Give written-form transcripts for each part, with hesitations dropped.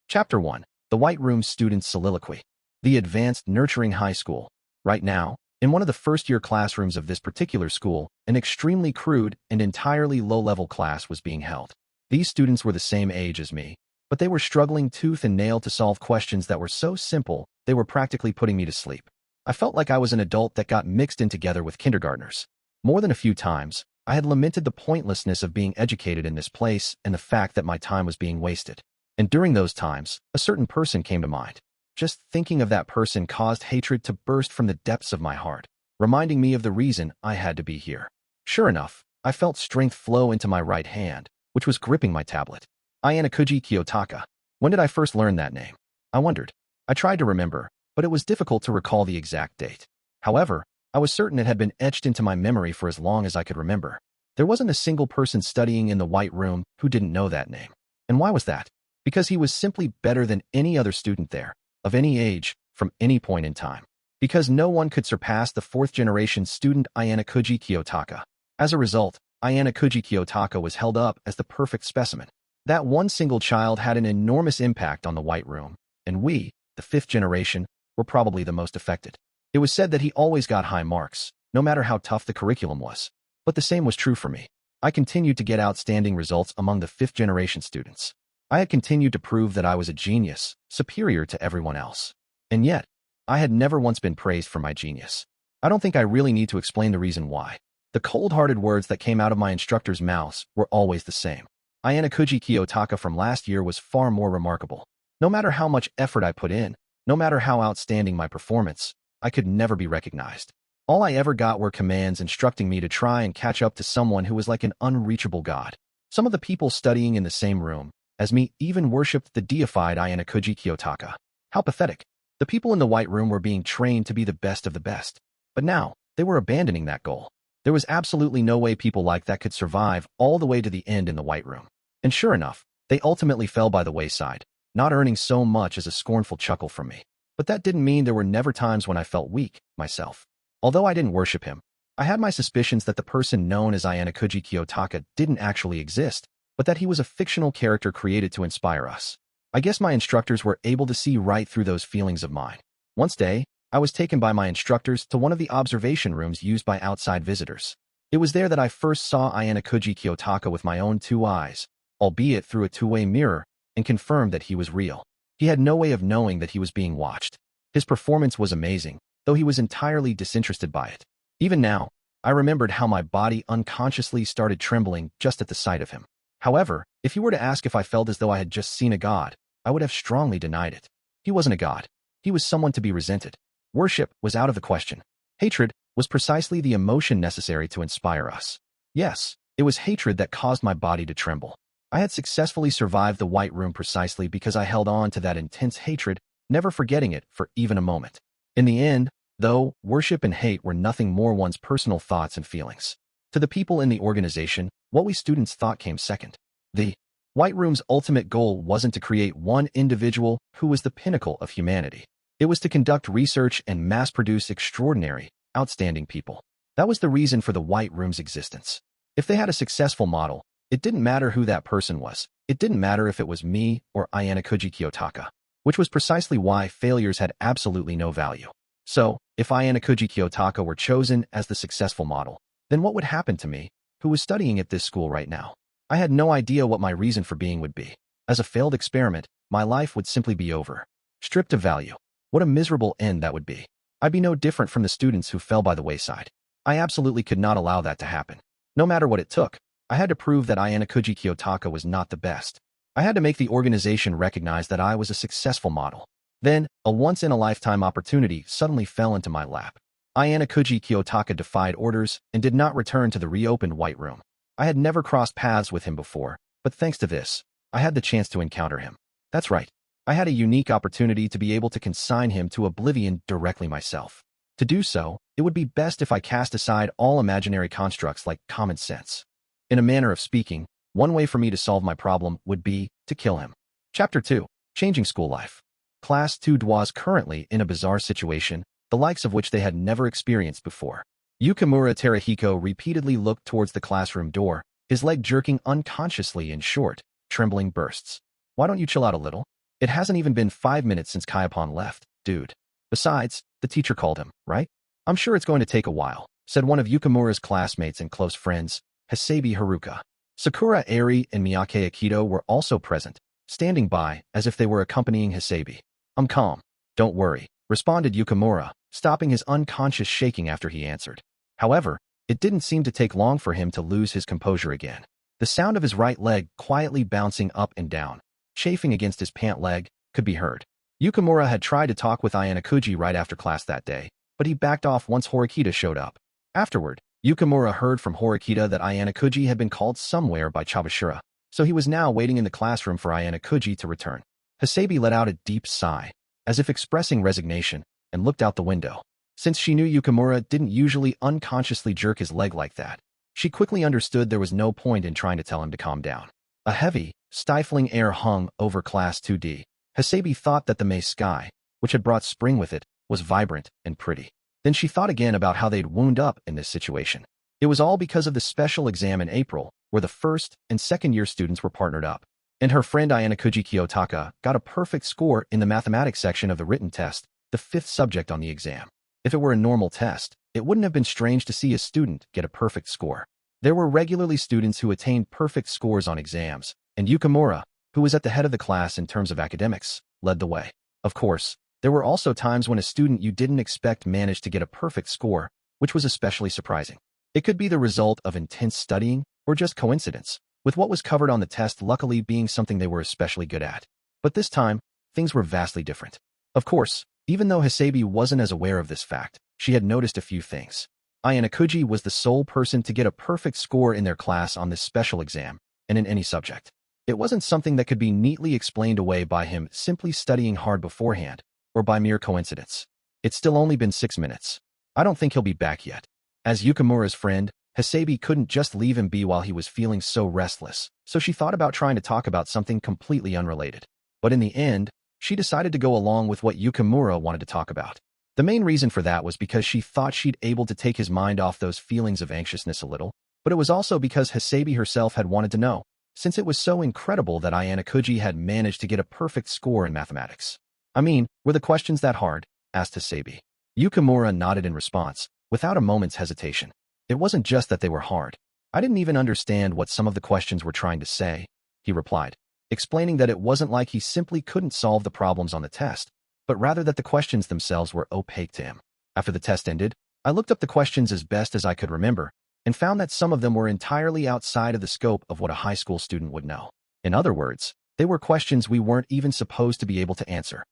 Chapter 1. The White Room Student's Soliloquy. The Advanced Nurturing High School. Right now, in one of the first-year classrooms of this particular school, an extremely crude and entirely low-level class was being held. These students were the same age as me, but they were struggling tooth and nail to solve questions that were so simple they were practically putting me to sleep. I felt like I was an adult that got mixed in together with kindergartners. More than a few times, I had lamented the pointlessness of being educated in this place and the fact that my time was being wasted. And during those times, a certain person came to mind. Just thinking of that person caused hatred to burst from the depths of my heart, reminding me of the reason I had to be here. Sure enough, I felt strength flow into my right hand, which was gripping my tablet. Ayanokouji Kiyotaka. When did I first learn that name? I wondered. I tried to remember, but it was difficult to recall the exact date. However, I was certain it had been etched into my memory for as long as I could remember. There wasn't a single person studying in the White Room who didn't know that name. And why was that? Because he was simply better than any other student there, of any age, from any point in time. Because no one could surpass the fourth-generation student Ayanokouji Kiyotaka. As a result, Ayanokouji Kiyotaka was held up as the perfect specimen. That one single child had an enormous impact on the White Room, and we, the fifth generation, were probably the most affected. It was said that he always got high marks, no matter how tough the curriculum was. But the same was true for me. I continued to get outstanding results among the fifth-generation students. I had continued to prove that I was a genius, superior to everyone else. And yet, I had never once been praised for my genius. I don't think I really need to explain the reason why. The cold-hearted words that came out of my instructor's mouths were always the same. Ayanokouji Kiyotaka from last year was far more remarkable. No matter how much effort I put in, no matter how outstanding my performance, I could never be recognized. All I ever got were commands instructing me to try and catch up to someone who was like an unreachable god. Some of the people studying in the same room as me even worshipped the deified Ayanokouji Kiyotaka. How pathetic. The people in the White Room were being trained to be the best of the best. But now, they were abandoning that goal. There was absolutely no way people like that could survive all the way to the end in the White Room. And sure enough, they ultimately fell by the wayside, not earning so much as a scornful chuckle from me. But that didn't mean there were never times when I felt weak, myself. Although I didn't worship him, I had my suspicions that the person known as Ayanokouji Kiyotaka didn't actually exist, but that he was a fictional character created to inspire us. I guess my instructors were able to see right through those feelings of mine. One day, I was taken by my instructors to one of the observation rooms used by outside visitors. It was there that I first saw Ayanokouji Kiyotaka with my own two eyes, albeit through a two-way mirror, and confirmed that he was real. He had no way of knowing that he was being watched. His performance was amazing, though he was entirely disinterested by it. Even now, I remembered how my body unconsciously started trembling just at the sight of him. However, if you were to ask if I felt as though I had just seen a god, I would have strongly denied it. He wasn't a god. He was someone to be resented. Worship was out of the question. Hatred was precisely the emotion necessary to inspire us. Yes, it was hatred that caused my body to tremble. I had successfully survived the White Room precisely because I held on to that intense hatred, never forgetting it for even a moment. In the end, though, worship and hate were nothing more one's personal thoughts and feelings. To the people in the organization, what we students thought came second. The White Room's ultimate goal wasn't to create one individual who was the pinnacle of humanity. It was to conduct research and mass-produce extraordinary, outstanding people. That was the reason for the White Room's existence. If they had a successful model, it didn't matter who that person was. It didn't matter if it was me or Ayanokouji Kiyotaka, which was precisely why failures had absolutely no value. So, if Ayanokouji Kiyotaka were chosen as the successful model, then what would happen to me, who was studying at this school right now? I had no idea what my reason for being would be. As a failed experiment, my life would simply be over. Stripped of value. What a miserable end that would be. I'd be no different from the students who fell by the wayside. I absolutely could not allow that to happen. No matter what it took, I had to prove that Ayanokouji Kiyotaka was not the best. I had to make the organization recognize that I was a successful model. Then, a once-in-a-lifetime opportunity suddenly fell into my lap. Ayanokouji Kiyotaka defied orders and did not return to the reopened White Room. I had never crossed paths with him before, but thanks to this, I had the chance to encounter him. That's right. I had a unique opportunity to be able to consign him to oblivion directly myself. To do so, it would be best if I cast aside all imaginary constructs like common sense. In a manner of speaking, one way for me to solve my problem would be to kill him. Chapter 2. Changing School Life. Class 2 was currently in a bizarre situation, the likes of which they had never experienced before. Yukimura Terahiko repeatedly looked towards the classroom door, his leg jerking unconsciously in short, trembling bursts. Why don't you chill out a little? It hasn't even been 5 minutes since Kayapon left, dude. Besides, the teacher called him, right? I'm sure it's going to take a while, said one of Yukimura's classmates and close friends, Hasebi Haruka. Sakura Eri and Miyake Akito were also present, standing by as if they were accompanying Hasebi. I'm calm. Don't worry, responded Yukimura, stopping his unconscious shaking after he answered. However, it didn't seem to take long for him to lose his composure again. The sound of his right leg quietly bouncing up and down, chafing against his pant leg, could be heard. Yukimura had tried to talk with Ayanokouji right after class that day, but he backed off once Horikita showed up. Afterward, Yukimura heard from Horikita that Ayanokouji had been called somewhere by Chabashira, so he was now waiting in the classroom for Ayanokouji to return. Hasebi let out a deep sigh, as if expressing resignation, and looked out the window. Since she knew Yukimura didn't usually unconsciously jerk his leg like that, she quickly understood there was no point in trying to tell him to calm down. A heavy, stifling air hung over Class 2D. Hasebi thought that the May sky, which had brought spring with it, was vibrant and pretty. Then she thought again about how they'd wound up in this situation. It was all because of the special exam in April, where the first and second-year students were partnered up. And her friend Ayanokouji Kiyotaka got a perfect score in the mathematics section of the written test, the fifth subject on the exam. If it were a normal test, it wouldn't have been strange to see a student get a perfect score. There were regularly students who attained perfect scores on exams, and Yukimura, who was at the head of the class in terms of academics, led the way. Of course, there were also times when a student you didn't expect managed to get a perfect score, which was especially surprising. It could be the result of intense studying or just coincidence, with what was covered on the test luckily being something they were especially good at. But this time, things were vastly different. Of course, even though Hasebi wasn't as aware of this fact, she had noticed a few things. Ayanokouji was the sole person to get a perfect score in their class on this special exam, and in any subject. It wasn't something that could be neatly explained away by him simply studying hard beforehand, or by mere coincidence. It's still only been 6 minutes. I don't think he'll be back yet. As Yukimura's friend, Hasebi couldn't just leave him be while he was feeling so restless, so she thought about trying to talk about something completely unrelated. But in the end, she decided to go along with what Yukimura wanted to talk about. The main reason for that was because she thought she'd able to take his mind off those feelings of anxiousness a little, but it was also because Hasebi herself had wanted to know, since it was so incredible that Ayanokouji had managed to get a perfect score in mathematics. I mean, were the questions that hard? Asked Hasebi. Yukimura nodded in response, without a moment's hesitation. It wasn't just that they were hard. I didn't even understand what some of the questions were trying to say, he replied, explaining that it wasn't like he simply couldn't solve the problems on the test, but rather that the questions themselves were opaque to him. After the test ended, I looked up the questions as best as I could remember, and found that some of them were entirely outside of the scope of what a high school student would know. In other words, they were questions we weren't even supposed to be able to answer.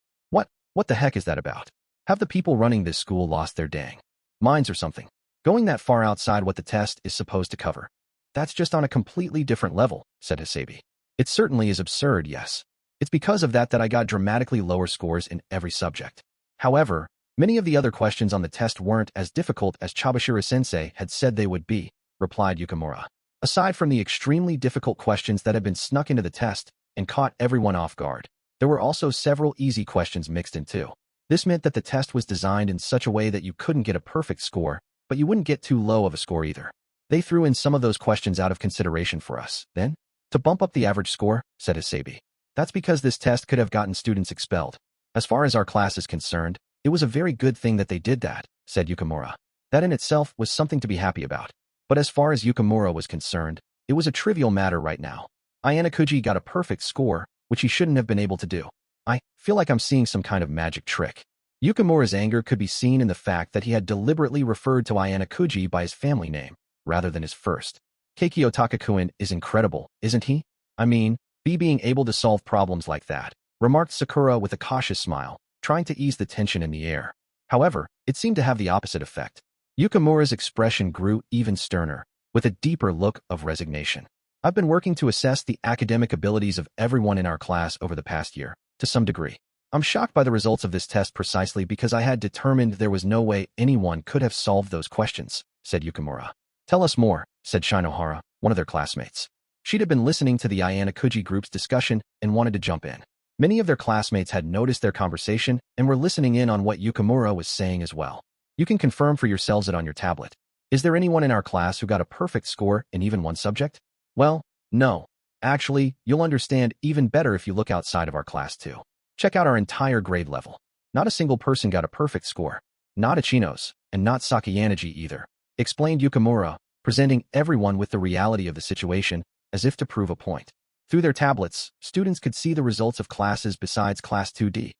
What the heck is that about? Have the people running this school lost their dang minds or something? Going that far outside what the test is supposed to cover. That's just on a completely different level, said Hasebi. It certainly is absurd, yes. It's because of that I got dramatically lower scores in every subject. However, many of the other questions on the test weren't as difficult as Chabashira-sensei had said they would be, replied Yukimura. Aside from the extremely difficult questions that had been snuck into the test and caught everyone off guard, there were also several easy questions mixed in too. This meant that the test was designed in such a way that you couldn't get a perfect score, but you wouldn't get too low of a score either. They threw in some of those questions out of consideration for us, then, to bump up the average score, said Hasebi. That's because this test could have gotten students expelled. As far as our class is concerned, it was a very good thing that they did that, said Yukimura. That in itself was something to be happy about. But as far as Yukimura was concerned, it was a trivial matter right now. Ayanokouji got a perfect score, which he shouldn't have been able to do. I feel like I'm seeing some kind of magic trick. Yukimura's anger could be seen in the fact that he had deliberately referred to Ayanokouji by his family name, rather than his first. Kiyotaka-kun is incredible, isn't he? I mean, being able to solve problems like that, remarked Sakura with a cautious smile, trying to ease the tension in the air. However, it seemed to have the opposite effect. Yukimura's expression grew even sterner, with a deeper look of resignation. I've been working to assess the academic abilities of everyone in our class over the past year, to some degree. I'm shocked by the results of this test precisely because I had determined there was no way anyone could have solved those questions, said Yukimura. Tell us more, said Shinohara, one of their classmates. She'd have been listening to the Ayanokouji group's discussion and wanted to jump in. Many of their classmates had noticed their conversation and were listening in on what Yukimura was saying as well. You can confirm for yourselves it on your tablet. Is there anyone in our class who got a perfect score in even one subject? Well, no. Actually, you'll understand even better if you look outside of our class too. Check out our entire grade level. Not a single person got a perfect score. Not Ichinos, and not Sakayanagi either, explained Yukimura, presenting everyone with the reality of the situation as if to prove a point. Through their tablets, students could see the results of classes besides Class 2D.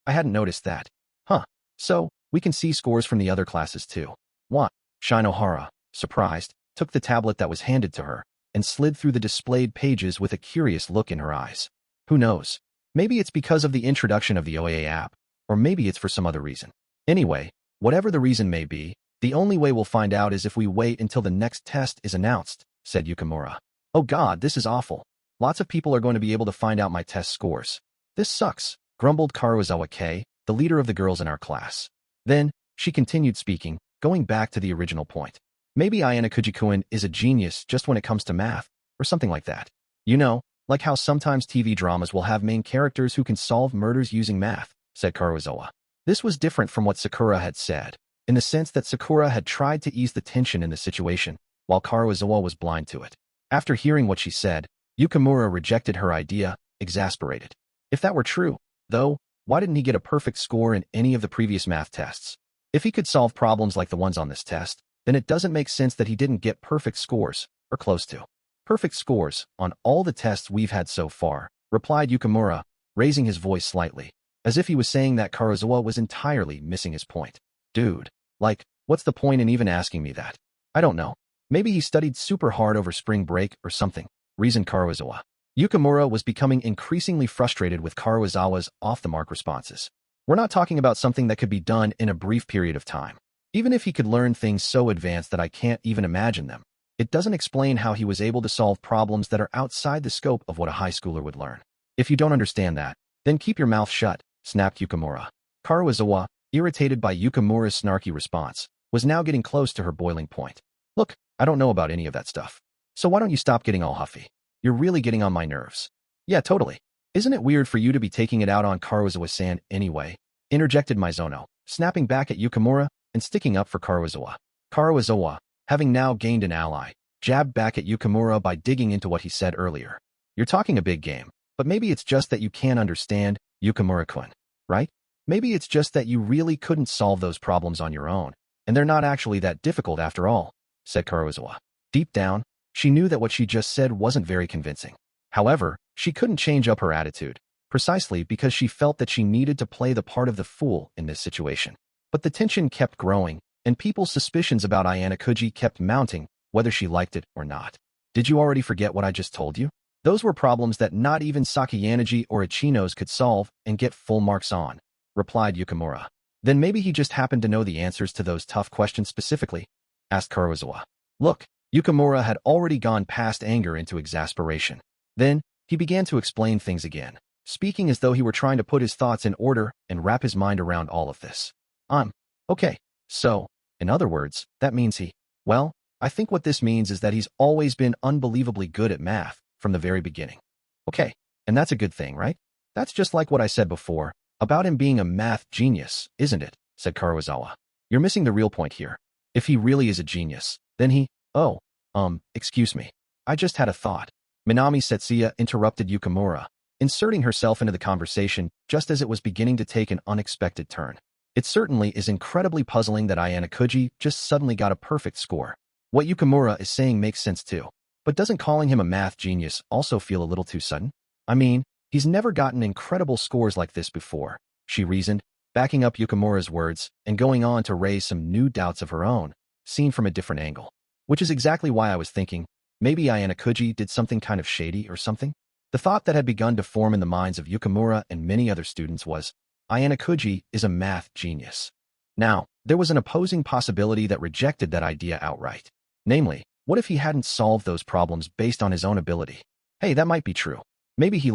I hadn't noticed that. Huh. So, we can see scores from the other classes too. What? Shinohara, surprised, took the tablet that was handed to her and slid through the displayed pages with a curious look in her eyes. Who knows? Maybe it's because of the introduction of the OA app, or maybe it's for some other reason. Anyway, whatever the reason may be, the only way we'll find out is if we wait until the next test is announced, said Yukimura. Oh god, this is awful. Lots of people are going to be able to find out my test scores. This sucks, grumbled Karuizawa K, the leader of the girls in our class. Then, she continued speaking, going back to the original point. Maybe Ayanokouji-kun is a genius just when it comes to math, or something like that. You know, like how sometimes TV dramas will have main characters who can solve murders using math, said Karuizawa. This was different from what Sakura had said, in the sense that Sakura had tried to ease the tension in the situation, while Karuizawa was blind to it. After hearing what she said, Yukimura rejected her idea, exasperated. If that were true, though, why didn't he get a perfect score in any of the previous math tests? If he could solve problems like the ones on this test, then it doesn't make sense that he didn't get perfect scores, or close to. Perfect scores on all the tests we've had so far, replied Yukimura, raising his voice slightly, as if he was saying that Karuizawa was entirely missing his point. Dude, like, what's the point in even asking me that? I don't know. Maybe he studied super hard over spring break or something, reasoned Karuizawa. Yukimura was becoming increasingly frustrated with Karuizawa's off-the-mark responses. We're not talking about something that could be done in a brief period of time. Even if he could learn things so advanced that I can't even imagine them, it doesn't explain how he was able to solve problems that are outside the scope of what a high schooler would learn. If you don't understand that, then keep your mouth shut, snapped Yukimura. Karuizawa, irritated by Yukimura's snarky response, was now getting close to her boiling point. Look, I don't know about any of that stuff. So why don't you stop getting all huffy? You're really getting on my nerves. Yeah, totally. Isn't it weird for you to be taking it out on Karuizawa-san anyway? Interjected Mizono, snapping back at Yukimura and sticking up for Karuizawa. Karuizawa, having now gained an ally, jabbed back at Yukimura by digging into what he said earlier. You're talking a big game, but maybe it's just that you can't understand, Yukimura-kun, right? Maybe it's just that you really couldn't solve those problems on your own, and they're not actually that difficult after all, said Karuizawa. Deep down, she knew that what she just said wasn't very convincing. However, she couldn't change up her attitude, precisely because she felt that she needed to play the part of the fool in this situation. But the tension kept growing, and people's suspicions about Ayanokouji kept mounting, whether she liked it or not. Did you already forget what I just told you? Those were problems that not even Sakayanagi or Ichinos could solve and get full marks on, replied Yukimura. Then maybe he just happened to know the answers to those tough questions specifically, asked Karuizawa. Look, Yukimura had already gone past anger into exasperation. Then, he began to explain things again, speaking as though he were trying to put his thoughts in order and wrap his mind around all of this. Okay, so, in other words, that means well, I think what this means is that he's always been unbelievably good at math from the very beginning. Okay, and that's a good thing, right? That's just like what I said before, about him being a math genius, isn't it? Said Karuizawa. You're missing the real point here. If he really is a genius, then excuse me. I just had a thought. Minami Setsuya interrupted Yukimura, inserting herself into the conversation just as it was beginning to take an unexpected turn. It certainly is incredibly puzzling that Ayanokouji just suddenly got a perfect score. What Yukimura is saying makes sense too. But doesn't calling him a math genius also feel a little too sudden? I mean, he's never gotten incredible scores like this before, she reasoned, backing up Yukimura's words and going on to raise some new doubts of her own, seen from a different angle. Which is exactly why I was thinking, maybe Ayanokouji did something kind of shady or something? The thought that had begun to form in the minds of Yukimura and many other students was, Ayanokouji is a math genius. Now, there was an opposing possibility that rejected that idea outright. Namely, what if he hadn't solved those problems based on his own ability? Hey, that might be true. Maybe he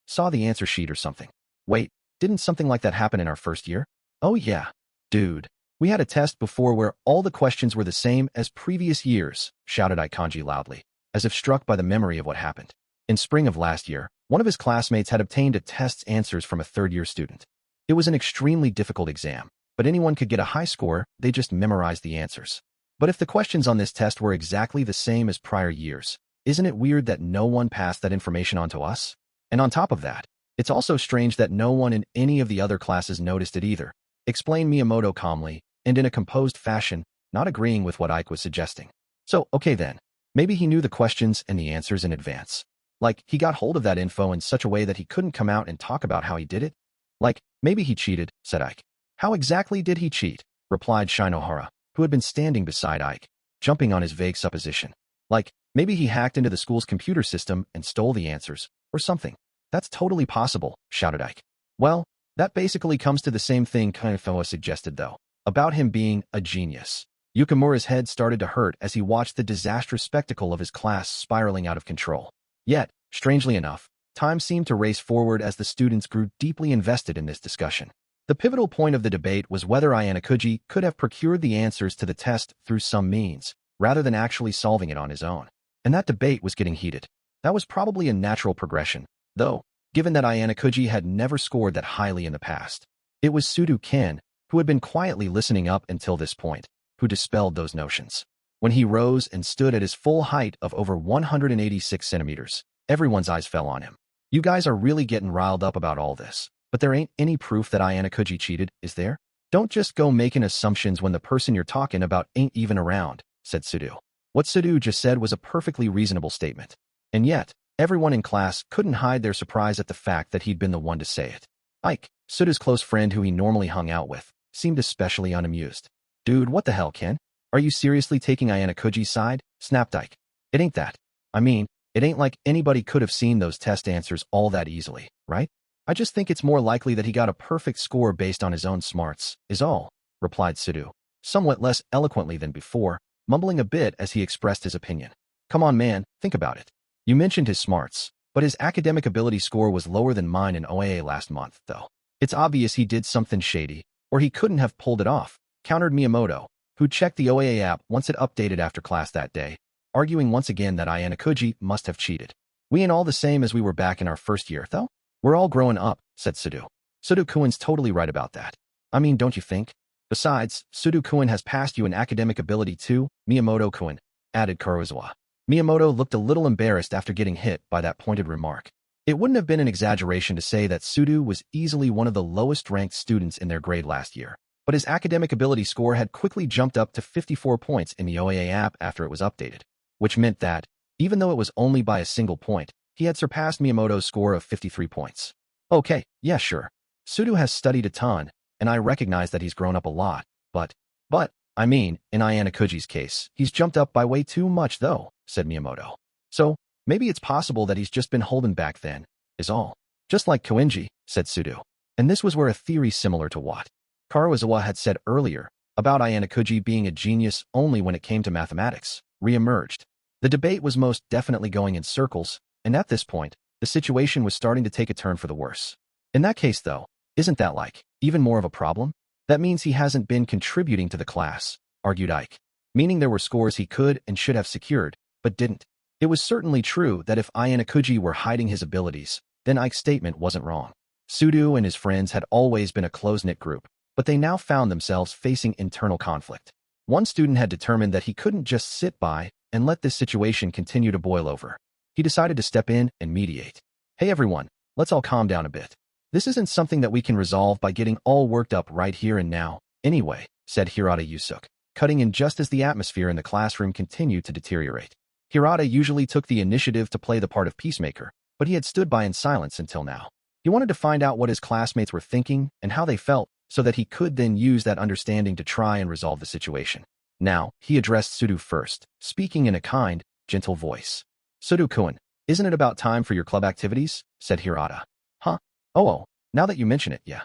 saw the answer sheet or something. Wait, didn't something like that happen in our first year? Oh yeah. Dude, we had a test before where all the questions were the same as previous years, shouted Ikanji loudly, as if struck by the memory of what happened. In spring of last year, one of his classmates had obtained a test's answers from a third-year student. It was an extremely difficult exam, but anyone could get a high score, they just memorized the answers. But if the questions on this test were exactly the same as prior years, isn't it weird that no one passed that information on to us? And on top of that, It's also strange that no one in any of the other classes noticed it either, explained Miyamoto calmly, and in a composed fashion, not agreeing with what Ike was suggesting. So, okay then. Maybe he knew the questions and the answers in advance. Like, he got hold of that info in such a way that he couldn't come out and talk about how he did it? Like, maybe he cheated, said Ike. How exactly did he cheat? Replied Shinohara, who had been standing beside Ike, jumping on his vague supposition. Like, maybe he hacked into the school's computer system and stole the answers, or something. That's totally possible, shouted Ike. Well, that basically comes to the same thing Kaifuwa suggested though, about him being a genius. Yukimura's head started to hurt as he watched the disastrous spectacle of his class spiraling out of control. Yet, strangely enough, time seemed to race forward as the students grew deeply invested in this discussion. The pivotal point of the debate was whether Ayanokouji could have procured the answers to the test through some means, rather than actually solving it on his own. And that debate was getting heated. That was probably a natural progression, though, given that Ayanokouji had never scored that highly in the past. It was Sudo Ken, who had been quietly listening up until this point, who dispelled those notions. When he rose and stood at his full height of over 186 centimeters, everyone's eyes fell on him. You guys are really getting riled up about all this, but there ain't any proof that Ayanokouji cheated, is there? Don't just go making assumptions when the person you're talking about ain't even around, said Sudo. What Sudo just said was a perfectly reasonable statement. And yet, everyone in class couldn't hide their surprise at the fact that he'd been the one to say it. Ike, Sudo's close friend who he normally hung out with, seemed especially unamused. Dude, what the hell, Ken? Are you seriously taking Ayanokouji's side? Snapped Ike. It ain't that. I mean, it ain't like anybody could have seen those test answers all that easily, right? I just think it's more likely that he got a perfect score based on his own smarts, is all, replied Sudo, somewhat less eloquently than before, mumbling a bit as he expressed his opinion. Come on, man, think about it. You mentioned his smarts, but his academic ability score was lower than mine in OAA last month, though. It's obvious he did something shady, or he couldn't have pulled it off, countered Miyamoto, who checked the OAA app once it updated after class that day, arguing once again that Ayanokouji must have cheated. We ain't all the same as we were back in our first year, though? We're all growing up, said Sudo. Sudo-kuin's totally right about that. I mean, don't you think? Besides, Sudo-kun has passed you in academic ability too, Miyamoto-kun, added Kurosawa. Miyamoto looked a little embarrassed after getting hit by that pointed remark. It wouldn't have been an exaggeration to say that Sudo was easily one of the lowest-ranked students in their grade last year, but his academic ability score had quickly jumped up to 54 points in the OAA app after it was updated, which meant that, even though it was only by a single point, he had surpassed Miyamoto's score of 53 points. Okay, yeah, sure. Sudo has studied a ton, and I recognize that he's grown up a lot, but, I mean, in Ayanokouji's case, he's jumped up by way too much though, said Miyamoto. So, maybe it's possible that he's just been holding back then, is all. Just like Koenji, said Sudo. And this was where a theory similar to what Kurosawa had said earlier, about Ayanokouji being a genius only when it came to mathematics, re-emerged. The debate was most definitely going in circles, and at this point, the situation was starting to take a turn for the worse. In that case, though, isn't that like even more of a problem? That means he hasn't been contributing to the class, argued Ike, meaning there were scores he could and should have secured, but didn't. It was certainly true that if Ayanokouji were hiding his abilities, then Ike's statement wasn't wrong. Sudo and his friends had always been a close-knit group, but they now found themselves facing internal conflict. One student had determined that he couldn't just sit by and let this situation continue to boil over. He decided to step in and mediate. Hey everyone, let's all calm down a bit. This isn't something that we can resolve by getting all worked up right here and now, anyway, said Hirata Yusuke, cutting in just as the atmosphere in the classroom continued to deteriorate. Hirata usually took the initiative to play the part of peacemaker, but he had stood by in silence until now. He wanted to find out what his classmates were thinking and how they felt, so that he could then use that understanding to try and resolve the situation. Now, he addressed Sudo first, speaking in a kind, gentle voice. Sudo-kun, isn't it about time for your club activities? Said Hirata. Huh? Oh, now that you mention it, yeah.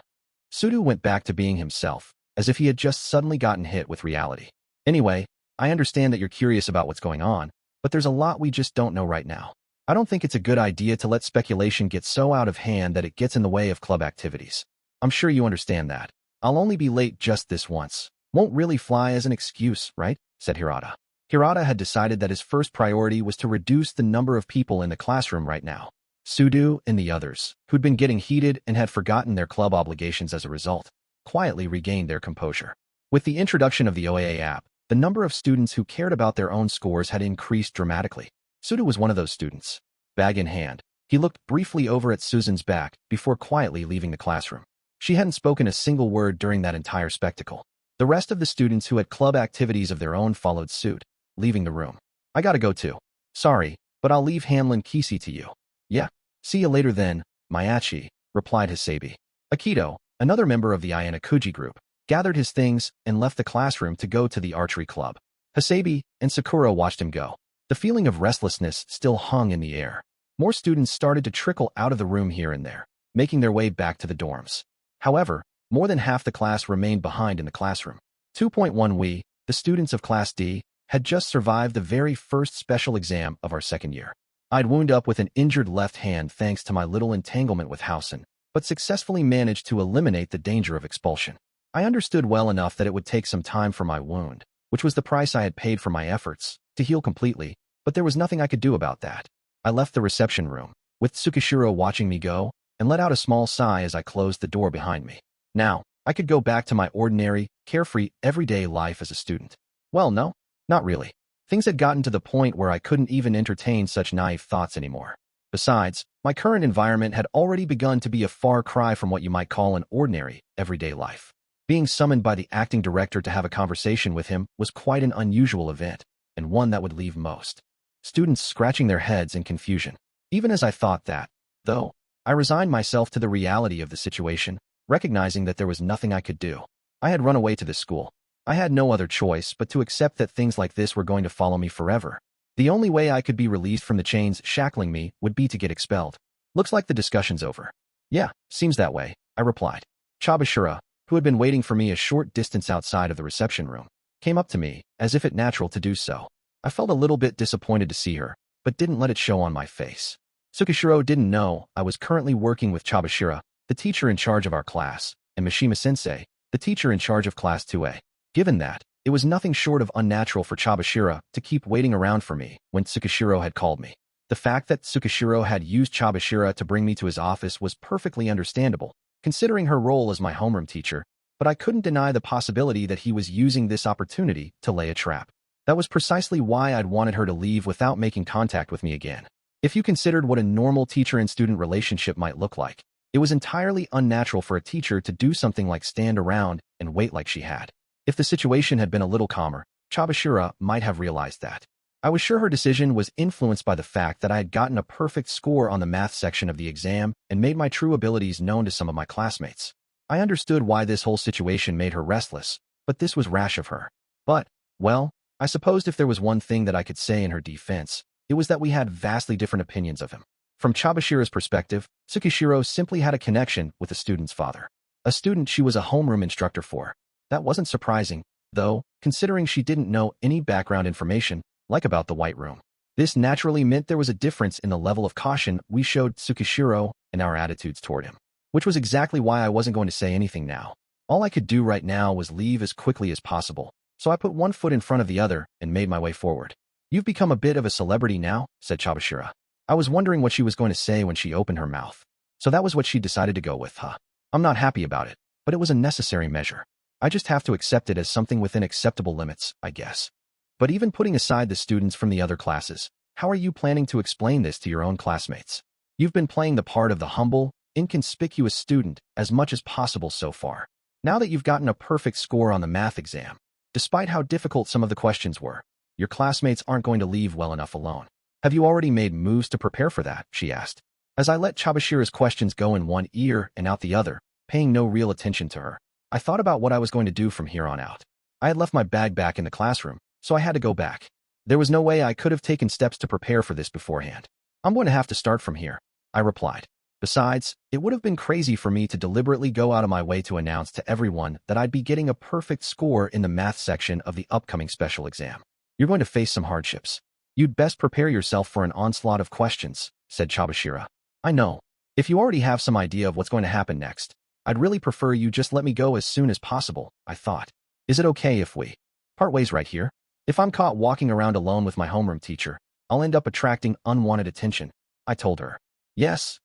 Sudo went back to being himself, as if he had just suddenly gotten hit with reality. Anyway, I understand that you're curious about what's going on, but there's a lot we just don't know right now. I don't think it's a good idea to let speculation get so out of hand that it gets in the way of club activities. I'm sure you understand that. I'll only be late just this once. Won't really fly as an excuse, right? Said Hirata. Hirata had decided that his first priority was to reduce the number of people in the classroom right now. Sudo and the others, who'd been getting heated and had forgotten their club obligations as a result, quietly regained their composure. With the introduction of the OAA app, the number of students who cared about their own scores had increased dramatically. Sudo was one of those students. Bag in hand, He looked briefly over at Susan's back before quietly leaving the classroom. She hadn't spoken a single word during that entire spectacle. The rest of the students who had club activities of their own followed suit, leaving the room. I gotta go too. Sorry, but I'll leave Hamlin Kisi to you. Yeah. See you later then, Miyachi, replied Hisabi. Akito, another member of the Ayanokouji group, gathered his things and left the classroom to go to the archery club. Hisabi and Sakura watched him go. The feeling of restlessness still hung in the air. More students started to trickle out of the room here and there, making their way back to the dorms. However, more than half the class remained behind in the classroom. 2.1 We, the students of Class D, had just survived the very first special exam of our second year. I'd wound up with an injured left hand thanks to my little entanglement with Housen, but successfully managed to eliminate the danger of expulsion. I understood well enough that it would take some time for my wound, which was the price I had paid for my efforts, to heal completely, but there was nothing I could do about that. I left the reception room, with Tsukishiro watching me go, and let out a small sigh as I closed the door behind me. Now, I could go back to my ordinary, carefree, everyday life as a student. Well, no, not really. Things had gotten to the point where I couldn't even entertain such naive thoughts anymore. Besides, my current environment had already begun to be a far cry from what you might call an ordinary, everyday life. Being summoned by the acting director to have a conversation with him was quite an unusual event, and one that would leave most students scratching their heads in confusion. Even as I thought that, though, I resigned myself to the reality of the situation, recognizing that there was nothing I could do. I had run away to this school. I had no other choice but to accept that things like this were going to follow me forever. The only way I could be released from the chains shackling me would be to get expelled. Looks like the discussion's over. Yeah, seems that way, I replied. Chabashira, who had been waiting for me a short distance outside of the reception room, came up to me, as if it natural to do so. I felt a little bit disappointed to see her, but didn't let it show on my face. Tsukishiro didn't know I was currently working with Chabashira, the teacher in charge of our class, and Mishima-sensei, the teacher in charge of Class 2A. Given that, it was nothing short of unnatural for Chabashira to keep waiting around for me when Tsukishiro had called me. The fact that Tsukishiro had used Chabashira to bring me to his office was perfectly understandable, considering her role as my homeroom teacher, but I couldn't deny the possibility that he was using this opportunity to lay a trap. That was precisely why I'd wanted her to leave without making contact with me again. If you considered what a normal teacher and student relationship might look like, it was entirely unnatural for a teacher to do something like stand around and wait like she had. If the situation had been a little calmer, Chabashira might have realized that. I was sure her decision was influenced by the fact that I had gotten a perfect score on the math section of the exam and made my true abilities known to some of my classmates. I understood why this whole situation made her restless, but this was rash of her. But, well, I supposed if there was one thing that I could say in her defense, it was that we had vastly different opinions of him. From Chabashira's perspective, Tsukishiro simply had a connection with the student's father. A student she was a homeroom instructor for. That wasn't surprising, though, considering she didn't know any background information, like about the White Room. This naturally meant there was a difference in the level of caution we showed Tsukishiro and our attitudes toward him. Which was exactly why I wasn't going to say anything now. All I could do right now was leave as quickly as possible, so I put one foot in front of the other and made my way forward. You've become a bit of a celebrity now, said Chabashira. I was wondering what she was going to say when she opened her mouth. So that was what she decided to go with, huh? I'm not happy about it, but it was a necessary measure. I just have to accept it as something within acceptable limits, I guess. But even putting aside the students from the other classes, how are you planning to explain this to your own classmates? You've been playing the part of the humble, inconspicuous student as much as possible so far. Now that you've gotten a perfect score on the math exam, despite how difficult some of the questions were, your classmates aren't going to leave well enough alone. Have you already made moves to prepare for that? She asked. As I let Chabashira's questions go in one ear and out the other, paying no real attention to her, I thought about what I was going to do from here on out. I had left my bag back in the classroom, so I had to go back. There was no way I could have taken steps to prepare for this beforehand. I'm going to have to start from here, I replied. Besides, it would have been crazy for me to deliberately go out of my way to announce to everyone that I'd be getting a perfect score in the math section of the upcoming special exam. You're going to face some hardships. You'd best prepare yourself for an onslaught of questions, said Chabashira. I know. If you already have some idea of what's going to happen next, I'd really prefer you just let me go as soon as possible, I thought. Is it okay if we part ways right here? If I'm caught walking around alone with my homeroom teacher, I'll end up attracting unwanted attention, I told her. Yes,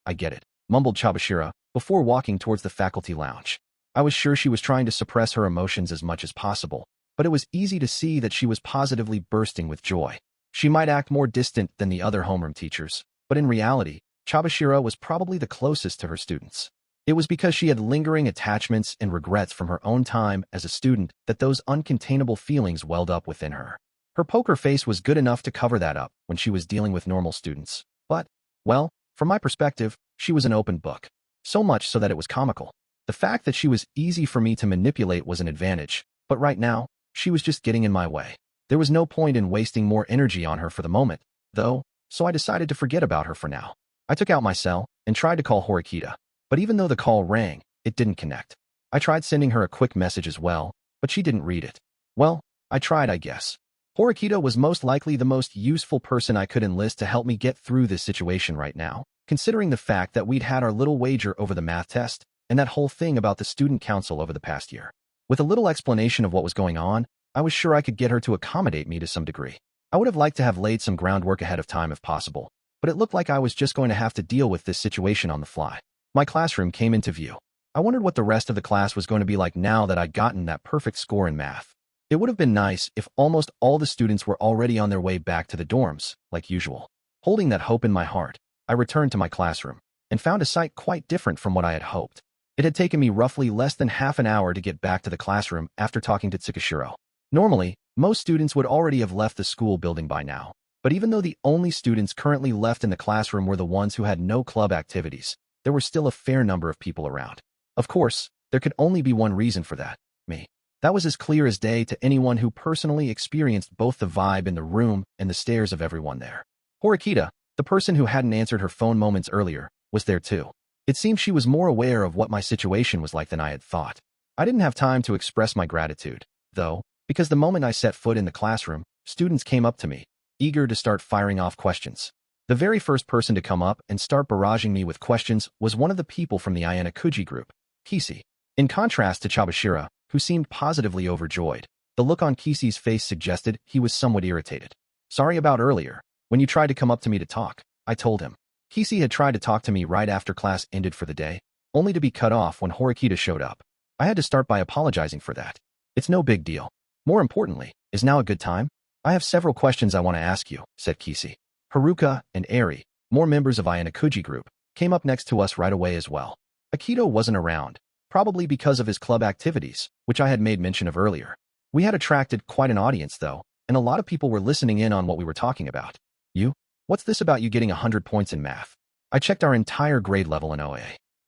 I get it, mumbled Chabashira before walking towards the faculty lounge. I was sure she was trying to suppress her emotions as much as possible, but it was easy to see that she was positively bursting with joy. She might act more distant than the other homeroom teachers, But in reality, Chabashira was probably the closest to her students. It was because she had lingering attachments and regrets from her own time as a student that those uncontainable feelings welled up within her. Her poker face was good enough to cover that up when she was dealing with normal students. But, well, from my perspective, she was an open book. So much so that it was comical. The fact that she was easy for me to manipulate was an advantage, but right now, she was just getting in my way. There was no point in wasting more energy on her for the moment, though, so I decided to forget about her for now. I took out my cell and tried to call Horikita, but even though the call rang, it didn't connect. I tried sending her a quick message as well, but she didn't read it. Well, I tried, I guess. Horikita was most likely the most useful person I could enlist to help me get through this situation right now, considering the fact that we'd had our little wager over the math test and that whole thing about the student council over the past year. With a little explanation of what was going on, I was sure I could get her to accommodate me to some degree. I would have liked to have laid some groundwork ahead of time if possible, but it looked like I was just going to have to deal with this situation on the fly. My classroom came into view. I wondered what the rest of the class was going to be like now that I'd gotten that perfect score in math. It would have been nice if almost all the students were already on their way back to the dorms, like usual. Holding that hope in my heart, I returned to my classroom and found a sight quite different from what I had hoped. It had taken me roughly less than half an hour to get back to the classroom after talking to Tsukishiro. Normally, most students would already have left the school building by now, but even though the only students currently left in the classroom were the ones who had no club activities, there were still a fair number of people around. Of course, there could only be one reason for that: me. That was as clear as day to anyone who personally experienced both the vibe in the room and the stares of everyone there. Horikita, the person who hadn't answered her phone moments earlier, was there too. It seemed she was more aware of what my situation was like than I had thought. I didn't have time to express my gratitude, though, because the moment I set foot in the classroom, students came up to me, eager to start firing off questions. The very first person to come up and start barraging me with questions was one of the people from the Ayanokouji group, Kisi. In contrast to Chabashira, who seemed positively overjoyed, the look on Kisi's face suggested he was somewhat irritated. Sorry about earlier. When you tried to come up to me to talk, I told him. Kisi had tried to talk to me right after class ended for the day, only to be cut off when Horikita showed up. I had to start by apologizing for that. It's no big deal. More importantly, is now a good time? I have several questions I want to ask you, said Kisi. Haruka and Eri, more members of Ayanokouji group, came up next to us right away as well. Akito wasn't around, probably because of his club activities, which I had made mention of earlier. We had attracted quite an audience though, and a lot of people were listening in on what we were talking about. You? What's this about you getting 100 points in math? I checked our entire grade level in OA.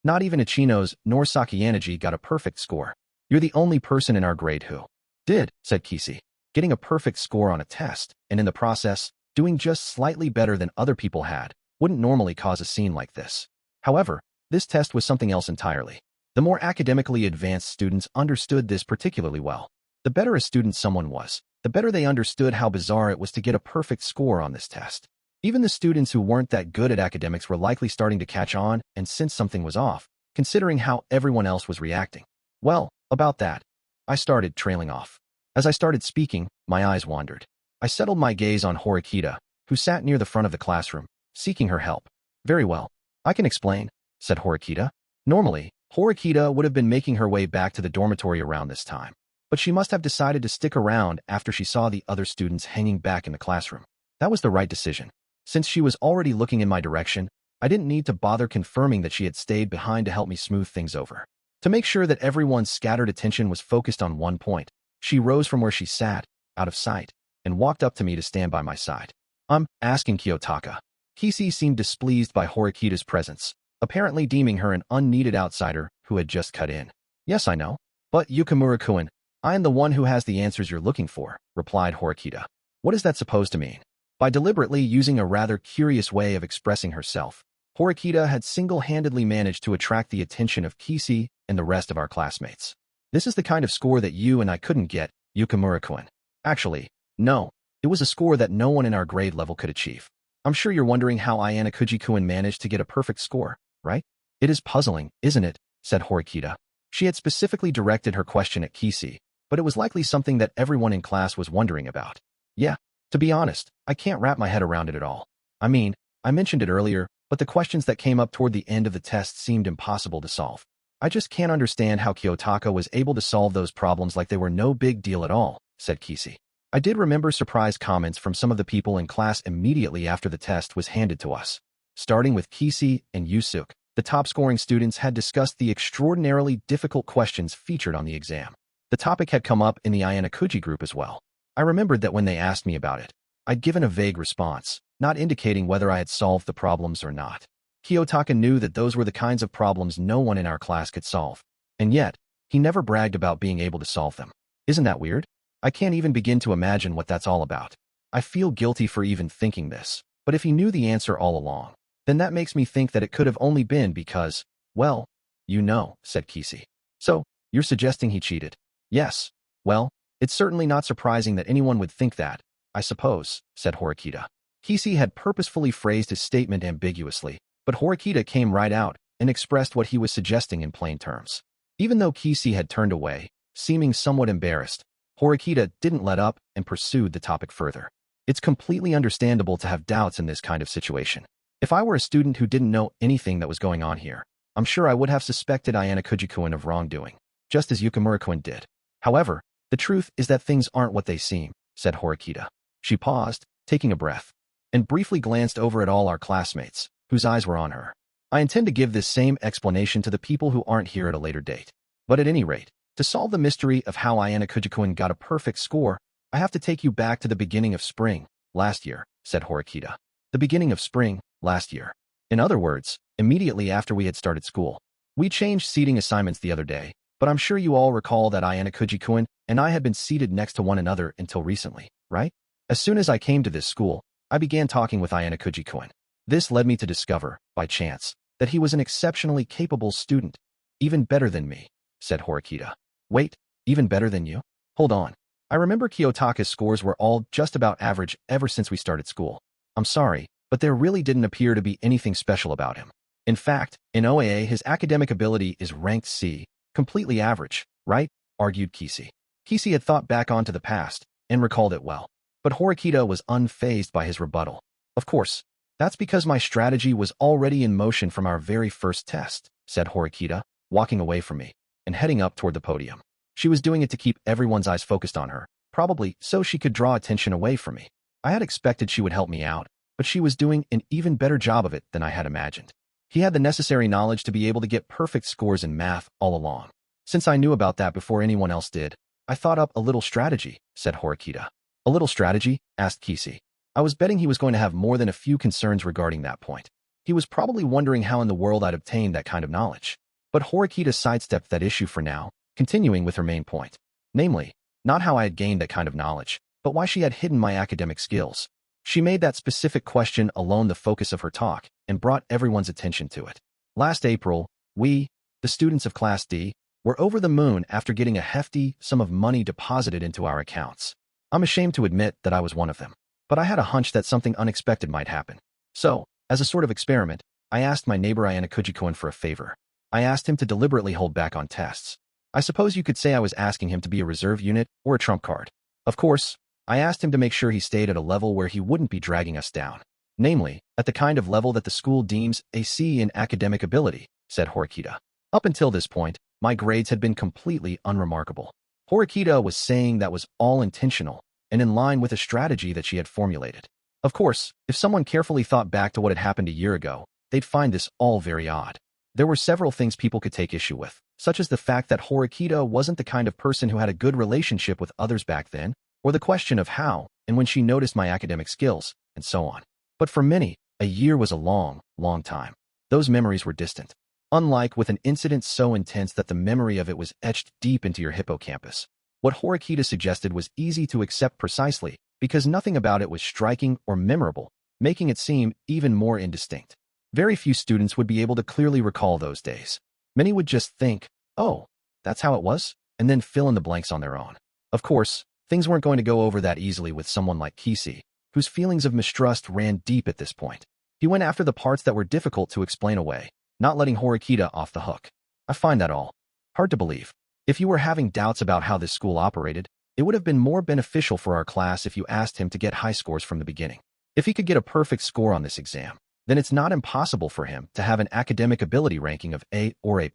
Not even Ichino's nor Sakiyanaji got a perfect score. You're the only person in our grade who did, said Kisi. Getting a perfect score on a test, and in the process, doing just slightly better than other people had, wouldn't normally cause a scene like this. However, this test was something else entirely. The more academically advanced students understood this particularly well. The better a student someone was, the better they understood how bizarre it was to get a perfect score on this test. Even the students who weren't that good at academics were likely starting to catch on and sense something was off, considering how everyone else was reacting. Well, about that, I started trailing off. As I started speaking, my eyes wandered. I settled my gaze on Horikita, who sat near the front of the classroom, seeking her help. Very well. I can explain, said Horikita. Normally, Horikita would have been making her way back to the dormitory around this time, but she must have decided to stick around after she saw the other students hanging back in the classroom. That was the right decision. Since she was already looking in my direction, I didn't need to bother confirming that she had stayed behind to help me smooth things over. To make sure that everyone's scattered attention was focused on one point, she rose from where she sat, out of sight, and walked up to me to stand by my side. I'm asking Kiyotaka. Kisi seemed displeased by Horikita's presence, apparently deeming her an unneeded outsider who had just cut in. Yes, I know. But Yukamura-kun, I am the one who has the answers you're looking for, replied Horikita. What is that supposed to mean? By deliberately using a rather curious way of expressing herself, Horikita had single-handedly managed to attract the attention of Kisi and the rest of our classmates. This is the kind of score that you and I couldn't get, Yukamura-kun. Actually, no, it was a score that no one in our grade level could achieve. I'm sure you're wondering how Ayanokouji-kun managed to get a perfect score, right? It is puzzling, isn't it? Said Horikita. She had specifically directed her question at Kisi, but it was likely something that everyone in class was wondering about. Yeah, to be honest, I can't wrap my head around it at all. I mean, I mentioned it earlier, but the questions that came up toward the end of the test seemed impossible to solve. I just can't understand how Kiyotaka was able to solve those problems like they were no big deal at all, said Kisi. I did remember surprised comments from some of the people in class immediately after the test was handed to us. Starting with Kisi and Yusuk, the top-scoring students had discussed the extraordinarily difficult questions featured on the exam. The topic had come up in the Ayanokouji group as well. I remembered that when they asked me about it, I'd given a vague response, not indicating whether I had solved the problems or not. Kiyotaka knew that those were the kinds of problems no one in our class could solve, and yet, he never bragged about being able to solve them. Isn't that weird? I can't even begin to imagine what that's all about. I feel guilty for even thinking this, but if he knew the answer all along, then that makes me think that it could have only been because, well, you know, said Kisi. So, you're suggesting he cheated? Yes. Well, it's certainly not surprising that anyone would think that, I suppose, said Horikita. Kisi had purposefully phrased his statement ambiguously, but Horikita came right out and expressed what he was suggesting in plain terms. Even though Kisi had turned away, seeming somewhat embarrassed, Horikita didn't let up and pursued the topic further. It's completely understandable to have doubts in this kind of situation. If I were a student who didn't know anything that was going on here, I'm sure I would have suspected Ayanokouji-kun of wrongdoing, just as Yukimura-kun did. However, the truth is that things aren't what they seem, said Horikita. She paused, taking a breath, and briefly glanced over at all our classmates, whose eyes were on her. I intend to give this same explanation to the people who aren't here at a later date. But at any rate, to solve the mystery of how Ayanokouji-kun got a perfect score, I have to take you back to the beginning of spring, last year, said Horikita. The beginning of spring, last year. In other words, immediately after we had started school. We changed seating assignments the other day, but I'm sure you all recall that Ayanokouji-kun and I had been seated next to one another until recently, right? As soon as I came to this school, I began talking with Ayanokouji-kun. This led me to discover, by chance, that he was an exceptionally capable student. Even better than me, said Horikita. Wait, even better than you? Hold on. I remember Kiyotaka's scores were all just about average ever since we started school. I'm sorry, but there really didn't appear to be anything special about him. In fact, in OAA his academic ability is ranked C, completely average, right? Argued Kisi. Kisi had thought back onto the past, and recalled it well. But Horikita was unfazed by his rebuttal. Of course, that's because my strategy was already in motion from our very first test, said Horikita, walking away from me, and heading up toward the podium. She was doing it to keep everyone's eyes focused on her, probably so she could draw attention away from me. I had expected she would help me out, but she was doing an even better job of it than I had imagined. He had the necessary knowledge to be able to get perfect scores in math all along. Since I knew about that before anyone else did, I thought up a little strategy, said Horikita. A little strategy? Asked Kisi. I was betting he was going to have more than a few concerns regarding that point. He was probably wondering how in the world I'd obtained that kind of knowledge. But Horikita sidestepped that issue for now, continuing with her main point. Namely, not how I had gained that kind of knowledge, but why she had hidden my academic skills. She made that specific question alone the focus of her talk, and brought everyone's attention to it. Last April, we, the students of Class D, were over the moon after getting a hefty sum of money deposited into our accounts. I'm ashamed to admit that I was one of them. But I had a hunch that something unexpected might happen. So, as a sort of experiment, I asked my neighbor Ayanokouji-kun for a favor. I asked him to deliberately hold back on tests. I suppose you could say I was asking him to be a reserve unit or a trump card. Of course, I asked him to make sure he stayed at a level where he wouldn't be dragging us down. Namely, at the kind of level that the school deems a C in academic ability, said Horikita. Up until this point, my grades had been completely unremarkable. Horikita was saying that was all intentional, and in line with a strategy that she had formulated. Of course, if someone carefully thought back to what had happened a year ago, they'd find this all very odd. There were several things people could take issue with, such as the fact that Horikita wasn't the kind of person who had a good relationship with others back then, or the question of how and when she noticed my academic skills, and so on. But for many, a year was a long, long time. Those memories were distant. Unlike with an incident so intense that the memory of it was etched deep into your hippocampus. What Horikita suggested was easy to accept precisely because nothing about it was striking or memorable, making it seem even more indistinct. Very few students would be able to clearly recall those days. Many would just think, oh, that's how it was, and then fill in the blanks on their own. Of course, things weren't going to go over that easily with someone like Kisi, whose feelings of mistrust ran deep at this point. He went after the parts that were difficult to explain away, not letting Horikita off the hook. I find that all hard to believe. If you were having doubts about how this school operated, it would have been more beneficial for our class if you asked him to get high scores from the beginning. If he could get a perfect score on this exam, then it's not impossible for him to have an academic ability ranking of A or A+.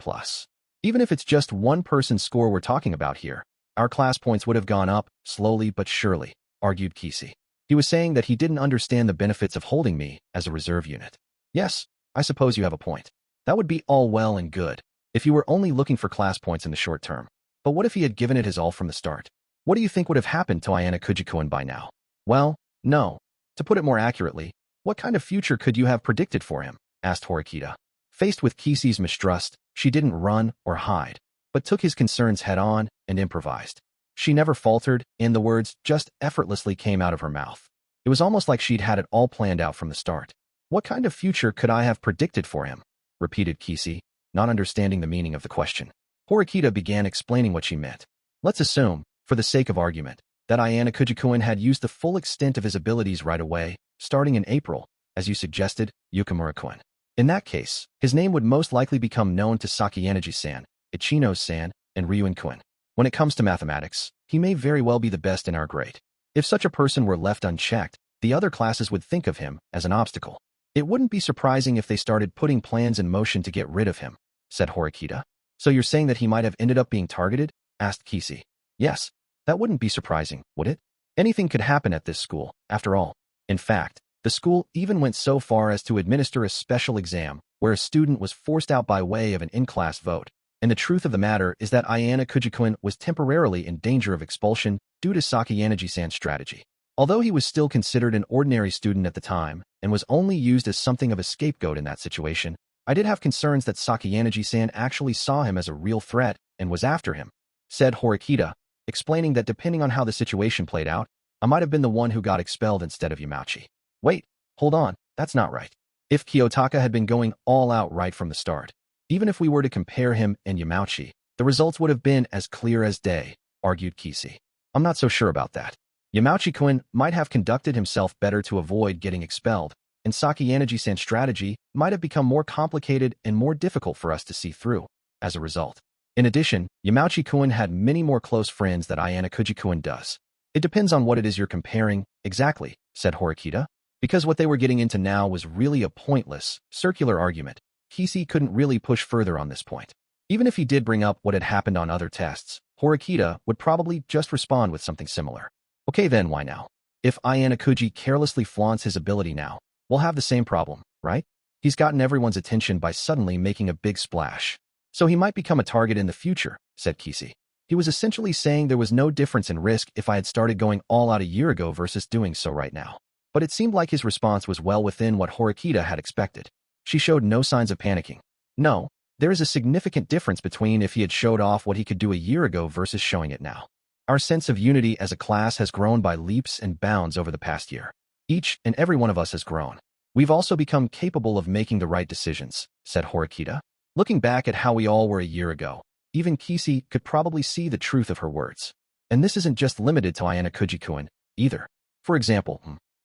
Even if it's just one person's score we're talking about here, our class points would have gone up, slowly but surely, argued Kisi. He was saying that he didn't understand the benefits of holding me as a reserve unit. Yes, I suppose you have a point. That would be all well and good if you were only looking for class points in the short term. But what if he had given it his all from the start? What do you think would have happened to Ayanokouji by now? Well, no. To put it more accurately, what kind of future could you have predicted for him? Asked Horikita. Faced with Kishi's mistrust, she didn't run or hide, but took his concerns head-on and improvised. She never faltered, and the words just effortlessly came out of her mouth. It was almost like she'd had it all planned out from the start. What kind of future could I have predicted for him? Repeated Kishi, not understanding the meaning of the question. Horikita began explaining what she meant. Let's assume, for the sake of argument, that Ayanokouji had used the full extent of his abilities right away, starting in April, as you suggested, Yukimura-kun. In that case, his name would most likely become known to Sakayanagi-san, Ichino-san, and Ryuen-kun. When it comes to mathematics, he may very well be the best in our grade. If such a person were left unchecked, the other classes would think of him as an obstacle. It wouldn't be surprising if they started putting plans in motion to get rid of him, said Horikita. So you're saying that he might have ended up being targeted? Asked Kishi. Yes, that wouldn't be surprising, would it? Anything could happen at this school, after all. In fact, the school even went so far as to administer a special exam where a student was forced out by way of an in-class vote. And the truth of the matter is that Ayanokouji was temporarily in danger of expulsion due to Sakayanagi-san's strategy. Although he was still considered an ordinary student at the time and was only used as something of a scapegoat in that situation, I did have concerns that Sakayanagi-san actually saw him as a real threat and was after him, said Horikita, explaining that depending on how the situation played out, I might have been the one who got expelled instead of Yamauchi. Wait, hold on, that's not right. If Kiyotaka had been going all out right from the start, even if we were to compare him and Yamauchi, the results would have been as clear as day, argued Kishi. I'm not so sure about that. Yamauchi-kun might have conducted himself better to avoid getting expelled, and Sakayanagi-san's strategy might have become more complicated and more difficult for us to see through, as a result. In addition, Yamauchi-kun had many more close friends than Ayanokouji-kun does. It depends on what it is you're comparing, exactly, said Horikita. Because what they were getting into now was really a pointless, circular argument, Kishi couldn't really push further on this point. Even if he did bring up what had happened on other tests, Horikita would probably just respond with something similar. Okay then, why now? If Ayanokouji carelessly flaunts his ability now, we'll have the same problem, right? He's gotten everyone's attention by suddenly making a big splash. So he might become a target in the future, said Kishi. He was essentially saying there was no difference in risk if I had started going all out a year ago versus doing so right now. But it seemed like his response was well within what Horikita had expected. She showed no signs of panicking. No, there is a significant difference between if he had showed off what he could do a year ago versus showing it now. Our sense of unity as a class has grown by leaps and bounds over the past year. Each and every one of us has grown. We've also become capable of making the right decisions, said Horikita. Looking back at how we all were a year ago, even Kishi could probably see the truth of her words. And this isn't just limited to Ayanokouji-kun, either. For example,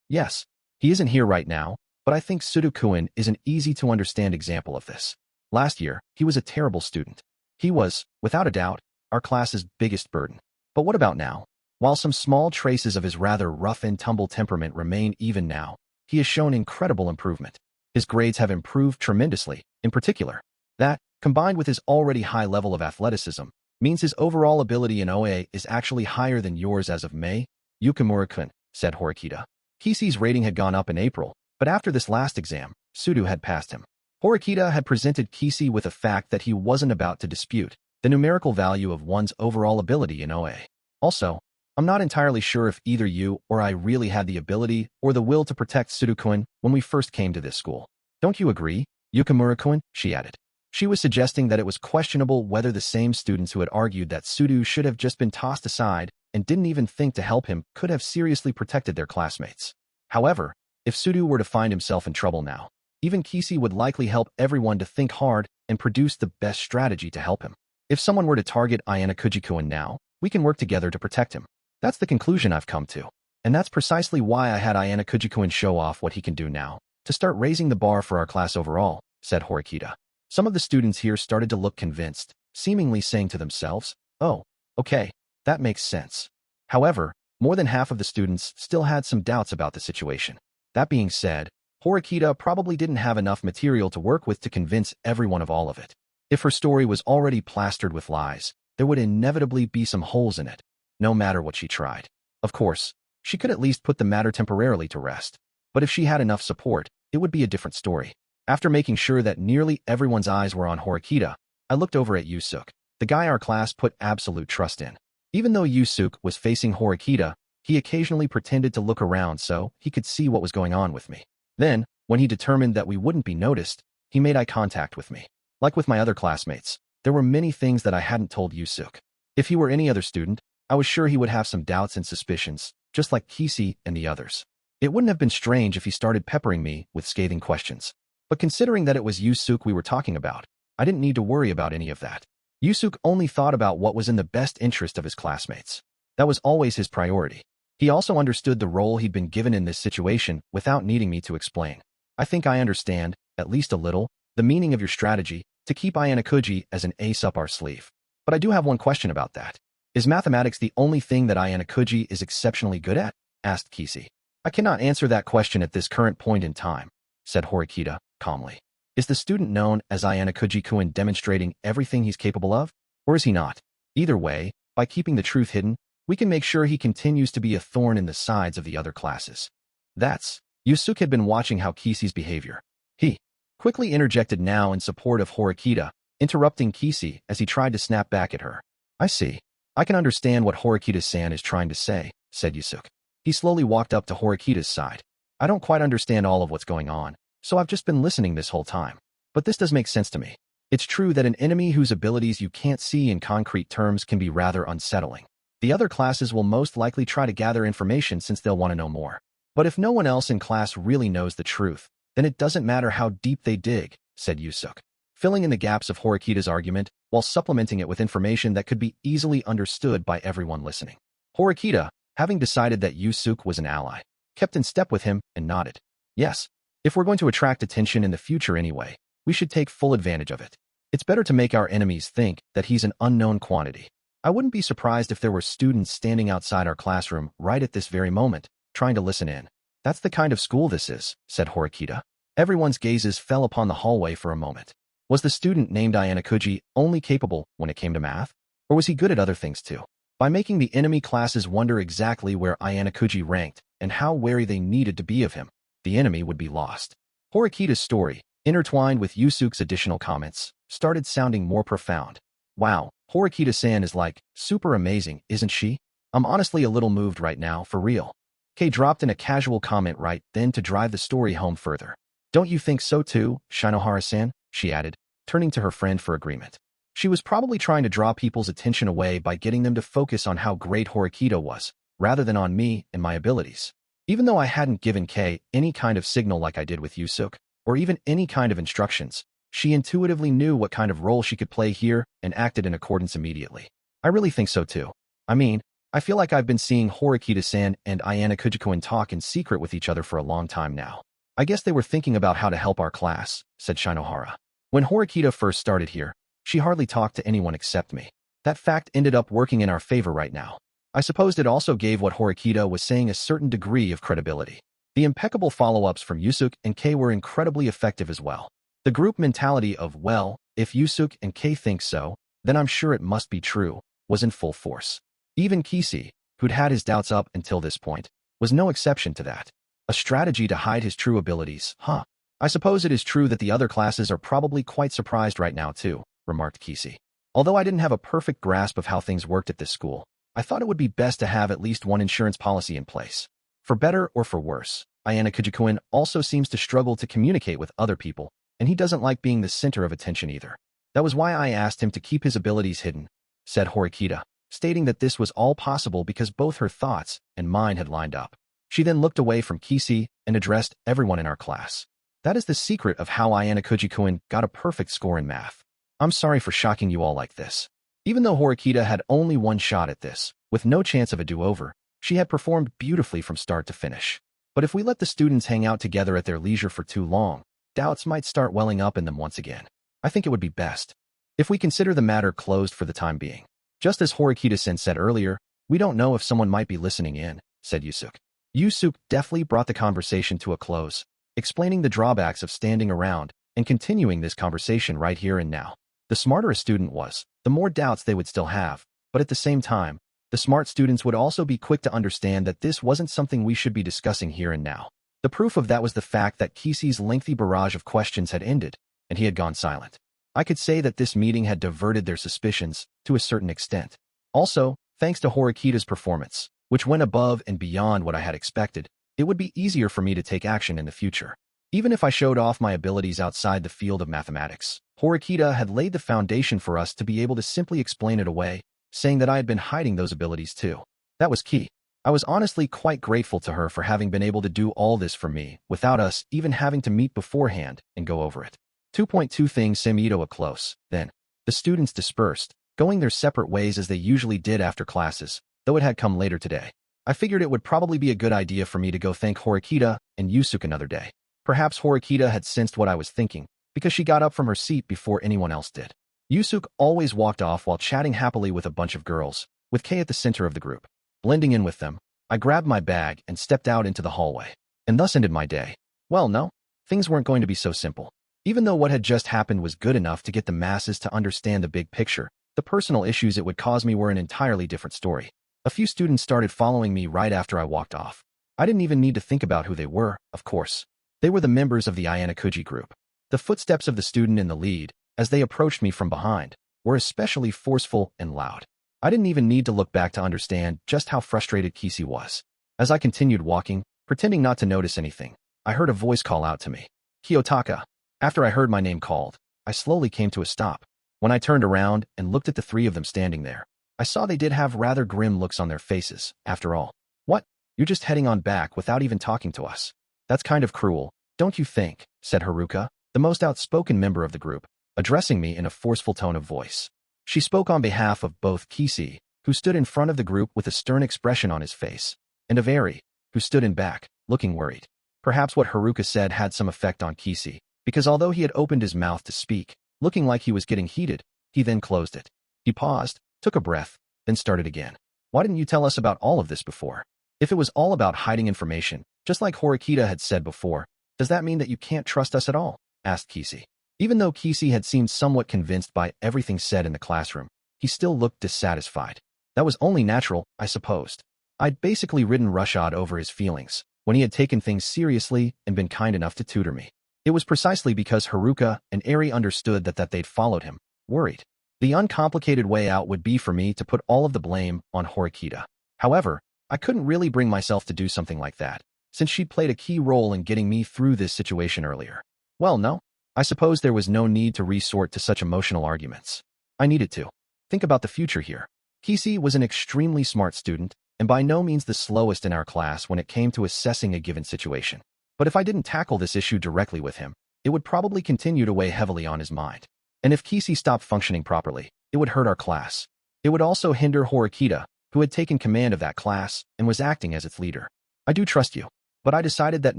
yes, he isn't here right now, but I think Sudo-kun is an easy-to-understand example of this. Last year, he was a terrible student. He was, without a doubt, our class's biggest burden. But what about now? While some small traces of his rather rough-and-tumble temperament remain even now, he has shown incredible improvement. His grades have improved tremendously, in particular. That, combined with his already high level of athleticism, means his overall ability in OA is actually higher than yours as of May, Yukimura-kun, said Horikita. Kishi's rating had gone up in April, but after this last exam, Sudo had passed him. Horikita had presented Kishi with a fact that he wasn't about to dispute, the numerical value of one's overall ability in OA. Also, I'm not entirely sure if either you or I really had the ability or the will to protect Sudo-kun when we first came to this school. Don't you agree, Yukimura-kun? She added. She was suggesting that it was questionable whether the same students who had argued that Sudo should have just been tossed aside and didn't even think to help him could have seriously protected their classmates. However, if Sudo were to find himself in trouble now, even Kishi would likely help everyone to think hard and produce the best strategy to help him. If someone were to target Ayanokouji now, we can work together to protect him. That's the conclusion I've come to. And that's precisely why I had Ayanokouji show off what he can do now, to start raising the bar for our class overall, said Horikita. Some of the students here started to look convinced, seemingly saying to themselves, oh, okay, that makes sense. However, more than half of the students still had some doubts about the situation. That being said, Horikita probably didn't have enough material to work with to convince everyone of all of it. If her story was already plastered with lies, there would inevitably be some holes in it, no matter what she tried. Of course, she could at least put the matter temporarily to rest. But if she had enough support, it would be a different story. After making sure that nearly everyone's eyes were on Horikita, I looked over at Yusuke, the guy our class put absolute trust in. Even though Yusuke was facing Horikita, he occasionally pretended to look around so he could see what was going on with me. Then, when he determined that we wouldn't be noticed, he made eye contact with me. Like with my other classmates, there were many things that I hadn't told Yusuke. If he were any other student, I was sure he would have some doubts and suspicions, just like Kisi and the others. It wouldn't have been strange if he started peppering me with scathing questions. But considering that it was Yusuke we were talking about, I didn't need to worry about any of that. Yusuke only thought about what was in the best interest of his classmates. That was always his priority. He also understood the role he'd been given in this situation without needing me to explain. I think I understand, at least a little, the meaning of your strategy to keep Ayanokouji as an ace up our sleeve. But I do have one question about that. Is mathematics the only thing that Ayanokouji is exceptionally good at? Asked Kisi. I cannot answer that question at this current point in time, said Horikita calmly. Is the student known as Ayanokouji-kun demonstrating everything he's capable of? Or is he not? Either way, by keeping the truth hidden, we can make sure he continues to be a thorn in the sides of the other classes. Yusuke had been watching how Kisi's behavior. He quickly interjected now in support of Horikita, interrupting Kisi as he tried to snap back at her. I see. I can understand what Horikita-san is trying to say, said Yusuke. He slowly walked up to Horikita's side. I don't quite understand all of what's going on, so I've just been listening this whole time. But this does make sense to me. It's true that an enemy whose abilities you can't see in concrete terms can be rather unsettling. The other classes will most likely try to gather information since they'll want to know more. But if no one else in class really knows the truth, then it doesn't matter how deep they dig, said Yusuke, filling in the gaps of Horikita's argument while supplementing it with information that could be easily understood by everyone listening. Horikita, having decided that Yusuke was an ally, kept in step with him and nodded. Yes, if we're going to attract attention in the future anyway, we should take full advantage of it. It's better to make our enemies think that he's an unknown quantity. I wouldn't be surprised if there were students standing outside our classroom right at this very moment, trying to listen in. That's the kind of school this is, said Horikita. Everyone's gazes fell upon the hallway for a moment. Was the student named Ayanokouji only capable when it came to math? Or was he good at other things too? By making the enemy classes wonder exactly where Ayanokouji ranked and how wary they needed to be of him, the enemy would be lost. Horikita's story, intertwined with Yusuke's additional comments, started sounding more profound. Wow, Horikita-san is like, super amazing, isn't she? I'm honestly a little moved right now, for real. Kei dropped in a casual comment right then to drive the story home further. Don't you think so too, Shinohara-san? She added, turning to her friend for agreement. She was probably trying to draw people's attention away by getting them to focus on how great Horikita was, rather than on me and my abilities. Even though I hadn't given Kei any kind of signal like I did with Yusuke, or even any kind of instructions, she intuitively knew what kind of role she could play here and acted in accordance immediately. I really think so too. I mean, I feel like I've been seeing Horikita-san and Ayanokouji-kun talk in secret with each other for a long time now. I guess they were thinking about how to help our class, said Shinohara. When Horikita first started here, she hardly talked to anyone except me. That fact ended up working in our favor right now. I suppose it also gave what Horikita was saying a certain degree of credibility. The impeccable follow-ups from Yusuke and Kei were incredibly effective as well. The group mentality of, well, if Yusuke and Kei think so, then I'm sure it must be true, was in full force. Even Kisi, who'd had his doubts up until this point, was no exception to that. A strategy to hide his true abilities, huh? I suppose it is true that the other classes are probably quite surprised right now too, remarked Kisi. Although I didn't have a perfect grasp of how things worked at this school, I thought it would be best to have at least one insurance policy in place. For better or for worse, Ayanokouji-kun also seems to struggle to communicate with other people, and he doesn't like being the center of attention either. That was why I asked him to keep his abilities hidden, said Horikita, stating that this was all possible because both her thoughts and mine had lined up. She then looked away from Kisi and addressed everyone in our class. That is the secret of how Ayanokouji-kun got a perfect score in math. I'm sorry for shocking you all like this. Even though Horikita had only one shot at this, with no chance of a do-over, she had performed beautifully from start to finish. But if we let the students hang out together at their leisure for too long, doubts might start welling up in them once again. I think it would be best if we consider the matter closed for the time being. Just as Horikita-sen said earlier, we don't know if someone might be listening in, said Yusuke. Yusuke deftly brought the conversation to a close, explaining the drawbacks of standing around and continuing this conversation right here and now. The smarter a student was, the more doubts they would still have, but at the same time, the smart students would also be quick to understand that this wasn't something we should be discussing here and now. The proof of that was the fact that Kisei's lengthy barrage of questions had ended, and he had gone silent. I could say that this meeting had diverted their suspicions to a certain extent. Also, thanks to Horikita's performance, which went above and beyond what I had expected, it would be easier for me to take action in the future. Even if I showed off my abilities outside the field of mathematics, Horikita had laid the foundation for us to be able to simply explain it away, saying that I had been hiding those abilities too. That was key. I was honestly quite grateful to her for having been able to do all this for me without us even having to meet beforehand and go over it. 2.2 Things came to a close. Then, the students dispersed, going their separate ways as they usually did after classes, though it had come later today. I figured it would probably be a good idea for me to go thank Horikita and Yusuke another day. Perhaps Horikita had sensed what I was thinking, because she got up from her seat before anyone else did. Yusuke always walked off while chatting happily with a bunch of girls, with Kei at the center of the group. Blending in with them, I grabbed my bag and stepped out into the hallway. And thus ended my day. Well, no, things weren't going to be so simple. Even though what had just happened was good enough to get the masses to understand the big picture, the personal issues it would cause me were an entirely different story. A few students started following me right after I walked off. I didn't even need to think about who they were, of course. They were the members of the Ayanokouji group. The footsteps of the student in the lead, as they approached me from behind, were especially forceful and loud. I didn't even need to look back to understand just how frustrated Kisei was. As I continued walking, pretending not to notice anything, I heard a voice call out to me. Kiyotaka. After I heard my name called, I slowly came to a stop. When I turned around and looked at the three of them standing there, I saw they did have rather grim looks on their faces, after all. What? You're just heading on back without even talking to us. That's kind of cruel, don't you think? Said Haruka, the most outspoken member of the group, addressing me in a forceful tone of voice. She spoke on behalf of both Kisei, who stood in front of the group with a stern expression on his face, and of Eri, who stood in back, looking worried. Perhaps what Haruka said had some effect on Kisei, because although he had opened his mouth to speak, looking like he was getting heated, he then closed it. He paused, took a breath, then started again. Why didn't you tell us about all of this before? If it was all about hiding information, just like Horikita had said before, does that mean that you can't trust us at all? Asked Kisei. Even though Kisei had seemed somewhat convinced by everything said in the classroom, he still looked dissatisfied. That was only natural, I supposed. I'd basically ridden roughshod over his feelings, when he had taken things seriously and been kind enough to tutor me. It was precisely because Haruka and Eri understood that they'd followed him, worried. The uncomplicated way out would be for me to put all of the blame on Horikita. However, I couldn't really bring myself to do something like that, since she'd played a key role in getting me through this situation earlier. Well, no. I suppose there was no need to resort to such emotional arguments. I needed to think about the future here. Kisei was an extremely smart student, and by no means the slowest in our class when it came to assessing a given situation. But if I didn't tackle this issue directly with him, it would probably continue to weigh heavily on his mind. And if Kisei stopped functioning properly, it would hurt our class. It would also hinder Horikita, who had taken command of that class and was acting as its leader. I do trust you, but I decided that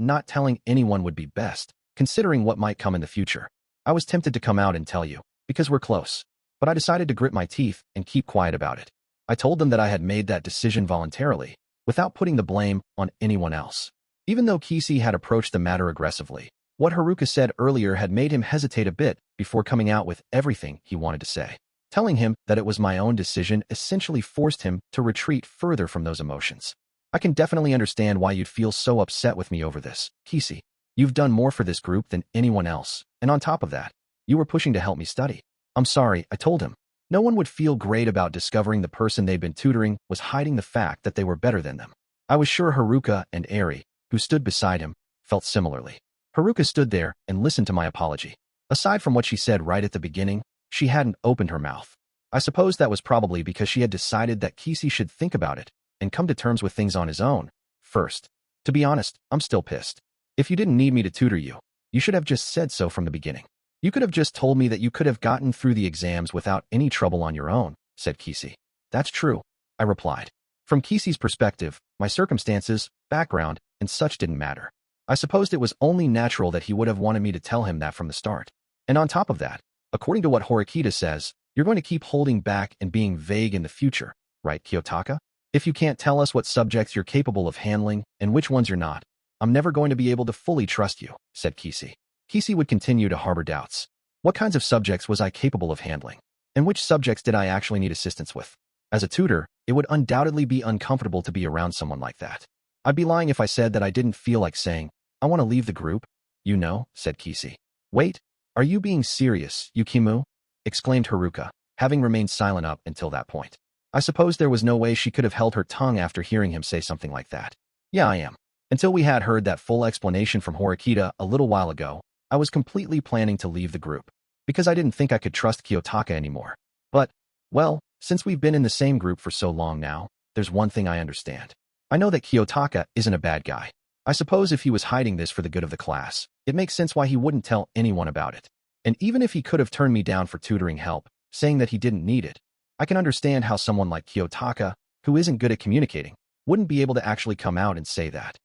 not telling anyone would be best, considering what might come in the future. I was tempted to come out and tell you, because we're close, but I decided to grit my teeth and keep quiet about it. I told them that I had made that decision voluntarily, without putting the blame on anyone else. Even though Kisei had approached the matter aggressively, what Haruka said earlier had made him hesitate a bit before coming out with everything he wanted to say. Telling him that it was my own decision essentially forced him to retreat further from those emotions. I can definitely understand why you'd feel so upset with me over this, Kisei. You've done more for this group than anyone else, and on top of that, you were pushing to help me study. I'm sorry, I told him. No one would feel great about discovering the person they'd been tutoring was hiding the fact that they were better than them. I was sure Haruka and Eri, who stood beside him, felt similarly. Haruka stood there and listened to my apology. Aside from what she said right at the beginning, she hadn't opened her mouth. I suppose that was probably because she had decided that Kisei should think about it and come to terms with things on his own first. To be honest, I'm still pissed. If you didn't need me to tutor you, you should have just said so from the beginning. You could have just told me that you could have gotten through the exams without any trouble on your own, said Kisei. That's true, I replied. From Kisei's perspective, my circumstances, background, and such didn't matter. I supposed it was only natural that he would have wanted me to tell him that from the start. And on top of that, according to what Horikita says, you're going to keep holding back and being vague in the future, right, Kiyotaka? If you can't tell us what subjects you're capable of handling and which ones you're not, I'm never going to be able to fully trust you, said Kisei. Kisei would continue to harbor doubts. What kinds of subjects was I capable of handling? And which subjects did I actually need assistance with? As a tutor, it would undoubtedly be uncomfortable to be around someone like that. I'd be lying if I said that I didn't feel like saying, I want to leave the group, said Kisi. Wait, are you being serious, Yukimu? Exclaimed Haruka, having remained silent up until that point. I suppose there was no way she could have held her tongue after hearing him say something like that. Yeah, I am. Until we had heard that full explanation from Horikita a little while ago, I was completely planning to leave the group, because I didn't think I could trust Kiyotaka anymore. But, well, since we've been in the same group for so long now, there's one thing I understand. I know that Kiyotaka isn't a bad guy. I suppose if he was hiding this for the good of the class, it makes sense why he wouldn't tell anyone about it. And even if he could have turned me down for tutoring help, saying that he didn't need it, I can understand how someone like Kiyotaka, who isn't good at communicating, wouldn't be able to actually come out and say that.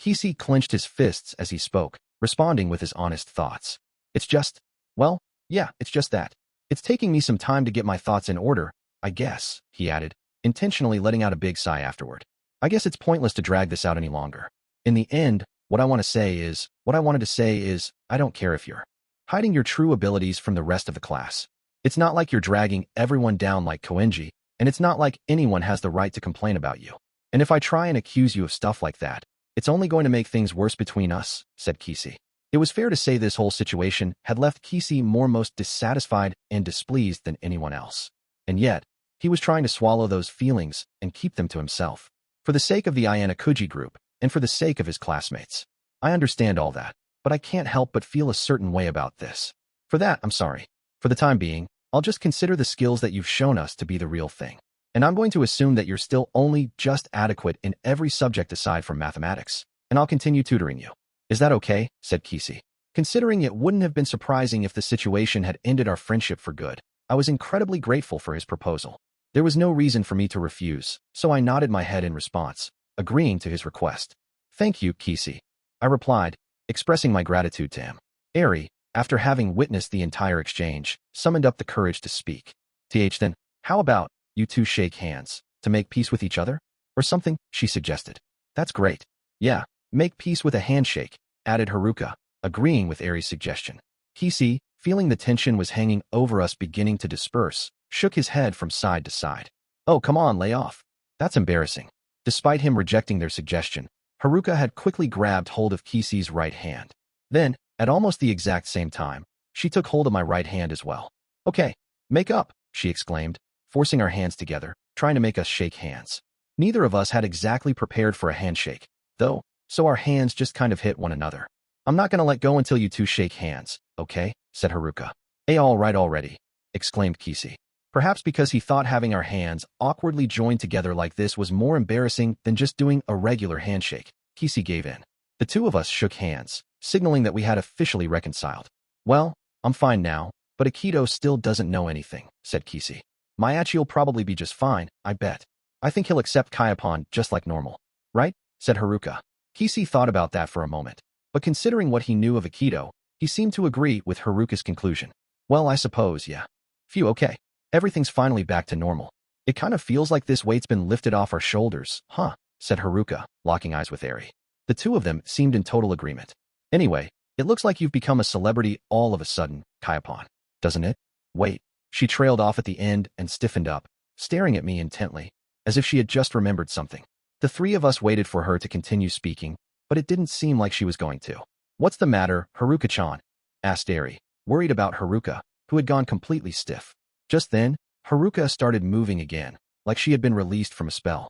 Kisi clenched his fists as he spoke, responding with his honest thoughts. It's just that. It's taking me some time to get my thoughts in order, I guess, he added, intentionally letting out a big sigh afterward. I guess it's pointless to drag this out any longer. In the end, what I wanted to say is, I don't care if you're hiding your true abilities from the rest of the class. It's not like you're dragging everyone down like Koenji, and it's not like anyone has the right to complain about you. And if I try and accuse you of stuff like that, it's only going to make things worse between us, said Kisi. It was fair to say this whole situation had left Kisi most dissatisfied and displeased than anyone else. And yet, he was trying to swallow those feelings and keep them to himself. For the sake of the Ayanokouji group, and for the sake of his classmates. I understand all that, but I can't help but feel a certain way about this. For that, I'm sorry. For the time being, I'll just consider the skills that you've shown us to be the real thing. And I'm going to assume that you're still only just adequate in every subject aside from mathematics, and I'll continue tutoring you. Is that okay? Said Kisi. Considering it wouldn't have been surprising if the situation had ended our friendship for good, I was incredibly grateful for his proposal. There was no reason for me to refuse, so I nodded my head in response, agreeing to his request. Thank you, Kisi, I replied, expressing my gratitude to him. Eri, after having witnessed the entire exchange, summoned up the courage to speak. Then, how about you two shake hands, to make peace with each other? Or something, she suggested. That's great. Yeah, make peace with a handshake, added Haruka, agreeing with Eri's suggestion. Kisi, feeling the tension was hanging over us beginning to disperse, shook his head from side to side. Oh, come on, lay off. That's embarrassing. Despite him rejecting their suggestion, Haruka had quickly grabbed hold of Kisi's right hand. Then, at almost the exact same time, she took hold of my right hand as well. Okay, make up, she exclaimed, forcing our hands together, trying to make us shake hands. Neither of us had exactly prepared for a handshake, though, so our hands just kind of hit one another. I'm not gonna let go until you two shake hands, okay? Said Haruka. All right already, exclaimed Kisi. Perhaps because he thought having our hands awkwardly joined together like this was more embarrassing than just doing a regular handshake, Kisi gave in. The two of us shook hands, signaling that we had officially reconciled. Well, I'm fine now, but Akito still doesn't know anything, said Kisi. Maiachi'll probably be just fine, I bet. I think he'll accept Kaiopon just like normal. Right? Said Haruka. Kisi thought about that for a moment, but considering what he knew of Akito, he seemed to agree with Haruka's conclusion. Well, I suppose, yeah. Phew, okay. Everything's finally back to normal. It kind of feels like this weight's been lifted off our shoulders, huh? Said Haruka, locking eyes with Eri. The two of them seemed in total agreement. Anyway, it looks like you've become a celebrity all of a sudden, Kaiopon, doesn't it? Wait. She trailed off at the end and stiffened up, staring at me intently, as if she had just remembered something. The three of us waited for her to continue speaking, but it didn't seem like she was going to. What's the matter, Haruka-chan? Asked Eri, worried about Haruka, who had gone completely stiff. Just then, Haruka started moving again, like she had been released from a spell.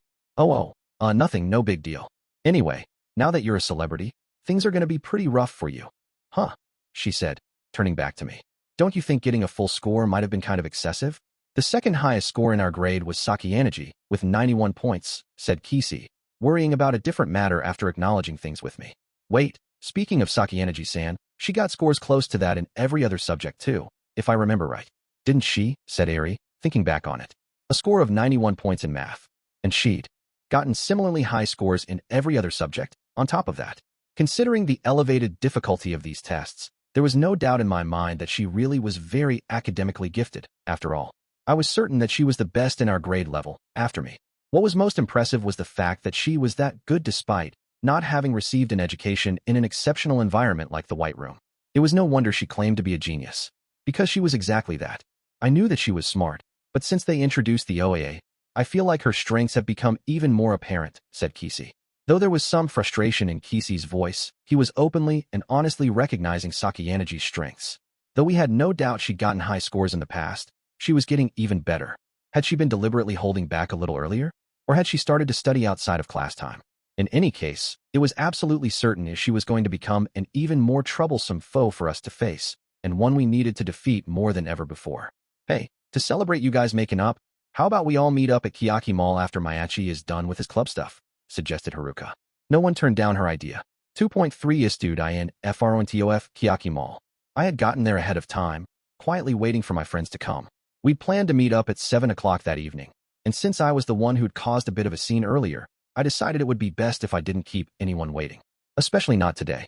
Nothing, no big deal. Anyway, now that you're a celebrity, things are going to be pretty rough for you. Huh? She said, turning back to me. Don't you think getting a full score might have been kind of excessive? The second highest score in our grade was Sakienergy, with 91 points, said Kisi, worrying about a different matter after acknowledging things with me. Wait, speaking of Sakienergy-san, she got scores close to that in every other subject too, if I remember right. Didn't she? Said Eri, thinking back on it. A score of 91 points in math. And she'd gotten similarly high scores in every other subject, on top of that. Considering the elevated difficulty of these tests, there was no doubt in my mind that she really was very academically gifted, after all. I was certain that she was the best in our grade level, after me. What was most impressive was the fact that she was that good despite not having received an education in an exceptional environment like the White Room. It was no wonder she claimed to be a genius. Because she was exactly that. I knew that she was smart, but since they introduced the OAA, I feel like her strengths have become even more apparent, said Kisi. Though there was some frustration in Kishi's voice, he was openly and honestly recognizing Sakayanagi's strengths. Though we had no doubt she'd gotten high scores in the past, she was getting even better. Had she been deliberately holding back a little earlier? Or had she started to study outside of class time? In any case, it was absolutely certain she was going to become an even more troublesome foe for us to face, and one we needed to defeat more than ever before. Hey, to celebrate you guys making up, how about we all meet up at Kiyaki Mall after Mayachi is done with his club stuff? Suggested Haruka. No one turned down her idea. 2.3 Istud in FRONTOF Kiyaki Mall. I had gotten there ahead of time, quietly waiting for my friends to come. We'd planned to meet up at 7 o'clock that evening, and since I was the one who'd caused a bit of a scene earlier, I decided it would be best if I didn't keep anyone waiting. Especially not today.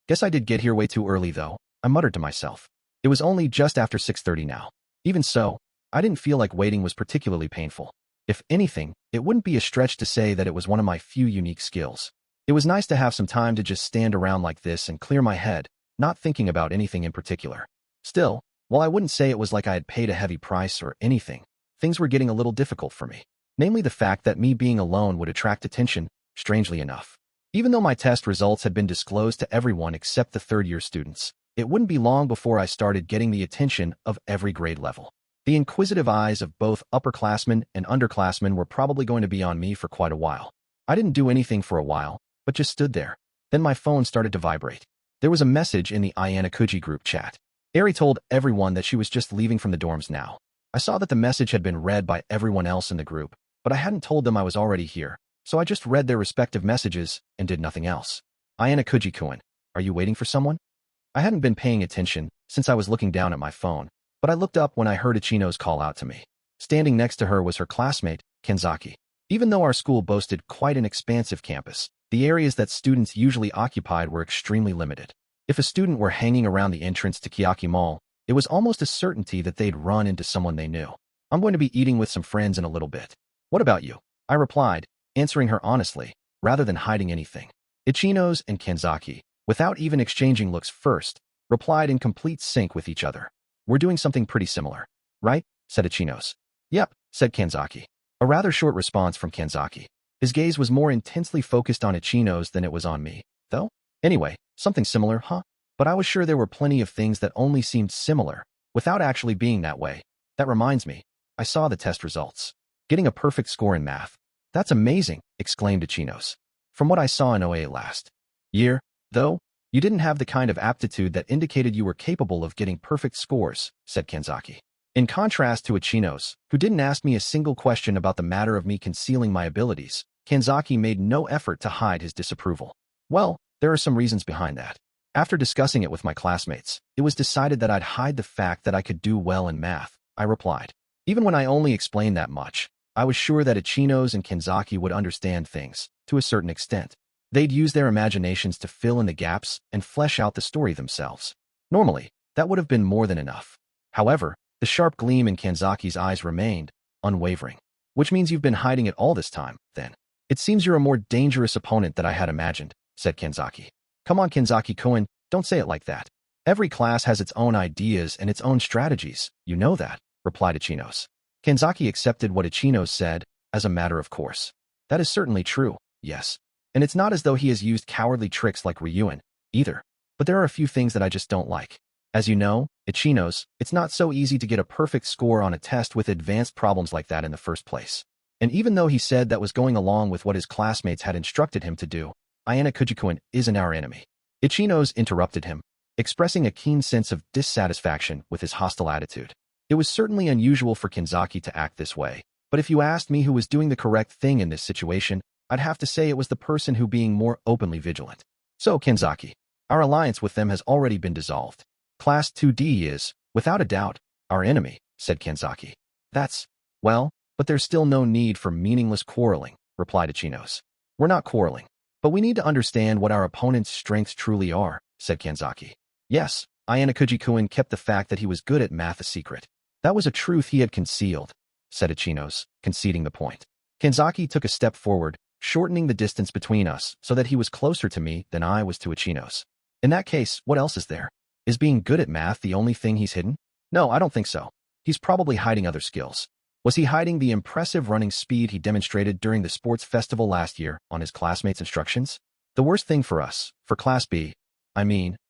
Guess I did get here way too early though, I muttered to myself. It was only just after 6:30 now. Even so, I didn't feel like waiting was particularly painful. If anything, it wouldn't be a stretch to say that it was one of my few unique skills. It was nice to have some time to just stand around like this and clear my head, not thinking about anything in particular. Still, while I wouldn't say it was like I had paid a heavy price or anything, things were getting a little difficult for me. Namely the fact that me being alone would attract attention, strangely enough. Even though my test results had been disclosed to everyone except the third-year students, it wouldn't be long before I started getting the attention of every grade level. The inquisitive eyes of both upperclassmen and underclassmen were probably going to be on me for quite a while. I didn't do anything for a while, but just stood there. Then my phone started to vibrate. There was a message in the Ayanokouji group chat. Eri told everyone that she was just leaving from the dorms now. I saw that the message had been read by everyone else in the group, but I hadn't told them I was already here, so I just read their respective messages and did nothing else. Ayanokouji-kun, are you waiting for someone? I hadn't been paying attention since I was looking down at my phone, but I looked up when I heard Ichino's call out to me. Standing next to her was her classmate, Kenzaki. Even though our school boasted quite an expansive campus, the areas that students usually occupied were extremely limited. If a student were hanging around the entrance to Kiyaki Mall, it was almost a certainty that they'd run into someone they knew. I'm going to be eating with some friends in a little bit. What about you? I replied, answering her honestly, rather than hiding anything. Ichino's and Kenzaki, without even exchanging looks first, replied in complete sync with each other. We're doing something pretty similar, right? Said Ichino's. Yep, said Kenzaki. A rather short response from Kenzaki. His gaze was more intensely focused on Ichino's than it was on me, though. Anyway, something similar, huh? But I was sure there were plenty of things that only seemed similar, without actually being that way. That reminds me, I saw the test results. Getting a perfect score in math. That's amazing, exclaimed Ichino's. From what I saw in OA last year, though, you didn't have the kind of aptitude that indicated you were capable of getting perfect scores, said Kenzaki. In contrast to Ichino's, who didn't ask me a single question about the matter of me concealing my abilities, Kenzaki made no effort to hide his disapproval. Well, there are some reasons behind that. After discussing it with my classmates, it was decided that I'd hide the fact that I could do well in math, I replied. Even when I only explained that much, I was sure that Ichino's and Kenzaki would understand things, to a certain extent. They'd use their imaginations to fill in the gaps and flesh out the story themselves. Normally, that would have been more than enough. However, the sharp gleam in Kenzaki's eyes remained unwavering. Which means you've been hiding it all this time, then. It seems you're a more dangerous opponent than I had imagined, said Kenzaki. Come on, Kenzaki-kun, don't say it like that. Every class has its own ideas and its own strategies, you know that, replied Ichino's. Kenzaki accepted what Ichino's said as a matter of course. That is certainly true, yes. And it's not as though he has used cowardly tricks like Ryuen, either. But there are a few things that I just don't like. As you know, Ichino's, it's not so easy to get a perfect score on a test with advanced problems like that in the first place. And even though he said that was going along with what his classmates had instructed him to do, Ayanokouji-kun isn't our enemy. Ichino's interrupted him, expressing a keen sense of dissatisfaction with his hostile attitude. It was certainly unusual for Kenzaki to act this way, but if you asked me who was doing the correct thing in this situation, I'd have to say it was the person who being more openly vigilant. So, Kenzaki, our alliance with them has already been dissolved. Class 2D is, without a doubt, our enemy, said Kenzaki. That's, well, but there's still no need for meaningless quarreling, replied Ichino's. We're not quarreling, but we need to understand what our opponent's strengths truly are, said Kenzaki. Yes, Ayanokouji-kun kept the fact that he was good at math a secret. That was a truth he had concealed, said Ichino's, conceding the point. Kenzaki took a step forward, shortening the distance between us so that he was closer to me than I was to Ichino's. In that case, what else is there? Is being good at math the only thing he's hidden? No, I don't think so. He's probably hiding other skills. Was he hiding the impressive running speed he demonstrated during the sports festival last year on his classmates' instructions? The worst thing for us, for Class B,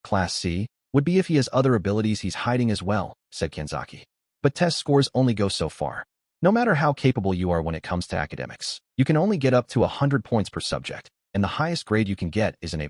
Class C, would be if he has other abilities he's hiding as well, said Kenzaki. But test scores only go so far. No matter how capable you are when it comes to academics, you can only get up to 100 points per subject, and the highest grade you can get is an A+.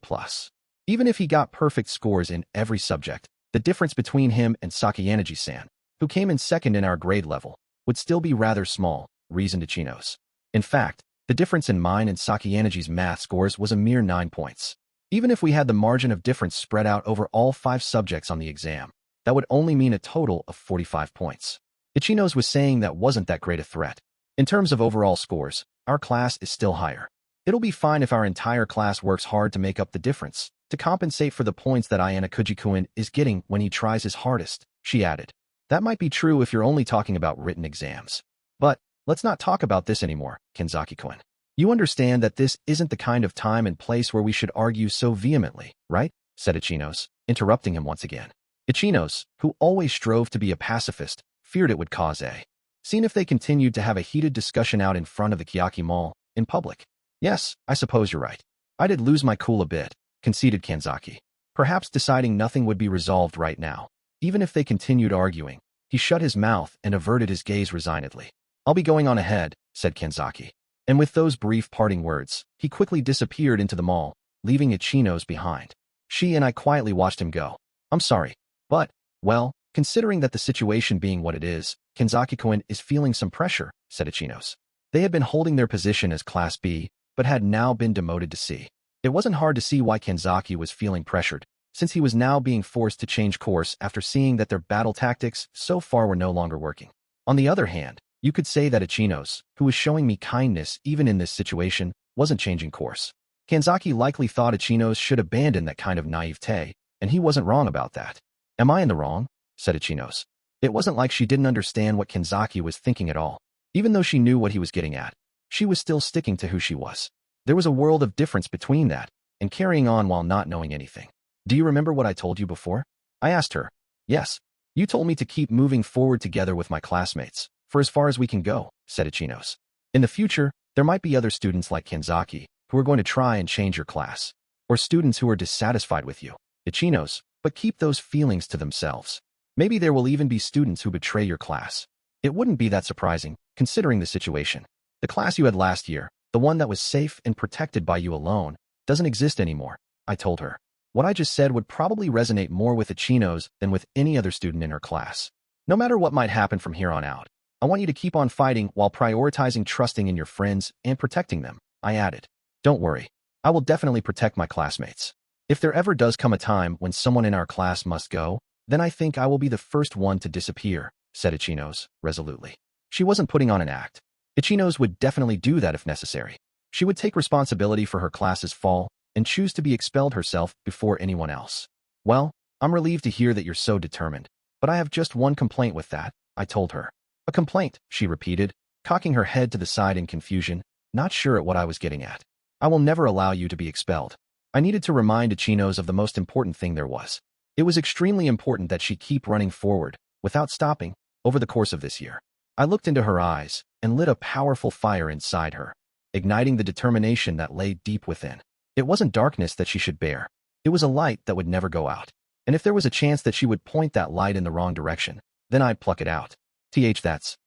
Even if he got perfect scores in every subject, the difference between him and Sakayanagi-san, who came in second in our grade level, would still be rather small, reasoned Ichinos. In fact, the difference in mine and Sakayanagi's math scores was a mere 9 points. Even if we had the margin of difference spread out over all 5 subjects on the exam, that would only mean a total of 45 points. Ichinos was saying that wasn't that great a threat. In terms of overall scores, our class is still higher. It'll be fine if our entire class works hard to make up the difference, to compensate for the points that Ayanokouji-kun is getting when he tries his hardest, she added. That might be true if you're only talking about written exams. But let's not talk about this anymore, Kenzaki-kun. You understand that this isn't the kind of time and place where we should argue so vehemently, right? Said Ichinos, interrupting him once again. Ichinos, who always strove to be a pacifist, feared it would cause a scene if they continued to have a heated discussion out in front of the Kiyaki Mall, in public. Yes, I suppose you're right. I did lose my cool a bit, conceded Kenzaki. Perhaps deciding nothing would be resolved right now. Even if they continued arguing, he shut his mouth and averted his gaze resignedly. I'll be going on ahead, said Kenzaki. And with those brief parting words, he quickly disappeared into the mall, leaving Ichinos behind. She and I quietly watched him go. I'm sorry, but, well, considering that the situation being what it is, Kenzaki-kun is feeling some pressure, said Ichinos. They had been holding their position as Class B, but had now been demoted to C. It wasn't hard to see why Kenzaki was feeling pressured, since he was now being forced to change course after seeing that their battle tactics so far were no longer working. On the other hand, you could say that Ichinos, who was showing me kindness even in this situation, wasn't changing course. Kenzaki likely thought Ichinos should abandon that kind of naivete, and he wasn't wrong about that. Am I in the wrong? Said Ichinos. It wasn't like she didn't understand what Kenzaki was thinking at all. Even though she knew what he was getting at, she was still sticking to who she was. There was a world of difference between that and carrying on while not knowing anything. Do you remember what I told you before? I asked her. Yes. You told me to keep moving forward together with my classmates, for as far as we can go, said Ichinos. In the future, there might be other students like Kenzaki who are going to try and change your class, or students who are dissatisfied with you, Ichinos, but keep those feelings to themselves. Maybe there will even be students who betray your class. It wouldn't be that surprising, considering the situation. The class you had last year, the one that was safe and protected by you alone, doesn't exist anymore, I told her. What I just said would probably resonate more with Ichinos than with any other student in her class. No matter what might happen from here on out, I want you to keep on fighting while prioritizing trusting in your friends and protecting them, I added. Don't worry. I will definitely protect my classmates. If there ever does come a time when someone in our class must go, then I think I will be the first one to disappear, said Ichinos, resolutely. She wasn't putting on an act. Ichinos would definitely do that if necessary. She would take responsibility for her class's fall and choose to be expelled herself before anyone else. Well, I'm relieved to hear that you're so determined, but I have just one complaint with that, I told her. A complaint, she repeated, cocking her head to the side in confusion, not sure at what I was getting at. I will never allow you to be expelled. I needed to remind Ichinos of the most important thing there was. It was extremely important that she keep running forward, without stopping, over the course of this year. I looked into her eyes and lit a powerful fire inside her, igniting the determination that lay deep within. It wasn't darkness that she should bear. It was a light that would never go out. And if there was a chance that she would point that light in the wrong direction, then I'd pluck it out. That's.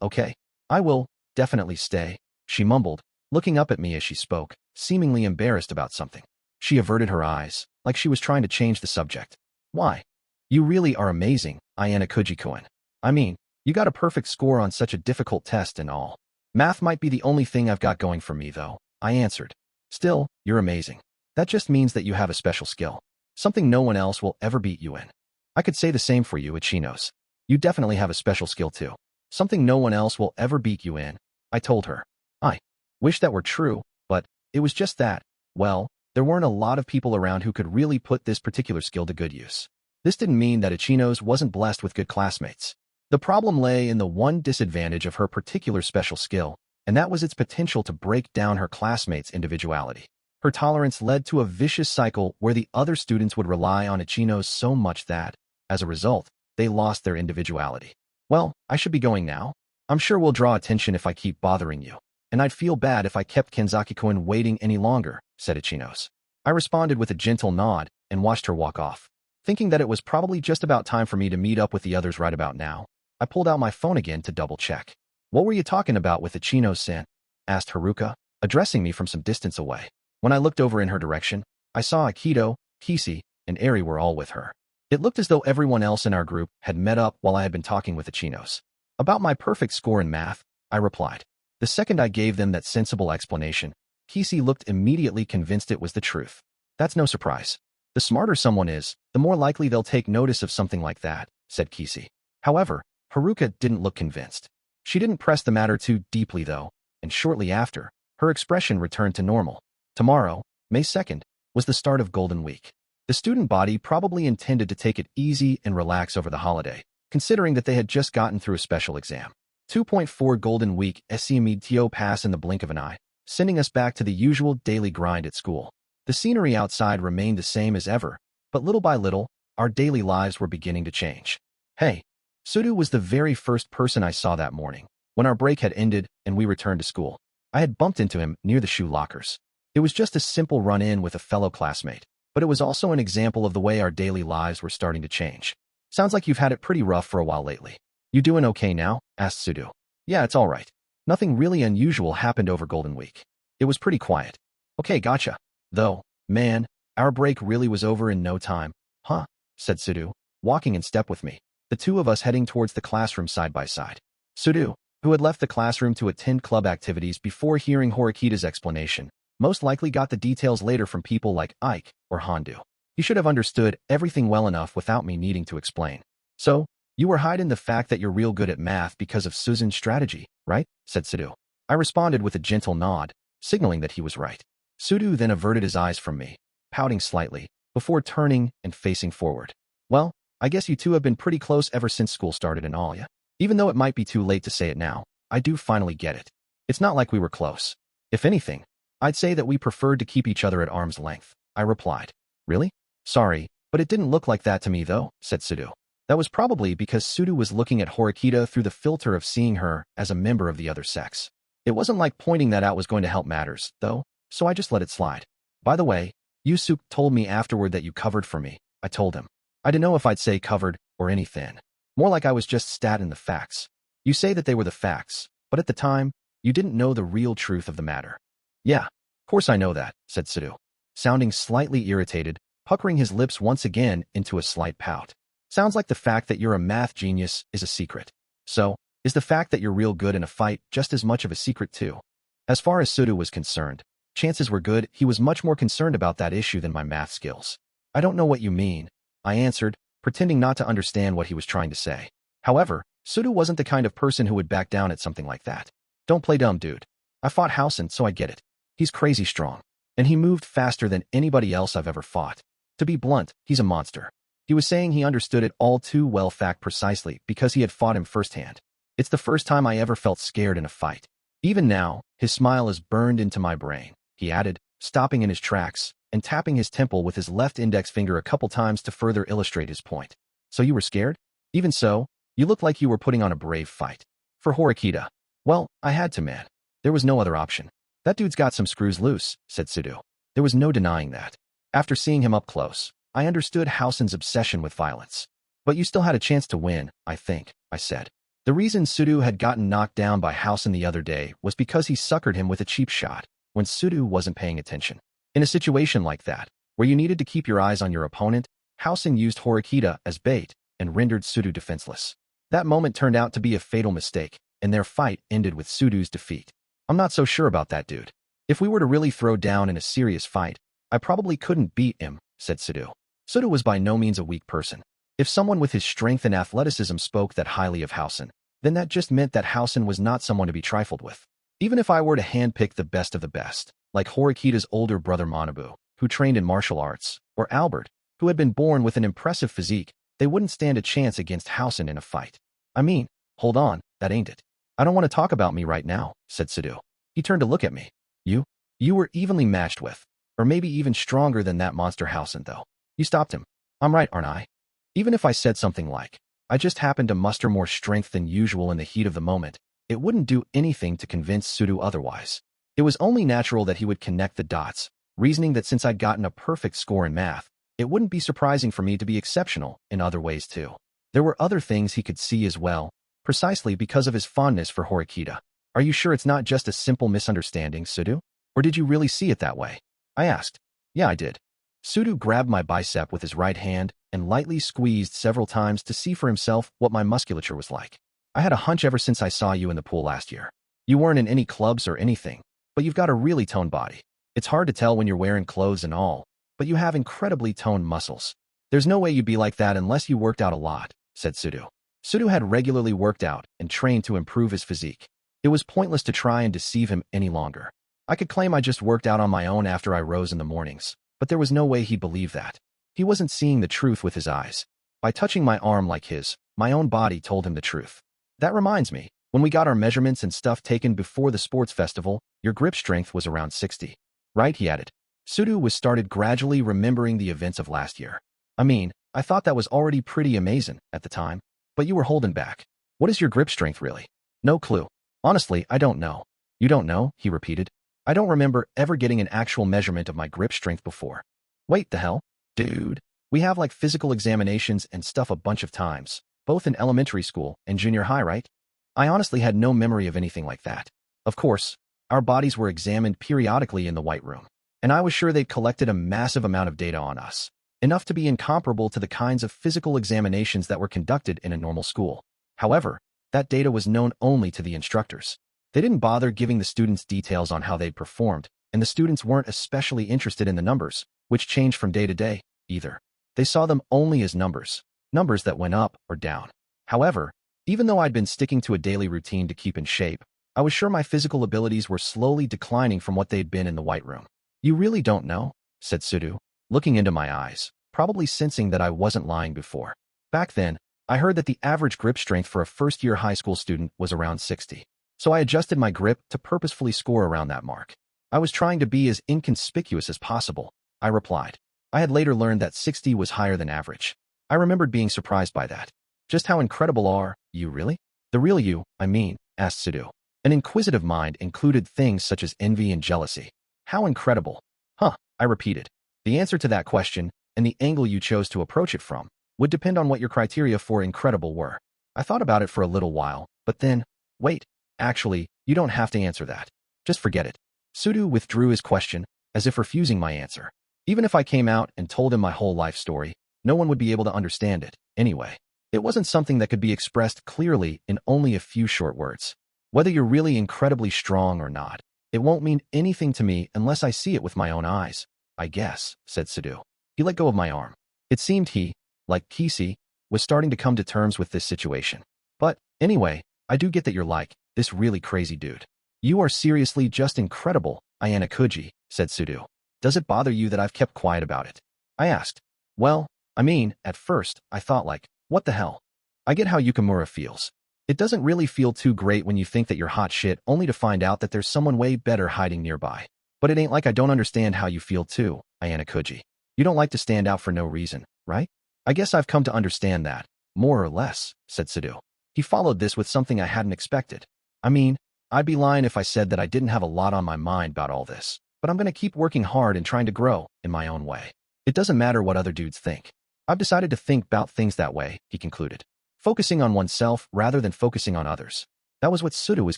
Okay. I will, definitely stay, she mumbled, looking up at me as she spoke, seemingly embarrassed about something. She averted her eyes, like she was trying to change the subject. Why? You really are amazing, Ayanokouji-kun. I mean, you got a perfect score on such a difficult test and all. Math might be the only thing I've got going for me, though, I answered. Still, you're amazing. That just means that you have a special skill. Something no one else will ever beat you in. I could say the same for you, Ichinos. You definitely have a special skill too. Something no one else will ever beat you in, I told her. I wish that were true, but it was just that, well, there weren't a lot of people around who could really put this particular skill to good use. This didn't mean that Ichinos wasn't blessed with good classmates. The problem lay in the one disadvantage of her particular special skill, and that was its potential to break down her classmates' individuality. Her tolerance led to a vicious cycle where the other students would rely on Ichinos so much that, as a result, they lost their individuality. Well, I should be going now. I'm sure we'll draw attention if I keep bothering you. And I'd feel bad if I kept Kenzaki-kun waiting any longer, said Ichinos. I responded with a gentle nod and watched her walk off. Thinking that it was probably just about time for me to meet up with the others right about now, I pulled out my phone again to double-check. What were you talking about with Ichinos-san? Asked Haruka, addressing me from some distance away. When I looked over in her direction, I saw Akito, Kisi, and Eri were all with her. It looked as though everyone else in our group had met up while I had been talking with Ichinos. About my perfect score in math, I replied. The second I gave them that sensible explanation, Kisi looked immediately convinced it was the truth. That's no surprise. The smarter someone is, the more likely they'll take notice of something like that, said Kisi. However, Haruka didn't look convinced. She didn't press the matter too deeply though, and shortly after, her expression returned to normal. Tomorrow, May 2nd, was the start of Golden Week. The student body probably intended to take it easy and relax over the holiday, considering that they had just gotten through a special exam. 2.4 Golden Week SCMETO pass in the blink of an eye, sending us back to the usual daily grind at school. The scenery outside remained the same as ever, but little by little, our daily lives were beginning to change. Hey, Sudu was the very first person I saw that morning. When our break had ended and we returned to school, I had bumped into him near the shoe lockers. It was just a simple run-in with a fellow classmate, but it was also an example of the way our daily lives were starting to change. Sounds like you've had it pretty rough for a while lately. You doing okay now? Asked Sudu. Yeah, it's all right. Nothing really unusual happened over Golden Week. It was pretty quiet. Okay, gotcha. Though, man, our break really was over in no time. Huh? Said Sudu, walking in step with me, the two of us heading towards the classroom side by side. Sudu, who had left the classroom to attend club activities before hearing Horikita's explanation, most likely got the details later from people like Ike or Hondu. He should have understood everything well enough without me needing to explain. So, you were hiding the fact that you're real good at math because of Susan's strategy, right? Said Sudu. I responded with a gentle nod, signaling that he was right. Sudu then averted his eyes from me, pouting slightly, before turning and facing forward. Well, I guess you two have been pretty close ever since school started and all, yeah? Even though it might be too late to say it now, I do finally get it. It's not like we were close. If anything, I'd say that we preferred to keep each other at arm's length, I replied. Really? Sorry, but it didn't look like that to me though, said Sudu. That was probably because Sudu was looking at Horikita through the filter of seeing her as a member of the other sex. It wasn't like pointing that out was going to help matters, though, so I just let it slide. By the way, Yusuke told me afterward that you covered for me, I told him. I didn't know if I'd say covered or anything. More like I was just stating the facts. You say that they were the facts, but at the time, you didn't know the real truth of the matter. Yeah, of course I know that, said Sudu, sounding slightly irritated, puckering his lips once again into a slight pout. Sounds like the fact that you're a math genius is a secret. So, is the fact that you're real good in a fight just as much of a secret too? As far as Sudu was concerned, chances were good he was much more concerned about that issue than my math skills. I don't know what you mean, I answered, pretending not to understand what he was trying to say. However, Sudu wasn't the kind of person who would back down at something like that. Don't play dumb, dude. I fought Housen, so I get it. He's crazy strong. And he moved faster than anybody else I've ever fought. To be blunt, he's a monster. He was saying he understood it all too well fact precisely because he had fought him firsthand. It's the first time I ever felt scared in a fight. Even now, his smile is burned into my brain, he added, stopping in his tracks and tapping his temple with his left index finger a couple times to further illustrate his point. So you were scared? Even so, you looked like you were putting on a brave fight. For Horikita. Well, I had to, man. There was no other option. That dude's got some screws loose, said Sudu. There was no denying that. After seeing him up close, I understood Housen's obsession with violence. But you still had a chance to win, I think, I said. The reason Sudu had gotten knocked down by Housen the other day was because he suckered him with a cheap shot when Sudu wasn't paying attention. In a situation like that, where you needed to keep your eyes on your opponent, Housen used Horikita as bait and rendered Sudu defenseless. That moment turned out to be a fatal mistake, and their fight ended with Sudu's defeat. I'm not so sure about that, dude. If we were to really throw down in a serious fight, I probably couldn't beat him, said Sudu. Sudu was by no means a weak person. If someone with his strength and athleticism spoke that highly of Housen, then that just meant that Housen was not someone to be trifled with. Even if I were to handpick the best of the best, like Horikita's older brother Manabu, who trained in martial arts, or Albert, who had been born with an impressive physique, they wouldn't stand a chance against Housen in a fight. I mean, hold on, that ain't it. I don't want to talk about me right now, said Sudu. He turned to look at me. You were evenly matched with, or maybe even stronger than that monster Housen, though. You stopped him. I'm right, aren't I? Even if I said something like, I just happened to muster more strength than usual in the heat of the moment, It wouldn't do anything to convince Sudo otherwise. It was only natural that he would connect the dots, reasoning that since I'd gotten a perfect score in math, it wouldn't be surprising for me to be exceptional in other ways too. There were other things he could see as well, precisely because of his fondness for Horikita. Are you sure it's not just a simple misunderstanding, Sudo? Or did you really see it that way? I asked. Yeah, I did. Sudo grabbed my bicep with his right hand and lightly squeezed several times to see for himself what my musculature was like. I had a hunch ever since I saw you in the pool last year. You weren't in any clubs or anything, but you've got a really toned body. It's hard to tell when you're wearing clothes and all, but you have incredibly toned muscles. There's no way you'd be like that unless you worked out a lot, said Sudo. Sudo had regularly worked out and trained to improve his physique. It was pointless to try and deceive him any longer. I could claim I just worked out on my own after I rose in the mornings, but there was no way he'd believe that. He wasn't seeing the truth with his eyes. By touching my arm like his, my own body told him the truth. That reminds me, when we got our measurements and stuff taken before the sports festival, your grip strength was around 60. Right, he added. Sudo was started gradually remembering the events of last year. I mean, I thought that was already pretty amazing at the time, but you were holding back. What is your grip strength really? No clue. Honestly, I don't know. You don't know, he repeated. I don't remember ever getting an actual measurement of my grip strength before. Wait, the hell? Dude, we have like physical examinations and stuff a bunch of times, both in elementary school and junior high, right? I honestly had no memory of anything like that. Of course, our bodies were examined periodically in the White Room, and I was sure they'd collected a massive amount of data on us, enough to be incomparable to the kinds of physical examinations that were conducted in a normal school. However, that data was known only to the instructors. They didn't bother giving the students details on how they'd performed, and the students weren't especially interested in the numbers, which changed from day to day, either. They saw them only as numbers that went up or down. However, even though I'd been sticking to a daily routine to keep in shape, I was sure my physical abilities were slowly declining from what they'd been in the White Room. You really don't know, said Sudo, looking into my eyes, probably sensing that I wasn't lying before. Back then, I heard that the average grip strength for a first-year high school student was around 60. So I adjusted my grip to purposefully score around that mark. I was trying to be as inconspicuous as possible, I replied. I had later learned that 60 was higher than average. I remembered being surprised by that. Just how incredible are you really? The real you, I mean, asked Sudo. An inquisitive mind included things such as envy and jealousy. How incredible? Huh, I repeated. The answer to that question, and the angle you chose to approach it from, would depend on what your criteria for incredible were. I thought about it for a little while, but then, wait. Actually, you don't have to answer that. Just forget it. Sudo withdrew his question, as if refusing my answer. Even if I came out and told him my whole life story, no one would be able to understand it, anyway. It wasn't something that could be expressed clearly in only a few short words. Whether you're really incredibly strong or not, it won't mean anything to me unless I see it with my own eyes, I guess, said Sudo. He let go of my arm. It seemed he, like Kisi, was starting to come to terms with this situation. But, anyway, I do get that you're like this really crazy dude. You are seriously just incredible, Ayanokouji, said Sudo. Does it bother you that I've kept quiet about it? I asked. Well, I mean, at first, I thought like, what the hell? I get how Yukimura feels. It doesn't really feel too great when you think that you're hot shit only to find out that there's someone way better hiding nearby. But it ain't like I don't understand how you feel too, Ayanokouji. You don't like to stand out for no reason, right? I guess I've come to understand that, more or less, said Sudo. He followed this with something I hadn't expected. I mean, I'd be lying if I said that I didn't have a lot on my mind about all this, but I'm gonna keep working hard and trying to grow in my own way. It doesn't matter what other dudes think. I've decided to think about things that way, he concluded. Focusing on oneself rather than focusing on others. That was what Sudo was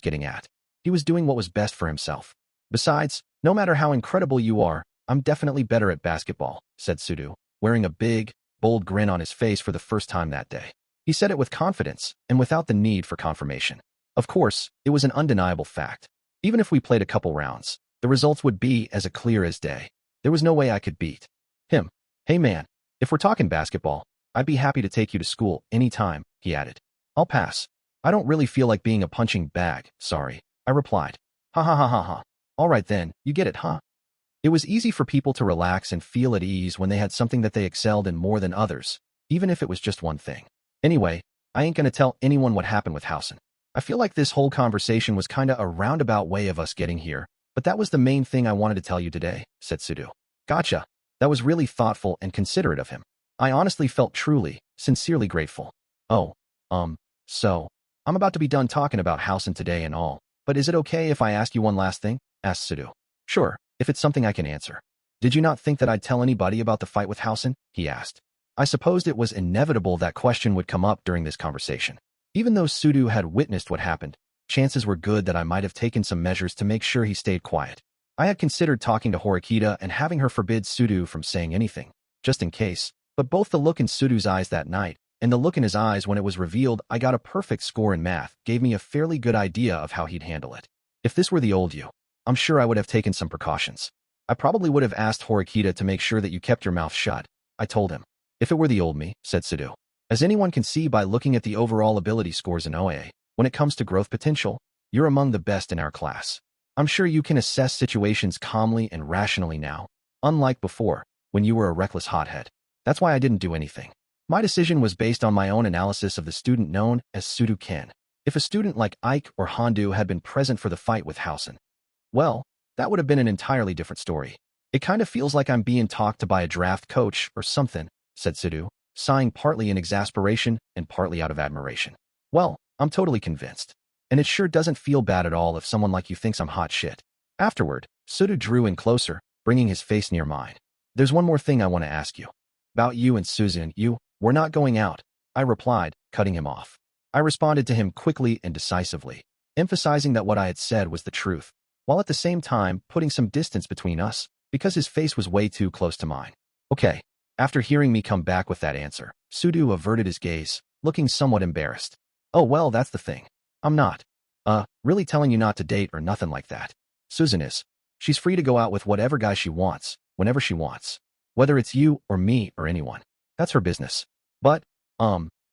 getting at. He was doing what was best for himself. Besides, no matter how incredible you are, I'm definitely better at basketball, said Sudo, wearing a big, bold grin on his face for the first time that day. He said it with confidence and without the need for confirmation. Of course, it was an undeniable fact. Even if we played a couple rounds, the results would be as clear as day. There was no way I could beat him. Hey man, if we're talking basketball, I'd be happy to take you to school anytime, he added. I'll pass. I don't really feel like being a punching bag, sorry, I replied. Ha ha ha ha ha. All right then, you get it, huh? It was easy for people to relax and feel at ease when they had something that they excelled in more than others, even if it was just one thing. Anyway, I ain't gonna tell anyone what happened with Housen. I feel like this whole conversation was kinda a roundabout way of us getting here, but that was the main thing I wanted to tell you today, said Sudo. Gotcha. That was really thoughtful and considerate of him. I honestly felt truly, sincerely grateful. Oh, so, I'm about to be done talking about Housen today and all, but is it okay if I ask you one last thing? Asked Sudo. Sure, if it's something I can answer. Did you not think that I'd tell anybody about the fight with Housen? He asked. I supposed it was inevitable that question would come up during this conversation. Even though Sudo had witnessed what happened, chances were good that I might have taken some measures to make sure he stayed quiet. I had considered talking to Horikita and having her forbid Sudo from saying anything, just in case, but both the look in Sudo's eyes that night and the look in his eyes when it was revealed I got a perfect score in math gave me a fairly good idea of how he'd handle it. If this were the old you, I'm sure I would have taken some precautions. I probably would have asked Horikita to make sure that you kept your mouth shut, I told him. If it were the old me, said Sudo. As anyone can see by looking at the overall ability scores in OA, when it comes to growth potential, you're among the best in our class. I'm sure you can assess situations calmly and rationally now, unlike before, when you were a reckless hothead. That's why I didn't do anything. My decision was based on my own analysis of the student known as Sudo Ken. If a student like Ike or Hondu had been present for the fight with Housen, well, that would have been an entirely different story. It kind of feels like I'm being talked to by a draft coach or something, said Sudo, sighing partly in exasperation and partly out of admiration. Well, I'm totally convinced. And it sure doesn't feel bad at all if someone like you thinks I'm hot shit. Afterward, Sudo drew in closer, bringing his face near mine. There's one more thing I want to ask you. About you and Susan, we're not going out, I replied, cutting him off. I responded to him quickly and decisively, emphasizing that what I had said was the truth, while at the same time putting some distance between us, because his face was way too close to mine. Okay. After hearing me come back with that answer, Sudo averted his gaze, looking somewhat embarrassed. Oh well, that's the thing. I'm not, really telling you not to date or nothing like that. Susan is. She's free to go out with whatever guy she wants, whenever she wants. Whether it's you or me or anyone. That's her business. But,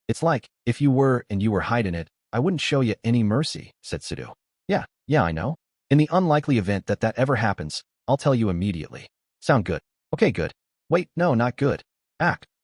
it's like, if you were and you were hiding it, I wouldn't show you any mercy, said Sudo. Yeah, I know. In the unlikely event that that ever happens, I'll tell you immediately. Sound good? Okay, good. Wait, no, not good.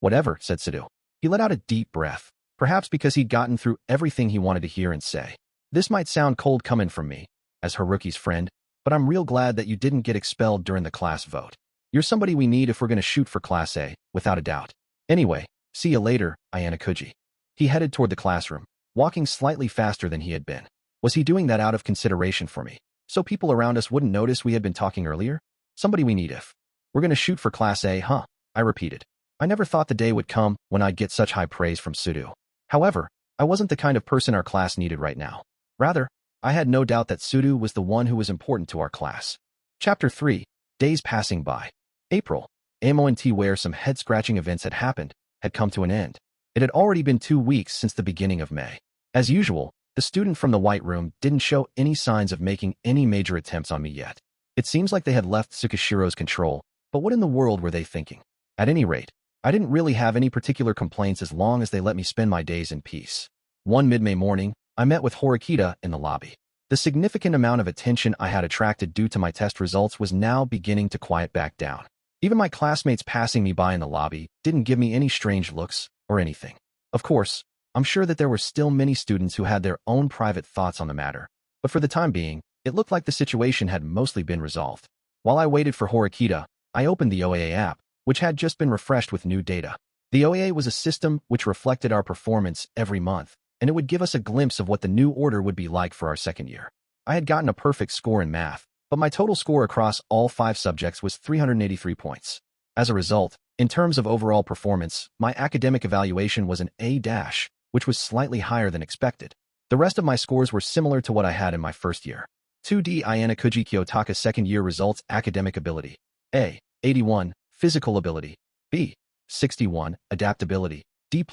Whatever, said Sudo. He let out a deep breath, perhaps because he'd gotten through everything he wanted to hear and say. This might sound cold coming from me, as Haruki's friend, but I'm real glad that you didn't get expelled during the class vote. You're somebody we need if we're going to shoot for Class A, without a doubt. Anyway, see you later, Ayanokouji. He headed toward the classroom, walking slightly faster than he had been. Was he doing that out of consideration for me, so people around us wouldn't notice we had been talking earlier? Somebody we need if we're going to shoot for Class A, huh? I repeated. I never thought the day would come when I'd get such high praise from Sudo. However, I wasn't the kind of person our class needed right now. Rather, I had no doubt that Sudo was the one who was important to our class. Chapter 3. Days passing by. April. Amo&T where some head-scratching events had happened, had come to an end. It had already been 2 weeks since the beginning of May. As usual, the student from the White Room didn't show any signs of making any major attempts on me yet. It seems like they had left Tsukishiro's control, but what in the world were they thinking? At any rate, I didn't really have any particular complaints as long as they let me spend my days in peace. One mid-May morning, I met with Horikita in the lobby. The significant amount of attention I had attracted due to my test results was now beginning to quiet back down. Even my classmates passing me by in the lobby didn't give me any strange looks or anything. Of course, I'm sure that there were still many students who had their own private thoughts on the matter, but for the time being, it looked like the situation had mostly been resolved. While I waited for Horikita, I opened the OAA app, which had just been refreshed with new data. The OAA was a system which reflected our performance every month, and it would give us a glimpse of what the new order would be like for our second year. I had gotten a perfect score in math, but my total score across all 5 subjects was 383 points. As a result, in terms of overall performance, my academic evaluation was an A-, which was slightly higher than expected. The rest of my scores were similar to what I had in my first year. 2D Ayanokouji Kiyotaka second year results academic ability. A. 81, physical ability. B. 61, adaptability. D+,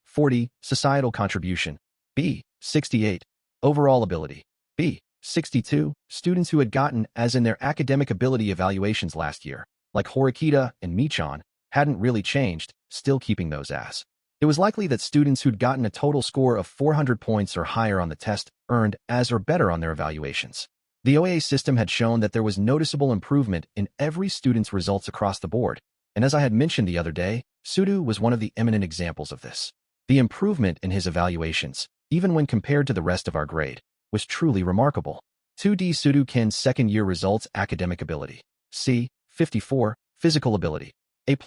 40, societal contribution. B. 68, overall ability. B. 62, students who had gotten as in their academic ability evaluations last year, like Horikita and Michan, hadn't really changed, still keeping those as. It was likely that students who'd gotten a total score of 400 points or higher on the test earned as or better on their evaluations. The OAA system had shown that there was noticeable improvement in every student's results across the board, and as I had mentioned the other day, Sudo was one of the eminent examples of this. The improvement in his evaluations, even when compared to the rest of our grade, was truly remarkable. 2D Sudo Ken's second year results academic ability. C. 54, physical ability. A+,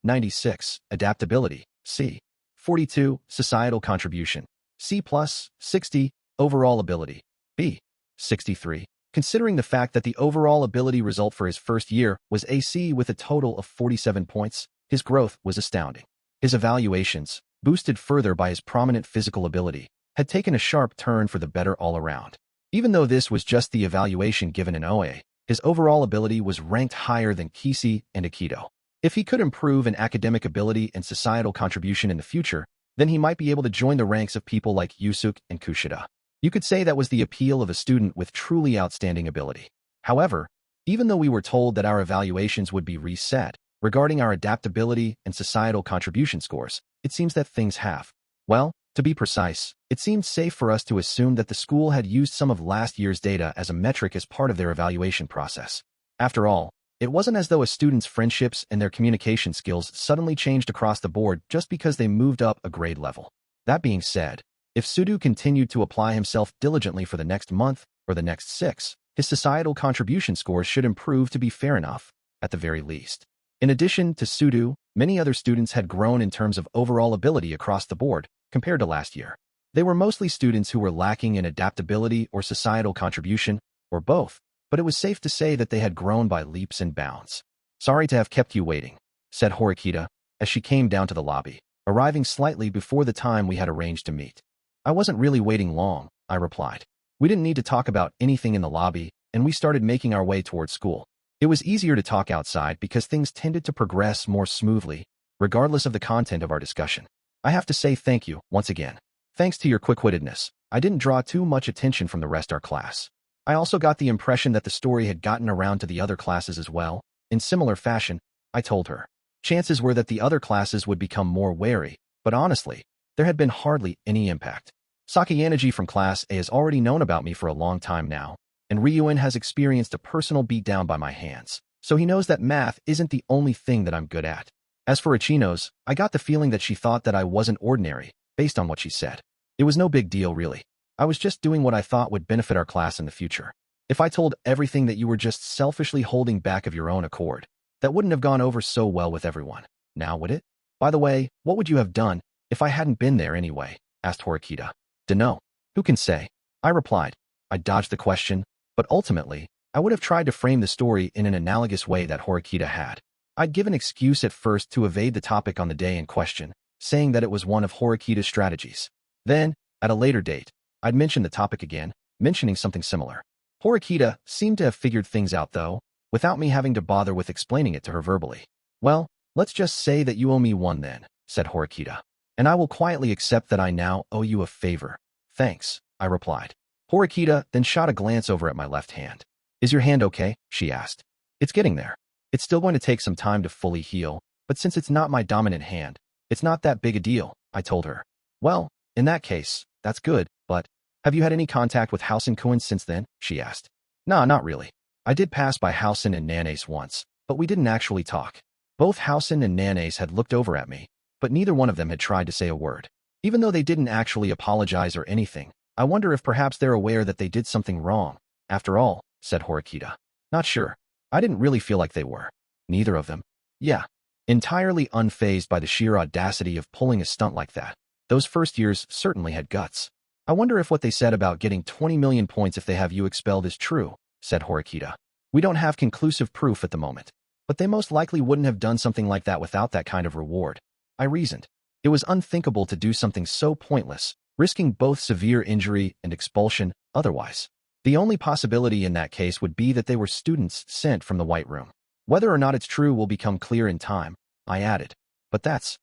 96, adaptability. C. 42, societal contribution. C plus, 60, overall ability. B, 63. Considering the fact that the overall ability result for his first year was a C with a total of 47 points, his growth was astounding. His evaluations, boosted further by his prominent physical ability, had taken a sharp turn for the better all around. Even though this was just the evaluation given in OA, his overall ability was ranked higher than Kisi and Aikido. If he could improve in academic ability and societal contribution in the future, then he might be able to join the ranks of people like Yusuke and Kushida. You could say that was the appeal of a student with truly outstanding ability. However, even though we were told that our evaluations would be reset regarding our adaptability and societal contribution scores, it seems that things have. Well, to be precise, it seemed safe for us to assume that the school had used some of last year's data as a metric as part of their evaluation process. After all, it wasn't as though a student's friendships and their communication skills suddenly changed across the board just because they moved up a grade level. That being said, if Sudo continued to apply himself diligently for the next month or the next 6, his societal contribution scores should improve to be fair enough, at the very least. In addition to Sudo, many other students had grown in terms of overall ability across the board compared to last year. They were mostly students who were lacking in adaptability or societal contribution, or both, but it was safe to say that they had grown by leaps and bounds. "Sorry to have kept you waiting," said Horikita, as she came down to the lobby, arriving slightly before the time we had arranged to meet. "I wasn't really waiting long," I replied. We didn't need to talk about anything in the lobby, and we started making our way towards school. It was easier to talk outside because things tended to progress more smoothly, regardless of the content of our discussion. "I have to say thank you, once again. Thanks to your quick-wittedness, I didn't draw too much attention from the rest of our class. I also got the impression that the story had gotten around to the other classes as well. In similar fashion, I told her. Chances were that the other classes would become more wary, but honestly, there had been hardly any impact. Sakayaneji from Class A has already known about me for a long time now, and Ryuin has experienced a personal beatdown by my hands, so he knows that math isn't the only thing that I'm good at. As for Ichino's, I got the feeling that she thought that I wasn't ordinary, based on what she said. It was no big deal, really. I was just doing what I thought would benefit our class in the future. If I told everything that you were just selfishly holding back of your own accord, that wouldn't have gone over so well with everyone. Now would it? By the way, what would you have done if I hadn't been there anyway?" asked Horikita. "Dunno. Who can say?" I replied. I dodged the question, but ultimately, I would have tried to frame the story in an analogous way that Horikita had. I'd give an excuse at first to evade the topic on the day in question, saying that it was one of Horikita's strategies. Then, at a later date, I'd mention the topic again, mentioning something similar. Horikita seemed to have figured things out, though, without me having to bother with explaining it to her verbally. "Well, let's just say that you owe me one then," said Horikita. "And I will quietly accept that I now owe you a favor." "Thanks," I replied. Horikita then shot a glance over at my left hand. "Is your hand okay?" she asked. "It's getting there. It's still going to take some time to fully heal, but since it's not my dominant hand, it's not that big a deal," I told her. "Well, in that case, that's good, but have you had any contact with Housen-kun since then?" she asked. "Nah, not really. I did pass by Housen and Nanace once, but we didn't actually talk. Both Housen and Nanace had looked over at me, but neither one of them had tried to say a word. Even though they didn't actually apologize or anything, I wonder if perhaps they're aware that they did something wrong. After all," said Horikita. "Not sure. I didn't really feel like they were." "Neither of them?" "Yeah." Entirely unfazed by the sheer audacity of pulling a stunt like that. Those first years certainly had guts. "I wonder if what they said about getting 20 million points if they have you expelled is true," said Horikita. "We don't have conclusive proof at the moment, but they most likely wouldn't have done something like that without that kind of reward," I reasoned. It was unthinkable to do something so pointless, risking both severe injury and expulsion otherwise. The only possibility in that case would be that they were students sent from the White Room. "Whether or not it's true will become clear in time," I added. "But that's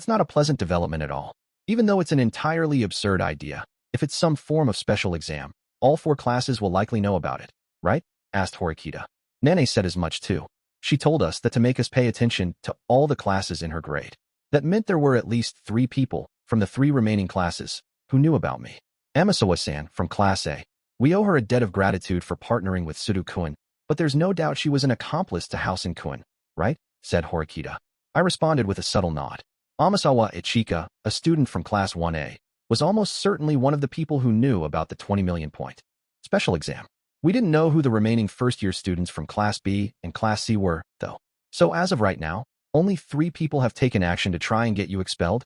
not a pleasant development at all. Even though it's an entirely absurd idea, if it's some form of special exam, all 4 classes will likely know about it, right?" asked Horikita. Nene said as much too. She told us that to make us pay attention to all the classes in her grade. That meant there were at least 3 people from the 3 remaining classes who knew about me. Amasawa-san from Class A. We owe her a debt of gratitude for partnering with Sudo-kun, but there's no doubt she was an accomplice to Housen-kun, right?" said Horikita. I responded with a subtle nod. Amasawa Ichika, a student from Class 1A, was almost certainly one of the people who knew about the 20 million point special exam. We didn't know who the remaining first-year students from Class B and Class C were, though. "So as of right now, only 3 people have taken action to try and get you expelled?"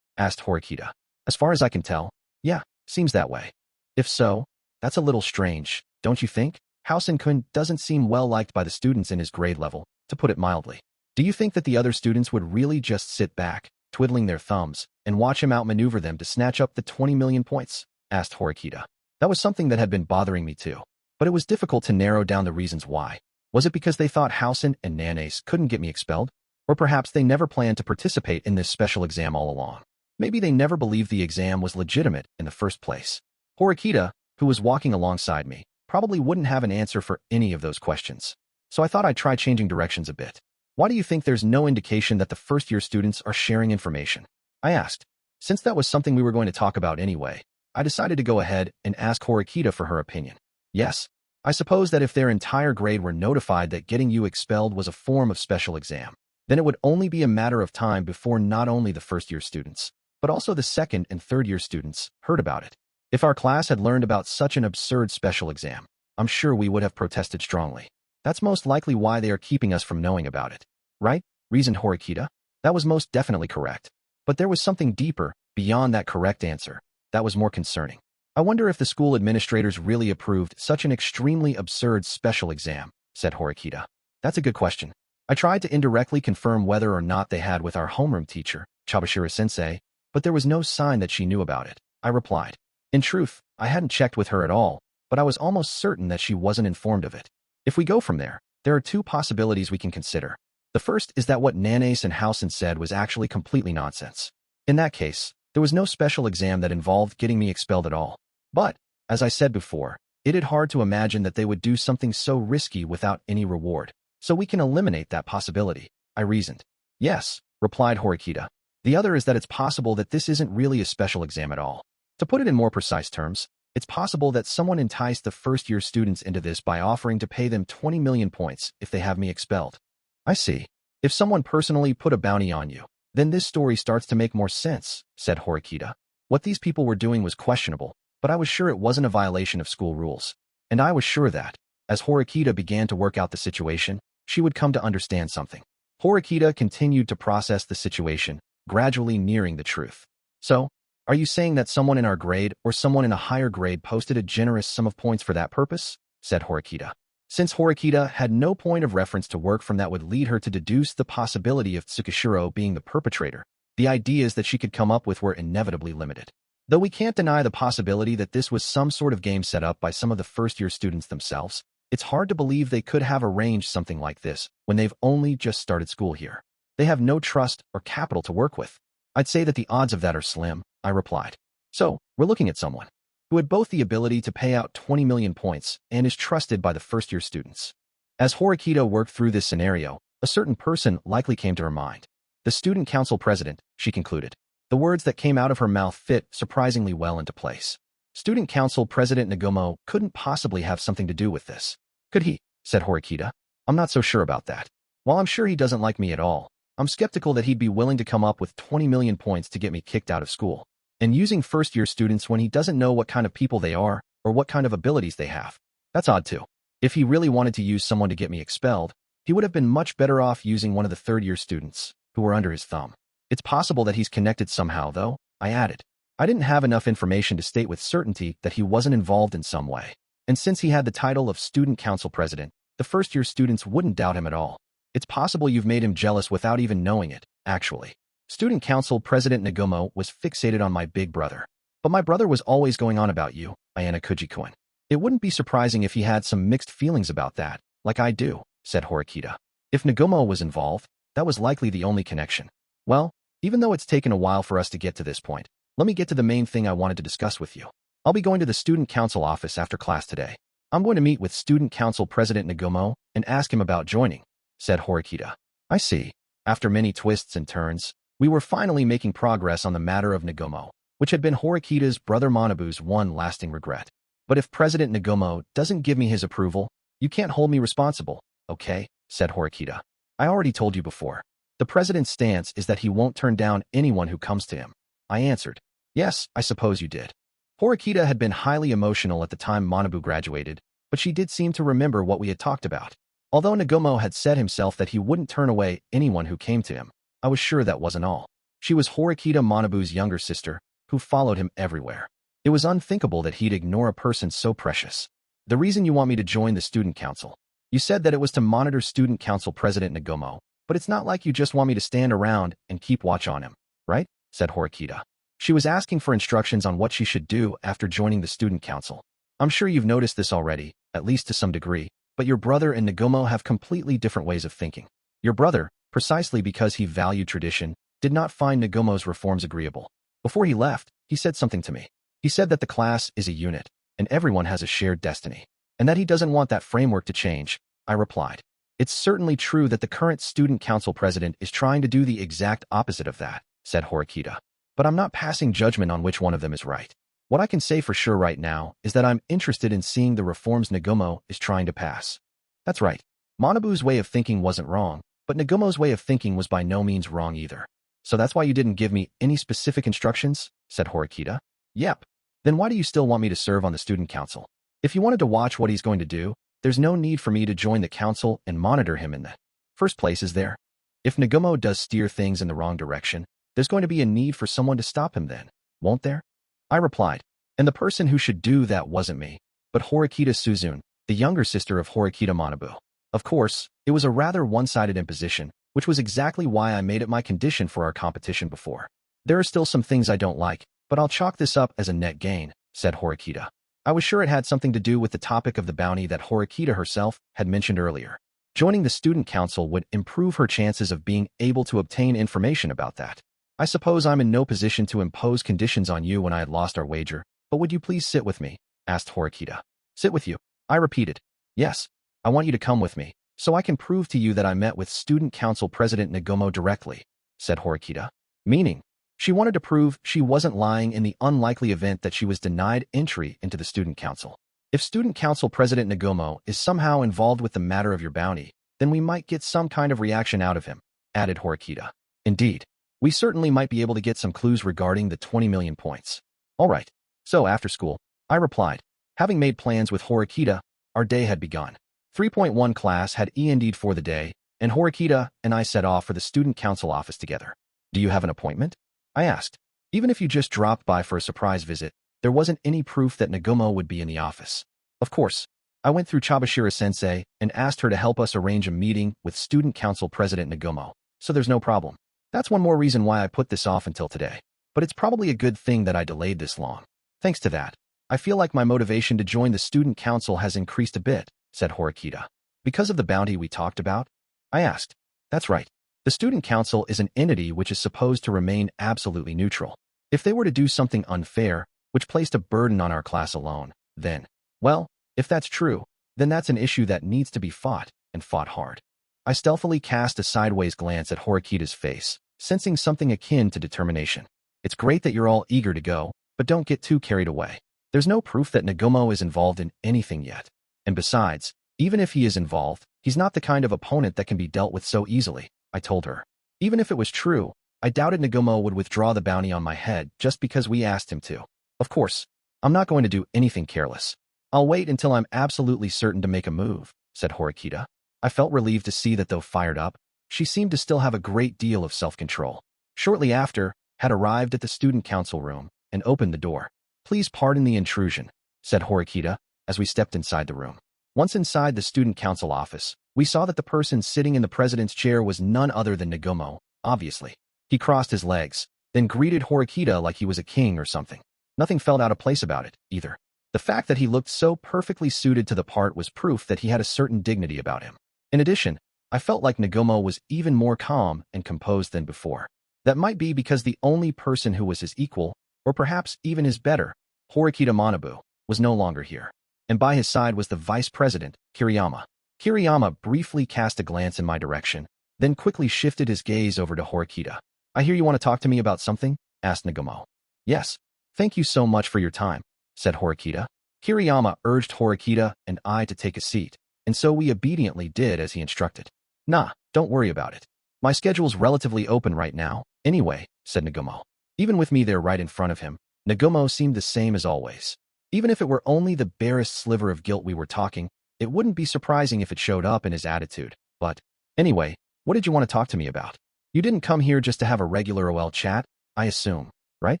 asked Horikita. "As far as I can tell, yeah," Seems that way. If so, that's a little strange, don't you think? Housen-kun doesn't seem well liked by the students in his grade level, to put it mildly. Do you think that the other students would really just sit back, twiddling their thumbs, and watch him outmaneuver them to snatch up the 20 million points? Asked Horikita. That was something that had been bothering me too. But it was difficult to narrow down the reasons why. Was it because they thought Housen and Nanace couldn't get me expelled? Or perhaps they never planned to participate in this special exam all along. Maybe they never believed the exam was legitimate in the first place. Horikita, who was walking alongside me, probably wouldn't have an answer for any of those questions. So I thought I'd try changing directions a bit. Why do you think there's no indication that the first-year students are sharing information? I asked. Since that was something we were going to talk about anyway, I decided to go ahead and ask Horikita for her opinion. Yes, I suppose that if their entire grade were notified that getting you expelled was a form of special exam, then it would only be a matter of time before not only the first-year students, but also the second and third-year students heard about it. If our class had learned about such an absurd special exam, I'm sure we would have protested strongly. That's most likely why they are keeping us from knowing about it. Right? Reasoned Horikita. That was most definitely correct. But there was something deeper, beyond that correct answer, that was more concerning. I wonder if the school administrators really approved such an extremely absurd special exam, said Horikita. That's a good question. I tried to indirectly confirm whether or not they had with our homeroom teacher, Chabashira-sensei, but there was no sign that she knew about it, I replied. In truth, I hadn't checked with her at all, but I was almost certain that she wasn't informed of it. If we go from there are two possibilities we can consider. The first is that what Nanace and Housen said was actually completely nonsense. In that case, there was no special exam that involved getting me expelled at all. But, as I said before, it is hard to imagine that they would do something so risky without any reward. So we can eliminate that possibility, I reasoned. Yes, replied Horikita. The other is that it's possible that this isn't really a special exam at all. To put it in more precise terms, it's possible that someone enticed the first-year students into this by offering to pay them 20 million points if they have me expelled. I see. If someone personally put a bounty on you, then this story starts to make more sense, said Horikita. What these people were doing was questionable, but I was sure it wasn't a violation of school rules. And I was sure that, as Horikita began to work out the situation, she would come to understand something. Horikita continued to process the situation, gradually nearing the truth. So, are you saying that someone in our grade or someone in a higher grade posted a generous sum of points for that purpose? Said Horikita. Since Horikita had no point of reference to work from that would lead her to deduce the possibility of Tsukishiro being the perpetrator, the ideas that she could come up with were inevitably limited. Though we can't deny the possibility that this was some sort of game set up by some of the first-year students themselves, it's hard to believe they could have arranged something like this when they've only just started school here. They have no trust or capital to work with. I'd say that the odds of that are slim, I replied. So, we're looking at someone who had both the ability to pay out 20 million points and is trusted by the first-year students. As Horikita worked through this scenario, a certain person likely came to her mind. The student council president, she concluded. The words that came out of her mouth fit surprisingly well into place. Student council president Nagomo couldn't possibly have something to do with this. Could he? Said Horikita. I'm not so sure about that. While I'm sure he doesn't like me at all, I'm skeptical that he'd be willing to come up with 20 million points to get me kicked out of school. And using first-year students when he doesn't know what kind of people they are or what kind of abilities they have. That's odd too. If he really wanted to use someone to get me expelled, he would have been much better off using one of the third-year students who were under his thumb. It's possible that he's connected somehow, though, I added. I didn't have enough information to state with certainty that he wasn't involved in some way. And since he had the title of student council president, the first-year students wouldn't doubt him at all. It's possible you've made him jealous without even knowing it, actually. Student council president Nagomo was fixated on my big brother. But my brother was always going on about you, Ayanokouji-kun. It wouldn't be surprising if he had some mixed feelings about that, like I do, said Horikita. If Nagomo was involved, that was likely the only connection. Well, even though it's taken a while for us to get to this point, let me get to the main thing I wanted to discuss with you. I'll be going to the student council office after class today. I'm going to meet with student council president Nagomo and ask him about joining, said Horikita. I see. After many twists and turns, we were finally making progress on the matter of Nagomo, which had been Horikita's brother Manabu's one lasting regret. But if President Nagomo doesn't give me his approval, you can't hold me responsible, okay? Said Horikita. I already told you before. The president's stance is that he won't turn down anyone who comes to him. I answered. Yes, I suppose you did. Horikita had been highly emotional at the time Manabu graduated, but she did seem to remember what we had talked about. Although Nagomo had said himself that he wouldn't turn away anyone who came to him, I was sure that wasn't all. She was Horikita Manabu's younger sister, who followed him everywhere. It was unthinkable that he'd ignore a person so precious. The reason you want me to join the student council. You said that it was to monitor student council president Nagumo, but it's not like you just want me to stand around and keep watch on him, right? Said Horikita. She was asking for instructions on what she should do after joining the student council. I'm sure you've noticed this already, at least to some degree, but your brother and Nagumo have completely different ways of thinking. Your brother, precisely because he valued tradition, did not find Nagumo's reforms agreeable. Before he left, he said something to me. He said that the class is a unit, and everyone has a shared destiny, and that he doesn't want that framework to change. I replied. It's certainly true that the current student council president is trying to do the exact opposite of that, said Horikita. But I'm not passing judgment on which one of them is right. What I can say for sure right now is that I'm interested in seeing the reforms Nagumo is trying to pass. That's right. Manabu's way of thinking wasn't wrong, but Nagumo's way of thinking was by no means wrong either. So that's why you didn't give me any specific instructions? Said Horikita. Yep. Then why do you still want me to serve on the student council? If you wanted to watch what he's going to do, there's no need for me to join the council and monitor him in the first place, is there? If Nagumo does steer things in the wrong direction, there's going to be a need for someone to stop him then, won't there? I replied, and the person who should do that wasn't me, but Horikita Suzune, the younger sister of Horikita Manabu. Of course, it was a rather one-sided imposition, which was exactly why I made it my condition for our competition before. There are still some things I don't like, but I'll chalk this up as a net gain, said Horikita. I was sure it had something to do with the topic of the bounty that Horikita herself had mentioned earlier. Joining the student council would improve her chances of being able to obtain information about that. I suppose I'm in no position to impose conditions on you when I had lost our wager, but would you please sit with me? Asked Horikita. Sit with you? I repeated. Yes, I want you to come with me, so I can prove to you that I met with student council president Nagumo directly, said Horikita. Meaning, she wanted to prove she wasn't lying in the unlikely event that she was denied entry into the student council. If student council president Nagumo is somehow involved with the matter of your bounty, then we might get some kind of reaction out of him, added Horikita. Indeed, we certainly might be able to get some clues regarding the 20 million points. All right. So after school, I replied. Having made plans with Horikita, our day had begun. 3.1 class had ended for the day, and Horikita and I set off for the student council office together. Do you have an appointment? I asked. Even if you just dropped by for a surprise visit, there wasn't any proof that Nagumo would be in the office. Of course, I went through Chabashira-sensei and asked her to help us arrange a meeting with student council president Nagumo, so there's no problem. That's one more reason why I put this off until today. But it's probably a good thing that I delayed this long. Thanks to that, I feel like my motivation to join the student council has increased a bit, said Horikita. Because of the bounty we talked about? I asked. That's right. The student council is an entity which is supposed to remain absolutely neutral. If they were to do something unfair, which placed a burden on our class alone, then, well, if that's true, then that's an issue that needs to be fought, and fought hard. I stealthily cast a sideways glance at Horikita's face, sensing something akin to determination. It's great that you're all eager to go, but don't get too carried away. There's no proof that Nagumo is involved in anything yet. And besides, even if he is involved, he's not the kind of opponent that can be dealt with so easily, I told her. Even if it was true, I doubted Nagumo would withdraw the bounty on my head just because we asked him to. Of course, I'm not going to do anything careless. I'll wait until I'm absolutely certain to make a move, said Horikita. I felt relieved to see that though fired up, she seemed to still have a great deal of self-control. Shortly after, had arrived at the student council room and opened the door. Please pardon the intrusion, said Horikita as we stepped inside the room. Once inside the student council office, we saw that the person sitting in the president's chair was none other than Nagumo, obviously. He crossed his legs, then greeted Horikita like he was a king or something. Nothing felt out of place about it, either. The fact that he looked so perfectly suited to the part was proof that he had a certain dignity about him. In addition, I felt like Nagumo was even more calm and composed than before. That might be because the only person who was his equal, or perhaps even his better, Horikita Manabu, was no longer here. And by his side was the vice president, Kiriyama. Kiriyama briefly cast a glance in my direction, then quickly shifted his gaze over to Horikita. I hear you want to talk to me about something? Asked Nagumo. Yes. Thank you so much for your time, said Horikita. Kiriyama urged Horikita and I to take a seat, and so we obediently did as he instructed. Nah, don't worry about it. My schedule's relatively open right now, anyway, said Nagumo. Even with me there right in front of him, Nagumo seemed the same as always. Even if it were only the barest sliver of guilt we were talking, it wouldn't be surprising if it showed up in his attitude. But, anyway, what did you want to talk to me about? You didn't come here just to have a regular OL chat, I assume, right?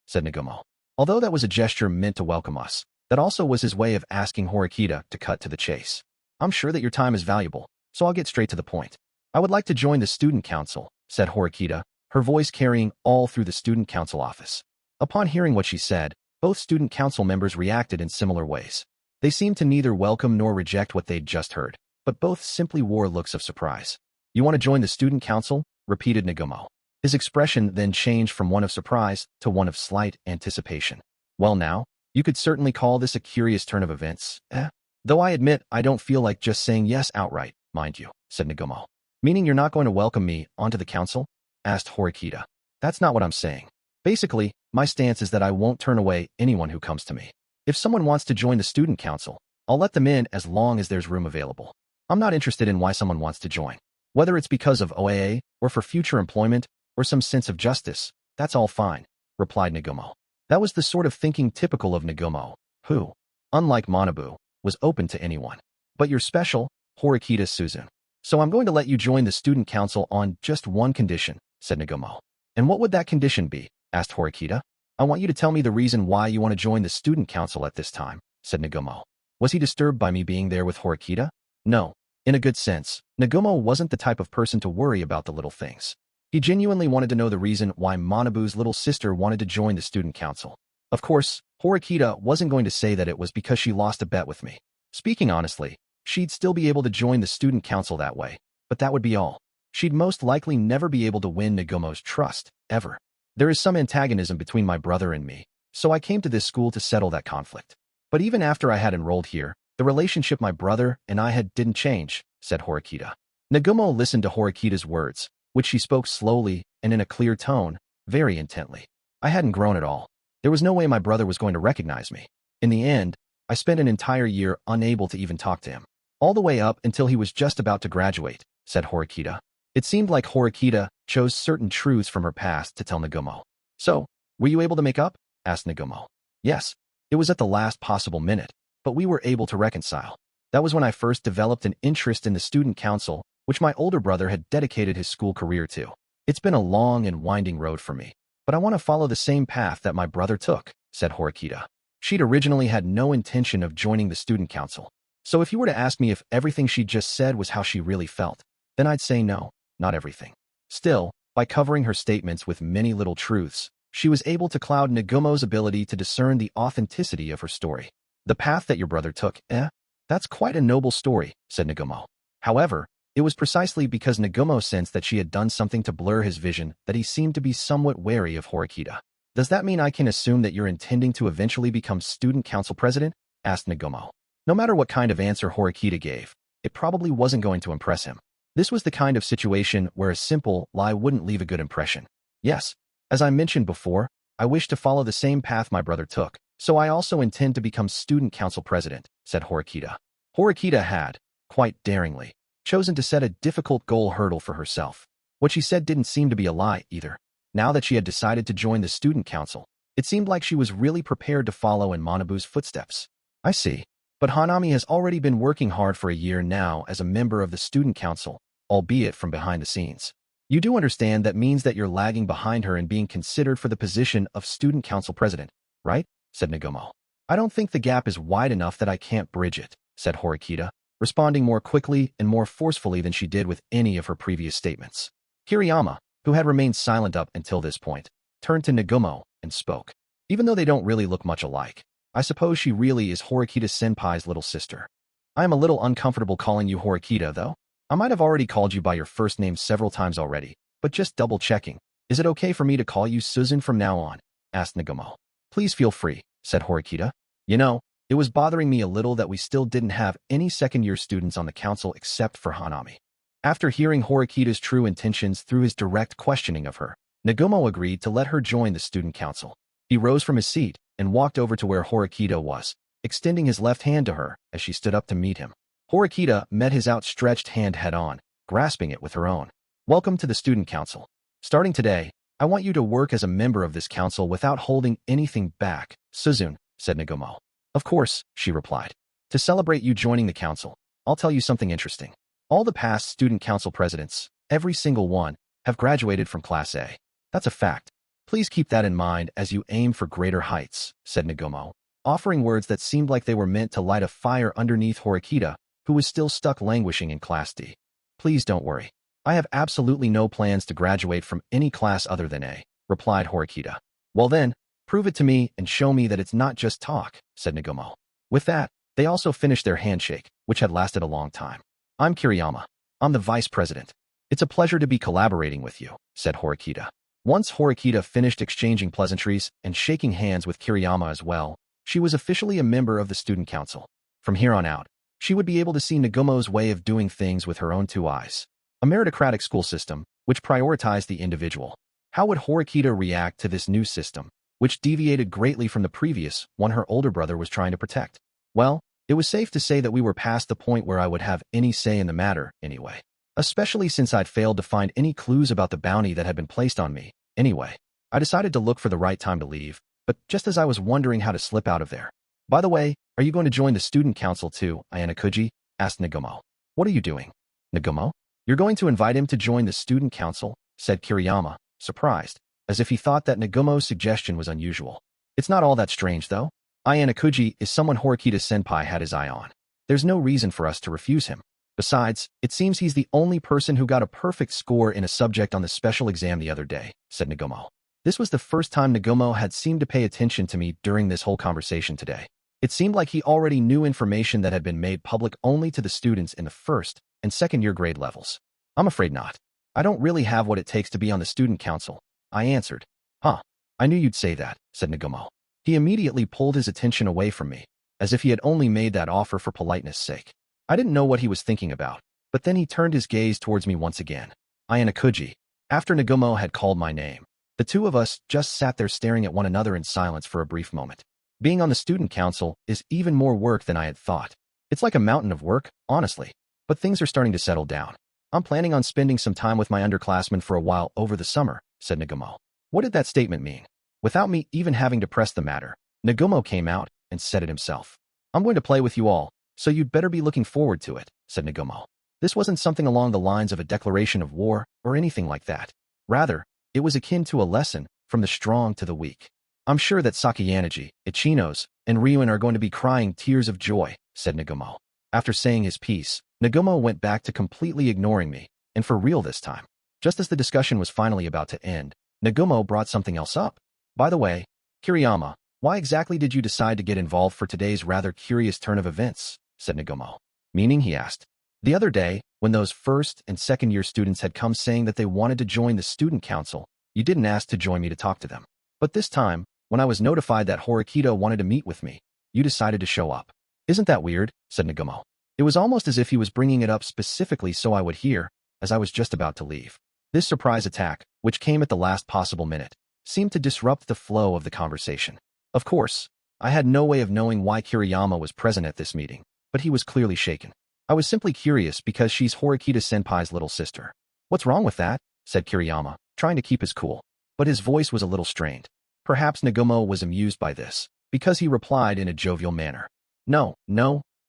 Said Nagumo. Although that was a gesture meant to welcome us, that also was his way of asking Horikita to cut to the chase. I'm sure that your time is valuable, so I'll get straight to the point. I would like to join the student council, said Horikita, her voice carrying all through the student council office. Upon hearing what she said, both student council members reacted in similar ways. They seemed to neither welcome nor reject what they'd just heard, but both simply wore looks of surprise. You want to join the student council? Repeated Nagumo. His expression then changed from one of surprise to one of slight anticipation. Well now, you could certainly call this a curious turn of events, eh? Though I admit I don't feel like just saying yes outright, mind you, said Nagumo. Meaning you're not going to welcome me onto the council? Asked Horikita. That's not what I'm saying. Basically, my stance is that I won't turn away anyone who comes to me. If someone wants to join the student council, I'll let them in as long as there's room available. I'm not interested in why someone wants to join. Whether it's because of OAA, or for future employment, or some sense of justice, that's all fine, replied Nagumo. That was the sort of thinking typical of Nagumo, who, unlike Manabu, was open to anyone. But you're special, Horikita Suzune. So I'm going to let you join the student council on just one condition, said Nagumo. And what would that condition be? Asked Horikita. I want you to tell me the reason why you want to join the student council at this time, said Nagumo. Was he disturbed by me being there with Horikita? No. In a good sense, Nagumo wasn't the type of person to worry about the little things. He genuinely wanted to know the reason why Manabu's little sister wanted to join the student council. Of course, Horikita wasn't going to say that it was because she lost a bet with me. Speaking honestly, she'd still be able to join the student council that way, but that would be all. She'd most likely never be able to win Nagumo's trust, ever. There is some antagonism between my brother and me, so I came to this school to settle that conflict. But even after I had enrolled here, the relationship my brother and I had didn't change, said Horikita. Nagumo listened to Horikita's words, which she spoke slowly and in a clear tone, very intently. I hadn't grown at all. There was no way my brother was going to recognize me. In the end, I spent an entire year unable to even talk to him. All the way up until he was just about to graduate, said Horikita. It seemed like Horikita chose certain truths from her past to tell Nagumo. So, were you able to make up? Asked Nagumo. Yes. It was at the last possible minute, but we were able to reconcile. That was when I first developed an interest in the student council, which my older brother had dedicated his school career to. It's been a long and winding road for me, but I want to follow the same path that my brother took, said Horikita. She'd originally had no intention of joining the student council. So if you were to ask me if everything she just said was how she really felt, then I'd say no, not everything. Still, by covering her statements with many little truths, she was able to cloud Nagumo's ability to discern the authenticity of her story. The path that your brother took, eh? That's quite a noble story, said Nagumo. However, it was precisely because Nagumo sensed that she had done something to blur his vision that he seemed to be somewhat wary of Horikita. Does that mean I can assume that you're intending to eventually become student council president? Asked Nagumo. No matter what kind of answer Horikita gave, it probably wasn't going to impress him. This was the kind of situation where a simple lie wouldn't leave a good impression. Yes, as I mentioned before, I wish to follow the same path my brother took, so I also intend to become student council president, said Horikita. Horikita had, quite daringly, chosen to set a difficult goal hurdle for herself. What she said didn't seem to be a lie, either. Now that she had decided to join the student council, it seemed like she was really prepared to follow in Manabu's footsteps. I see. But Hanami has already been working hard for a year now as a member of the student council, albeit from behind the scenes. You do understand that means that you're lagging behind her in being considered for the position of student council president, right? Said Nagumo. I don't think the gap is wide enough that I can't bridge it, said Horikita, responding more quickly and more forcefully than she did with any of her previous statements. Kiriyama, who had remained silent up until this point, turned to Nagumo and spoke. Even though they don't really look much alike, I suppose she really is Horikita-senpai's little sister. I am a little uncomfortable calling you Horikita, though. I might have already called you by your first name several times already, but just double-checking. Is it okay for me to call you Suzune from now on? Asked Nagumo. Please feel free, said Horikita. You know, it was bothering me a little that we still didn't have any second-year students on the council except for Hanami. After hearing Horikita's true intentions through his direct questioning of her, Nagumo agreed to let her join the student council. He rose from his seat and walked over to where Horikita was, extending his left hand to her as she stood up to meet him. Horikita met his outstretched hand head-on, grasping it with her own. Welcome to the student council. Starting today, I want you to work as a member of this council without holding anything back, Suzune, said Nagumo. Of course, she replied. To celebrate you joining the council, I'll tell you something interesting. All the past student council presidents, every single one, have graduated from Class A. That's a fact. Please keep that in mind as you aim for greater heights, said Nagumo, offering words that seemed like they were meant to light a fire underneath Horikita, who was still stuck languishing in Class D. Please don't worry. I have absolutely no plans to graduate from any class other than A, replied Horikita. Well then, prove it to me and show me that it's not just talk, said Nagumo. With that, they also finished their handshake, which had lasted a long time. I'm Kiriyama. I'm the vice president. It's a pleasure to be collaborating with you, said Horikita. Once Horikita finished exchanging pleasantries and shaking hands with Kiriyama as well, she was officially a member of the student council. From here on out, she would be able to see Nagumo's way of doing things with her own two eyes. A meritocratic school system, which prioritized the individual. How would Horikita react to this new system, which deviated greatly from the previous one her older brother was trying to protect? Well, it was safe to say that we were past the point where I would have any say in the matter, anyway. Especially since I'd failed to find any clues about the bounty that had been placed on me. Anyway, I decided to look for the right time to leave, but just as I was wondering how to slip out of there. By the way, are you going to join the student council too, Ayanokouji? Asked Nagumo. What are you doing? Nagumo? You're going to invite him to join the student council? Said Kiriyama, surprised, as if he thought that Nagumo's suggestion was unusual. It's not all that strange, though. Ayanokouji is someone Horikita-senpai had his eye on. There's no reason for us to refuse him. Besides, it seems he's the only person who got a perfect score in a subject on the special exam the other day, said Nagumo. This was the first time Nagumo had seemed to pay attention to me during this whole conversation today. It seemed like he already knew information that had been made public only to the students in the first and second year grade levels. I'm afraid not. I don't really have what it takes to be on the student council, I answered. Huh. I knew you'd say that, said Nagumo. He immediately pulled his attention away from me, as if he had only made that offer for politeness' sake. I didn't know what he was thinking about, but then he turned his gaze towards me once again. Ayanokouji. After Nagumo had called my name, the two of us just sat there staring at one another in silence for a brief moment. Being on the student council is even more work than I had thought. It's like a mountain of work, honestly, but things are starting to settle down. I'm planning on spending some time with my underclassmen for a while over the summer, said Nagumo. What did that statement mean? Without me even having to press the matter, Nagumo came out and said it himself. I'm going to play with you all, so you'd better be looking forward to it, said Nagumo. This wasn't something along the lines of a declaration of war or anything like that. Rather, it was akin to a lesson from the strong to the weak. I'm sure that Sakayanagi, Ichinos, and Ryuin are going to be crying tears of joy, said Nagumo. After saying his piece, Nagumo went back to completely ignoring me, and for real this time. Just as the discussion was finally about to end, Nagumo brought something else up. By the way, Kiriyama, why exactly did you decide to get involved for today's rather curious turn of events? Said Nagumo. Meaning, he asked. The other day, when those first and second year students had come saying that they wanted to join the student council, you didn't ask to join me to talk to them. But this time, when I was notified that Horikita wanted to meet with me, you decided to show up. Isn't that weird? Said Nagumo. It was almost as if he was bringing it up specifically so I would hear, as I was just about to leave. This surprise attack, which came at the last possible minute, seemed to disrupt the flow of the conversation. Of course, I had no way of knowing why Kiriyama was present at this meeting, but he was clearly shaken. I was simply curious because she's Horikita-senpai's little sister. What's wrong with that? Said Kiriyama, trying to keep his cool. But his voice was a little strained. Perhaps Nagumo was amused by this, because he replied in a jovial manner. No,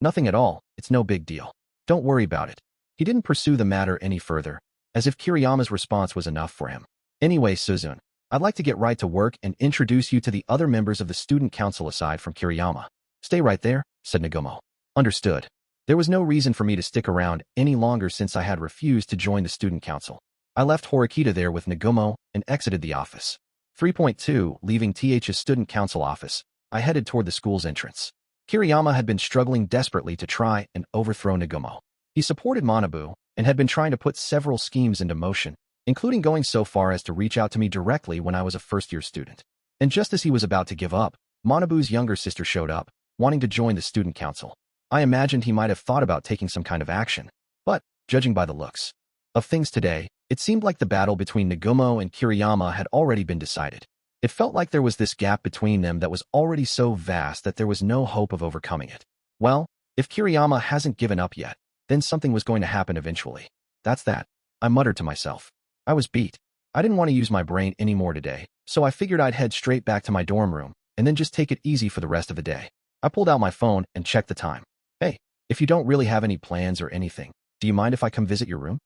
nothing at all. It's no big deal. Don't worry about it. He didn't pursue the matter any further, as if Kiriyama's response was enough for him. Anyway, Suzune, I'd like to get right to work and introduce you to the other members of the student council aside from Kiriyama. Stay right there, said Nagumo. Understood. There was no reason for me to stick around any longer since I had refused to join the student council. I left Horikita there with Nagumo and exited the office. 3.2 Leaving TH's student council office, I headed toward the school's entrance. Kiriyama had been struggling desperately to try and overthrow Nagumo. He supported Manabu and had been trying to put several schemes into motion, including going so far as to reach out to me directly when I was a first-year student. And just as he was about to give up, Manabu's younger sister showed up, wanting to join the student council. I imagined he might have thought about taking some kind of action, but, judging by the looks of things today, it seemed like the battle between Nagumo and Kiriyama had already been decided. It felt like there was this gap between them that was already so vast that there was no hope of overcoming it. Well, if Kiriyama hasn't given up yet, then something was going to happen eventually. That's that, I muttered to myself. I was beat. I didn't want to use my brain anymore today, so I figured I'd head straight back to my dorm room and then just take it easy for the rest of the day. I pulled out my phone and checked the time. Hey, if you don't really have any plans or anything, do you mind if I come visit your room?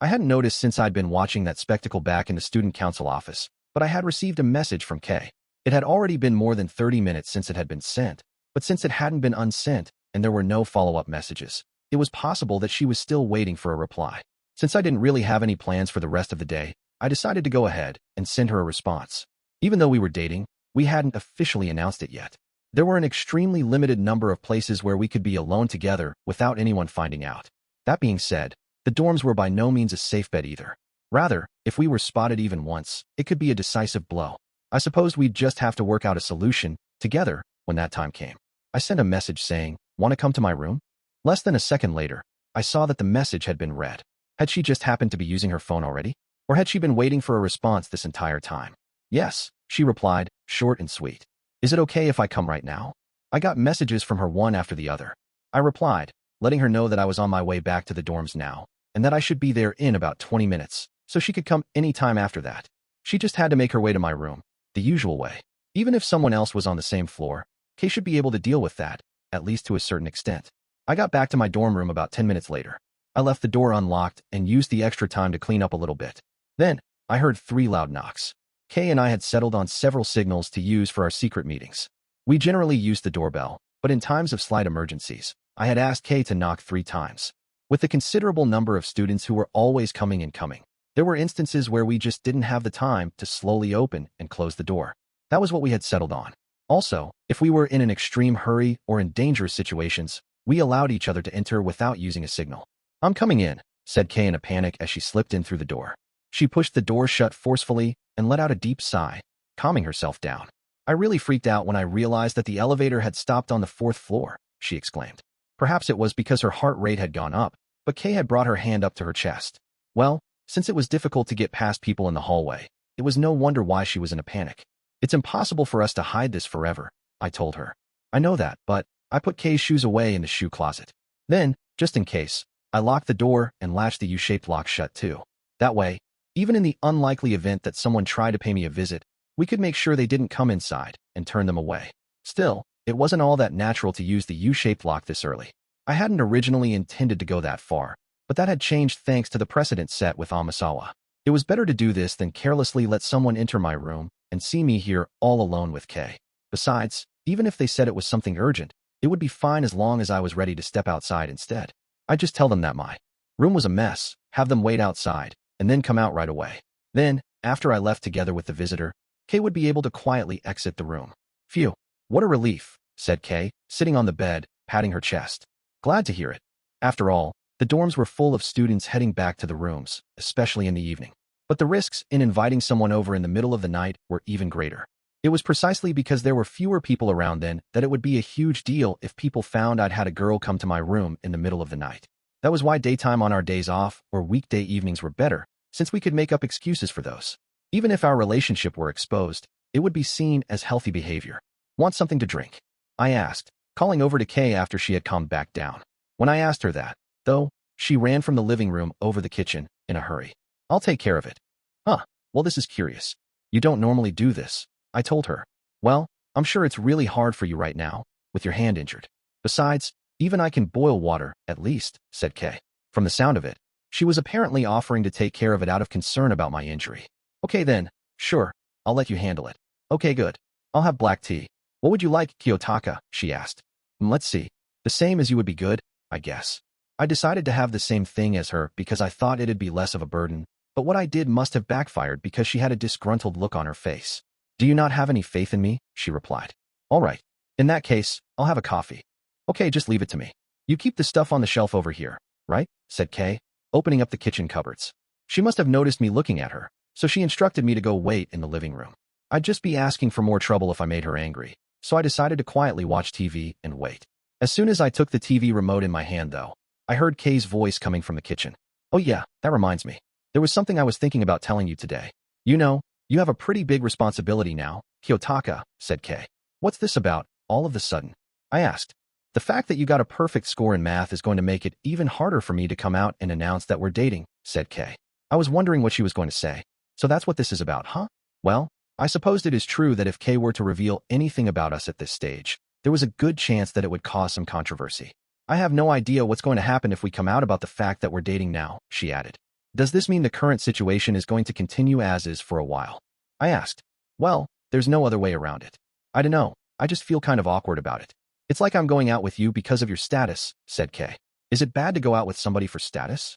I hadn't noticed since I'd been watching that spectacle back in the student council office, but I had received a message from Kay. It had already been more than 30 minutes since it had been sent, but since it hadn't been unsent and there were no follow-up messages, it was possible that she was still waiting for a reply. Since I didn't really have any plans for the rest of the day, I decided to go ahead and send her a response. Even though we were dating, we hadn't officially announced it yet. There were an extremely limited number of places where we could be alone together without anyone finding out. That being said, the dorms were by no means a safe bet either. Rather, if we were spotted even once, it could be a decisive blow. I suppose we'd just have to work out a solution together when that time came. I sent a message saying, "Want to come to my room?" Less than a second later, I saw that the message had been read. Had she just happened to be using her phone already? Or had she been waiting for a response this entire time? "Yes," she replied, short and sweet. "Is it okay if I come right now?" I got messages from her one after the other. I replied, letting her know that I was on my way back to the dorms now, and that I should be there in about 20 minutes, so she could come any time after that. She just had to make her way to my room, the usual way. Even if someone else was on the same floor, Kay should be able to deal with that, at least to a certain extent. I got back to my dorm room about 10 minutes later. I left the door unlocked and used the extra time to clean up a little bit. Then, I heard 3 loud knocks. Kay and I had settled on several signals to use for our secret meetings. We generally used the doorbell, but in times of slight emergencies, I had asked Kay to knock 3 times. With the considerable number of students who were always coming and coming, there were instances where we just didn't have the time to slowly open and close the door. That was what we had settled on. Also, if we were in an extreme hurry or in dangerous situations, we allowed each other to enter without using a signal. "I'm coming in," said Kay in a panic as she slipped in through the door. She pushed the door shut forcefully and let out a deep sigh, calming herself down. "I really freaked out when I realized that the elevator had stopped on the 4th floor," she exclaimed. Perhaps it was because her heart rate had gone up, but Kay had brought her hand up to her chest. Well, since it was difficult to get past people in the hallway, it was no wonder why she was in a panic. "It's impossible for us to hide this forever," I told her. "I know that, but..." I put Kay's shoes away in the shoe closet. Then, just in case, I locked the door and latched the U-shaped lock shut too. That way, even in the unlikely event that someone tried to pay me a visit, we could make sure they didn't come inside and turn them away. Still, it wasn't all that natural to use the U-shaped lock this early. I hadn't originally intended to go that far, but that had changed thanks to the precedent set with Amasawa. It was better to do this than carelessly let someone enter my room and see me here all alone with Kay. Besides, even if they said it was something urgent, it would be fine as long as I was ready to step outside instead. I'd just tell them that my room was a mess, have them wait outside, and then come out right away. Then, after I left together with the visitor, Kay would be able to quietly exit the room. "Phew, what a relief," said Kay, sitting on the bed, patting her chest. "Glad to hear it." After all, the dorms were full of students heading back to the rooms, especially in the evening. But the risks in inviting someone over in the middle of the night were even greater. It was precisely because there were fewer people around then that it would be a huge deal if people found I'd had a girl come to my room in the middle of the night. That was why daytime on our days off or weekday evenings were better, since we could make up excuses for those. Even if our relationship were exposed, it would be seen as healthy behavior. "Want something to drink?" I asked, calling over to Kay after she had calmed back down. When I asked her that, though, she ran from the living room over the kitchen in a hurry. "I'll take care of it." "Huh, well, this is curious. You don't normally do this," I told her. "Well, I'm sure it's really hard for you right now, with your hand injured. Besides, even I can boil water, at least," said Kay. From the sound of it, she was apparently offering to take care of it out of concern about my injury. "Okay then, sure, I'll let you handle it." "Okay, good. I'll have black tea. What would you like, Kiyotaka?" she asked. Let's see. The same as you would be good, I guess." I decided to have the same thing as her because I thought it'd be less of a burden, but what I did must have backfired because she had a disgruntled look on her face. "Do you not have any faith in me?" she replied. "All right. In that case, I'll have a coffee." "Okay, just leave it to me. You keep the stuff on the shelf over here, right?" said Kay, opening up the kitchen cupboards. She must have noticed me looking at her, so she instructed me to go wait in the living room. I'd just be asking for more trouble if I made her angry, so I decided to quietly watch TV and wait. As soon as I took the TV remote in my hand, though, I heard Kay's voice coming from the kitchen. "Oh yeah, that reminds me. There was something I was thinking about telling you today. You know, you have a pretty big responsibility now, Kiyotaka," said Kay. "What's this about, all of a sudden?" I asked. "The fact that you got a perfect score in math is going to make it even harder for me to come out and announce that we're dating," said Kay. I was wondering what she was going to say. "So that's what this is about, huh?" Well, I supposed it is true that if Kay were to reveal anything about us at this stage, there was a good chance that it would cause some controversy. "I have no idea what's going to happen if we come out about the fact that we're dating now," she added. "Does this mean the current situation is going to continue as is for a while?" I asked. Well, there's no other way around it. I don't know, I just feel kind of awkward about it. It's like I'm going out with you because of your status, said Kay. Is it bad to go out with somebody for status?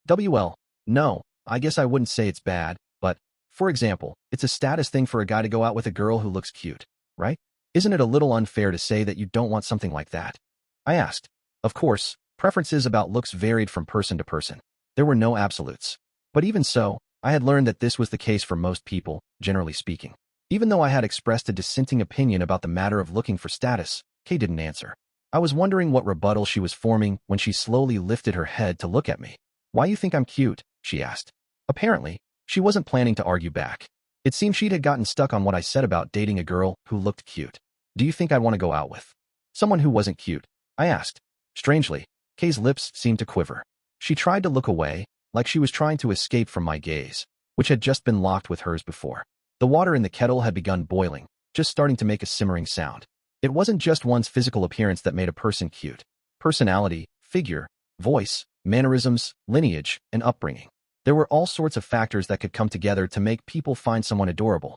WL, no, I guess I wouldn't say it's bad, but, for example, it's a status thing for a guy to go out with a girl who looks cute, right? Isn't it a little unfair to say that you don't want something like that? I asked. Of course, preferences about looks varied from person to person. There were no absolutes. But even so, I had learned that this was the case for most people, generally speaking. Even though I had expressed a dissenting opinion about the matter of looking for status, Kay didn't answer. I was wondering what rebuttal she was forming when she slowly lifted her head to look at me. Why you think I'm cute? She asked. Apparently, she wasn't planning to argue back. It seemed she'd had gotten stuck on what I said about dating a girl who looked cute. Do you think I'd want to go out with someone who wasn't cute? I asked. Strangely, Kay's lips seemed to quiver. She tried to look away, like she was trying to escape from my gaze, which had just been locked with hers before. The water in the kettle had begun boiling, just starting to make a simmering sound. It wasn't just one's physical appearance that made a person cute. Personality, figure, voice, mannerisms, lineage, and upbringing. There were all sorts of factors that could come together to make people find someone adorable.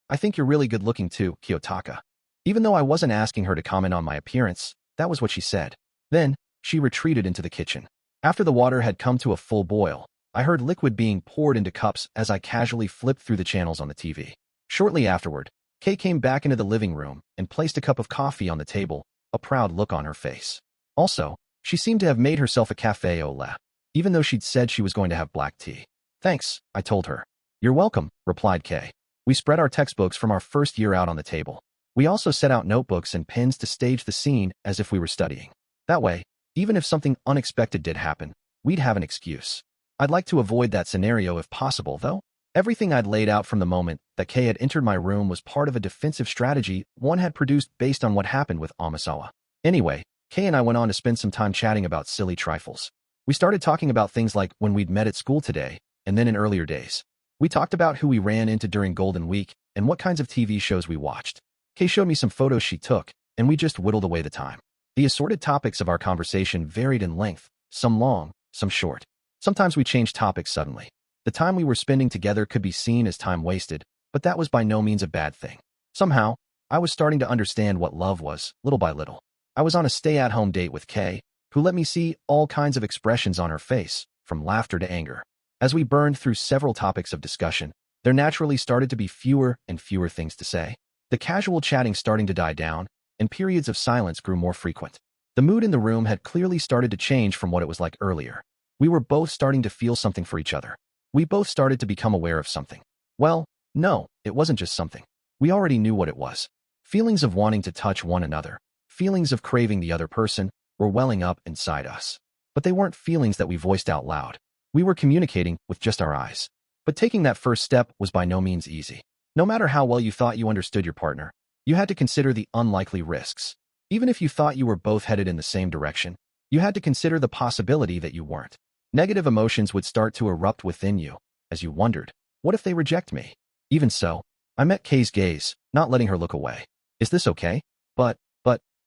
I think you're really good looking too, Kiyotaka. Even though I wasn't asking her to comment on my appearance, that was what she said. Then, she retreated into the kitchen. After the water had come to a full boil, I heard liquid being poured into cups as I casually flipped through the channels on the TV. Shortly afterward, Kay came back into the living room and placed a cup of coffee on the table, a proud look on her face. Also, she seemed to have made herself a café au lait, even though she'd said she was going to have black tea. Thanks, I told her. You're welcome, replied Kay. We spread our textbooks from our first year out on the table. We also set out notebooks and pens to stage the scene as if we were studying. That way, even if something unexpected did happen, we'd have an excuse. I'd like to avoid that scenario if possible, though. Everything I'd laid out from the moment that Kay had entered my room was part of a defensive strategy one had produced based on what happened with Amasawa. Anyway, Kay and I went on to spend some time chatting about silly trifles. We started talking about things like when we'd met at school today, and then in earlier days. We talked about who we ran into during Golden Week and what kinds of TV shows we watched. Kay showed me some photos she took, and we just whittled away the time. The assorted topics of our conversation varied in length, some long, some short. Sometimes we changed topics suddenly. The time we were spending together could be seen as time wasted, but that was by no means a bad thing. Somehow, I was starting to understand what love was, little by little. I was on a stay-at-home date with Kay, who let me see all kinds of expressions on her face, from laughter to anger. As we burned through several topics of discussion, there naturally started to be fewer and fewer things to say. The casual chatting starting to die down, and periods of silence grew more frequent. The mood in the room had clearly started to change from what it was like earlier. We were both starting to feel something for each other. We both started to become aware of something. Well, no, it wasn't just something. We already knew what it was. Feelings of wanting to touch one another, feelings of craving the other person, were welling up inside us. But they weren't feelings that we voiced out loud. We were communicating with just our eyes. But taking that first step was by no means easy. No matter how well you thought you understood your partner, you had to consider the unlikely risks. Even if you thought you were both headed in the same direction, you had to consider the possibility that you weren't. Negative emotions would start to erupt within you, as you wondered, what if they reject me? Even so, I met Kay's gaze, not letting her look away. Is this okay? But,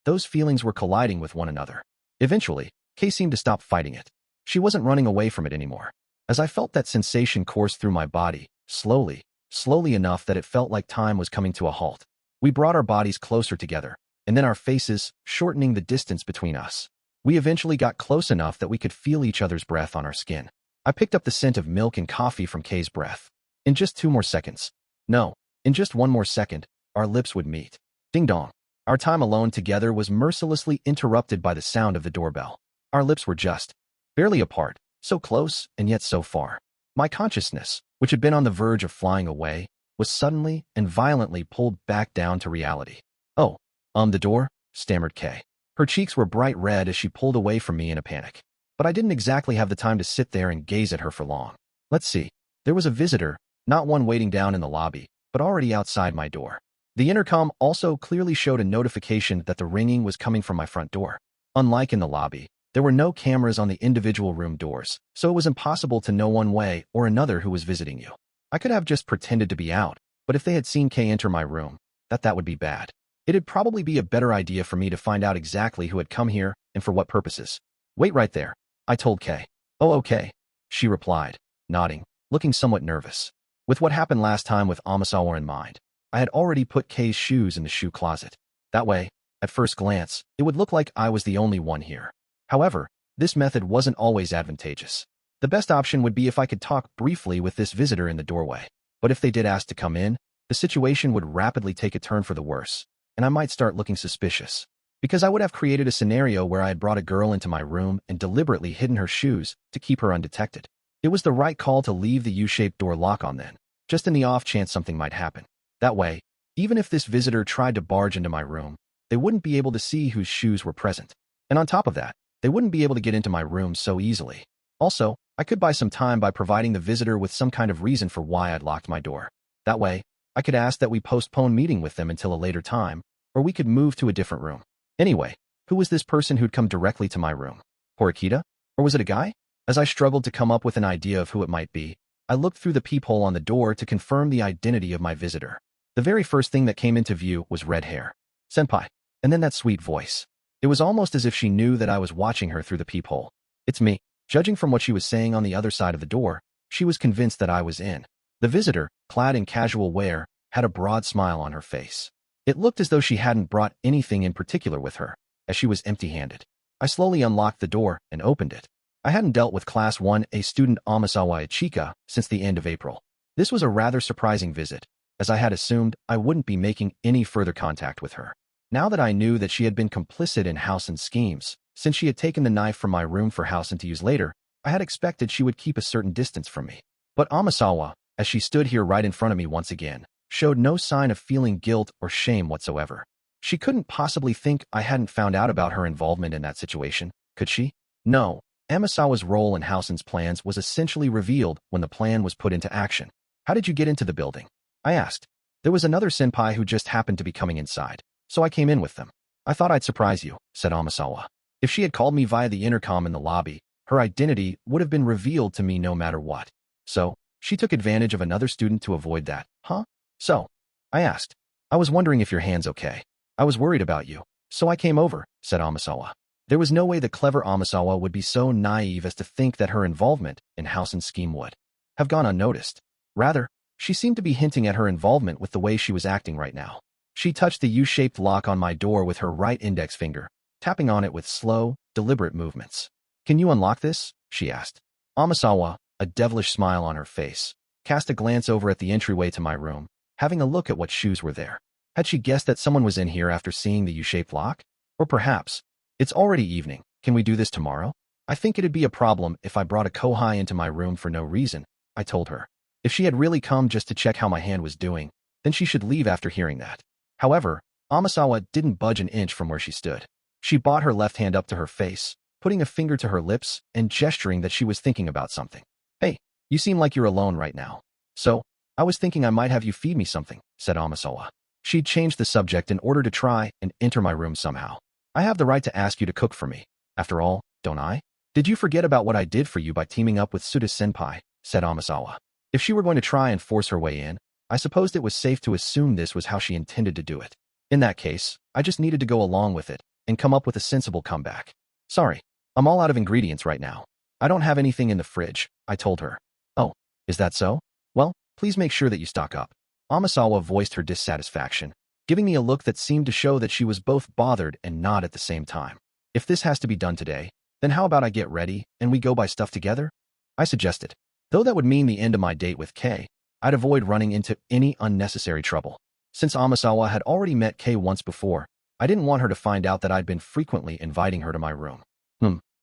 those feelings were colliding with one another. Eventually, Kay seemed to stop fighting it. She wasn't running away from it anymore. As I felt that sensation course through my body, slowly enough that it felt like time was coming to a halt. We brought our bodies closer together, and then our faces, shortening the distance between us. We eventually got close enough that we could feel each other's breath on our skin. I picked up the scent of milk and coffee from Kay's breath. In just 2 more seconds. No, in just 1 more second, our lips would meet. Ding dong. Our time alone together was mercilessly interrupted by the sound of the doorbell. Our lips were just barely apart, so close and yet so far. My consciousness, which had been on the verge of flying away, was suddenly and violently pulled back down to reality. Oh, the door, stammered Kay. Her cheeks were bright red as she pulled away from me in a panic. But I didn't exactly have the time to sit there and gaze at her for long. Let's see. There was a visitor, not one waiting down in the lobby, but already outside my door. The intercom also clearly showed a notification that the ringing was coming from my front door. Unlike in the lobby, there were no cameras on the individual room doors, so it was impossible to know one way or another who was visiting you. I could have just pretended to be out, but if they had seen Kay enter my room, that would be bad. It'd probably be a better idea for me to find out exactly who had come here and for what purposes. Wait right there, I told Kay. Oh, okay, she replied, nodding, looking somewhat nervous. With what happened last time with Amasawa in mind, I had already put Kei's shoes in the shoe closet. That way, at first glance, it would look like I was the only one here. However, this method wasn't always advantageous. The best option would be if I could talk briefly with this visitor in the doorway. But if they did ask to come in, the situation would rapidly take a turn for the worse, and I might start looking suspicious. Because I would have created a scenario where I had brought a girl into my room and deliberately hidden her shoes to keep her undetected. It was the right call to leave the U-shaped door lock on then, just in the off chance something might happen. That way, even if this visitor tried to barge into my room, they wouldn't be able to see whose shoes were present. And on top of that, they wouldn't be able to get into my room so easily. Also, I could buy some time by providing the visitor with some kind of reason for why I'd locked my door. That way, I could ask that we postpone meeting with them until a later time, or we could move to a different room. Anyway, who was this person who'd come directly to my room? Horikita? Or was it a guy? As I struggled to come up with an idea of who it might be, I looked through the peephole on the door to confirm the identity of my visitor. The very first thing that came into view was red hair. Senpai. And then that sweet voice. It was almost as if she knew that I was watching her through the peephole. It's me. Judging from what she was saying on the other side of the door, she was convinced that I was in. The visitor, clad in casual wear, had a broad smile on her face. It looked as though she hadn't brought anything in particular with her, as she was empty-handed. I slowly unlocked the door and opened it. I hadn't dealt with Class 1A student Amasawa Ichika since the end of April. This was a rather surprising visit, as I had assumed I wouldn't be making any further contact with her. Now that I knew that she had been complicit in Housen's schemes, since she had taken the knife from my room for Housen to use later, I had expected she would keep a certain distance from me. But Amasawa, as she stood here right in front of me once again, showed no sign of feeling guilt or shame whatsoever. She couldn't possibly think I hadn't found out about her involvement in that situation, could she? No. Amasawa's role in Housen's plans was essentially revealed when the plan was put into action. How did you get into the building? I asked. There was another senpai who just happened to be coming inside, so I came in with them. I thought I'd surprise you, said Amasawa. If she had called me via the intercom in the lobby, her identity would have been revealed to me no matter what. So, she took advantage of another student to avoid that, huh? So, I asked. I was wondering if your hand's okay. I was worried about you, so I came over, said Amasawa. There was no way the clever Amasawa would be so naive as to think that her involvement in Housen's scheme would have gone unnoticed. Rather, she seemed to be hinting at her involvement with the way she was acting right now. She touched the U-shaped lock on my door with her right index finger, tapping on it with slow, deliberate movements. Can you unlock this? She asked. Amasawa, a devilish smile on her face, cast a glance over at the entryway to my room, having a look at what shoes were there. Had she guessed that someone was in here after seeing the U-shaped lock? Or perhaps, it's already evening, can we do this tomorrow? I think it'd be a problem if I brought a kohai into my room for no reason, I told her. If she had really come just to check how my hand was doing, then she should leave after hearing that. However, Amasawa didn't budge an inch from where she stood. She brought her left hand up to her face, putting a finger to her lips and gesturing that she was thinking about something. Hey, you seem like you're alone right now. So, I was thinking I might have you feed me something, said Amasawa. She'd changed the subject in order to try and enter my room somehow. I have the right to ask you to cook for me. After all, don't I? Did you forget about what I did for you by teaming up with Suda-senpai, said Amasawa. If she were going to try and force her way in, I supposed it was safe to assume this was how she intended to do it. In that case, I just needed to go along with it and come up with a sensible comeback. Sorry, I'm all out of ingredients right now. I don't have anything in the fridge, I told her. Oh, is that so? Well, please make sure that you stock up. Amasawa voiced her dissatisfaction, giving me a look that seemed to show that she was both bothered and not at the same time. If this has to be done today, then how about I get ready and we go buy stuff together? I suggested. Though that would mean the end of my date with Kei, I'd avoid running into any unnecessary trouble. Since Amasawa had already met Kei once before, I didn't want her to find out that I'd been frequently inviting her to my room.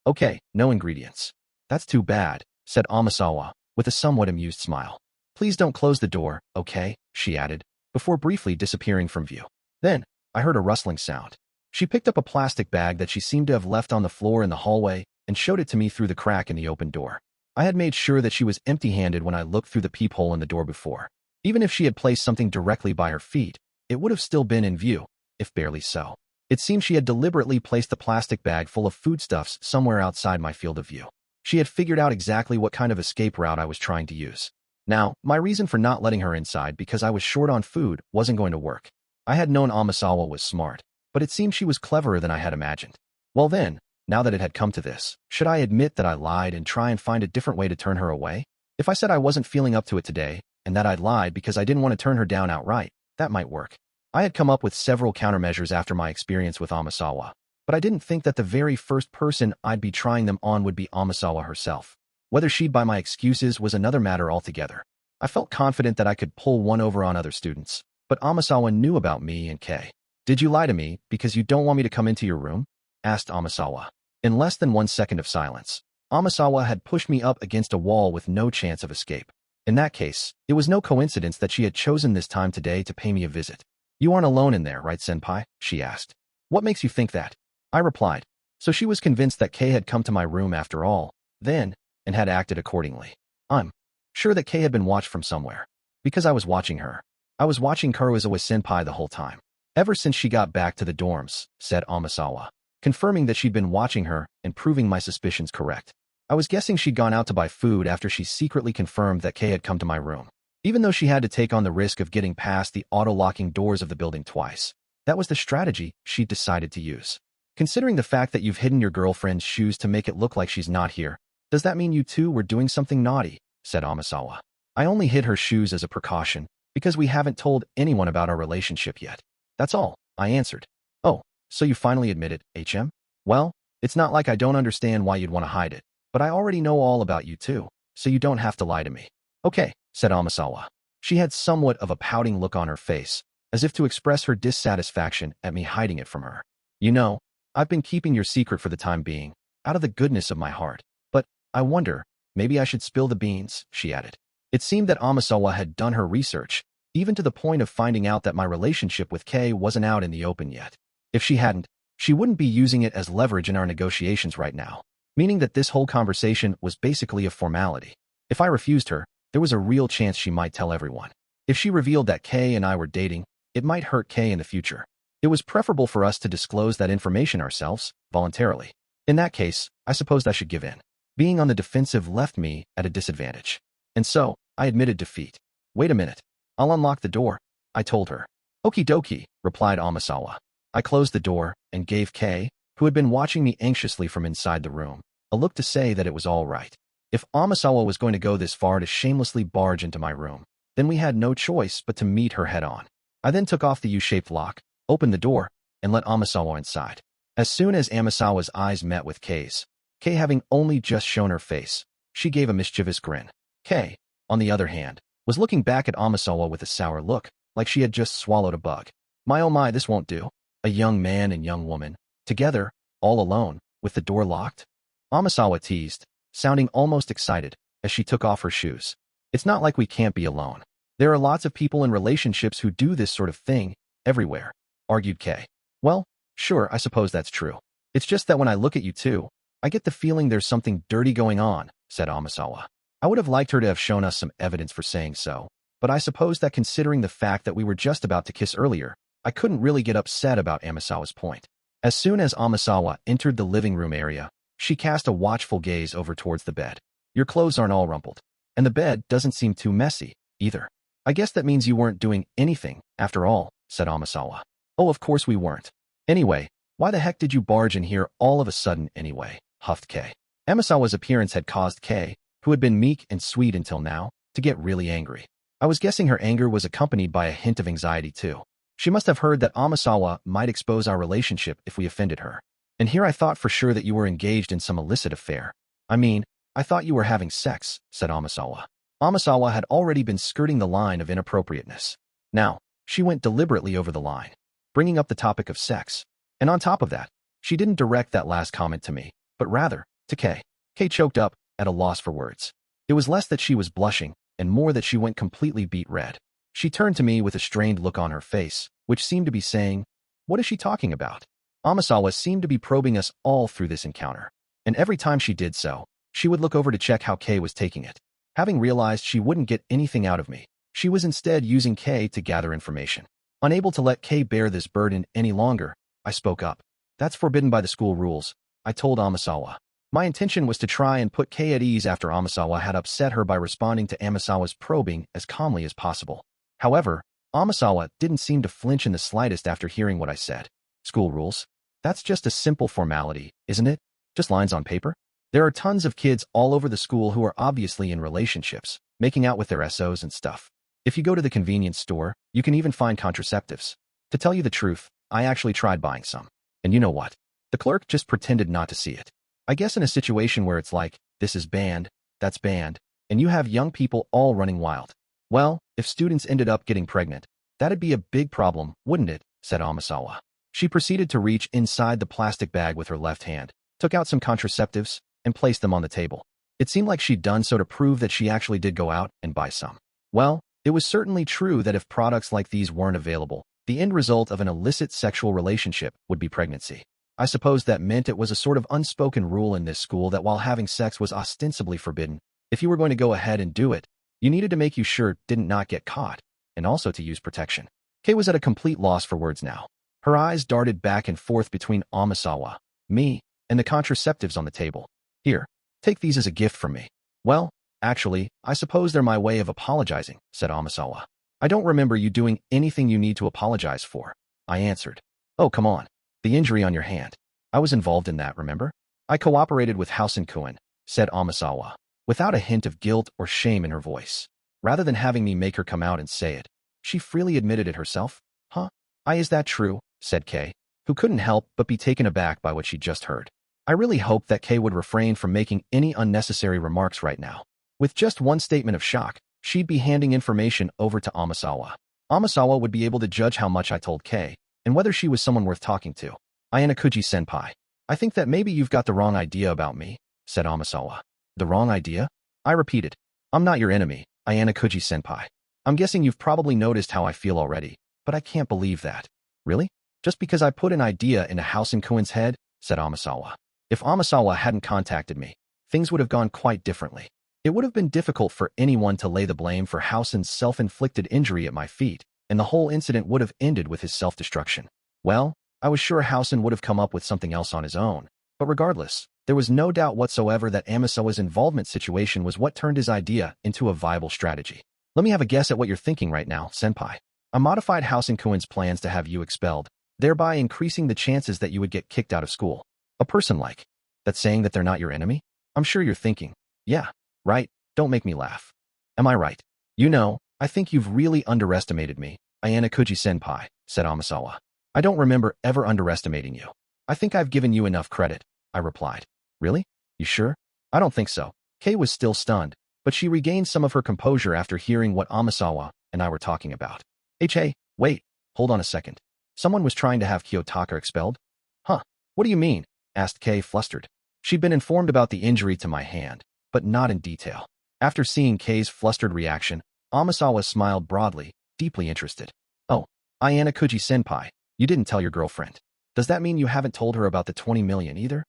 Okay, no ingredients. That's too bad, said Amasawa, with a somewhat amused smile. Please don't close the door, okay, she added, before briefly disappearing from view. Then, I heard a rustling sound. She picked up a plastic bag that she seemed to have left on the floor in the hallway and showed it to me through the crack in the open door. I had made sure that she was empty-handed when I looked through the peephole in the door before. Even if she had placed something directly by her feet, it would have still been in view, if barely so. It seemed she had deliberately placed the plastic bag full of foodstuffs somewhere outside my field of view. She had figured out exactly what kind of escape route I was trying to use. Now, my reason for not letting her inside because I was short on food wasn't going to work. I had known Amasawa was smart, but it seemed she was cleverer than I had imagined. Well then, now that it had come to this, should I admit that I lied and try and find a different way to turn her away? If I said I wasn't feeling up to it today, and that I'd lied because I didn't want to turn her down outright. That might work. I had come up with several countermeasures after my experience with Amasawa, but I didn't think that the very first person I'd be trying them on would be Amasawa herself. Whether she'd buy my excuses was another matter altogether. I felt confident that I could pull one over on other students, but Amasawa knew about me and Kei. "Did you lie to me because you don't want me to come into your room?" asked Amasawa. In less than 1 second of silence, Amasawa had pushed me up against a wall with no chance of escape. In that case, it was no coincidence that she had chosen this time today to pay me a visit. "You aren't alone in there, right, senpai?" she asked. "What makes you think that?" I replied. So she was convinced that Kei had come to my room after all, then, and had acted accordingly. I'm sure that Kei had been watched from somewhere. Because I was watching her. I was watching Kuroizawa-senpai the whole time. Ever since she got back to the dorms, said Amasawa, confirming that she'd been watching her and proving my suspicions correct. I was guessing she'd gone out to buy food after she secretly confirmed that Kei had come to my room. Even though she had to take on the risk of getting past the auto-locking doors of the building twice, that was the strategy she'd decided to use. Considering the fact that you've hidden your girlfriend's shoes to make it look like she's not here, does that mean you two were doing something naughty? Said Amasawa. I only hid her shoes as a precaution, because we haven't told anyone about our relationship yet. That's all, I answered. Oh, so you finally admit it, HM? Well, it's not like I don't understand why you'd want to hide it, but I already know all about you too, so you don't have to lie to me. Okay, said Amasawa. She had somewhat of a pouting look on her face, as if to express her dissatisfaction at me hiding it from her. You know, I've been keeping your secret for the time being, out of the goodness of my heart. But, I wonder, maybe I should spill the beans, she added. It seemed that Amasawa had done her research, even to the point of finding out that my relationship with Kei wasn't out in the open yet. If she hadn't, she wouldn't be using it as leverage in our negotiations right now, meaning that this whole conversation was basically a formality. If I refused her, there was a real chance she might tell everyone. If she revealed that Kei and I were dating, it might hurt Kei in the future. It was preferable for us to disclose that information ourselves, voluntarily. In that case, I supposed I should give in. Being on the defensive left me at a disadvantage. And so, I admitted defeat. Wait a minute. I'll unlock the door, I told her. Okie dokie, replied Amasawa. I closed the door and gave Kei, who had been watching me anxiously from inside the room, a look to say that it was all right. If Amasawa was going to go this far to shamelessly barge into my room, then we had no choice but to meet her head-on. I then took off the U-shaped lock, opened the door, and let Amasawa inside. As soon as Amasawa's eyes met with Kei's, Kei having only just shown her face, she gave a mischievous grin. Kei, on the other hand, was looking back at Amasawa with a sour look, like she had just swallowed a bug. My oh my, this won't do. A young man and young woman, together, all alone, with the door locked? Amasawa teased, sounding almost excited, as she took off her shoes. It's not like we can't be alone. There are lots of people in relationships who do this sort of thing, everywhere, argued Kei. Well, sure, I suppose that's true. It's just that when I look at you two, I get the feeling there's something dirty going on, said Amasawa. I would have liked her to have shown us some evidence for saying so, but I suppose that considering the fact that we were just about to kiss earlier, I couldn't really get upset about Amasawa's point. As soon as Amasawa entered the living room area, she cast a watchful gaze over towards the bed. Your clothes aren't all rumpled, and the bed doesn't seem too messy, either. I guess that means you weren't doing anything, after all, said Amasawa. Oh, of course we weren't. Anyway, why the heck did you barge in here all of a sudden anyway, huffed Kei. Amasawa's appearance had caused Kei, who had been meek and sweet until now, to get really angry. I was guessing her anger was accompanied by a hint of anxiety too. She must have heard that Amasawa might expose our relationship if we offended her. And here I thought for sure that you were engaged in some illicit affair. I mean, I thought you were having sex, said Amasawa. Amasawa had already been skirting the line of inappropriateness. Now, she went deliberately over the line, bringing up the topic of sex. And on top of that, she didn't direct that last comment to me, but rather, to Kei. Kei choked up, at a loss for words. It was less that she was blushing, and more that she went completely beet red. She turned to me with a strained look on her face, which seemed to be saying, what is she talking about? Amasawa seemed to be probing us all through this encounter, and every time she did so, she would look over to check how Kei was taking it. Having realized she wouldn't get anything out of me, she was instead using Kei to gather information. Unable to let Kei bear this burden any longer, I spoke up. That's forbidden by the school rules, I told Amasawa. My intention was to try and put Kei at ease after Amasawa had upset her by responding to Amasawa's probing as calmly as possible. However, Amasawa didn't seem to flinch in the slightest after hearing what I said. School rules? That's just a simple formality, isn't it? Just lines on paper? There are tons of kids all over the school who are obviously in relationships, making out with their SOs and stuff. If you go to the convenience store, you can even find contraceptives. To tell you the truth, I actually tried buying some. And you know what? The clerk just pretended not to see it. I guess in a situation where it's like, this is banned, that's banned, and you have young people all running wild. Well, if students ended up getting pregnant, that'd be a big problem, wouldn't it? Said Amasawa. She proceeded to reach inside the plastic bag with her left hand, took out some contraceptives, and placed them on the table. It seemed like she'd done so to prove that she actually did go out and buy some. Well, it was certainly true that if products like these weren't available, the end result of an illicit sexual relationship would be pregnancy. I suppose that meant it was a sort of unspoken rule in this school that while having sex was ostensibly forbidden, if you were going to go ahead and do it, you needed to make you sure it didn't not get caught, and also to use protection. Kay was at a complete loss for words now. Her eyes darted back and forth between Amasawa, me, and the contraceptives on the table. Here, take these as a gift from me. Well, actually, I suppose they're my way of apologizing, said Amasawa. I don't remember you doing anything you need to apologize for, I answered. Oh, come on. The injury on your hand. I was involved in that, remember? I cooperated with Housen-kun, said Amasawa, without a hint of guilt or shame in her voice. Rather than having me make her come out and say it, she freely admitted it herself. Huh? Is that true? Said Kay, who couldn't help but be taken aback by what she'd just heard. I really hoped that Kay would refrain from making any unnecessary remarks right now. With just one statement of shock, she'd be handing information over to Amasawa. Amasawa would be able to judge how much I told Kay, and whether she was someone worth talking to. Ayanokouji-senpai, I think that maybe you've got the wrong idea about me, said Amasawa. The wrong idea? I repeated. I'm not your enemy, Ayanokouji-senpai. I'm guessing you've probably noticed how I feel already, but I can't believe that. Really? Just because I put an idea into Housen-kun's head? Said Amasawa. If Amasawa hadn't contacted me, things would have gone quite differently. It would have been difficult for anyone to lay the blame for Housen's self-inflicted injury at my feet, and the whole incident would have ended with his self-destruction. Well, I was sure Housen would have come up with something else on his own, but regardless, there was no doubt whatsoever that Amasawa's involvement situation was what turned his idea into a viable strategy. Let me have a guess at what you're thinking right now, senpai. I modified Housen-kun's plans to have you expelled, thereby increasing the chances that you would get kicked out of school. A person like that's saying that they're not your enemy? I'm sure you're thinking, yeah, right, don't make me laugh. Am I right? You know, I think you've really underestimated me, Ayanokouji-senpai, said Amasawa. I don't remember ever underestimating you. I think I've given you enough credit, I replied. Really? You sure? I don't think so. Kay was still stunned, but she regained some of her composure after hearing what Amasawa and I were talking about. Hey, wait, hold on a second. Someone was trying to have Kiyotaka expelled? Huh, what do you mean? Asked Kay, flustered. She'd been informed about the injury to my hand, but not in detail. After seeing Kay's flustered reaction, Amasawa smiled broadly, deeply interested. Oh, Ayanokouji-senpai, you didn't tell your girlfriend. Does that mean you haven't told her about the 20 million either?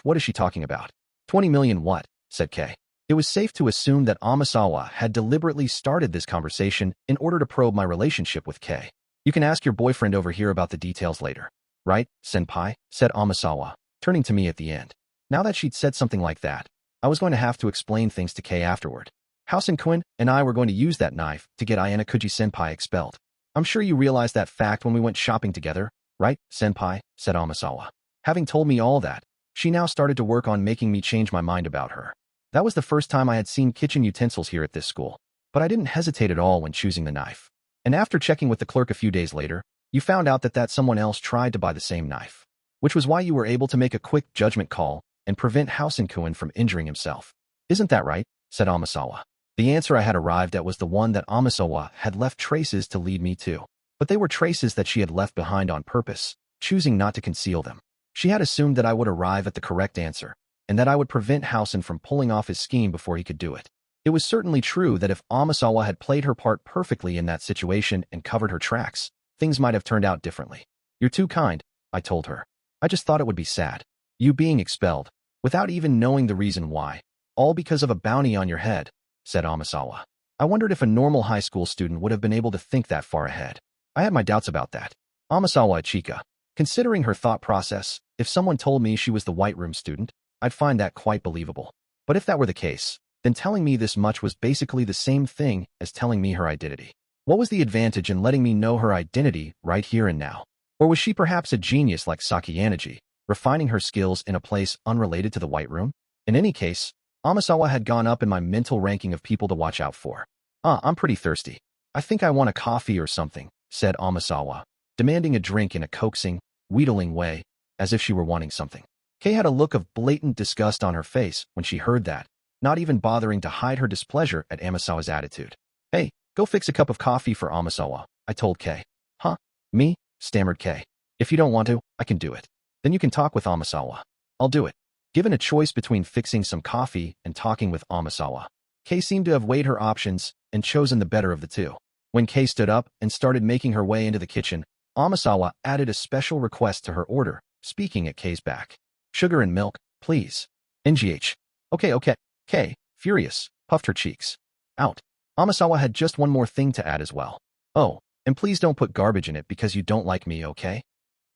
What is she talking about? 20 million what? Said Kay. It was safe to assume that Amasawa had deliberately started this conversation in order to probe my relationship with Kay. You can ask your boyfriend over here about the details later. Right, senpai? Said Amasawa, turning to me at the end. Now that she'd said something like that, I was going to have to explain things to Kay afterward. Housen-kun and I were going to use that knife to get Ayanokouji-senpai expelled. I'm sure you realized that fact when we went shopping together, right, senpai? Said Amasawa. Having told me all that, she now started to work on making me change my mind about her. That was the first time I had seen kitchen utensils here at this school, but I didn't hesitate at all when choosing the knife. And after checking with the clerk a few days later, you found out that someone else tried to buy the same knife, which was why you were able to make a quick judgment call and prevent Housen-kun from injuring himself. Isn't that right? Said Amasawa. The answer I had arrived at was the one that Amasawa had left traces to lead me to, but they were traces that she had left behind on purpose, choosing not to conceal them. She had assumed that I would arrive at the correct answer, and that I would prevent Housen from pulling off his scheme before he could do it. It was certainly true that if Amasawa had played her part perfectly in that situation and covered her tracks, things might have turned out differently. You're too kind, I told her. I just thought it would be sad. You being expelled, without even knowing the reason why, all because of a bounty on your head, said Amasawa. I wondered if a normal high school student would have been able to think that far ahead. I had my doubts about that. Amasawa Ichika. Considering her thought process, if someone told me she was the White Room student, I'd find that quite believable. But if that were the case, then telling me this much was basically the same thing as telling me her identity. What was the advantage in letting me know her identity right here and now? Or was she perhaps a genius like Sakayanaji, refining her skills in a place unrelated to the White Room? In any case, Amasawa had gone up in my mental ranking of people to watch out for. I'm pretty thirsty. I think I want a coffee or something, said Amasawa, demanding a drink in a coaxing, wheedling way, as if she were wanting something. Kay had a look of blatant disgust on her face when she heard that, not even bothering to hide her displeasure at Amasawa's attitude. Hey, go fix a cup of coffee for Amasawa, I told Kay. Huh? Me? Stammered Kay. If you don't want to, I can do it. Then you can talk with Amasawa. I'll do it. Given a choice between fixing some coffee and talking with Amasawa, Kay seemed to have weighed her options and chosen the better of the two. When Kay stood up and started making her way into the kitchen, Amasawa added a special request to her order, speaking at Kay's back. Sugar and milk, please. NGH. Okay. Kay, furious, puffed her cheeks. Out. Amasawa had just one more thing to add as well. Oh, and please don't put garbage in it because you don't like me, okay?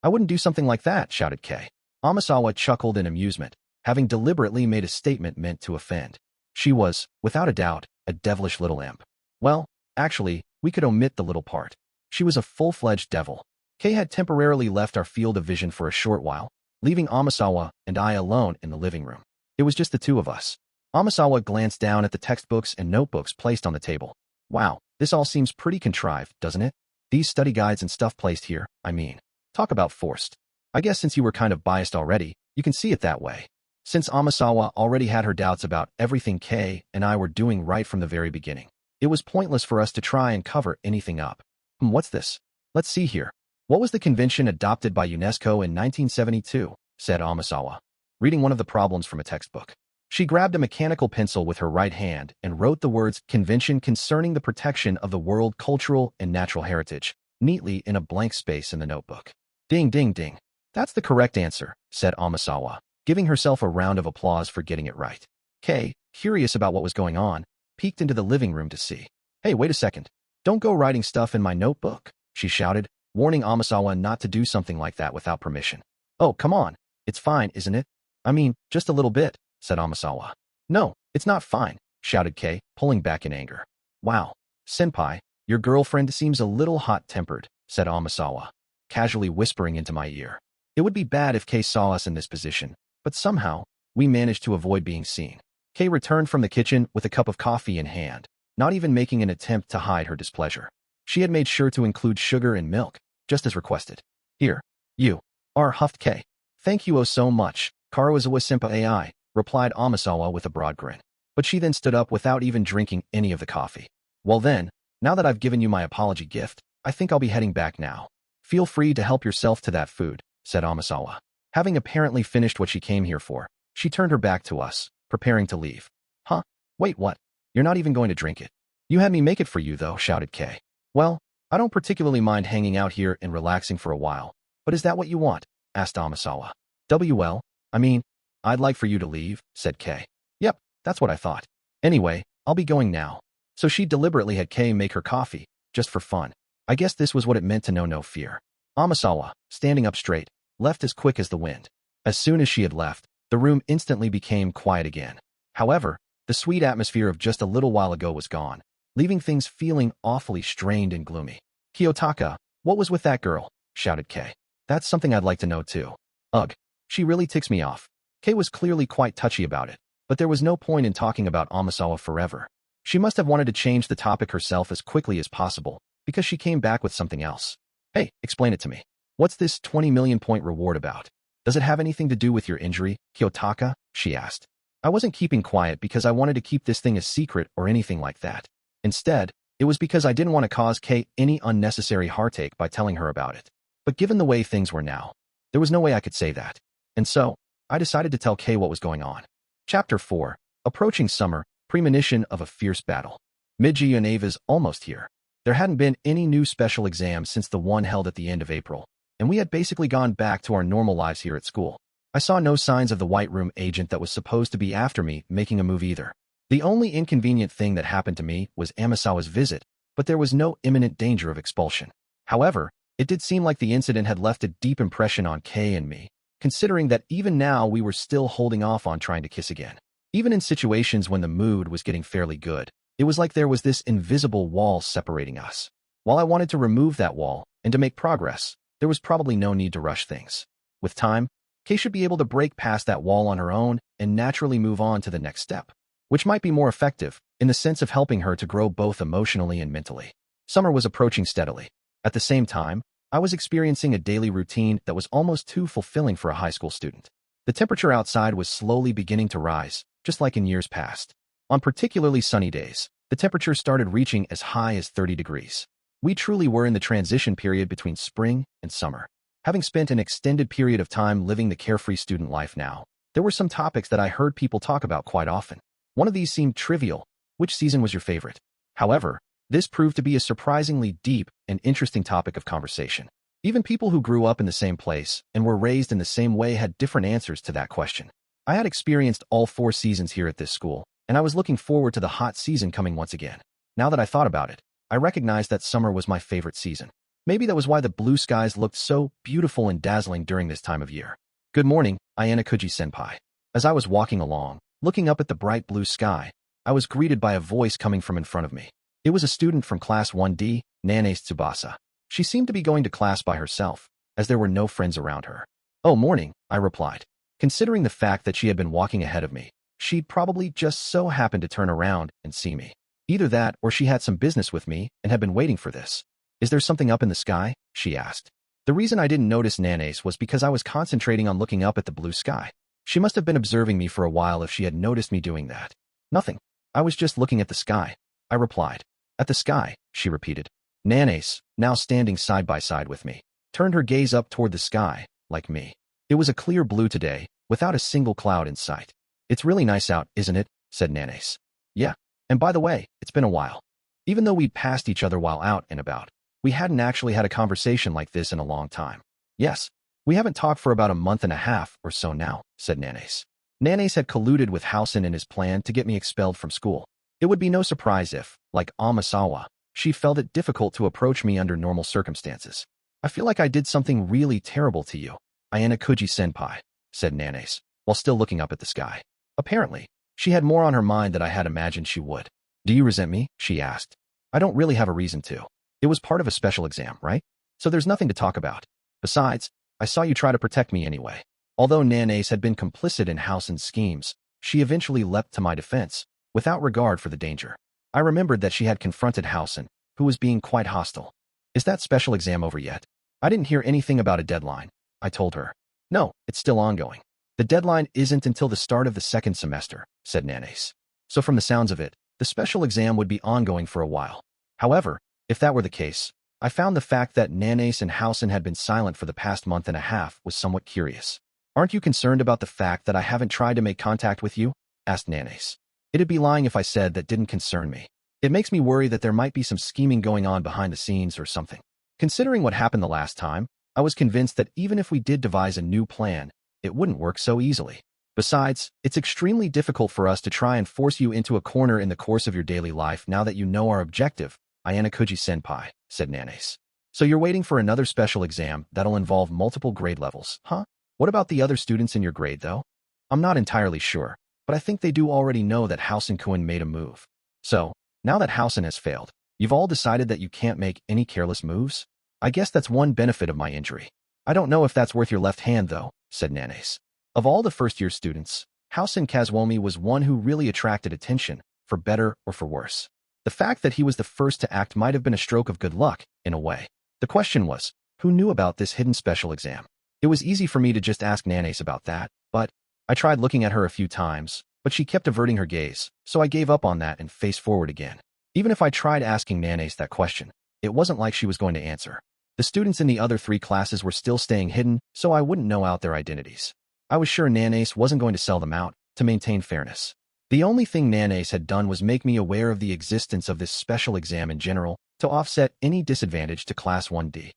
I wouldn't do something like that, shouted Kay. Amasawa chuckled in amusement, having deliberately made a statement meant to offend. She was, without a doubt, a devilish little imp. Well, actually, we could omit the little part. She was a full-fledged devil. Kay had temporarily left our field of vision for a short while, leaving Amasawa and I alone in the living room. It was just the two of us. Amasawa glanced down at the textbooks and notebooks placed on the table. Wow, this all seems pretty contrived, doesn't it? These study guides and stuff placed here, I mean. Talk about forced. I guess since you were kind of biased already, you can see it that way. Since Amasawa already had her doubts about everything Kay and I were doing right from the very beginning, it was pointless for us to try and cover anything up. What's this? Let's see here. What was the convention adopted by UNESCO in 1972? Said Amasawa, reading one of the problems from a textbook. She grabbed a mechanical pencil with her right hand and wrote the words Convention Concerning the Protection of the World Cultural and Natural Heritage neatly in a blank space in the notebook. Ding, ding, ding. That's the correct answer, said Amasawa, giving herself a round of applause for getting it right. Kay, curious about what was going on, peeked into the living room to see. Hey, wait a second. Don't go writing stuff in my notebook, she shouted, warning Amasawa not to do something like that without permission. Oh, come on. It's fine, isn't it? I mean, just a little bit, said Amasawa. No, it's not fine, shouted Kay, pulling back in anger. Wow, senpai, your girlfriend seems a little hot-tempered, said Amasawa, casually whispering into my ear. It would be bad if Kay saw us in this position, but somehow, we managed to avoid being seen. Kay returned from the kitchen with a cup of coffee in hand, not even making an attempt to hide her displeasure. She had made sure to include sugar and milk, just as requested. Here, you are, huffed Kay. Thank you oh so much, Karawazawa Senpai AI, replied Amasawa with a broad grin. But she then stood up without even drinking any of the coffee. Well then, now that I've given you my apology gift, I think I'll be heading back now. Feel free to help yourself to that food, said Amasawa. Having apparently finished what she came here for, she turned her back to us, preparing to leave. Huh? Wait, what? You're not even going to drink it. You had me make it for you, though, shouted Kay. Well, I don't particularly mind hanging out here and relaxing for a while, but is that what you want? Asked Amasawa. Well, I mean, I'd like for you to leave, said Kay. Yep, that's what I thought. Anyway, I'll be going now. So she deliberately had Kay make her coffee, just for fun. I guess this was what it meant to know no fear. Amasawa, standing up straight, left as quick as the wind. As soon as she had left, the room instantly became quiet again. However, the sweet atmosphere of just a little while ago was gone, leaving things feeling awfully strained and gloomy. Kiyotaka, what was with that girl? Shouted Kay. That's something I'd like to know too. Ugh, she really ticks me off. Kay was clearly quite touchy about it, but there was no point in talking about Amasawa forever. She must have wanted to change the topic herself as quickly as possible, because she came back with something else. Hey, explain it to me. What's this 20 million point reward about? Does it have anything to do with your injury, Kiyotaka? She asked. I wasn't keeping quiet because I wanted to keep this thing a secret or anything like that. Instead, it was because I didn't want to cause Kay any unnecessary heartache by telling her about it. But given the way things were now, there was no way I could say that. And so, I decided to tell Kay what was going on. Chapter 4. Approaching summer, Premonition of a fierce battle. Mid-Geneva's almost here. There hadn't been any new special exams since the one held at the end of April, and we had basically gone back to our normal lives here at school. I saw no signs of the White Room agent that was supposed to be after me making a move either. The only inconvenient thing that happened to me was Amasawa's visit, but there was no imminent danger of expulsion. However, it did seem like the incident had left a deep impression on Kay and me, considering that even now we were still holding off on trying to kiss again. Even in situations when the mood was getting fairly good, it was like there was this invisible wall separating us. While I wanted to remove that wall and to make progress, there was probably no need to rush things. With time, Kay should be able to break past that wall on her own and naturally move on to the next step. which might be more effective in the sense of helping her to grow both emotionally and mentally. Summer was approaching steadily. At the same time, I was experiencing a daily routine that was almost too fulfilling for a high school student. The temperature outside was slowly beginning to rise, just like in years past. On particularly sunny days, the temperature started reaching as high as 30 degrees. We truly were in the transition period between spring and summer. Having spent an extended period of time living the carefree student life now, there were some topics that I heard people talk about quite often. One of these seemed trivial. Which season was your favorite? However, this proved to be a surprisingly deep and interesting topic of conversation. Even people who grew up in the same place and were raised in the same way had different answers to that question. I had experienced all 4 seasons here at this school, and I was looking forward to the hot season coming once again. Now that I thought about it, I recognized that summer was my favorite season. Maybe that was why the blue skies looked so beautiful and dazzling during this time of year. Good morning, Ayanokouji-senpai. As I was walking along, looking up at the bright blue sky, I was greeted by a voice coming from in front of me. It was a student from Class 1D, Nanae Tsubasa. She seemed to be going to class by herself, as there were no friends around her. Oh, morning, I replied. Considering the fact that she had been walking ahead of me, she'd probably just so happened to turn around and see me. Either that or she had some business with me and had been waiting for this. Is there something up in the sky? She asked. The reason I didn't notice Nanae was because I was concentrating on looking up at the blue sky. She must have been observing me for a while if she had noticed me doing that. Nothing. I was just looking at the sky, I replied. At the sky, she repeated. Nanae, now standing side by side with me, turned her gaze up toward the sky, like me. It was a clear blue today, without a single cloud in sight. It's really nice out, isn't it? Said Nanae. Yeah. And by the way, it's been a while. Even though we'd passed each other while out and about, we hadn't actually had a conversation like this in a long time. Yes. We haven't talked for about a month and a half or so now, said Nanae. Nanae had colluded with Housen in his plan to get me expelled from school. It would be no surprise if, like Amasawa, she felt it difficult to approach me under normal circumstances. I feel like I did something really terrible to you, Ayanokouji-senpai, said Nanae, while still looking up at the sky. Apparently, she had more on her mind than I had imagined she would. Do you resent me? She asked. I don't really have a reason to. It was part of a special exam, right? So there's nothing to talk about. Besides, I saw you try to protect me anyway. Although Nanae had been complicit in Housen's schemes, she eventually leapt to my defense, without regard for the danger. I remembered that she had confronted Housen, who was being quite hostile. Is that special exam over yet? I didn't hear anything about a deadline, I told her. No, it's still ongoing. The deadline isn't until the start of the 2nd semester, said Nanae. So from the sounds of it, the special exam would be ongoing for a while. However, if that were the case, I found the fact that Nanae and Housen had been silent for the past month and a half was somewhat curious. Aren't you concerned about the fact that I haven't tried to make contact with you? Asked Nanae. It'd be lying if I said that didn't concern me. It makes me worry that there might be some scheming going on behind the scenes or something. Considering what happened the last time, I was convinced that even if we did devise a new plan, it wouldn't work so easily. Besides, it's extremely difficult for us to try and force you into a corner in the course of your daily life now that you know our objective, Ayanokouji-senpai, said Nanae. So you're waiting for another special exam that'll involve multiple grade levels, huh? What about the other students in your grade, though? I'm not entirely sure, but I think they do already know that Housen-kun made a move. So, now that Housen has failed, you've all decided that you can't make any careless moves? I guess that's one benefit of my injury. I don't know if that's worth your left hand, though, said Nanae. Of all the first-year students, Housen Kazuomi was one who really attracted attention, for better or for worse. The fact that he was the first to act might have been a stroke of good luck, in a way. The question was, who knew about this hidden special exam? It was easy for me to just ask Nanae about that, but I tried looking at her a few times, but she kept averting her gaze, so I gave up on that and faced forward again. Even if I tried asking Nanae that question, it wasn't like she was going to answer. The students in the other 3 classes were still staying hidden, so I wouldn't know out their identities. I was sure Nanae wasn't going to sell them out, to maintain fairness. The only thing Nanae had done was make me aware of the existence of this special exam in general, to offset any disadvantage to Class 1D.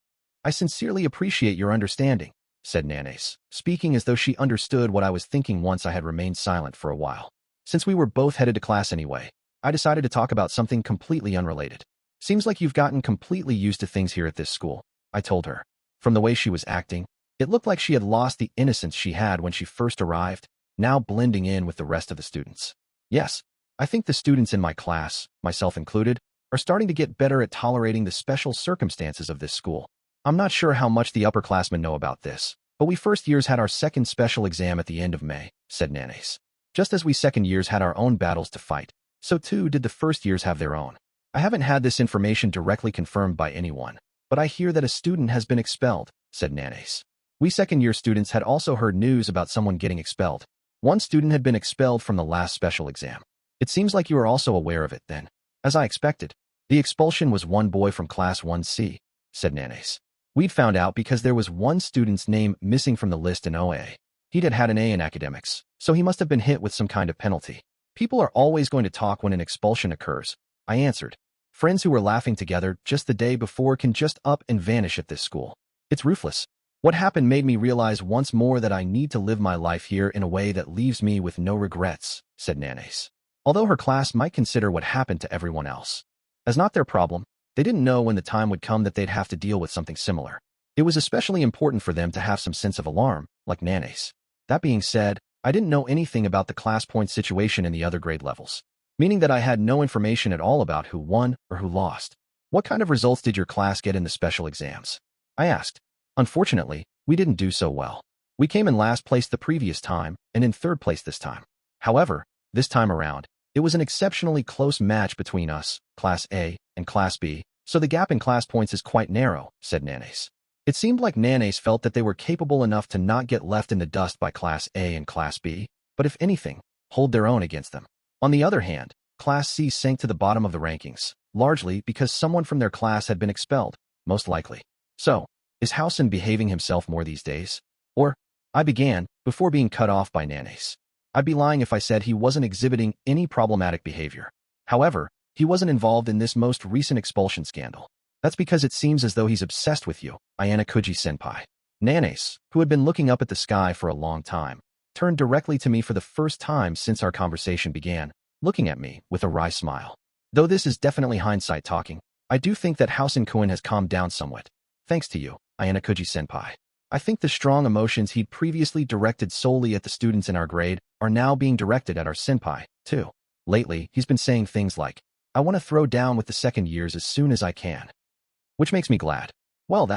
I sincerely appreciate your understanding, said Nanae, speaking as though she understood what I was thinking once I had remained silent for a while. Since we were both headed to class anyway, I decided to talk about something completely unrelated. Seems like you've gotten completely used to things here at this school, I told her. From the way she was acting, it looked like she had lost the innocence she had when she first arrived, now blending in with the rest of the students. Yes, I think the students in my class, myself included, are starting to get better at tolerating the special circumstances of this school. I'm not sure how much the upperclassmen know about this, but we first years had our 2nd special exam at the end of May, said Nanae. Just as we second years had our own battles to fight, so too did the first years have their own. I haven't had this information directly confirmed by anyone, but I hear that a student has been expelled, said Nanace. We second-year students had also heard news about someone getting expelled. One student had been expelled from the last special exam. It seems like you are also aware of it then. As I expected, the expulsion was one boy from Class 1C, said Nanace. We'd found out because there was one student's name missing from the list in OA. He'd had an A in academics, so he must have been hit with some kind of penalty. People are always going to talk when an expulsion occurs, I answered. Friends who were laughing together just the day before can just up and vanish at this school. It's ruthless. What happened made me realize once more that I need to live my life here in a way that leaves me with no regrets, said Nanace. Although her class might consider what happened to everyone else as not their problem, they didn't know when the time would come that they'd have to deal with something similar. It was especially important for them to have some sense of alarm, like Nanace. That being said, I didn't know anything about the class point situation in the other grade levels, meaning that I had no information at all about who won or who lost. What kind of results did your class get in the special exams? I asked. Unfortunately, we didn't do so well. We came in last place the previous time and in third place this time. However, this time around, it was an exceptionally close match between us, Class A, and Class B, so the gap in class points is quite narrow, said Nanace. It seemed like Nanace felt that they were capable enough to not get left in the dust by Class A and Class B, but if anything, hold their own against them. On the other hand, Class C sank to the bottom of the rankings, largely because someone from their class had been expelled, most likely. So, is Housen behaving himself more these days? Or, I began, before being cut off by Nanace. I'd be lying if I said he wasn't exhibiting any problematic behavior. However, he wasn't involved in this most recent expulsion scandal. That's because it seems as though he's obsessed with you, Ayanokouji-senpai. Nanace, who had been looking up at the sky for a long time, turned directly to me for the first time since our conversation began, looking at me with a wry smile. Though this is definitely hindsight talking, I do think that Housen-kun has calmed down somewhat. Thanks to you, Ayanokouji-senpai. I think the strong emotions he'd previously directed solely at the students in our grade are now being directed at our senpai, too. Lately, he's been saying things like, I want to throw down with the second years as soon as I can. Which makes me glad. Well,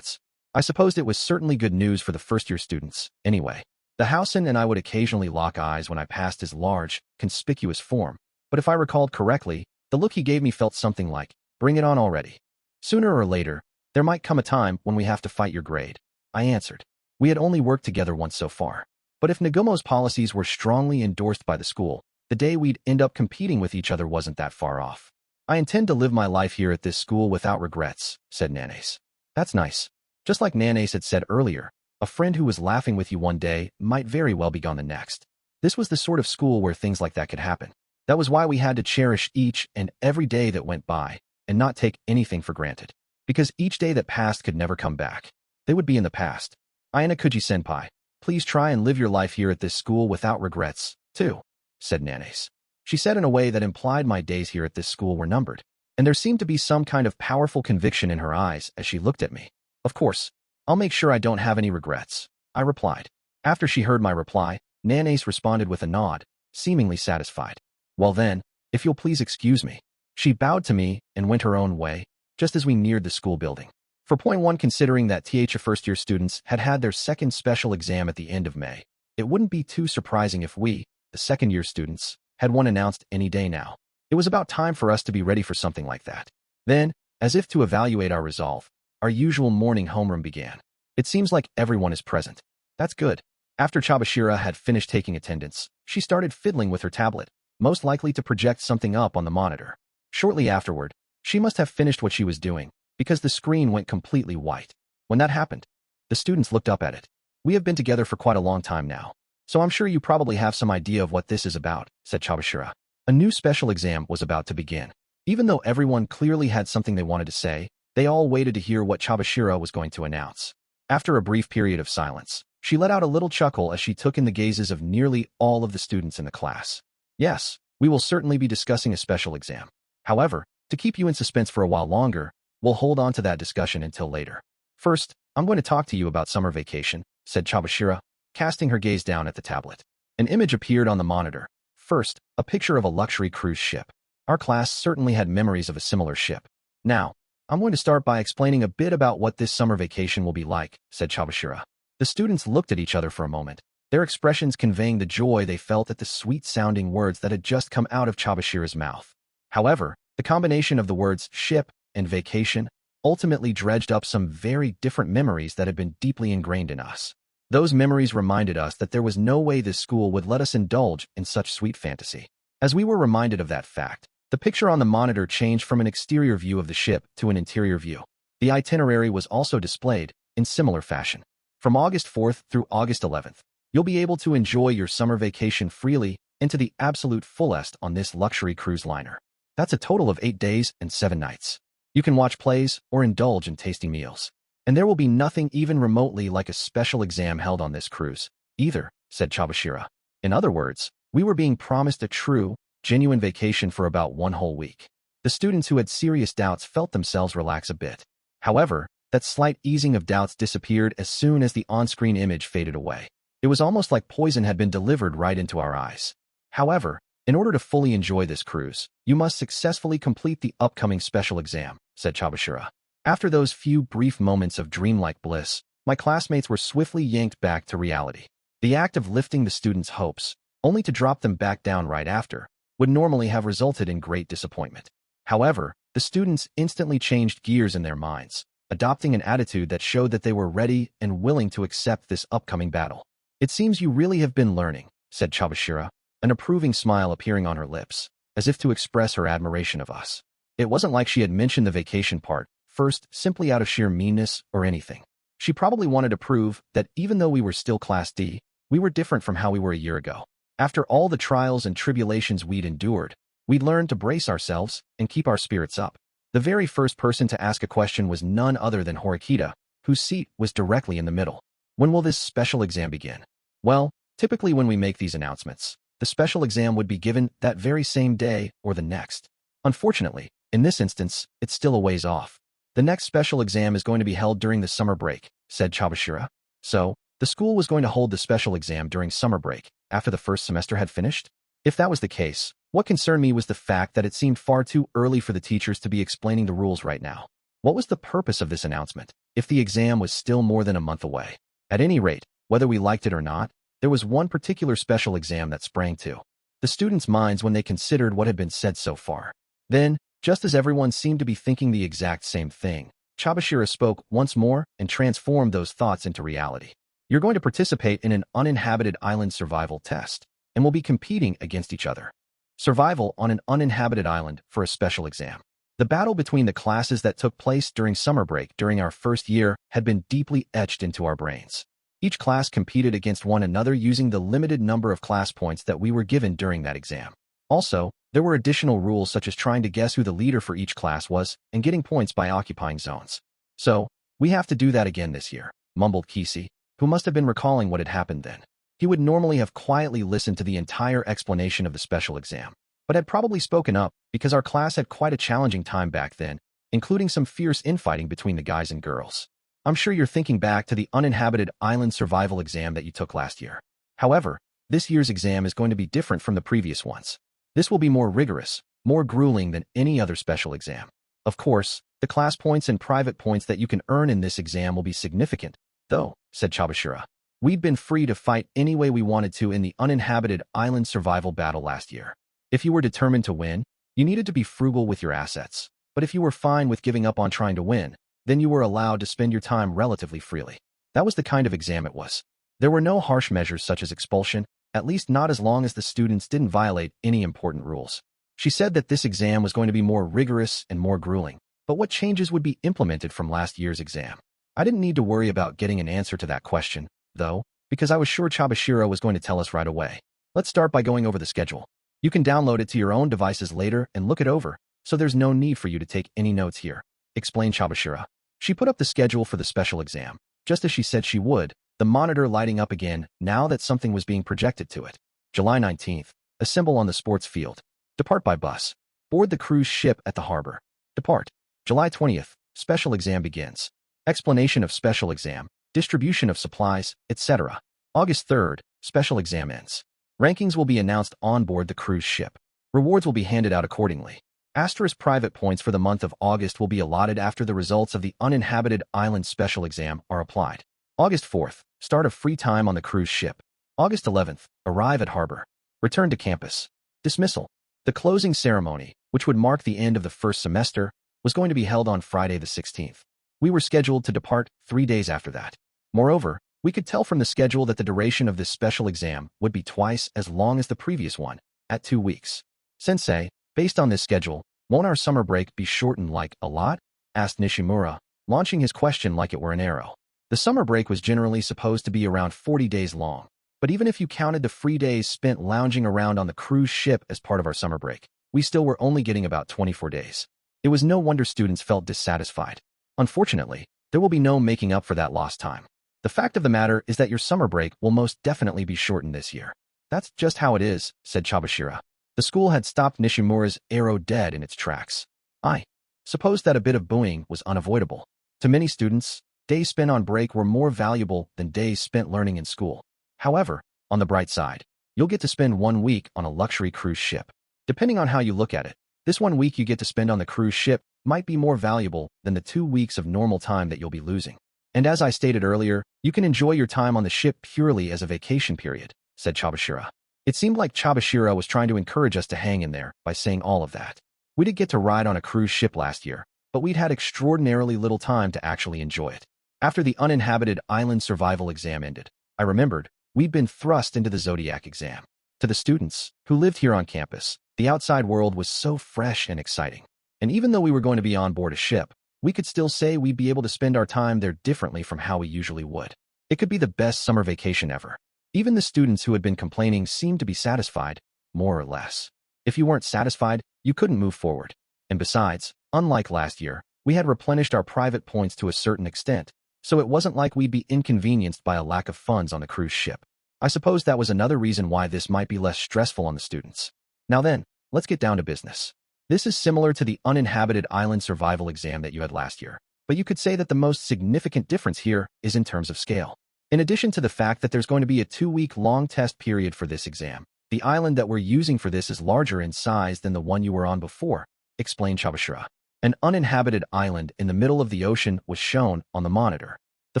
I supposed it was certainly good news for the first-year students, anyway. The Housen and I would occasionally lock eyes when I passed his large, conspicuous form, but if I recalled correctly, the look he gave me felt something like, bring it on already. Sooner or later, there might come a time when we have to fight your grade, I answered. We had only worked together once so far. But if Nagumo's policies were strongly endorsed by the school, the day we'd end up competing with each other wasn't that far off. I intend to live my life here at this school without regrets, said Nanace. That's nice. Just like Nanace had said earlier, a friend who was laughing with you one day might very well be gone the next. This was the sort of school where things like that could happen. That was why we had to cherish each and every day that went by and not take anything for granted. Because each day that passed could never come back. They would be in the past. Ayanokouji-senpai, please try and live your life here at this school without regrets, too, said Nanace. She said in a way that implied my days here at this school were numbered, and there seemed to be some kind of powerful conviction in her eyes as she looked at me. Of course, I'll make sure I don't have any regrets, I replied. After she heard my reply, Nanace responded with a nod, seemingly satisfied. Well then, if you'll please excuse me. She bowed to me and went her own way, just as we neared the school building. For point one, considering that first-year students had their second special exam at the end of May, it wouldn't be too surprising if we, the second-year students, had one announced any day now. It was about time for us to be ready for something like that. Then, as if to evaluate our resolve, our usual morning homeroom began. It seems like everyone is present. That's good. After Chabashira had finished taking attendance, she started fiddling with her tablet, most likely to project something up on the monitor. Shortly afterward, she must have finished what she was doing, because the screen went completely white. When that happened, the students looked up at it. We have been together for quite a long time now, so I'm sure you probably have some idea of what this is about, said Chabashira. A new special exam was about to begin. Even though everyone clearly had something they wanted to say, they all waited to hear what Chabashira was going to announce. After a brief period of silence, she let out a little chuckle as she took in the gazes of nearly all of the students in the class. Yes, we will certainly be discussing a special exam. However, to keep you in suspense for a while longer, we'll hold on to that discussion until later. First, I'm going to talk to you about summer vacation, said Chabashira, casting her gaze down at the tablet. An image appeared on the monitor. First, a picture of a luxury cruise ship. Our class certainly had memories of a similar ship. Now, I'm going to start by explaining a bit about what this summer vacation will be like, said Chabashira. The students looked at each other for a moment, their expressions conveying the joy they felt at the sweet-sounding words that had just come out of Chabashira's mouth. However, the combination of the words ship and vacation ultimately dredged up some very different memories that had been deeply ingrained in us. Those memories reminded us that there was no way this school would let us indulge in such sweet fantasy. As we were reminded of that fact, the picture on the monitor changed from an exterior view of the ship to an interior view. The itinerary was also displayed in similar fashion. From August 4th through August 11th, you'll be able to enjoy your summer vacation freely and to the absolute fullest on this luxury cruise liner. That's a total of 8 days and 7 nights. You can watch plays or indulge in tasty meals. And there will be nothing even remotely like a special exam held on this cruise, either, said Chabashira. In other words, we were being promised a true, genuine vacation for about 1 whole week. The students who had serious doubts felt themselves relax a bit. However, that slight easing of doubts disappeared as soon as the on-screen image faded away. It was almost like poison had been delivered right into our eyes. However, in order to fully enjoy this cruise, you must successfully complete the upcoming special exam, said Chabashira. After those few brief moments of dreamlike bliss, my classmates were swiftly yanked back to reality. The act of lifting the students' hopes, only to drop them back down right after, would normally have resulted in great disappointment. However, the students instantly changed gears in their minds, adopting an attitude that showed that they were ready and willing to accept this upcoming battle. It seems you really have been learning, said Chabashira, an approving smile appearing on her lips, as if to express her admiration of us. It wasn't like she had mentioned the vacation part first simply out of sheer meanness or anything. She probably wanted to prove that even though we were still Class D, we were different from how we were a year ago. After all the trials and tribulations we'd endured, we'd learned to brace ourselves and keep our spirits up. The very first person to ask a question was none other than Horikita, whose seat was directly in the middle. When will this special exam begin? Well, typically when we make these announcements, the special exam would be given that very same day or the next. Unfortunately, in this instance, it's still a ways off. The next special exam is going to be held during the summer break, said Chabashira. So, the school was going to hold the special exam during summer break, after the first semester had finished? If that was the case, what concerned me was the fact that it seemed far too early for the teachers to be explaining the rules right now. What was the purpose of this announcement, if the exam was still more than a month away? At any rate, whether we liked it or not, there was one particular special exam that sprang to the students' minds when they considered what had been said so far. Then, just as everyone seemed to be thinking the exact same thing, Chabashira spoke once more and transformed those thoughts into reality. You're going to participate in an uninhabited island survival test, and will be competing against each other. Survival on an uninhabited island for a special exam. The battle between the classes that took place during summer break during our first year had been deeply etched into our brains. Each class competed against one another using the limited number of class points that we were given during that exam. Also, there were additional rules such as trying to guess who the leader for each class was and getting points by occupying zones. So, we have to do that again this year, mumbled Kisi, who must have been recalling what had happened then. He would normally have quietly listened to the entire explanation of the special exam, but had probably spoken up because our class had quite a challenging time back then, including some fierce infighting between the guys and girls. I'm sure you're thinking back to the uninhabited island survival exam that you took last year. However, this year's exam is going to be different from the previous ones. This will be more rigorous, more grueling than any other special exam. Of course, the class points and private points that you can earn in this exam will be significant, though, said Chabashira. We'd been free to fight any way we wanted to in the uninhabited island survival battle last year. If you were determined to win, you needed to be frugal with your assets. But if you were fine with giving up on trying to win, then you were allowed to spend your time relatively freely. That was the kind of exam it was. There were no harsh measures such as expulsion, at least not as long as the students didn't violate any important rules. She said that this exam was going to be more rigorous and more grueling, but what changes would be implemented from last year's exam? I didn't need to worry about getting an answer to that question, though, because I was sure Chabashira was going to tell us right away. Let's start by going over the schedule. You can download it to your own devices later and look it over, so there's no need for you to take any notes here, explained Chabashira. She put up the schedule for the special exam, just as she said she would, the monitor lighting up again now that something was being projected to it. July 19th, assemble on the sports field. Depart by bus. Board the cruise ship at the harbor. Depart. July 20th, special exam begins. Explanation of special exam, distribution of supplies, etc. August 3rd, special exam ends. Rankings will be announced on board the cruise ship. Rewards will be handed out accordingly. Asterisk private points for the month of August will be allotted after the results of the uninhabited island special exam are applied. August 4th, start of free time on the cruise ship. August 11th, arrive at harbor. Return to campus. Dismissal. The closing ceremony, which would mark the end of the first semester, was going to be held on Friday the 16th. We were scheduled to depart 3 days after that. Moreover, we could tell from the schedule that the duration of this special exam would be twice as long as the previous one, at 2 weeks. Sensei, based on this schedule, won't our summer break be shortened like a lot? Asked Nishimura, launching his question like it were an arrow. The summer break was generally supposed to be around 40 days long, but even if you counted the free days spent lounging around on the cruise ship as part of our summer break, we still were only getting about 24 days. It was no wonder students felt dissatisfied. Unfortunately, there will be no making up for that lost time. The fact of the matter is that your summer break will most definitely be shortened this year. That's just how it is, said Chabashira. The school had stopped Nishimura's arrow dead in its tracks. I suppose that a bit of booing was unavoidable. To many students, days spent on break were more valuable than days spent learning in school. However, on the bright side, you'll get to spend 1 week on a luxury cruise ship. Depending on how you look at it, this 1 week you get to spend on the cruise ship might be more valuable than the 2 weeks of normal time that you'll be losing. And as I stated earlier, you can enjoy your time on the ship purely as a vacation period, said Chabashira. It seemed like Chabashira was trying to encourage us to hang in there by saying all of that. We did get to ride on a cruise ship last year, but we'd had extraordinarily little time to actually enjoy it. After the uninhabited island survival exam ended, I remembered we'd been thrust into the Zodiac exam. To the students who lived here on campus, the outside world was so fresh and exciting. And even though we were going to be on board a ship, we could still say we'd be able to spend our time there differently from how we usually would. It could be the best summer vacation ever. Even the students who had been complaining seemed to be satisfied, more or less. If you weren't satisfied, you couldn't move forward. And besides, unlike last year, we had replenished our private points to a certain extent, so it wasn't like we'd be inconvenienced by a lack of funds on the cruise ship. I suppose that was another reason why this might be less stressful on the students. Now then, let's get down to business. This is similar to the uninhabited island survival exam that you had last year, but you could say that the most significant difference here is in terms of scale. In addition to the fact that there's going to be a 2-week-long test period for this exam, the island that we're using for this is larger in size than the one you were on before, explained Chabashira. An uninhabited island in the middle of the ocean was shown on the monitor. The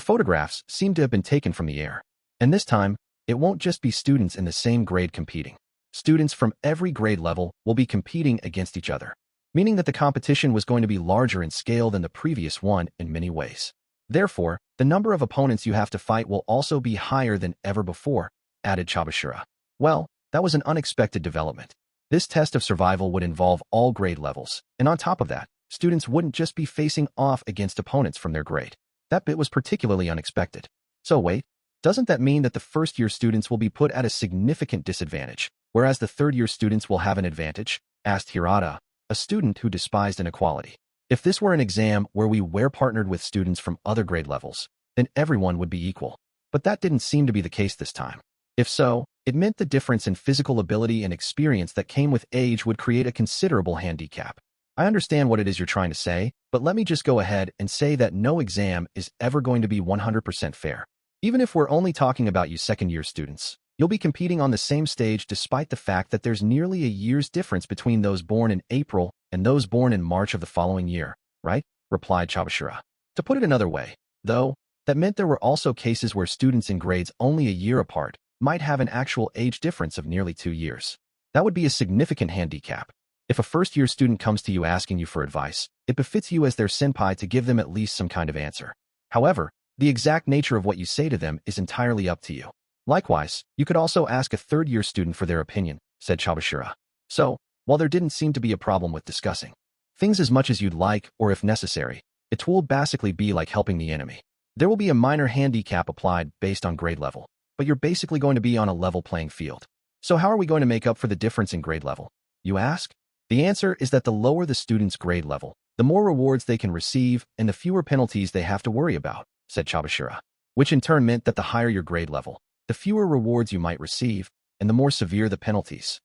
photographs seemed to have been taken from the air. And this time, it won't just be students in the same grade competing. Students from every grade level will be competing against each other, meaning that the competition was going to be larger in scale than the previous one in many ways. Therefore, the number of opponents you have to fight will also be higher than ever before, added Chabashira. Well, that was an unexpected development. This test of survival would involve all grade levels, and on top of that, students wouldn't just be facing off against opponents from their grade. That bit was particularly unexpected. So wait, doesn't that mean that the first-year students will be put at a significant disadvantage, whereas the third-year students will have an advantage? Asked Hirata, a student who despised inequality. If this were an exam where we were partnered with students from other grade levels, then everyone would be equal. But that didn't seem to be the case this time. If so, it meant the difference in physical ability and experience that came with age would create a considerable handicap. I understand what it is you're trying to say, but let me just go ahead and say that no exam is ever going to be 100% fair. Even if we're only talking about you second-year students, you'll be competing on the same stage despite the fact that there's nearly a year's difference between those born in April and those born in March of the following year, right? Replied Chabashira. To put it another way, though, that meant there were also cases where students in grades only a year apart might have an actual age difference of nearly 2 years. That would be a significant handicap. If a first-year student comes to you asking you for advice, it befits you as their senpai to give them at least some kind of answer. However, the exact nature of what you say to them is entirely up to you. Likewise, you could also ask a third-year student for their opinion, said Chabashira. So, while there didn't seem to be a problem with discussing things as much as you'd like or if necessary, it will basically be like helping the enemy. There will be a minor handicap applied based on grade level, but you're basically going to be on a level playing field. So how are we going to make up for the difference in grade level, you ask? The answer is that the lower the student's grade level, the more rewards they can receive and the fewer penalties they have to worry about, said Chabashira. Which in turn meant that the higher your grade level, the fewer rewards you might receive, and the more severe the penalties.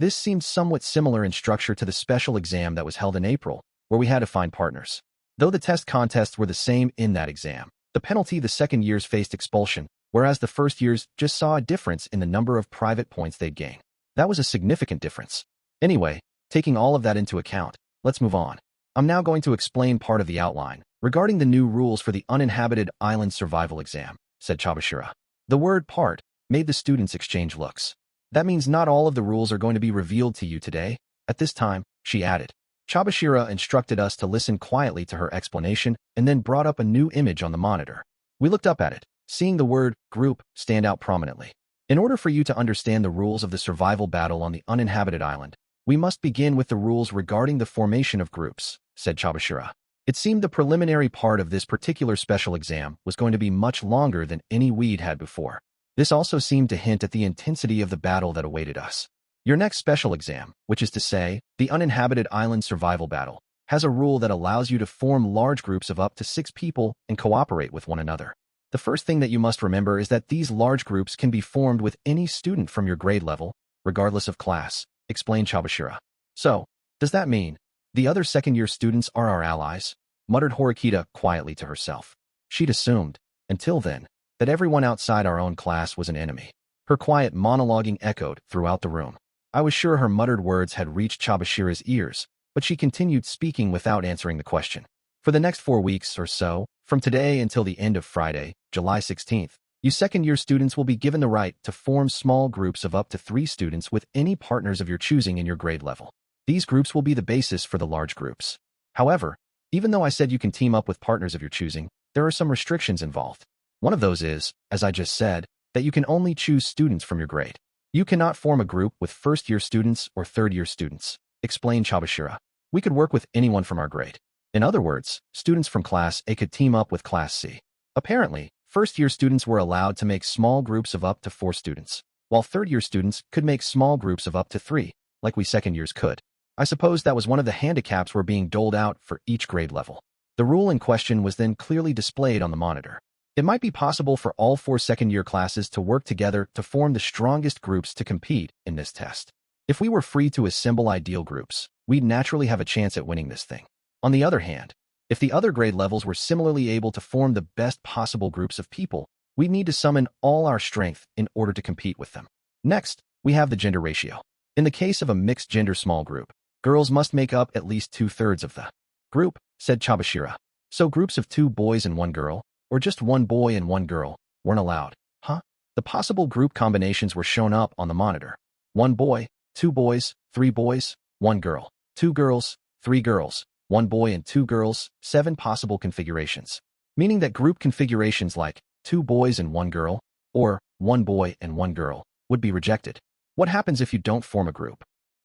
This seemed somewhat similar in structure to the special exam that was held in April, where we had to find partners. Though the test contests were the same in that exam, the penalty the second years faced expulsion, whereas the first years just saw a difference in the number of private points they'd gain. That was a significant difference. Anyway, taking all of that into account, let's move on. I'm now going to explain part of the outline regarding the new rules for the uninhabited island survival exam, said Chabashira. The word part made the students exchange looks. That means not all of the rules are going to be revealed to you today. At this time, she added. Chabashira instructed us to listen quietly to her explanation and then brought up a new image on the monitor. We looked up at it, seeing the word group stand out prominently. In order for you to understand the rules of the survival battle on the uninhabited island, we must begin with the rules regarding the formation of groups, said Chabashira. It seemed the preliminary part of this particular special exam was going to be much longer than any we'd had before. This also seemed to hint at the intensity of the battle that awaited us. Your next special exam, which is to say, the uninhabited island survival battle, has a rule that allows you to form large groups of up to 6 people and cooperate with one another. The first thing that you must remember is that these large groups can be formed with any student from your grade level, regardless of class, explained Chabashira. So, does that mean the other second-year students are our allies? Muttered Horikita quietly to herself. She'd assumed, until then, that everyone outside our own class was an enemy. Her quiet monologuing echoed throughout the room. I was sure her muttered words had reached Chabashira's ears, but she continued speaking without answering the question. For the next 4 weeks or so, from today until the end of Friday, July 16th, you second-year students will be given the right to form small groups of up to 3 students with any partners of your choosing in your grade level. These groups will be the basis for the large groups. However, even though I said you can team up with partners of your choosing, there are some restrictions involved. One of those is, as I just said, that you can only choose students from your grade. You cannot form a group with first-year students or third-year students, explained Chabashira. We could work with anyone from our grade. In other words, students from Class A could team up with Class C. Apparently, first-year students were allowed to make small groups of up to 4 students, while third-year students could make small groups of up to 3, like we second-years could. I suppose that was one of the handicaps were being doled out for each grade level. The rule in question was then clearly displayed on the monitor. It might be possible for all 4 second-year classes to work together to form the strongest groups to compete in this test. If we were free to assemble ideal groups, we'd naturally have a chance at winning this thing. On the other hand, if the other grade levels were similarly able to form the best possible groups of people, we'd need to summon all our strength in order to compete with them. Next, we have the gender ratio. In the case of a mixed-gender small group, girls must make up at least 2/3 of the group, said Chabashira. So groups of 2 boys and 1 girl, or just 1 boy and 1 girl, weren't allowed. Huh? The possible group combinations were shown up on the monitor. 1 boy, 2 boys, 3 boys, 1 girl, 2 girls, 3 girls, 1 boy and 2 girls, 7 possible configurations. Meaning that group configurations like 2 boys and 1 girl, or 1 boy and 1 girl, would be rejected. What happens if you don't form a group?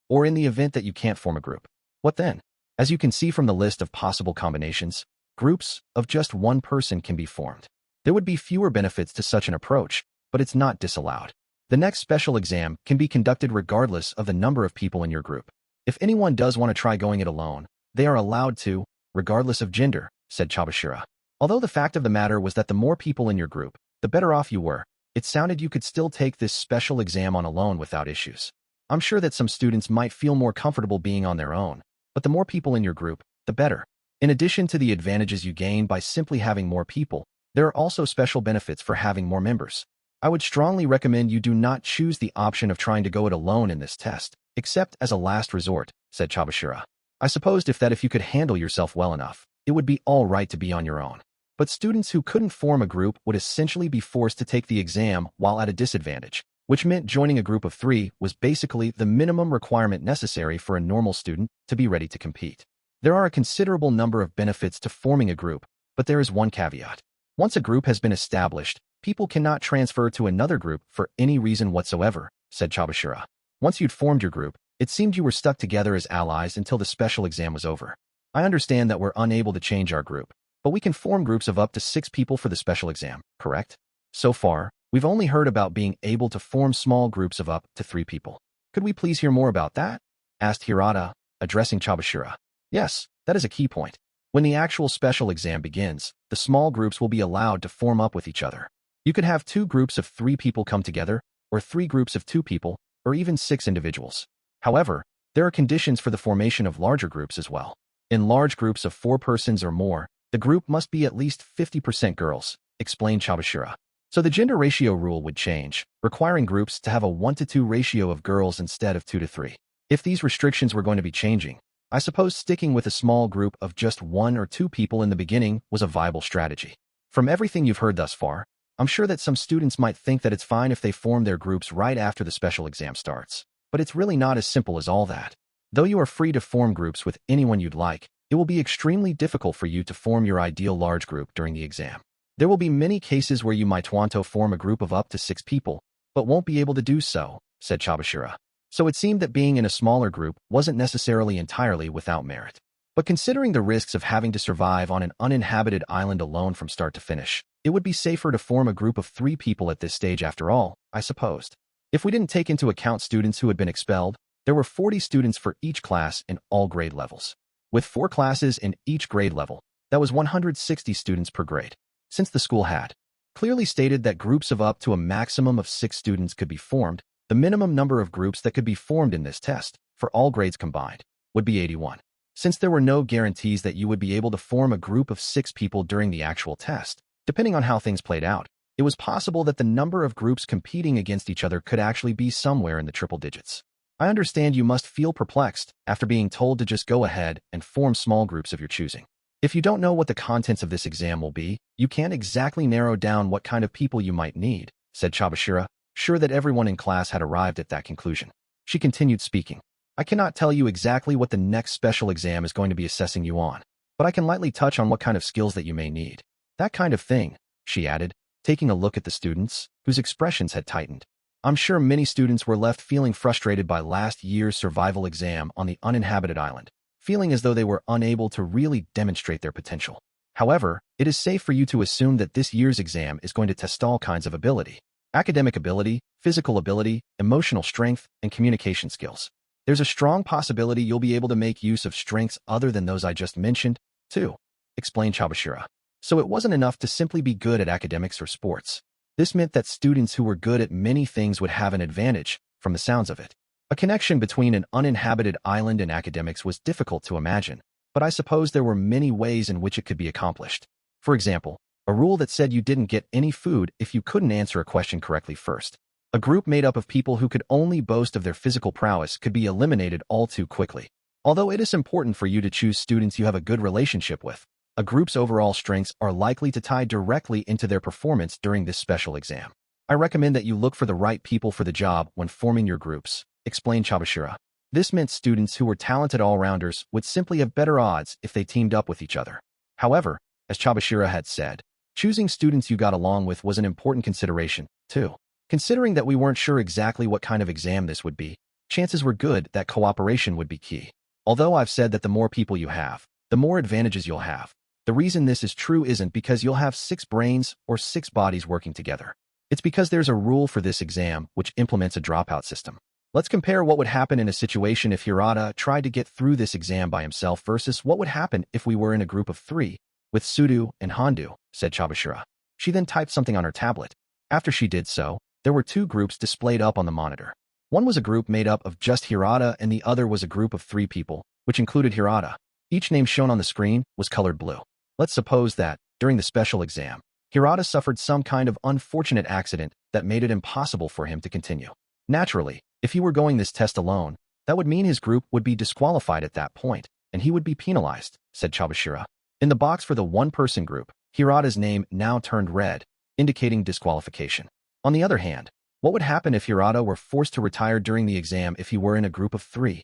Or in the event that you can't form a group? What then? As you can see from the list of possible combinations, groups of just 1 person can be formed. There would be fewer benefits to such an approach, but it's not disallowed. The next special exam can be conducted regardless of the number of people in your group. If anyone does want to try going it alone, they are allowed to, regardless of gender, said Chabashira. Although the fact of the matter was that the more people in your group, the better off you were, it sounded you could still take this special exam on alone without issues. I'm sure that some students might feel more comfortable being on their own, but the more people in your group, the better. In addition to the advantages you gain by simply having more people, there are also special benefits for having more members. I would strongly recommend you do not choose the option of trying to go it alone in this test, except as a last resort, said Chabashira. I supposed if you could handle yourself well enough, it would be all right to be on your own. But students who couldn't form a group would essentially be forced to take the exam while at a disadvantage, which meant joining a group of 3 was basically the minimum requirement necessary for a normal student to be ready to compete. There are a considerable number of benefits to forming a group, but there is one caveat. Once a group has been established, people cannot transfer to another group for any reason whatsoever, said Chabashira. Once you'd formed your group, it seemed you were stuck together as allies until the special exam was over. I understand that we're unable to change our group, but we can form groups of up to 6 people for the special exam, correct? So far, we've only heard about being able to form small groups of up to 3 people. Could we please hear more about that? Asked Hirata, addressing Chabashira. Yes, that is a key point. When the actual special exam begins, the small groups will be allowed to form up with each other. You could have 2 groups of 3 people come together, or 3 groups of 2 people, or even 6 individuals. However, there are conditions for the formation of larger groups as well. In large groups of 4 persons or more, the group must be at least 50% girls, explained Chabashira. So the gender ratio rule would change, requiring groups to have a 1-to-2 ratio of girls instead of 2-to-3. If these restrictions were going to be changing, I suppose sticking with a small group of just 1 or 2 people in the beginning was a viable strategy. From everything you've heard thus far, I'm sure that some students might think that it's fine if they form their groups right after the special exam starts, but it's really not as simple as all that. Though you are free to form groups with anyone you'd like, it will be extremely difficult for you to form your ideal large group during the exam. There will be many cases where you might want to form a group of up to 6 people, but won't be able to do so, said Chabashira. So it seemed that being in a smaller group wasn't necessarily entirely without merit. But considering the risks of having to survive on an uninhabited island alone from start to finish, it would be safer to form a group of 3 people at this stage after all, I supposed. If we didn't take into account students who had been expelled, there were 40 students for each class in all grade levels. With 4 classes in each grade level, that was 160 students per grade. Since the school had clearly stated that groups of up to a maximum of 6 students could be formed, the minimum number of groups that could be formed in this test, for all grades combined, would be 81. Since there were no guarantees that you would be able to form a group of 6 people during the actual test, depending on how things played out, it was possible that the number of groups competing against each other could actually be somewhere in the triple digits. I understand you must feel perplexed after being told to just go ahead and form small groups of your choosing. If you don't know what the contents of this exam will be, you can't exactly narrow down what kind of people you might need, said Chabashira, sure that everyone in class had arrived at that conclusion. She continued speaking. I cannot tell you exactly what the next special exam is going to be assessing you on, but I can lightly touch on what kind of skills that you may need. That kind of thing, she added, taking a look at the students, whose expressions had tightened. I'm sure many students were left feeling frustrated by last year's survival exam on the uninhabited island, feeling as though they were unable to really demonstrate their potential. However, it is safe for you to assume that this year's exam is going to test all kinds of ability: academic ability, physical ability, emotional strength, and communication skills. There's a strong possibility you'll be able to make use of strengths other than those I just mentioned, too, explained Chabashira. So it wasn't enough to simply be good at academics or sports. This meant that students who were good at many things would have an advantage, from the sounds of it. A connection between an uninhabited island and academics was difficult to imagine, but I suppose there were many ways in which it could be accomplished. For example, a rule that said you didn't get any food if you couldn't answer a question correctly first. A group made up of people who could only boast of their physical prowess could be eliminated all too quickly. Although it is important for you to choose students you have a good relationship with, a group's overall strengths are likely to tie directly into their performance during this special exam. I recommend that you look for the right people for the job when forming your groups, explained Chabashira. This meant students who were talented all-rounders would simply have better odds if they teamed up with each other. However, as Chabashira had said, choosing students you got along with was an important consideration, too. Considering that we weren't sure exactly what kind of exam this would be, chances were good that cooperation would be key. Although I've said that the more people you have, the more advantages you'll have. The reason this is true isn't because you'll have 6 brains or 6 bodies working together. It's because there's a rule for this exam which implements a dropout system. Let's compare what would happen in a situation if Hirata tried to get through this exam by himself versus what would happen if we were in a group of 3, with Sudu and Handu, said Chabashira. She then typed something on her tablet. After she did so, there were 2 groups displayed up on the monitor. One was a group made up of just Hirata and the other was a group of 3 people, which included Hirata. Each name shown on the screen was colored blue. Let's suppose that, during the special exam, Hirata suffered some kind of unfortunate accident that made it impossible for him to continue. Naturally, if he were going this test alone, that would mean his group would be disqualified at that point, and he would be penalized, said Chabashira. In the box for the one-person group, Hirata's name now turned red, indicating disqualification. On the other hand, what would happen if Hirata were forced to retire during the exam if he were in a group of 3?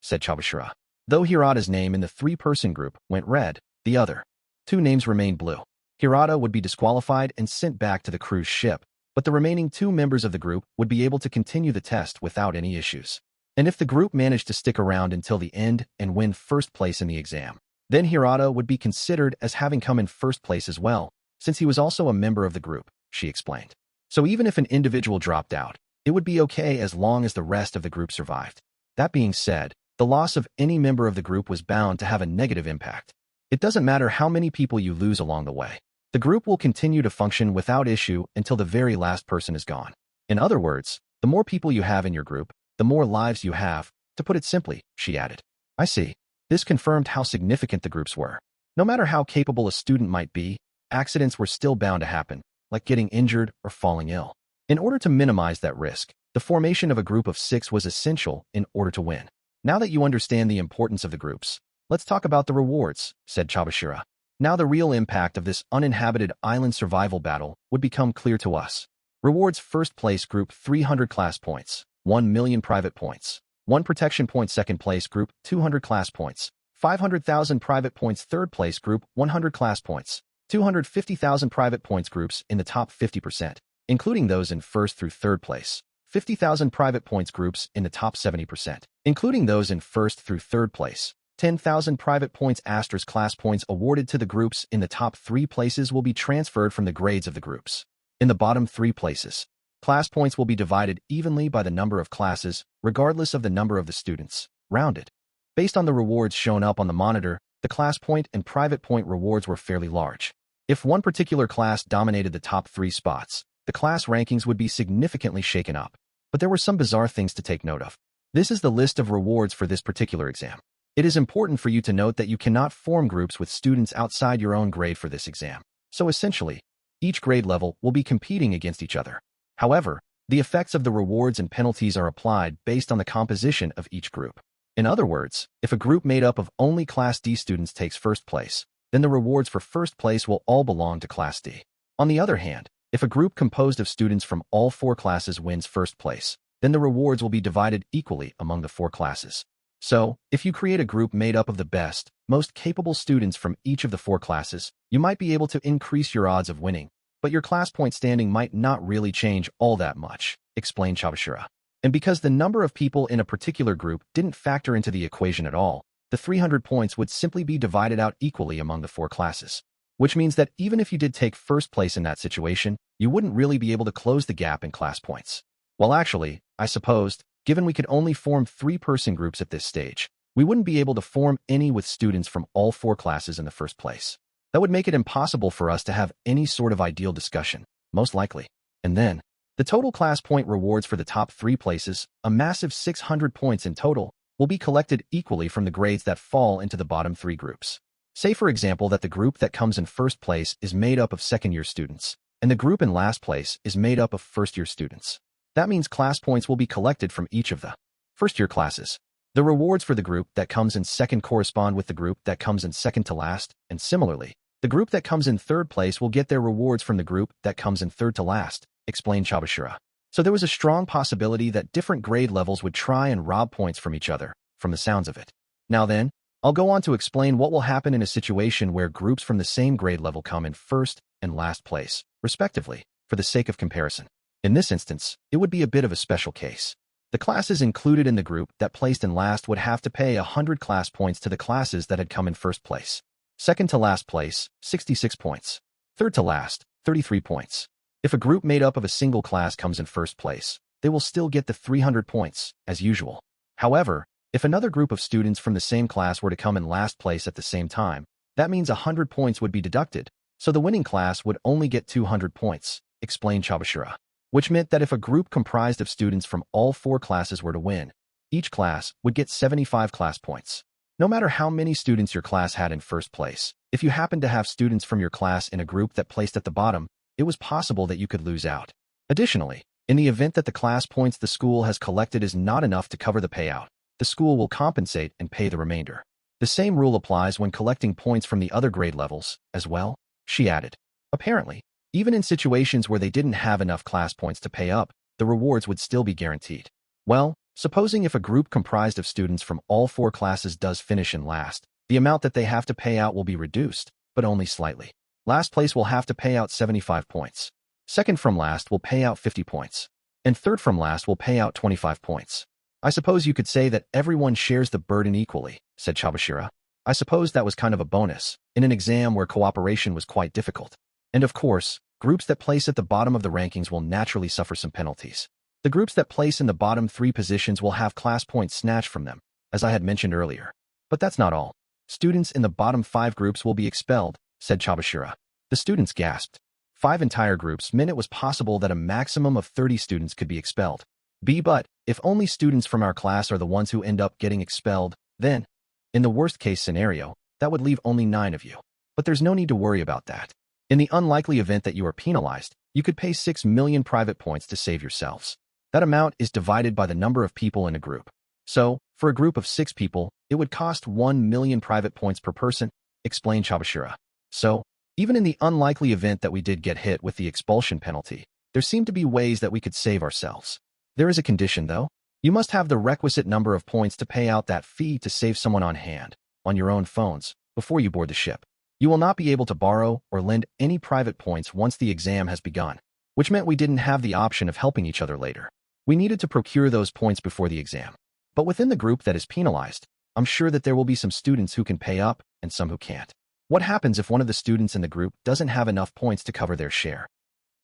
Said Chabashira. Though Hirata's name in the 3-person group went red, the other 2 names remained blue. Hirata would be disqualified and sent back to the cruise ship, but the remaining 2 members of the group would be able to continue the test without any issues. And if the group managed to stick around until the end and win first place in the exam, then Hirata would be considered as having come in first place as well, since he was also a member of the group, she explained. So even if an individual dropped out, it would be okay as long as the rest of the group survived. That being said, the loss of any member of the group was bound to have a negative impact. It doesn't matter how many people you lose along the way. The group will continue to function without issue until the very last person is gone. In other words, the more people you have in your group, the more lives you have, to put it simply, she added. I see. This confirmed how significant the groups were. No matter how capable a student might be, accidents were still bound to happen, like getting injured or falling ill. In order to minimize that risk, the formation of a group of 6 was essential in order to win. Now that you understand the importance of the groups, let's talk about the rewards, said Chabashira. Now the real impact of this uninhabited island survival battle would become clear to us. Rewards: first place group 300 class points, 1 million private points, 1 protection point. Second place group 200 class points, 500,000 private points. Third place group 100 class points, 250,000 private points. Groups in the top 50%, including those in first through third place, 50,000 private points. Groups in the top 70%, including those in first through third place, 10,000 private points. Asterisk: class points awarded to the groups in the top 3 places will be transferred from the grades of the groups in the bottom 3 places. Class points will be divided evenly by the number of classes, regardless of the number of the students, rounded. Based on the rewards shown up on the monitor, the class point and private point rewards were fairly large. If one particular class dominated the top 3 spots, the class rankings would be significantly shaken up. But there were some bizarre things to take note of. This is the list of rewards for this particular exam. It is important for you to note that you cannot form groups with students outside your own grade for this exam. So essentially, each grade level will be competing against each other. However, the effects of the rewards and penalties are applied based on the composition of each group. In other words, if a group made up of only Class D students takes first place, then the rewards for first place will all belong to Class D. On the other hand, if a group composed of students from all 4 classes wins first place, then the rewards will be divided equally among the 4 classes. So, if you create a group made up of the best, most capable students from each of the 4 classes, you might be able to increase your odds of winning, but your class point standing might not really change all that much, explained Chabashira. And because the number of people in a particular group didn't factor into the equation at all, the 300 points would simply be divided out equally among the 4 classes. Which means that even if you did take first place in that situation, you wouldn't really be able to close the gap in class points. Well, actually, I supposed, given we could only form 3-person groups at this stage, we wouldn't be able to form any with students from all 4 classes in the first place. That would make it impossible for us to have any sort of ideal discussion, most likely. And then, the total class point rewards for the top 3 places, a massive 600 points in total, will be collected equally from the grades that fall into the bottom 3 groups. Say, for example, that the group that comes in first place is made up of second-year students, and the group in last place is made up of first-year students. That means class points will be collected from each of the first-year classes. The rewards for the group that comes in second correspond with the group that comes in second to last, and similarly, the group that comes in third place will get their rewards from the group that comes in third to last, explained Chabashira. So there was a strong possibility that different grade levels would try and rob points from each other, from the sounds of it. Now then, I'll go on to explain what will happen in a situation where groups from the same grade level come in first and last place, respectively, for the sake of comparison. In this instance, it would be a bit of a special case. The classes included in the group that placed in last would have to pay 100 class points to the classes that had come in first place. Second to last place, 66 points. Third to last, 33 points. If a group made up of a single class comes in first place, they will still get the 300 points, as usual. However, if another group of students from the same class were to come in last place at the same time, that means 100 points would be deducted, so the winning class would only get 200 points, explained Chabashira. Which meant that if a group comprised of students from all 4 classes were to win, each class would get 75 class points. No matter how many students your class had in first place, if you happened to have students from your class in a group that placed at the bottom, it was possible that you could lose out. Additionally, in the event that the class points the school has collected is not enough to cover the payout, the school will compensate and pay the remainder. The same rule applies when collecting points from the other grade levels, as well, she added. Apparently, even in situations where they didn't have enough class points to pay up, the rewards would still be guaranteed. Well, supposing if a group comprised of students from all 4 classes does finish in last, the amount that they have to pay out will be reduced, but only slightly. Last place will have to pay out 75 points. Second from last will pay out 50 points. And third from last will pay out 25 points. I suppose you could say that everyone shares the burden equally, said Chabashira. I suppose that was kind of a bonus, in an exam where cooperation was quite difficult. And of course, groups that place at the bottom of the rankings will naturally suffer some penalties. The groups that place in the bottom 3 positions will have class points snatched from them, as I had mentioned earlier. But that's not all. Students in the bottom 5 groups will be expelled, said Chabashira. The students gasped. 5 entire groups meant it was possible that a maximum of 30 students could be expelled. But if only students from our class are the ones who end up getting expelled, then, in the worst-case scenario, that would leave only 9 of you. But there's no need to worry about that. In the unlikely event that you are penalized, you could pay 6 million private points to save yourselves. That amount is divided by the number of people in a group. So, for a group of 6 people, it would cost 1 million private points per person, explained Chabashira. So, even in the unlikely event that we did get hit with the expulsion penalty, there seemed to be ways that we could save ourselves. There is a condition, though. You must have the requisite number of points to pay out that fee to save someone on hand, on your own phones, before you board the ship. You will not be able to borrow or lend any private points once the exam has begun, which meant we didn't have the option of helping each other later. We needed to procure those points before the exam. But within the group that is penalized, I'm sure that there will be some students who can pay up and some who can't. What happens if one of the students in the group doesn't have enough points to cover their share?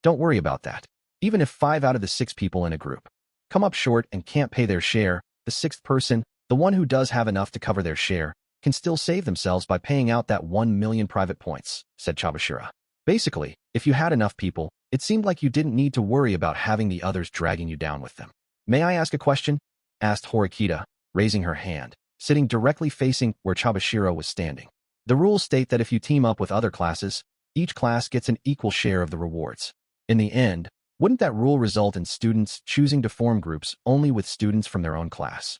Don't worry about that. Even if 5 out of the 6 people in a group come up short and can't pay their share, the 6th person, the one who does have enough to cover their share, can still save themselves by paying out that 1 million private points, said Chabashira. Basically, if you had enough people, it seemed like you didn't need to worry about having the others dragging you down with them. May I ask a question? Asked Horikita, raising her hand, sitting directly facing where Chabashira was standing. The rules state that if you team up with other classes, each class gets an equal share of the rewards. In the end, wouldn't that rule result in students choosing to form groups only with students from their own class?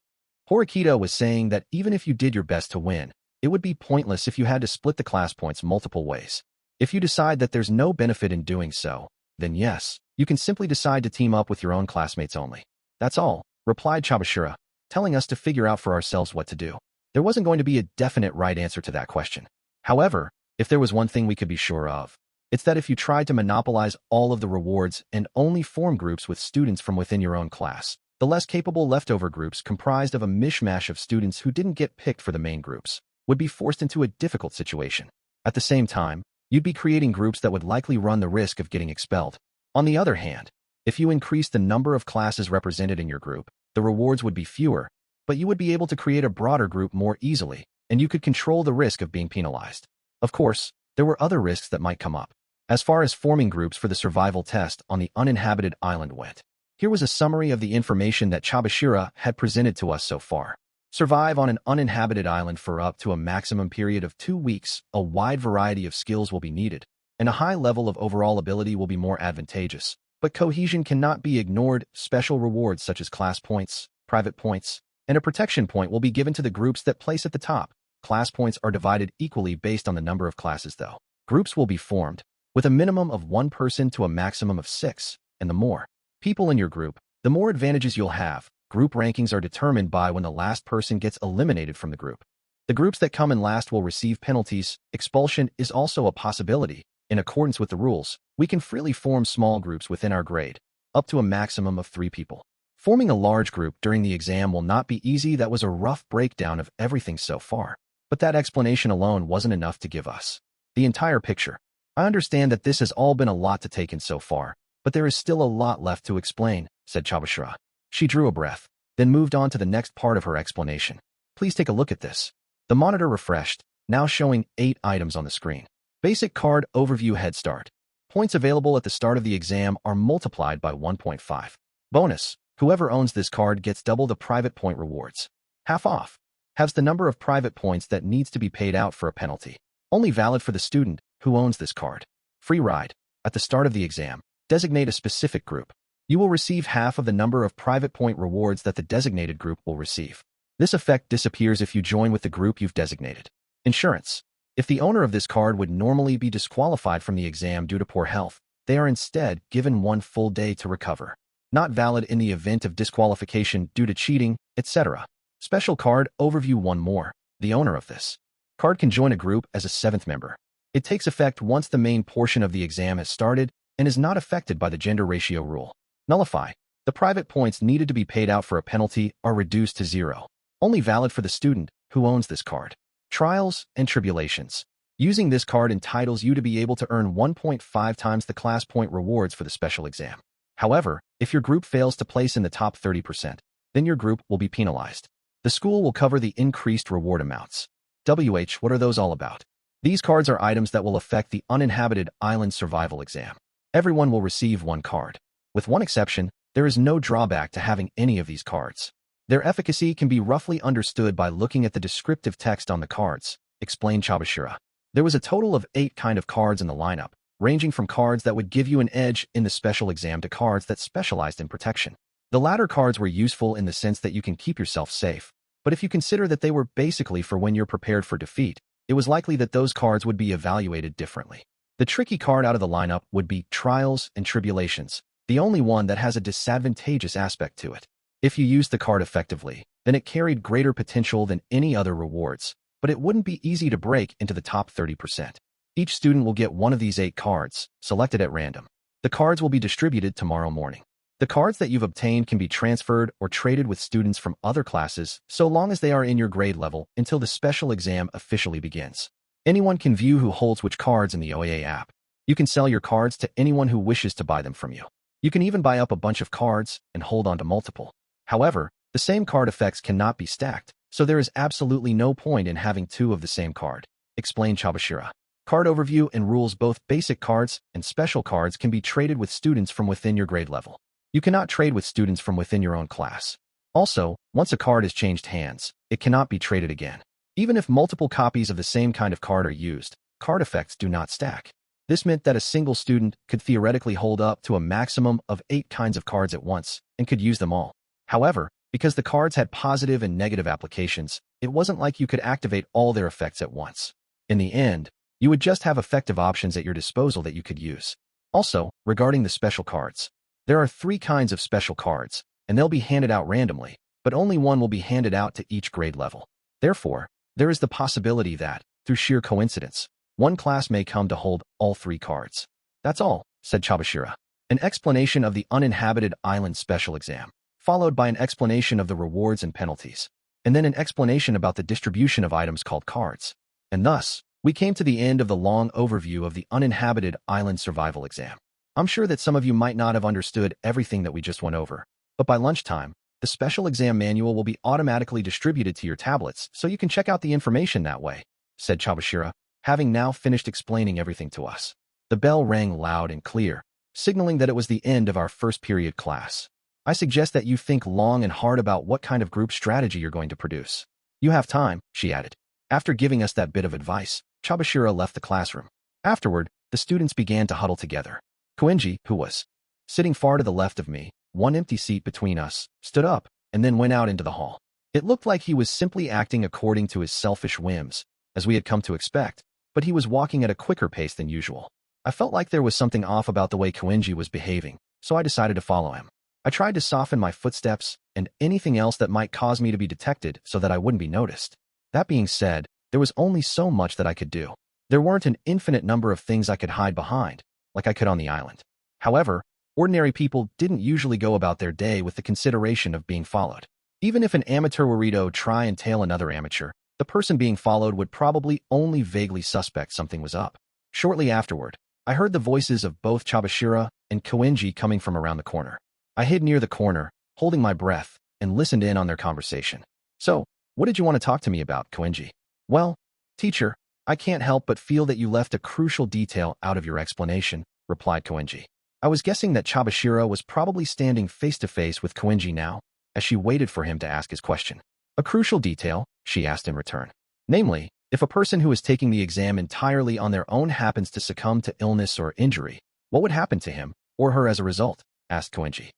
Horikita was saying that even if you did your best to win, it would be pointless if you had to split the class points multiple ways. If you decide that there's no benefit in doing so, then yes, you can simply decide to team up with your own classmates only. That's all, replied Chabashira, telling us to figure out for ourselves what to do. There wasn't going to be a definite right answer to that question. However, if there was one thing we could be sure of, it's that if you tried to monopolize all of the rewards and only form groups with students from within your own class, the less capable leftover groups comprised of a mishmash of students who didn't get picked for the main groups would be forced into a difficult situation. At the same time, you'd be creating groups that would likely run the risk of getting expelled. On the other hand, if you increase the number of classes represented in your group, the rewards would be fewer, but you would be able to create a broader group more easily, and you could control the risk of being penalized. Of course, there were other risks that might come up. As far as forming groups for the survival test on the uninhabited island went, here was a summary of the information that Chabashira had presented to us so far. Survive on an uninhabited island for up to a maximum period of 2 weeks. A wide variety of skills will be needed, and a high level of overall ability will be more advantageous. But cohesion cannot be ignored. Special rewards such as class points, private points, and a protection point will be given to the groups that place at the top. Class points are divided equally based on the number of classes, though. Groups will be formed with a minimum of 1 person to a maximum of 6, and the more people in your group, the more advantages you'll have. Group rankings are determined by when the last person gets eliminated from the group. The groups that come in last will receive penalties. Expulsion is also a possibility. In accordance with the rules, we can freely form small groups within our grade, up to a maximum of 3 people. Forming a large group during the exam will not be easy. That was a rough breakdown of everything so far, but that explanation alone wasn't enough to give us the entire picture. I understand that this has all been a lot to take in so far, but there is still a lot left to explain, said Chabashira. She drew a breath, then moved on to the next part of her explanation. Please take a look at this. The monitor refreshed, now showing 8 items on the screen. Basic card overview head start. Points available at the start of the exam are multiplied by 1.5. Bonus. Whoever owns this card gets double the private point rewards. Half off. Has the number of private points that needs to be paid out for a penalty. Only valid for the student who owns this card. Free ride. At the start of the exam, designate a specific group. You will receive half of the number of private point rewards that the designated group will receive. This effect disappears if you join with the group you've designated. Insurance. If the owner of this card would normally be disqualified from the exam due to poor health, they are instead given 1 full day to recover. Not valid in the event of disqualification due to cheating, etc. Special card overview. 1 more. The owner of this card can join a group as a 7th member. It takes effect once the main portion of the exam has started and is not affected by the gender ratio rule. Nullify. The private points needed to be paid out for a penalty are reduced to 0. Only valid for the student who owns this card. Trials and tribulations. Using this card entitles you to be able to earn 1.5 times the class point rewards for the special exam. However, if your group fails to place in the top 30%, then your group will be penalized. The school will cover the increased reward amounts. What are those all about? These cards are items that will affect the uninhabited island survival exam. Everyone will receive 1 card. With one exception, there is no drawback to having any of these cards. Their efficacy can be roughly understood by looking at the descriptive text on the cards, explained Chabashira. There was a total of 8 kind of cards in the lineup, ranging from cards that would give you an edge in the special exam to cards that specialized in protection. The latter cards were useful in the sense that you can keep yourself safe, but if you consider that they were basically for when you're prepared for defeat, it was likely that those cards would be evaluated differently. The tricky card out of the lineup would be Trials and Tribulations, the only one that has a disadvantageous aspect to it. If you used the card effectively, then it carried greater potential than any other rewards, but it wouldn't be easy to break into the top 30%. Each student will get one of these 8 cards, selected at random. The cards will be distributed tomorrow morning. The cards that you've obtained can be transferred or traded with students from other classes so long as they are in your grade level until the special exam officially begins. Anyone can view who holds which cards in the OAA app. You can sell your cards to anyone who wishes to buy them from you. You can even buy up a bunch of cards and hold on to multiple. However, the same card effects cannot be stacked, so there is absolutely no point in having 2 of the same card, explained Chabashira. Card overview and rules: both basic cards and special cards can be traded with students from within your grade level. You cannot trade with students from within your own class. Also, once a card has changed hands, it cannot be traded again. Even if multiple copies of the same kind of card are used, card effects do not stack. This meant that a single student could theoretically hold up to a maximum of 8 kinds of cards at once and could use them all. However, because the cards had positive and negative applications, it wasn't like you could activate all their effects at once. In the end, you would just have effective options at your disposal that you could use. Also, regarding the special cards, there are 3 kinds of special cards, and they'll be handed out randomly, but only one will be handed out to each grade level. Therefore, there is the possibility that, through sheer coincidence, one class may come to hold all 3 cards. That's all, said Chabashira. An explanation of the uninhabited island special exam, followed by an explanation of the rewards and penalties, and then an explanation about the distribution of items called cards. And thus, we came to the end of the long overview of the uninhabited island survival exam. I'm sure that some of you might not have understood everything that we just went over, but by lunchtime, the special exam manual will be automatically distributed to your tablets so you can check out the information that way, said Chabashira, having now finished explaining everything to us. The bell rang loud and clear, signaling that it was the end of our first period class. I suggest that you think long and hard about what kind of group strategy you're going to produce. You have time, she added. After giving us that bit of advice, Chabashira left the classroom. Afterward, the students began to huddle together. Koenji, who was sitting far to the left of me, one empty seat between us, stood up and then went out into the hall. It looked like he was simply acting according to his selfish whims, as we had come to expect, but he was walking at a quicker pace than usual. I felt like there was something off about the way Koenji was behaving, so I decided to follow him. I tried to soften my footsteps and anything else that might cause me to be detected so that I wouldn't be noticed. That being said, there was only so much that I could do. There weren't an infinite number of things I could hide behind, like I could on the island. However, ordinary people didn't usually go about their day with the consideration of being followed. Even if an amateur were to try and tail another amateur, the person being followed would probably only vaguely suspect something was up. Shortly afterward, I heard the voices of both Chabashira and Koenji coming from around the corner. I hid near the corner, holding my breath, and listened in on their conversation. So, what did you want to talk to me about, Koenji? Well, teacher, I can't help but feel that you left a crucial detail out of your explanation, replied Koenji. I was guessing that Chabashira was probably standing face to face with Koenji now, as she waited for him to ask his question. A crucial detail, she asked in return. Namely, if a person who is taking the exam entirely on their own happens to succumb to illness or injury, what would happen to him or her as a result? Asked Koenji.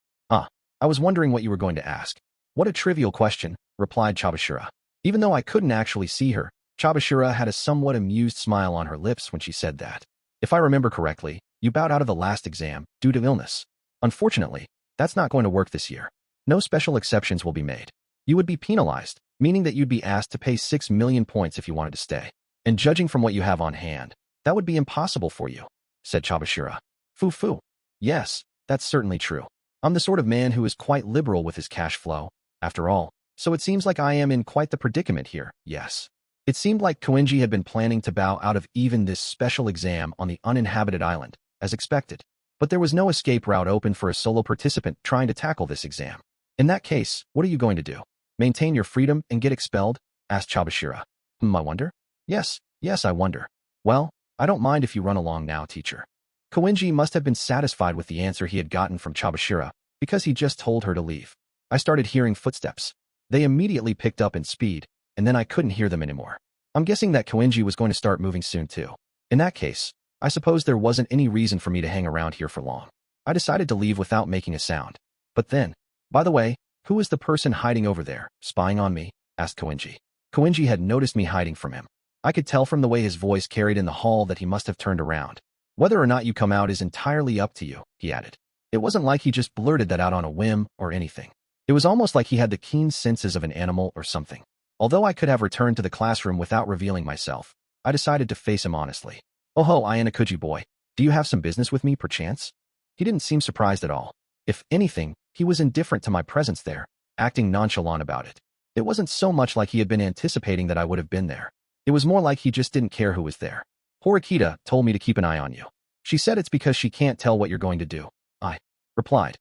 I was wondering what you were going to ask. What a trivial question, replied Chabashira. Even though I couldn't actually see her, Chabashira had a somewhat amused smile on her lips when she said that. If I remember correctly, you bowed out of the last exam due to illness. Unfortunately, that's not going to work this year. No special exceptions will be made. You would be penalized, meaning that you'd be asked to pay 6 million points if you wanted to stay. And judging from what you have on hand, that would be impossible for you, said Chabashira. Foo. Yes, that's certainly true. I'm the sort of man who is quite liberal with his cash flow, after all, so it seems like I am in quite the predicament here, yes. It seemed like Koenji had been planning to bow out of even this special exam on the uninhabited island, as expected. But there was no escape route open for a solo participant trying to tackle this exam. In that case, what are you going to do? Maintain your freedom and get expelled? Asked Chabashira. I wonder? Yes, I wonder. Well, I don't mind if you run along now, teacher. Koenji must have been satisfied with the answer he had gotten from Chabashira, because he just told her to leave. I started hearing footsteps. They immediately picked up in speed, and then I couldn't hear them anymore. I'm guessing that Koenji was going to start moving soon too. In that case, I suppose there wasn't any reason for me to hang around here for long. I decided to leave without making a sound. But then, by the way, who is the person hiding over there, spying on me? Asked Koenji. Koenji had noticed me hiding from him. I could tell from the way his voice carried in the hall that he must have turned around. Whether or not you come out is entirely up to you, he added. It wasn't like he just blurted that out on a whim or anything. It was almost like he had the keen senses of an animal or something. Although I could have returned to the classroom without revealing myself, I decided to face him honestly. "Oh ho, Ayanokouji boy, do you have some business with me, perchance?" He didn't seem surprised at all. If anything, he was indifferent to my presence there, acting nonchalant about it. It wasn't so much like he had been anticipating that I would have been there. It was more like he just didn't care who was there. "Horikita told me to keep an eye on you. She said it's because she can't tell what you're going to do," I replied.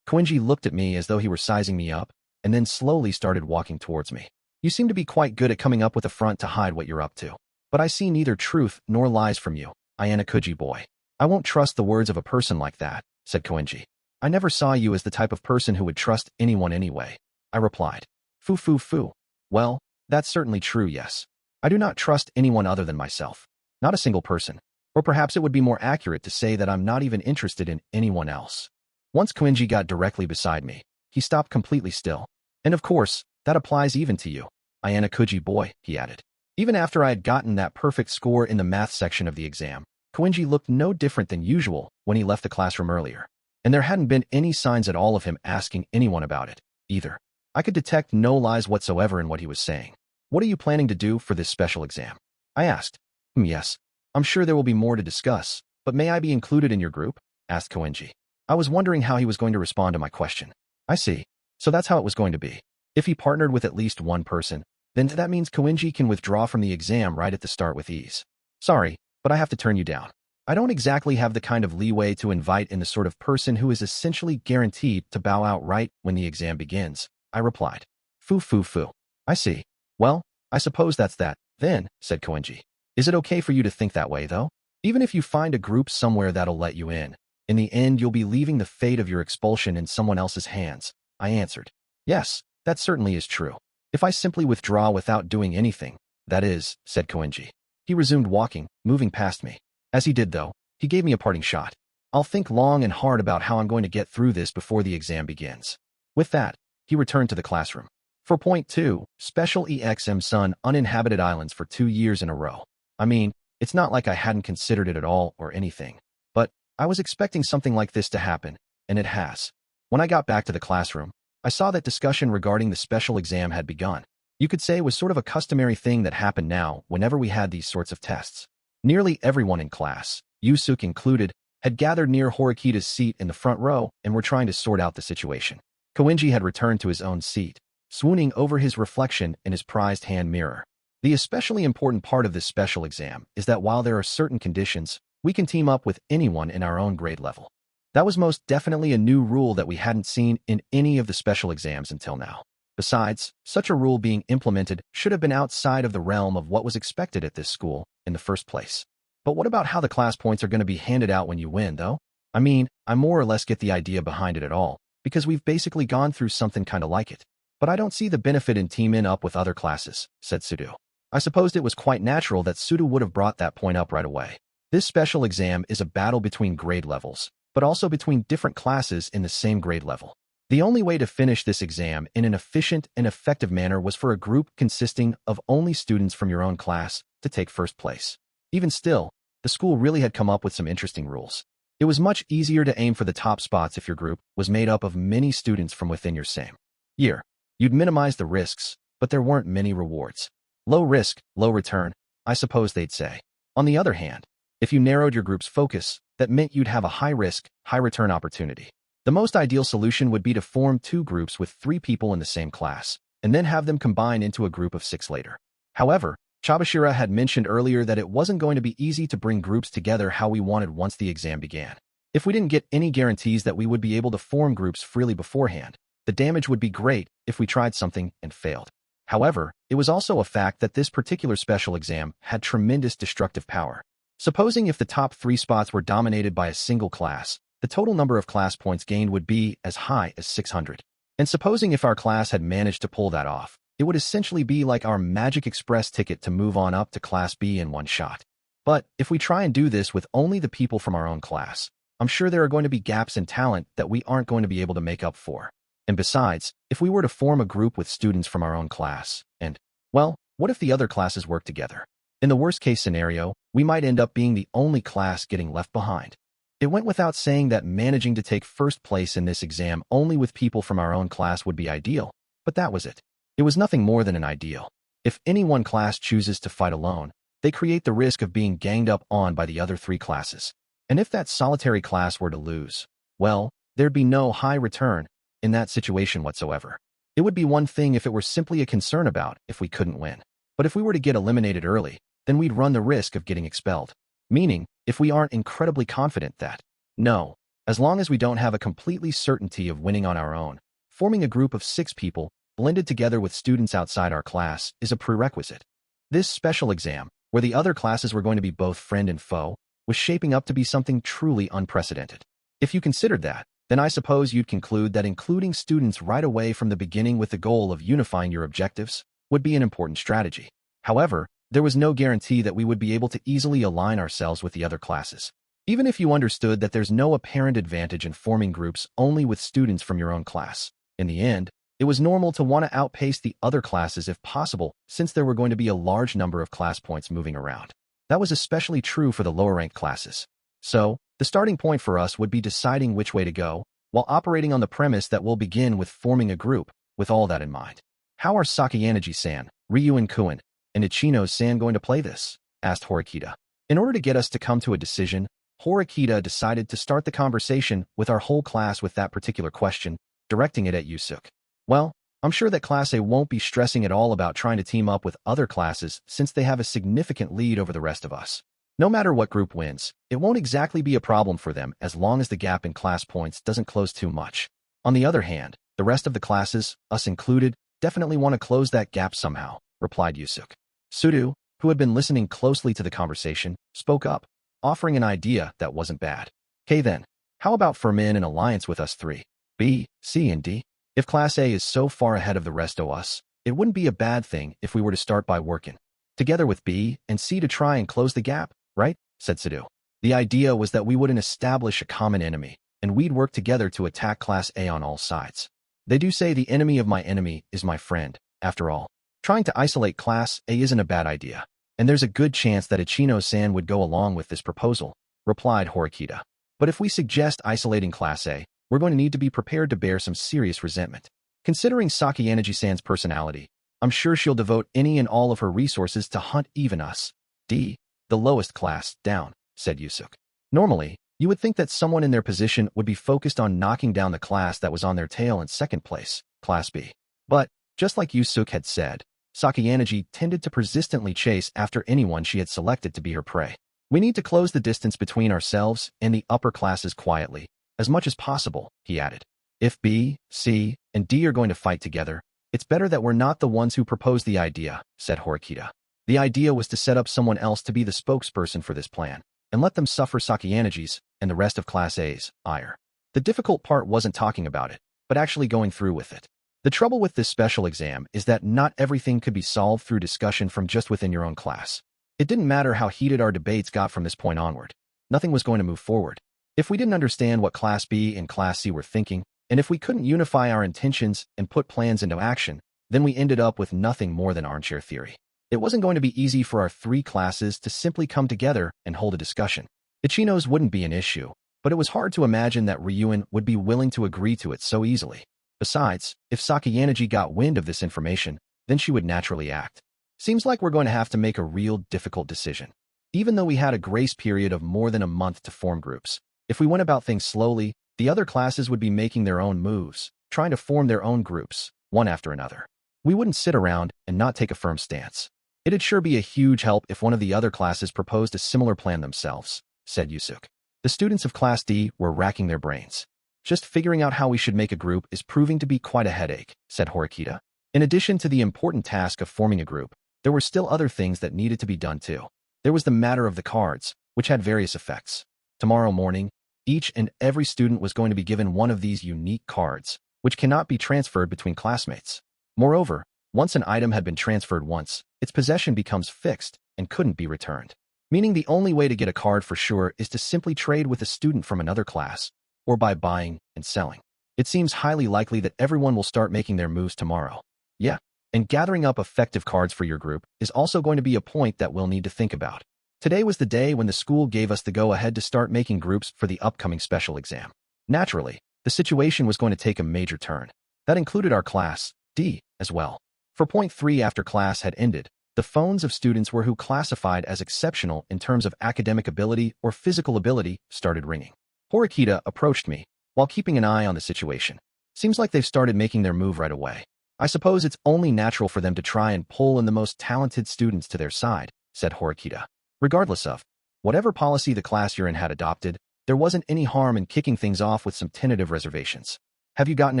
Koenji looked at me as though he were sizing me up, and then slowly started walking towards me. "You seem to be quite good at coming up with a front to hide what you're up to. But I see neither truth nor lies from you, Ayanokouji boy." "I won't trust the words of a person like that," said Koenji. "I never saw you as the type of person who would trust anyone anyway," I replied. Foo. "Well, that's certainly true, yes. I do not trust anyone other than myself. Not a single person. Or perhaps it would be more accurate to say that I'm not even interested in anyone else." Once Koenji got directly beside me, he stopped completely still. "And of course, that applies even to you, Ayanokouji boy," he added. Even after I had gotten that perfect score in the math section of the exam, Koenji looked no different than usual when he left the classroom earlier. And there hadn't been any signs at all of him asking anyone about it, either. I could detect no lies whatsoever in what he was saying. "What are you planning to do for this special exam?" I asked. Yes, I'm sure there will be more to discuss, but may I be included in your group?" asked Koenji. I was wondering how he was going to respond to my question. "I see. So that's how it was going to be. If he partnered with at least one person, then that means Koenji can withdraw from the exam right at the start with ease. Sorry, but I have to turn you down. I don't exactly have the kind of leeway to invite in the sort of person who is essentially guaranteed to bow out right when the exam begins," I replied. Foo. "I see. Well, I suppose that's that, then," said Koenji. "Is it okay for you to think that way, though? Even if you find a group somewhere that'll let you in the end you'll be leaving the fate of your expulsion in someone else's hands," I answered. "Yes, that certainly is true. If I simply withdraw without doing anything, that is," said Koenji. He resumed walking, moving past me. As he did, though, he gave me a parting shot. "I'll think long and hard about how I'm going to get through this before the exam begins." With that, he returned to the classroom. For point 2, Special EXM Sun uninhabited islands for 2 years in a row. I mean, it's not like I hadn't considered it at all or anything. But I was expecting something like this to happen, and it has. When I got back to the classroom, I saw that discussion regarding the special exam had begun. You could say it was sort of a customary thing that happened now whenever we had these sorts of tests. Nearly everyone in class, Yusuke included, had gathered near Horikita's seat in the front row and were trying to sort out the situation. Koenji had returned to his own seat, swooning over his reflection in his prized hand mirror. The especially important part of this special exam is that while there are certain conditions, we can team up with anyone in our own grade level. That was most definitely a new rule that we hadn't seen in any of the special exams until now. Besides, such a rule being implemented should have been outside of the realm of what was expected at this school in the first place. But what about how the class points are going to be handed out when you win, though? I mean, I more or less get the idea behind it at all, because we've basically gone through something kind of like it. But I don't see the benefit in teaming up with other classes, said Sudo. I supposed it was quite natural that Sudo would have brought that point up right away. This special exam is a battle between grade levels, but also between different classes in the same grade level. The only way to finish this exam in an efficient and effective manner was for a group consisting of only students from your own class to take first place. Even still, the school really had come up with some interesting rules. It was much easier to aim for the top spots if your group was made up of many students from within your same year. You'd minimize the risks, but there weren't many rewards. Low risk, low return, I suppose they'd say. On the other hand, if you narrowed your group's focus, that meant you'd have a high risk, high return opportunity. The most ideal solution would be to form 2 groups with 3 people in the same class, and then have them combine into a group of 6 later. However, Chabashira had mentioned earlier that it wasn't going to be easy to bring groups together how we wanted once the exam began. If we didn't get any guarantees that we would be able to form groups freely beforehand, the damage would be great if we tried something and failed. However, it was also a fact that this particular special exam had tremendous destructive power. Supposing if the top 3 spots were dominated by a single class, the total number of class points gained would be as high as 600. And supposing if our class had managed to pull that off, it would essentially be like our Magic Express ticket to move on up to Class B in one shot. But if we try and do this with only the people from our own class, I'm sure there are going to be gaps in talent that we aren't going to be able to make up for. And besides, if we were to form a group with students from our own class, and, well, what if the other classes work together? In the worst-case scenario, we might end up being the only class getting left behind. It went without saying that managing to take first place in this exam only with people from our own class would be ideal, but that was it. It was nothing more than an ideal. If any one class chooses to fight alone, they create the risk of being ganged up on by the other three classes. And if that solitary class were to lose, well, there'd be no high return in that situation whatsoever. It would be one thing if it were simply a concern about if we couldn't win. But if we were to get eliminated early, then we'd run the risk of getting expelled. Meaning, if we aren't incredibly confident that, no, as long as we don't have a completely certainty of winning on our own, forming a group of 6 people, blended together with students outside our class, is a prerequisite. This special exam, where the other classes were going to be both friend and foe, was shaping up to be something truly unprecedented. If you considered that, then I suppose you'd conclude that including students right away from the beginning with the goal of unifying your objectives would be an important strategy. However, there was no guarantee that we would be able to easily align ourselves with the other classes. Even if you understood that there's no apparent advantage in forming groups only with students from your own class, in the end, it was normal to want to outpace the other classes if possible, since there were going to be a large number of class points moving around. That was especially true for the lower-ranked classes. So, the starting point for us would be deciding which way to go, while operating on the premise that we'll begin with forming a group, with all that in mind. How are Sakayanagi-san, Ryuin-kun, and Ichino-san going to play this? Asked Horikita. In order to get us to come to a decision, Horikita decided to start the conversation with our whole class with that particular question, directing it at Yusuke. Well, I'm sure that Class A won't be stressing at all about trying to team up with other classes since they have a significant lead over the rest of us. No matter what group wins, it won't exactly be a problem for them as long as the gap in class points doesn't close too much. On the other hand, the rest of the classes, us included, definitely want to close that gap somehow, replied Yusuke. Sudo, who had been listening closely to the conversation, spoke up, offering an idea that wasn't bad. Okay then, how about forming an alliance with us 3, B, C, and D? If Class A is so far ahead of the rest of us, it wouldn't be a bad thing if we were to start by working together with B and C to try and close the gap, right? Said Sudo. The idea was that we wouldn't establish a common enemy, and we'd work together to attack Class A on all sides. They do say the enemy of my enemy is my friend, after all. Trying to isolate Class A isn't a bad idea, and there's a good chance that Ichino-san would go along with this proposal, replied Horikita. But if we suggest isolating Class A, we're going to need to be prepared to bear some serious resentment. Considering Sakayanagi-san's personality, I'm sure she'll devote any and all of her resources to hunt even us, D, the lowest class, down, said Yusuke. Normally, you would think that someone in their position would be focused on knocking down the class that was on their tail in second place, Class B. But, just like Yusuke had said, Sakayanagi tended to persistently chase after anyone she had selected to be her prey. We need to close the distance between ourselves and the upper classes quietly, as much as possible, he added. If B, C, and D are going to fight together, it's better that we're not the ones who proposed the idea, said Horikita. The idea was to set up someone else to be the spokesperson for this plan, and let them suffer Sakayanagi's and the rest of Class A's ire. The difficult part wasn't talking about it, but actually going through with it. The trouble with this special exam is that not everything could be solved through discussion from just within your own class. It didn't matter how heated our debates got from this point onward. Nothing was going to move forward. If we didn't understand what Class B and Class C were thinking, and if we couldn't unify our intentions and put plans into action, then we ended up with nothing more than armchair theory. It wasn't going to be easy for our 3 classes to simply come together and hold a discussion. Ichino's wouldn't be an issue, but it was hard to imagine that Ryuin would be willing to agree to it so easily. Besides, if Sakayanagi got wind of this information, then she would naturally act. Seems like we're going to have to make a real difficult decision. Even though we had a grace period of more than a month to form groups, if we went about things slowly, the other classes would be making their own moves, trying to form their own groups, one after another. We wouldn't sit around and not take a firm stance. It'd sure be a huge help if one of the other classes proposed a similar plan themselves, said Yusuke. The students of Class D were racking their brains. Just figuring out how we should make a group is proving to be quite a headache, said Horikita. In addition to the important task of forming a group, there were still other things that needed to be done too. There was the matter of the cards, which had various effects. Tomorrow morning, each and every student was going to be given one of these unique cards, which cannot be transferred between classmates. Moreover, once an item had been transferred once, its possession becomes fixed and couldn't be returned. Meaning the only way to get a card for sure is to simply trade with a student from another class, or by buying and selling. It seems highly likely that everyone will start making their moves tomorrow. Yeah, And gathering up effective cards for your group is also going to be a point that we'll need to think about. Today was the day when the school gave us the go-ahead to start making groups for the upcoming special exam. Naturally, the situation was going to take a major turn. That included our class, D, as well. For point 3 after class had ended, the phones of students who classified as exceptional in terms of academic ability or physical ability started ringing. Horikita approached me, while keeping an eye on the situation. Seems like they've started making their move right away. I suppose it's only natural for them to try and pull in the most talented students to their side, said Horikita. Regardless of whatever policy the class you're in had adopted, there wasn't any harm in kicking things off with some tentative reservations. Have you gotten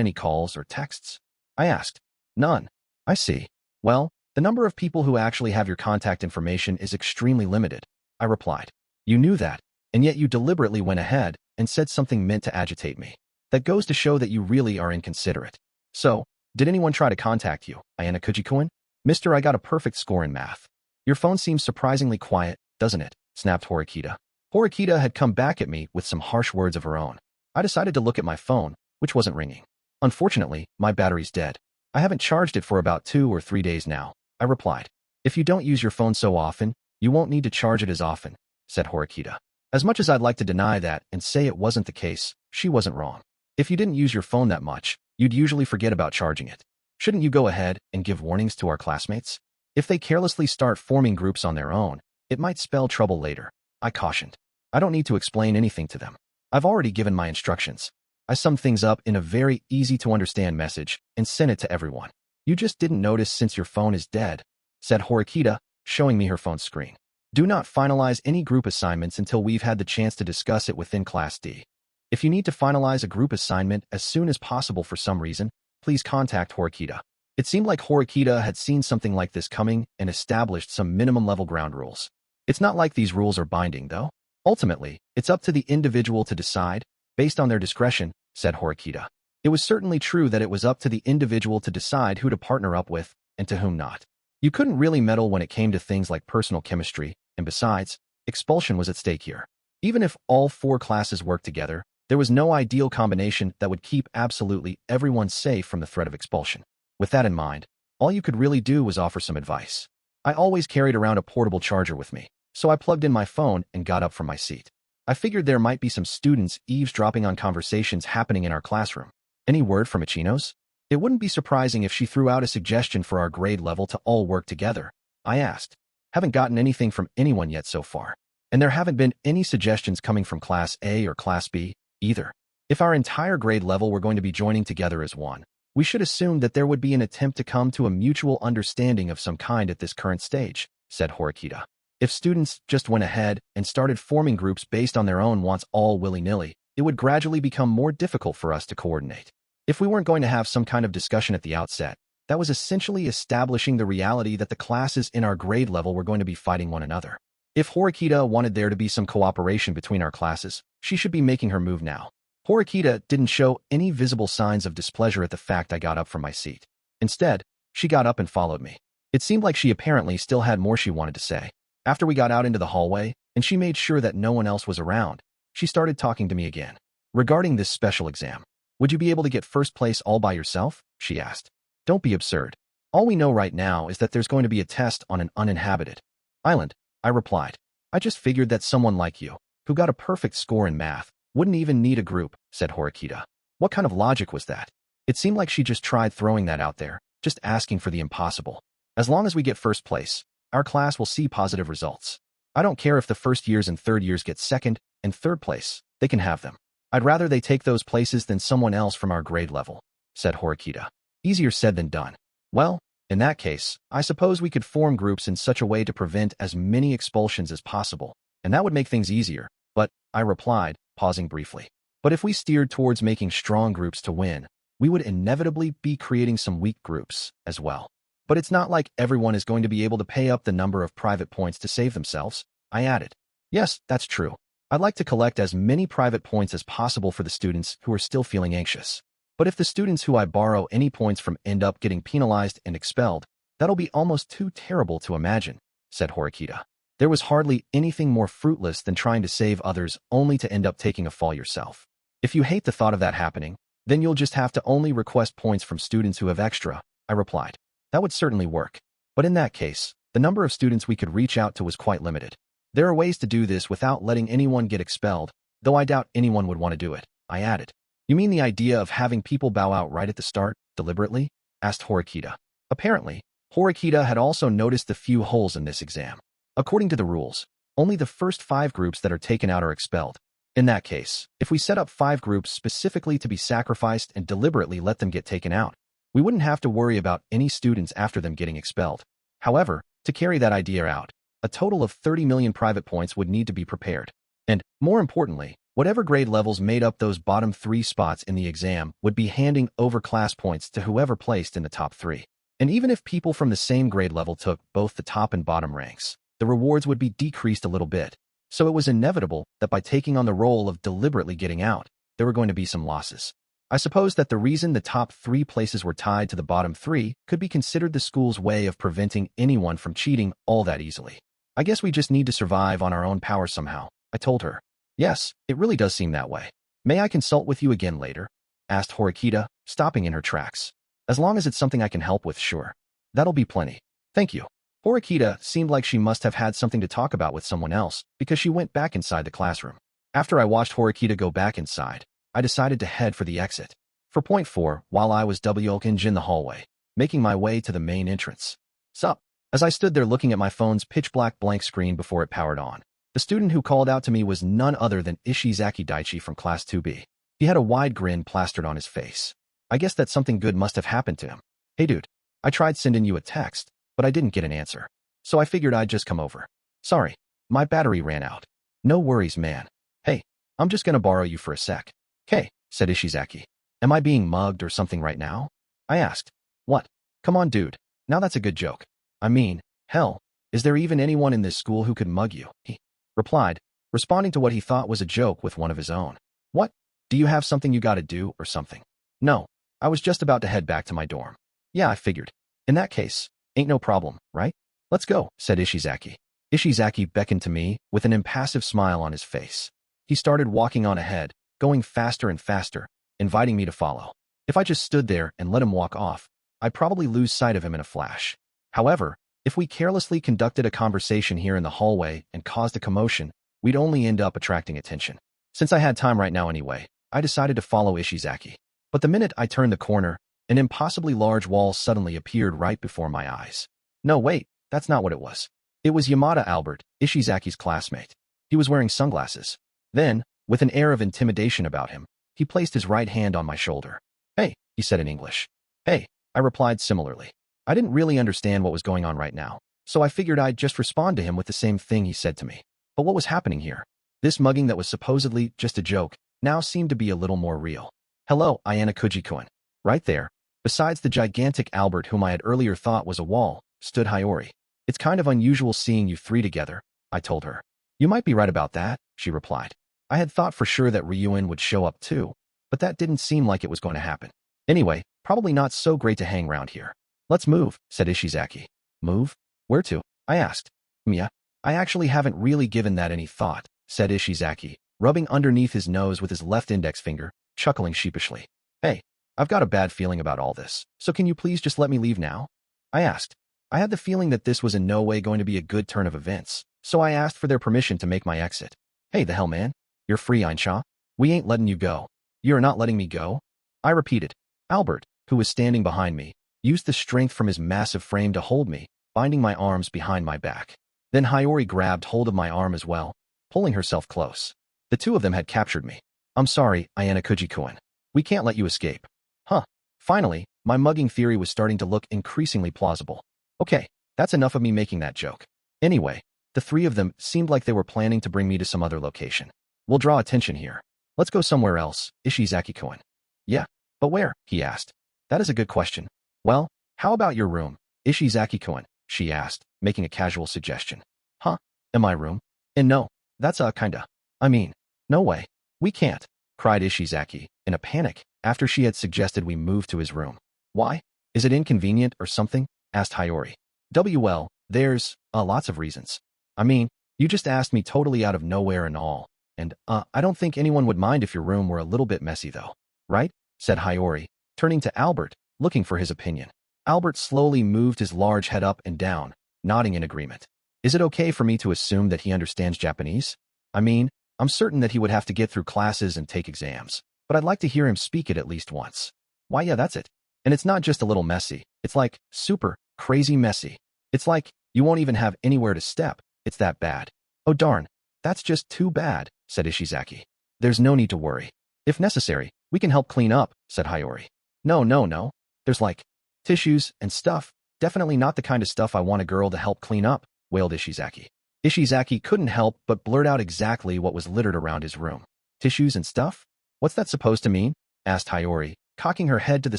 any calls or texts? I asked. None. I see. Well, the number of people who actually have your contact information is extremely limited, I replied. You knew that, and yet you deliberately went ahead and said something meant to agitate me. That goes to show that you really are inconsiderate. So, did anyone try to contact you, Ayanokouji-kun? Mister, I got a perfect score in math. Your phone seems surprisingly quiet, doesn't it? Snapped Horikita. Horikita had come back at me with some harsh words of her own. I decided to look at my phone, which wasn't ringing. Unfortunately, my battery's dead. I haven't charged it for about 2 or 3 days now, I replied. If you don't use your phone so often, you won't need to charge it as often, said Horikita. As much as I'd like to deny that and say it wasn't the case, she wasn't wrong. If you didn't use your phone that much, you'd usually forget about charging it. Shouldn't you go ahead and give warnings to our classmates? If they carelessly start forming groups on their own, it might spell trouble later, I cautioned. I don't need to explain anything to them. I've already given my instructions. I summed things up in a very easy-to-understand message and sent it to everyone. You just didn't notice since your phone is dead, said Horikita, showing me her phone screen. Do not finalize any group assignments until we've had the chance to discuss it within Class D. If you need to finalize a group assignment as soon as possible for some reason, please contact Horikita. It seemed like Horikita had seen something like this coming and established some minimum-level ground rules. It's not like these rules are binding, though. Ultimately, it's up to the individual to decide, based on their discretion, said Horikita. It was certainly true that it was up to the individual to decide who to partner up with and to whom not. You couldn't really meddle when it came to things like personal chemistry, and besides, expulsion was at stake here. Even if all 4 classes worked together, there was no ideal combination that would keep absolutely everyone safe from the threat of expulsion. With that in mind, all you could really do was offer some advice. I always carried around a portable charger with me, so I plugged in my phone and got up from my seat. I figured there might be some students eavesdropping on conversations happening in our classroom. Any word from Ichino's? It wouldn't be surprising if she threw out a suggestion for our grade level to all work together, I asked. Haven't gotten anything from anyone yet so far. And there haven't been any suggestions coming from Class A or Class B, either. If our entire grade level were going to be joining together as one, we should assume that there would be an attempt to come to a mutual understanding of some kind at this current stage, said Horikita. If students just went ahead and started forming groups based on their own wants all willy-nilly, it would gradually become more difficult for us to coordinate. If we weren't going to have some kind of discussion at the outset, that was essentially establishing the reality that the classes in our grade level were going to be fighting one another. If Horikita wanted there to be some cooperation between our classes, she should be making her move now. Horikita didn't show any visible signs of displeasure at the fact I got up from my seat. Instead, she got up and followed me. It seemed like she apparently still had more she wanted to say. After we got out into the hallway, and she made sure that no one else was around, she started talking to me again. Regarding this special exam, would you be able to get first place all by yourself? She asked. Don't be absurd. All we know right now is that there's going to be a test on an uninhabited island, I replied. I just figured that someone like you, who got a perfect score in math, wouldn't even need a group, said Horikita. What kind of logic was that? It seemed like she just tried throwing that out there, just asking for the impossible. As long as we get first place, our class will see positive results. I don't care if the first years and third years get second and third place, they can have them. I'd rather they take those places than someone else from our grade level, said Horikita. Easier said than done. Well, in that case, I suppose we could form groups in such a way to prevent as many expulsions as possible, and that would make things easier, but, I replied, pausing briefly. But if we steered towards making strong groups to win, we would inevitably be creating some weak groups as well. But it's not like everyone is going to be able to pay up the number of private points to save themselves, I added. Yes, that's true. I'd like to collect as many private points as possible for the students who are still feeling anxious. But if the students who I borrow any points from end up getting penalized and expelled, that'll be almost too terrible to imagine, said Horikita. There was hardly anything more fruitless than trying to save others only to end up taking a fall yourself. If you hate the thought of that happening, then you'll just have to only request points from students who have extra, I replied. That would certainly work. But in that case, the number of students we could reach out to was quite limited. There are ways to do this without letting anyone get expelled, though I doubt anyone would want to do it, I added. You mean the idea of having people bow out right at the start, deliberately? Asked Horikita. Apparently, Horikita had also noticed the few holes in this exam. According to the rules, only the first 5 groups that are taken out are expelled. In that case, if we set up 5 groups specifically to be sacrificed and deliberately let them get taken out, we wouldn't have to worry about any students after them getting expelled. However, to carry that idea out, a total of 30 million private points would need to be prepared. And, more importantly, whatever grade levels made up those bottom 3 spots in the exam would be handing over class points to whoever placed in the top 3. And even if people from the same grade level took both the top and bottom ranks, the rewards would be decreased a little bit. So it was inevitable that by taking on the role of deliberately getting out, there were going to be some losses. I suppose that the reason the top 3 places were tied to the bottom 3 could be considered the school's way of preventing anyone from cheating all that easily. I guess we just need to survive on our own power somehow, I told her. Yes, it really does seem that way. May I consult with you again later? Asked Horikita, stopping in her tracks. As long as it's something I can help with, sure. That'll be plenty. Thank you. Horikita seemed like she must have had something to talk about with someone else because she went back inside the classroom. After I watched Horikita go back inside, I decided to head for the exit. For point 4, while I was walking in the hallway, making my way to the main entrance. Sup? As I stood there looking at my phone's pitch-black blank screen before it powered on, the student who called out to me was none other than Ishizaki Daichi from Class 2B. He had a wide grin plastered on his face. I guess that something good must have happened to him. Hey dude, I tried sending you a text, but I didn't get an answer. So I figured I'd just come over. Sorry, my battery ran out. No worries, man. Hey, I'm just gonna borrow you for a sec. "Okay," said Ishizaki. "Am I being mugged or something right now?" I asked. "What? Come on, dude. Now that's a good joke. I mean, hell, is there even anyone in this school who could mug you?" He replied, responding to what he thought was a joke with one of his own. "What? Do you have something you gotta do or something?" "No, I was just about to head back to my dorm." "Yeah, I figured. In that case, ain't no problem, right? Let's go," said Ishizaki. Ishizaki beckoned to me with an impassive smile on his face. He started walking on ahead, going faster and faster, inviting me to follow. If I just stood there and let him walk off, I'd probably lose sight of him in a flash. However, if we carelessly conducted a conversation here in the hallway and caused a commotion, we'd only end up attracting attention. Since I had time right now anyway, I decided to follow Ishizaki. But the minute I turned the corner, an impossibly large wall suddenly appeared right before my eyes. No, wait, that's not what it was. It was Yamada Albert, Ishizaki's classmate. He was wearing sunglasses. Then, with an air of intimidation about him, he placed his right hand on my shoulder. "Hey," he said in English. "Hey," I replied similarly. I didn't really understand what was going on right now, so I figured I'd just respond to him with the same thing he said to me. But what was happening here? This mugging that was supposedly just a joke now seemed to be a little more real. "Hello, Ayanokouji-kun." Right there, besides the gigantic Albert whom I had earlier thought was a wall, stood Hiyori. "It's kind of unusual seeing you 3 together," I told her. "You might be right about that," she replied. I had thought for sure that Ryuin would show up too, but that didn't seem like it was going to happen. Anyway, probably not so great to hang around here. "Let's move," said Ishizaki. "Move? Where to?" I asked. "Yeah, I actually haven't really given that any thought," said Ishizaki, rubbing underneath his nose with his left index finger, chuckling sheepishly. "Hey, I've got a bad feeling about all this, so can you please just let me leave now?" I asked. I had the feeling that this was in no way going to be a good turn of events, so I asked for their permission to make my exit. "Hey, the hell, man? You're free, Ainsha. We ain't letting you go." "You're not letting me go?" I repeated. Albert, who was standing behind me, used the strength from his massive frame to hold me, binding my arms behind my back. Then Hiyori grabbed hold of my arm as well, pulling herself close. The two of them had captured me. "I'm sorry, Ayanokouji-kun. We can't let you escape." Huh. Finally, my mugging theory was starting to look increasingly plausible. Okay, that's enough of me making that joke. Anyway, the 3 of them seemed like they were planning to bring me to some other location. "We'll draw attention here. Let's go somewhere else, Ishizaki-kun." "Yeah, but where?" he asked. "That is a good question. Well, how about your room, Ishizaki-kun?" she asked, making a casual suggestion. "Huh? In my room? And no, that's kinda. I mean, no way. We can't," cried Ishizaki, in a panic, after she had suggested we move to his room. "Why? Is it inconvenient or something?" asked Hiyori. "Well, there's lots of reasons. I mean, you just asked me totally out of nowhere and all, and I don't think anyone would mind if your room were a little bit messy though, right?" said Hiyori, turning to Albert, looking for his opinion. Albert slowly moved his large head up and down, nodding in agreement. Is it okay for me to assume that he understands Japanese? I mean, I'm certain that he would have to get through classes and take exams, but I'd like to hear him speak it at least once. Why, yeah, that's it. And it's not just a little messy. It's like super, crazy messy. It's like you won't even have anywhere to step. It's that bad. Oh darn, that's just too bad, said Ishizaki. There's no need to worry. If necessary, we can help clean up, said Hayori. No. There's like tissues and stuff. Definitely not the kind of stuff I want a girl to help clean up, wailed Ishizaki. Ishizaki couldn't help but blurt out exactly what was littered around his room. Tissues and stuff? What's that supposed to mean? Asked Hayori, cocking her head to the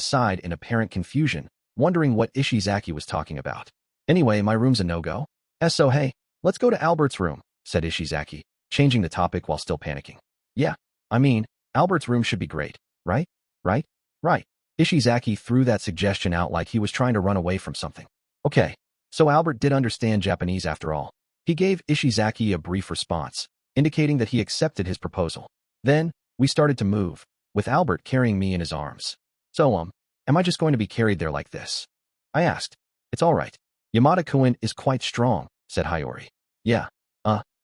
side in apparent confusion, wondering what Ishizaki was talking about. Anyway, my room's a no-go. So hey, let's go to Albert's room, said Ishizaki, changing the topic while still panicking. Yeah, I mean, Albert's room should be great, right? Right? Ishizaki threw that suggestion out like he was trying to run away from something. Okay, so Albert did understand Japanese after all. He gave Ishizaki a brief response, indicating that he accepted his proposal. Then, we started to move, with Albert carrying me in his arms. So, am I just going to be carried there like this? I asked. It's all right. Yamada-kun is quite strong, said Hayori. Yeah,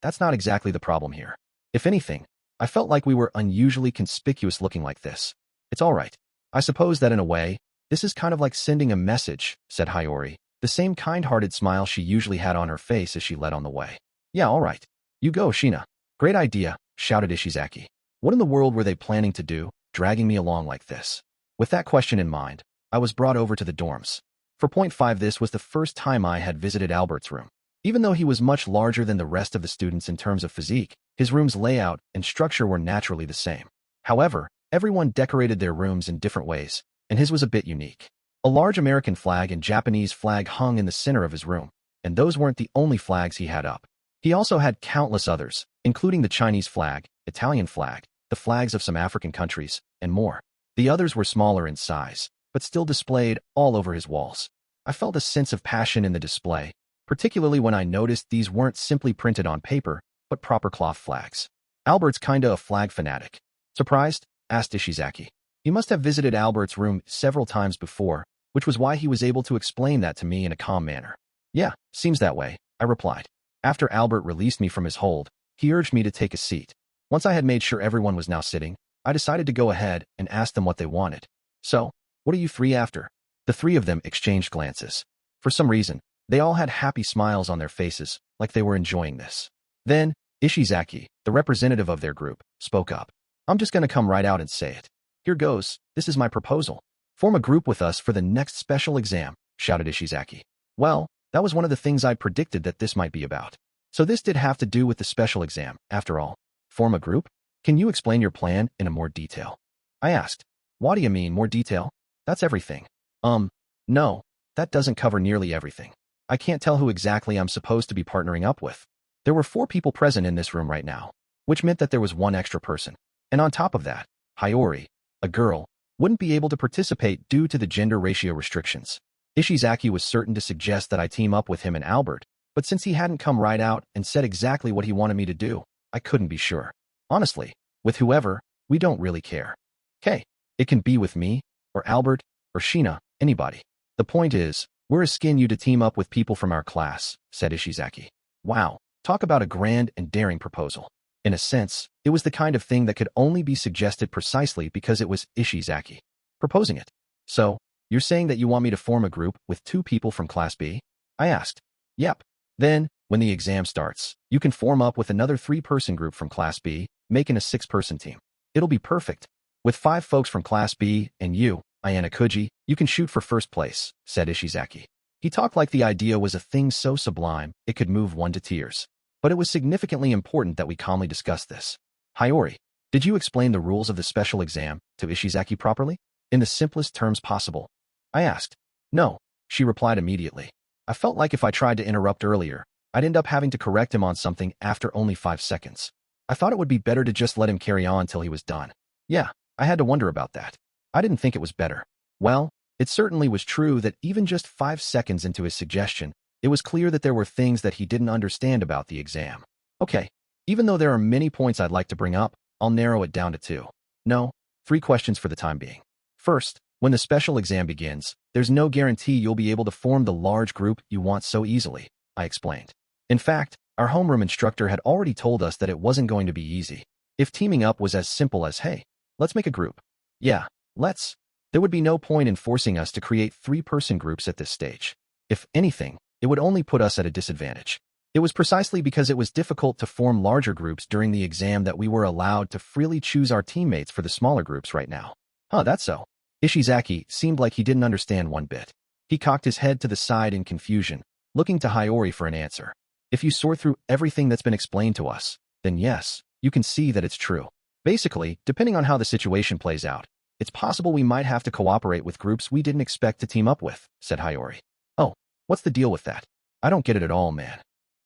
that's not exactly the problem here. If anything, I felt like we were unusually conspicuous looking like this. It's all right. I suppose that in a way, this is kind of like sending a message, said Hayori, the same kind-hearted smile she usually had on her face as she led on the way. Yeah, all right. You go, Shina. Great idea, shouted Ishizaki. What in the world were they planning to do, dragging me along like this? With that question in mind, I was brought over to the dorms. For point 5, this was the first time I had visited Albert's room. Even though he was much larger than the rest of the students in terms of physique, his room's layout and structure were naturally the same. However, everyone decorated their rooms in different ways, and his was a bit unique. A large American flag and Japanese flag hung in the center of his room, and those weren't the only flags he had up. He also had countless others, including the Chinese flag, Italian flag, the flags of some African countries, and more. The others were smaller in size, but still displayed all over his walls. I felt a sense of passion in the display, particularly when I noticed these weren't simply printed on paper, but proper cloth flags. Albert's kinda a flag fanatic. Surprised? Asked Ishizaki. He must have visited Albert's room several times before, which was why he was able to explain that to me in a calm manner. Yeah, seems that way, I replied. After Albert released me from his hold, he urged me to take a seat. Once I had made sure everyone was now sitting, I decided to go ahead and ask them what they wanted. So, what are you three after? The three of them exchanged glances. For some reason, they all had happy smiles on their faces, like they were enjoying this. Then, Ishizaki, the representative of their group, spoke up. I'm just gonna come right out and say it. Here goes, this is my proposal. Form a group with us for the next special exam, shouted Ishizaki. Well, that was one of the things I predicted that this might be about. So this did have to do with the special exam, after all. Form a group? Can you explain your plan in a more detail? I asked. What do you mean, more detail? That's everything. No, that doesn't cover nearly everything. I can't tell who exactly I'm supposed to be partnering up with. There were 4 people present in this room right now, which meant that there was 1 extra person. And on top of that, Hayori, a girl, wouldn't be able to participate due to the gender ratio restrictions. Ishizaki was certain to suggest that I team up with him and Albert, but since he hadn't come right out and said exactly what he wanted me to do, I couldn't be sure. Honestly, with whoever, we don't really care. Okay, it can be with me, or Albert, or Shina, anybody. The point is, we're asking you to team up with people from our class, said Ishizaki. Wow, talk about a grand and daring proposal. In a sense, it was the kind of thing that could only be suggested precisely because it was Ishizaki proposing it. So, you're saying that you want me to form a group with 2 people from Class B? I asked. Yep. Then, when the exam starts, you can form up with another 3-person group from Class B, making a 6-person team. It'll be perfect. With 5 folks from Class B and you, Ayanokouji, you can shoot for first place, said Ishizaki. He talked like the idea was a thing so sublime it could move one to tears. But it was significantly important that we calmly discuss this. Hayori, did you explain the rules of the special exam to Ishizaki properly? In the simplest terms possible? I asked. No, she replied immediately. I felt like if I tried to interrupt earlier, I'd end up having to correct him on something after only 5 seconds. I thought it would be better to just let him carry on till he was done. Yeah, I had to wonder about that. I didn't think it was better. Well, it certainly was true that even just 5 seconds into his suggestion, it was clear that there were things that he didn't understand about the exam. Okay, even though there are many points I'd like to bring up, I'll narrow it down to 2. No, 3 questions for the time being. First, When the special exam begins, there's no guarantee you'll be able to form the large group you want so easily, I explained. In fact, our homeroom instructor had already told us that it wasn't going to be easy. If teaming up was as simple as, hey, let's make a group. Yeah, let's. There would be no point in forcing us to create 3-person groups at this stage. If anything, it would only put us at a disadvantage. It was precisely because it was difficult to form larger groups during the exam that we were allowed to freely choose our teammates for the smaller groups right now. Huh, that's so. Ishizaki seemed like he didn't understand one bit. He cocked his head to the side in confusion, looking to Hiyori for an answer. If you sort through everything that's been explained to us, then yes, you can see that it's true. Basically, depending on how the situation plays out, it's possible we might have to cooperate with groups we didn't expect to team up with, said Hiyori. Oh, what's the deal with that? I don't get it at all, man.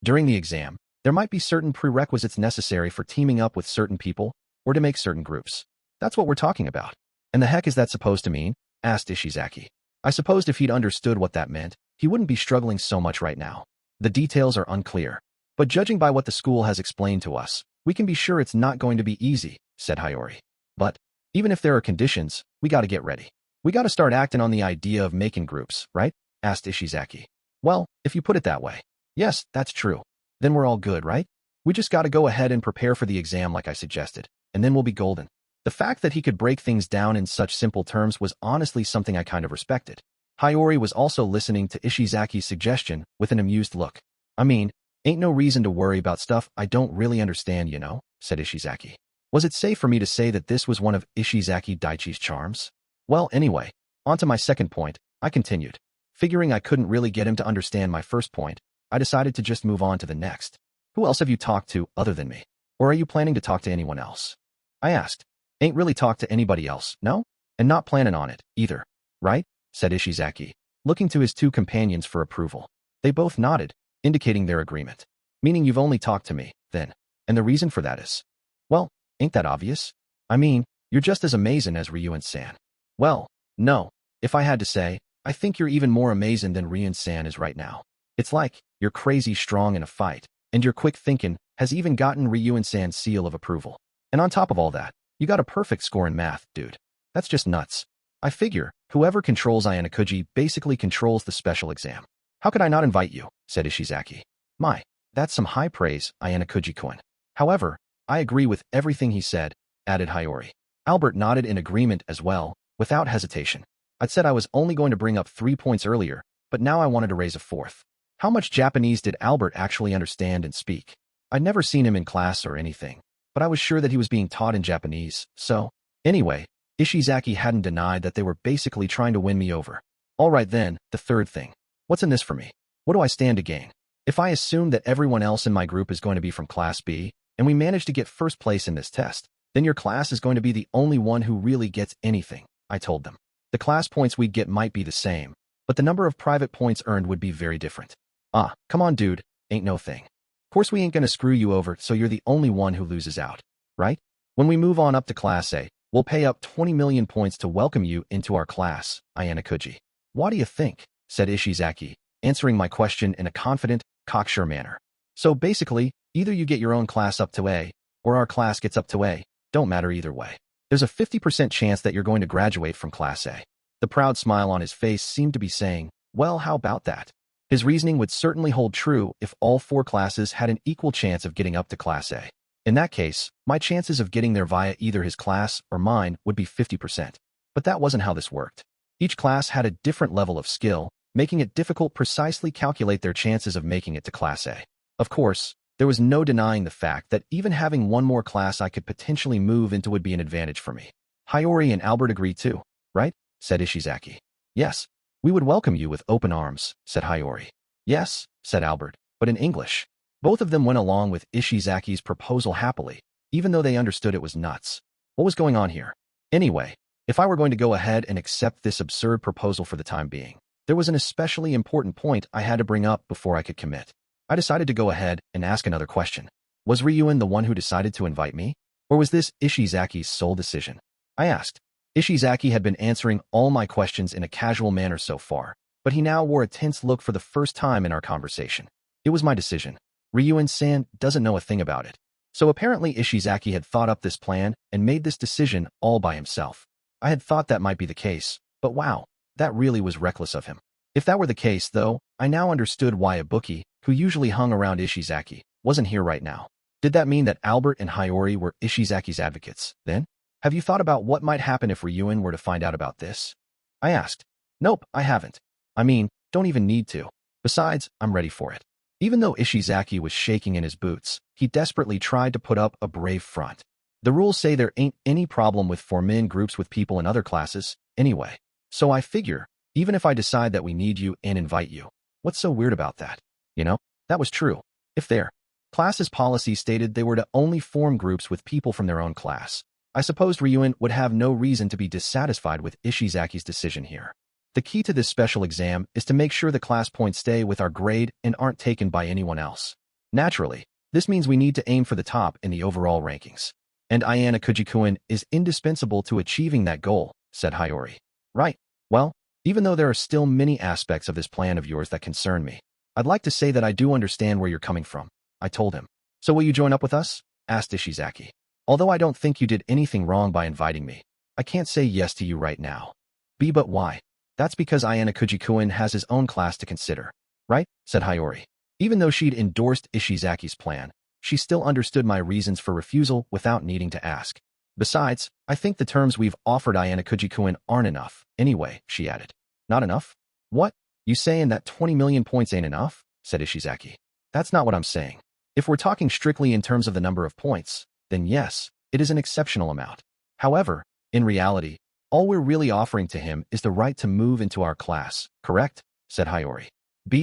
During the exam, there might be certain prerequisites necessary for teaming up with certain people or to make certain groups. That's what we're talking about. And the heck is that supposed to mean? Asked Ishizaki. I supposed if he'd understood what that meant, he wouldn't be struggling so much right now. The details are unclear. But judging by what the school has explained to us, we can be sure it's not going to be easy, said Hiyori. But even if there are conditions, we gotta get ready. We gotta start acting on the idea of making groups, right? Asked Ishizaki. Well, if you put it that way. Yes, that's true. Then we're all good, right? We just gotta go ahead and prepare for the exam like I suggested, and then we'll be golden. The fact that he could break things down in such simple terms was honestly something I kind of respected. Hiyori was also listening to Ishizaki's suggestion with an amused look. I mean, ain't no reason to worry about stuff I don't really understand, you know, said Ishizaki. Was it safe for me to say that this was one of Ishizaki Daichi's charms? Well, anyway, on to my second point, I continued. Figuring I couldn't really get him to understand my first point, I decided to just move on to the next. Who else have you talked to other than me? Or are you planning to talk to anyone else? I asked. Ain't really talked to anybody else, no? And not planning on it, either. Right? Said Ishizaki, looking to his 2 companions for approval. They both nodded, indicating their agreement. Meaning you've only talked to me, then. And the reason for that is? Well, ain't that obvious? I mean, you're just as amazing as Ryuen-san. Well, no. If I had to say, I think you're even more amazing than Ryuen-san is right now. It's like, you're crazy strong in a fight, and your quick thinking has even gotten Ryuen-san's seal of approval. And on top of all that, you got a perfect score in math, dude. That's just nuts. I figure, whoever controls Ayanokouji basically controls the special exam. How could I not invite you? Said Ishizaki. My, that's some high praise, Ayanokouji-kun. However, I agree with everything he said, added Hiyori. Albert nodded in agreement as well, without hesitation. I'd said I was only going to bring up 3 points earlier, but now I wanted to raise a 4th. How much Japanese did Albert actually understand and speak? I'd never seen him in class or anything, but I was sure that he was being taught in Japanese, so. Anyway, Ishizaki hadn't denied that they were basically trying to win me over. All right then, the third thing. What's in this for me? What do I stand to gain? If I assume that everyone else in my group is going to be from Class B, and we manage to get first place in this test, then your class is going to be the only one who really gets anything, I told them. The class points we'd get might be the same, but the number of private points earned would be very different. Ah, come on dude, ain't no thing. Course we ain't gonna screw you over, so you're the only one who loses out, right? When we move on up to Class A, we'll pay up 20 million points to welcome you into our class, Ayanokouji. What do you think? Said Ishizaki, answering my question in a confident, cocksure manner. So basically, either you get your own class up to A, or our class gets up to A, don't matter either way. There's a 50% chance that you're going to graduate from Class A. The proud smile on his face seemed to be saying, well, how about that? His reasoning would certainly hold true if all 4 classes had an equal chance of getting up to Class A. In that case, my chances of getting there via either his class or mine would be 50%. But that wasn't how this worked. Each class had a different level of skill, making it difficult to precisely calculate their chances of making it to Class A. Of course, there was no denying the fact that even having one more class I could potentially move into would be an advantage for me. Hiyori and Albert agreed too, right? Said Ishizaki. Yes. We would welcome you with open arms, said Hiyori. Yes, said Albert, but in English. Both of them went along with Ishizaki's proposal happily, even though they understood it was nuts. What was going on here? Anyway, if I were going to go ahead and accept this absurd proposal for the time being, there was an especially important point I had to bring up before I could commit. I decided to go ahead and ask another question. Was Ryuen the one who decided to invite me? Or was this Ishizaki's sole decision? I asked. Ishizaki had been answering all my questions in a casual manner so far, but he now wore a tense look for the first time in our conversation. It was my decision. Ryuen-san doesn't know a thing about it. So apparently Ishizaki had thought up this plan and made this decision all by himself. I had thought that might be the case, But wow, that really was reckless of him. If that were the case, though, I now understood why a bookie, who usually hung around Ishizaki, wasn't here right now. Did that mean that Albert and Hiyori were Ishizaki's advocates, then? Have you thought about what might happen if Ryuen were to find out about this? I asked. Nope, I haven't. I mean, don't even need to. Besides, I'm ready for it. Even though Ishizaki was shaking in his boots, he desperately tried to put up a brave front. The rules say there ain't any problem with forming groups with people in other classes, anyway. So I figure, even if I decide that we need you and invite you, what's so weird about that? You know, that was true. If their class's policy stated they were to only form groups with people from their own class, I supposed Ryuen would have no reason to be dissatisfied with Ishizaki's decision here. The key to this special exam is to make sure the class points stay with our grade and aren't taken by anyone else. Naturally, this means we need to aim for the top in the overall rankings. And Ayanokouji-kun is indispensable to achieving that goal, said Hiyori. Right. Well, even though there are still many aspects of this plan of yours that concern me, I'd like to say that I do understand where you're coming from, I told him. So will you join up with us? Asked Ishizaki. Although I don't think you did anything wrong by inviting me, I can't say yes to you right now. But why? That's because Ayanokouji-kun has his own class to consider. Right? Said Hiyori. Even though she'd endorsed Ishizaki's plan, she still understood my reasons for refusal without needing to ask. Besides, I think the terms we've offered Ayanokouji-kun aren't enough. Anyway, she added. Not enough? What? You saying that 20 million points ain't enough? Said Ishizaki. That's not what I'm saying. If we're talking strictly in terms of the number of points, then yes, it is an exceptional amount. However, in reality, all we're really offering to him is the right to move into our class, correct? Said Hiyori.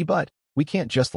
But we can't just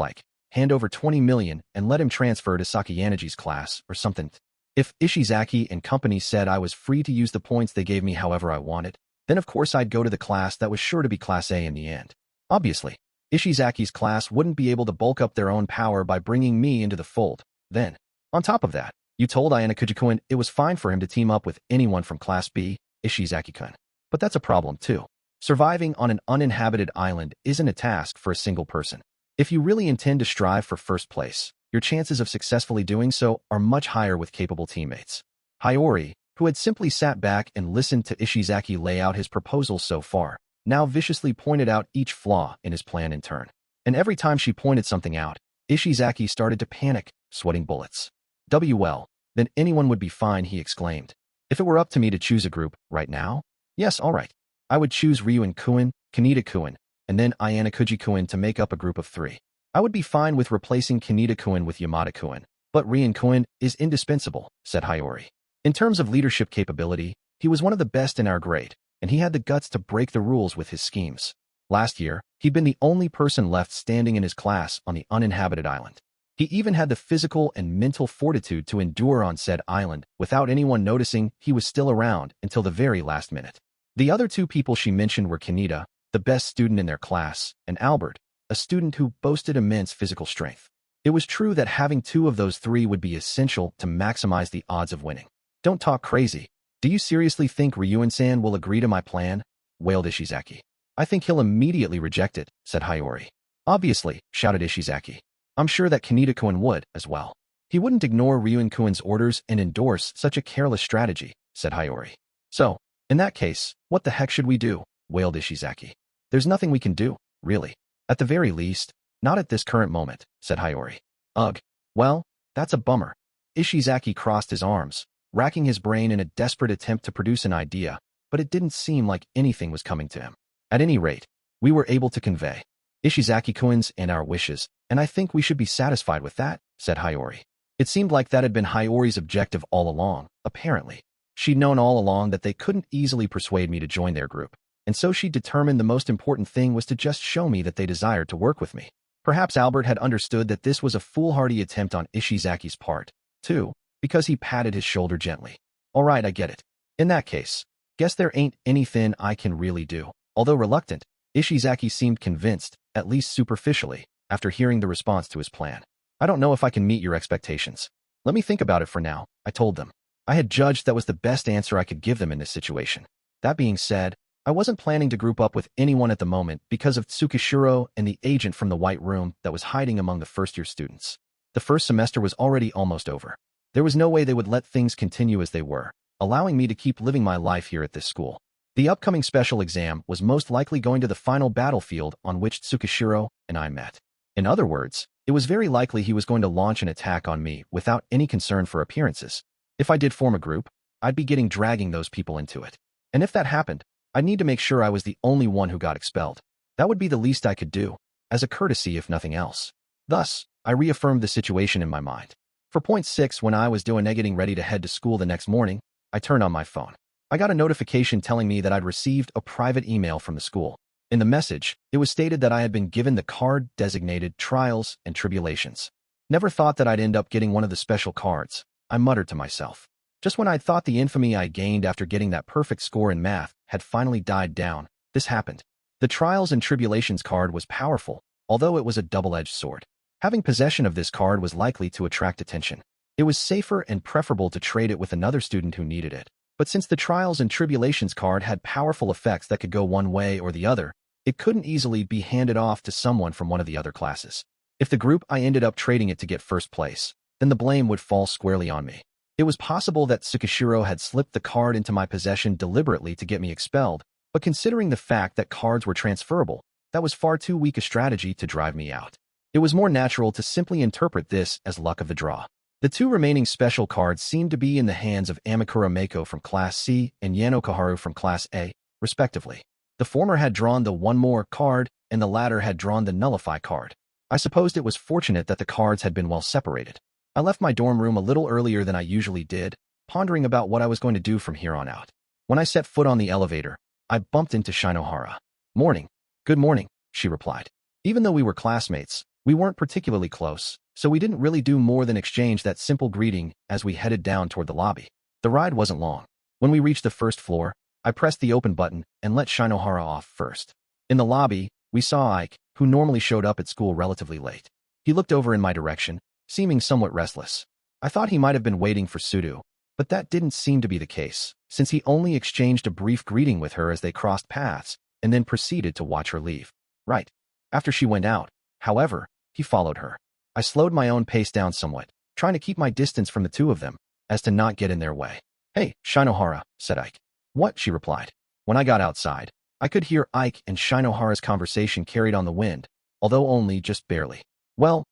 hand over 20 million and let him transfer to Sakayanagi's class or something. If Ishizaki and company said I was free to use the points they gave me however I wanted, then of course I'd go to the class that was sure to be Class A in the end. Obviously, Ishizaki's class wouldn't be able to bulk up their own power by bringing me into the fold. Then, on top of that, you told Ayanokouji-kun it was fine for him to team up with anyone from Class B, Ishizaki-kun. But that's a problem too. Surviving on an uninhabited island isn't a task for a single person. If you really intend to strive for first place, your chances of successfully doing so are much higher with capable teammates. Hiyori, who had simply sat back and listened to Ishizaki lay out his proposal so far, now viciously pointed out each flaw in his plan in turn. And every time she pointed something out, Ishizaki started to panic, sweating bullets. Well, then anyone would be fine, he exclaimed. If it were up to me to choose a group, right now? Yes, all right. I would choose Ryuen-kun, Kaneda-kun, and then Ayanokouji-kun to make up a group of 3. I would be fine with replacing Kaneda-kun with Yamada-kun, but Ryuen-kun is indispensable, said Hiyori. In terms of leadership capability, he was one of the best in our grade, and he had the guts to break the rules with his schemes. Last year, he'd been the only person left standing in his class on the uninhabited island. He even had the physical and mental fortitude to endure on said island without anyone noticing he was still around until the very last minute. The other 2 people she mentioned were Kaneda, the best student in their class, and Albert, a student who boasted immense physical strength. It was true that having 2 of those 3 would be essential to maximize the odds of winning. Don't talk crazy. Do you seriously think Ryuen-san will agree to my plan? Wailed Ishizaki. I think he'll immediately reject it, said Hiyori. Obviously, shouted Ishizaki. I'm sure that Kaneda-kun would, as well. He wouldn't ignore Ryuen-kun's orders and endorse such a careless strategy, said Hiyori. So, in that case, what the heck should we do? Wailed Ishizaki. There's nothing we can do, really. At the very least, not at this current moment, said Hiyori. Ugh. Well, that's a bummer. Ishizaki crossed his arms, racking his brain in a desperate attempt to produce an idea, but it didn't seem like anything was coming to him. At any rate, we were able to convey Ishizaki-kun's and our wishes, and I think we should be satisfied with that, said Hiyori. It seemed like that had been Hiyori's objective all along, apparently. She'd known all along that they couldn't easily persuade me to join their group, and so she determined the most important thing was to just show me that they desired to work with me. Perhaps Albert had understood that this was a foolhardy attempt on Ishizaki's part, too, because he patted his shoulder gently. All right, I get it. In that case, guess there ain't anything I can really do. Although reluctant, Ishizaki seemed convinced, at least superficially, after hearing the response to his plan. I don't know if I can meet your expectations. Let me think about it for now, I told them. I had judged that was the best answer I could give them in this situation. That being said, I wasn't planning to group up with anyone at the moment because of Tsukishiro and the agent from the White Room that was hiding among the first-year students. The first semester was already almost over. There was no way they would let things continue as they were, allowing me to keep living my life here at this school. The upcoming special exam was most likely going to the final battlefield on which Tsukishiro and I met. In other words, it was very likely he was going to launch an attack on me without any concern for appearances. If I did form a group, I'd be dragging those people into it. And if that happened, I'd need to make sure I was the only one who got expelled. That would be the least I could do, as a courtesy if nothing else. Thus, I reaffirmed the situation in my mind. For point 6, when I was getting ready to head to school the next morning, I turned on my phone. I got a notification telling me that I'd received a private email from the school. In the message, it was stated that I had been given the card designated Trials and Tribulations. Never thought that I'd end up getting one of the special cards, I muttered to myself. Just when I thought the infamy I gained after getting that perfect score in math had finally died down, this happened. The Trials and Tribulations card was powerful, although it was a double-edged sword. Having possession of this card was likely to attract attention. It was safer and preferable to trade it with another student who needed it. But since the Trials and Tribulations card had powerful effects that could go one way or the other, it couldn't easily be handed off to someone from one of the other classes. If the group I ended up trading it to get first place, then the blame would fall squarely on me. It was possible that Tsukishiro had slipped the card into my possession deliberately to get me expelled, but considering the fact that cards were transferable, that was far too weak a strategy to drive me out. It was more natural to simply interpret this as luck of the draw. The two remaining special cards seemed to be in the hands of Amikura Meiko from Class C and Yanokoharu from Class A, respectively. The former had drawn the one more card, and the latter had drawn the nullify card. I supposed it was fortunate that the cards had been well separated. I left my dorm room a little earlier than I usually did, pondering about what I was going to do from here on out. When I set foot on the elevator, I bumped into Shinohara. "Morning." "Good morning," she replied. Even though we were classmates, we weren't particularly close, so we didn't really do more than exchange that simple greeting as we headed down toward the lobby. The ride wasn't long. When we reached the first floor, I pressed the open button and let Shinohara off first. In the lobby, we saw Ike, who normally showed up at school relatively late. He looked over in my direction, seeming somewhat restless. I thought he might have been waiting for Sudo, but that didn't seem to be the case, since he only exchanged a brief greeting with her as they crossed paths, and then proceeded to watch her leave. Right after she went out, however, he followed her. I slowed my own pace down somewhat, trying to keep my distance from the two of them, as to not get in their way. "Hey, Shinohara," said Ike. "What?" she replied. When I got outside, I could hear Ike and Shinohara's conversation carried on the wind, although only just barely. "Well,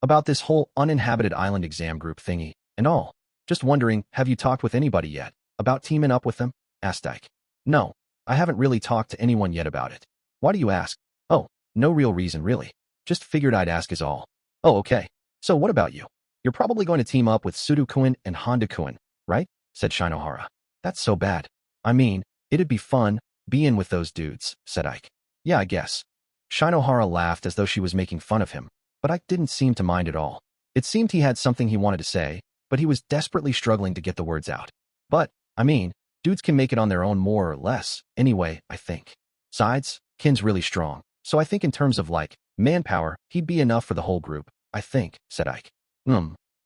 about this whole uninhabited island exam group thingy, and all. Just wondering, have you talked with anybody yet about teaming up with them?" asked Ike. "No, I haven't really talked to anyone yet about it." "Why do you ask?" "Oh, no real reason, really. Just figured I'd ask is all." "Oh, okay. So what about you? You're probably going to team up with Sudo-kun and Honda-kun, right?" said Shinohara. "That's so bad. I mean, it'd be fun, being with those dudes," said Ike. "Yeah, I guess." Shinohara laughed as though she was making fun of him, but Ike didn't seem to mind at all. It seemed he had something he wanted to say, but he was desperately struggling to get the words out. "But, I mean, dudes can make it on their own more or less, anyway, I think. Besides, Kin's really strong, so I think in terms of, manpower, he'd be enough for the whole group, I think," said Ike.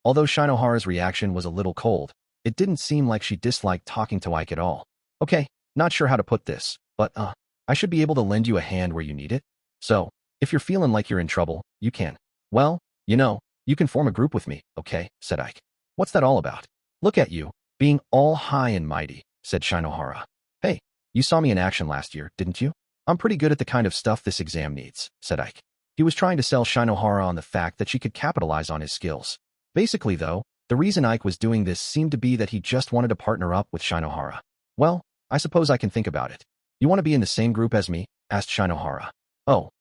Although Shinohara's reaction was a little cold, it didn't seem like she disliked talking to Ike at all. "Okay, not sure how to put this, but, I should be able to lend you a hand where you need it. So, if you're feeling like you're in trouble, you can. Well, you can form a group with me, okay?" said Ike. "What's that all about?" "Look at you, being all high and mighty," said Shinohara. "Hey, you saw me in action last year, didn't you? I'm pretty good at the kind of stuff this exam needs," said Ike. He was trying to sell Shinohara on the fact that she could capitalize on his skills. Basically, though, the reason Ike was doing this seemed to be that he just wanted to partner up with Shinohara. "Well, I suppose I can think about it. You want to be in the same group as me?" asked Shinohara. "Oh,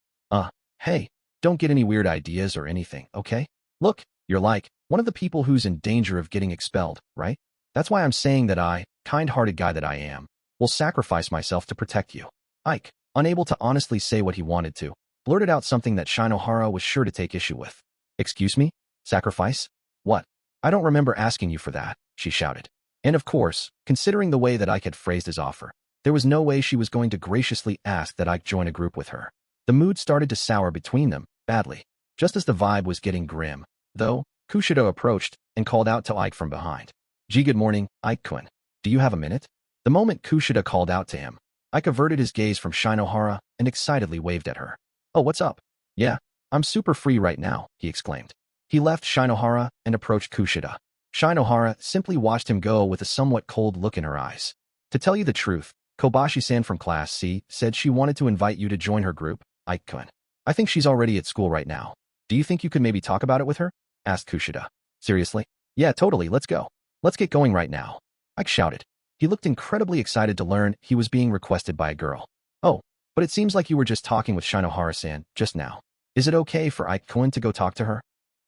hey, don't get any weird ideas or anything, okay? Look, you're one of the people who's in danger of getting expelled, right? That's why I'm saying that I, kind-hearted guy that I am, will sacrifice myself to protect you." Ike, unable to honestly say what he wanted to, blurted out something that Shinohara was sure to take issue with. "Excuse me? Sacrifice? What? I don't remember asking you for that," she shouted. And of course, considering the way that Ike had phrased his offer, there was no way she was going to graciously ask that Ike join a group with her. The mood started to sour between them, badly. Just as the vibe was getting grim, though, Kushida approached and called out to Ike from behind. "Gee, good morning, Ike-kun. Do you have a minute?" The moment Kushida called out to him, Ike averted his gaze from Shinohara and excitedly waved at her. "Oh, what's up?" "Yeah, I'm super free right now," he exclaimed. He left Shinohara and approached Kushida. Shinohara simply watched him go with a somewhat cold look in her eyes. To tell you the truth, Kobashi-san from Class C said she wanted to invite you to join her group, Ike-kun. I think she's already at school right now. Do you think you could maybe talk about it with her? Asked Kushida. Seriously? Yeah, totally, let's go. Let's get going right now. Ike shouted. He looked incredibly excited to learn he was being requested by a girl. Oh, but it seems like you were just talking with Shinohara-san just now. Is it okay for Ike-kun to go talk to her?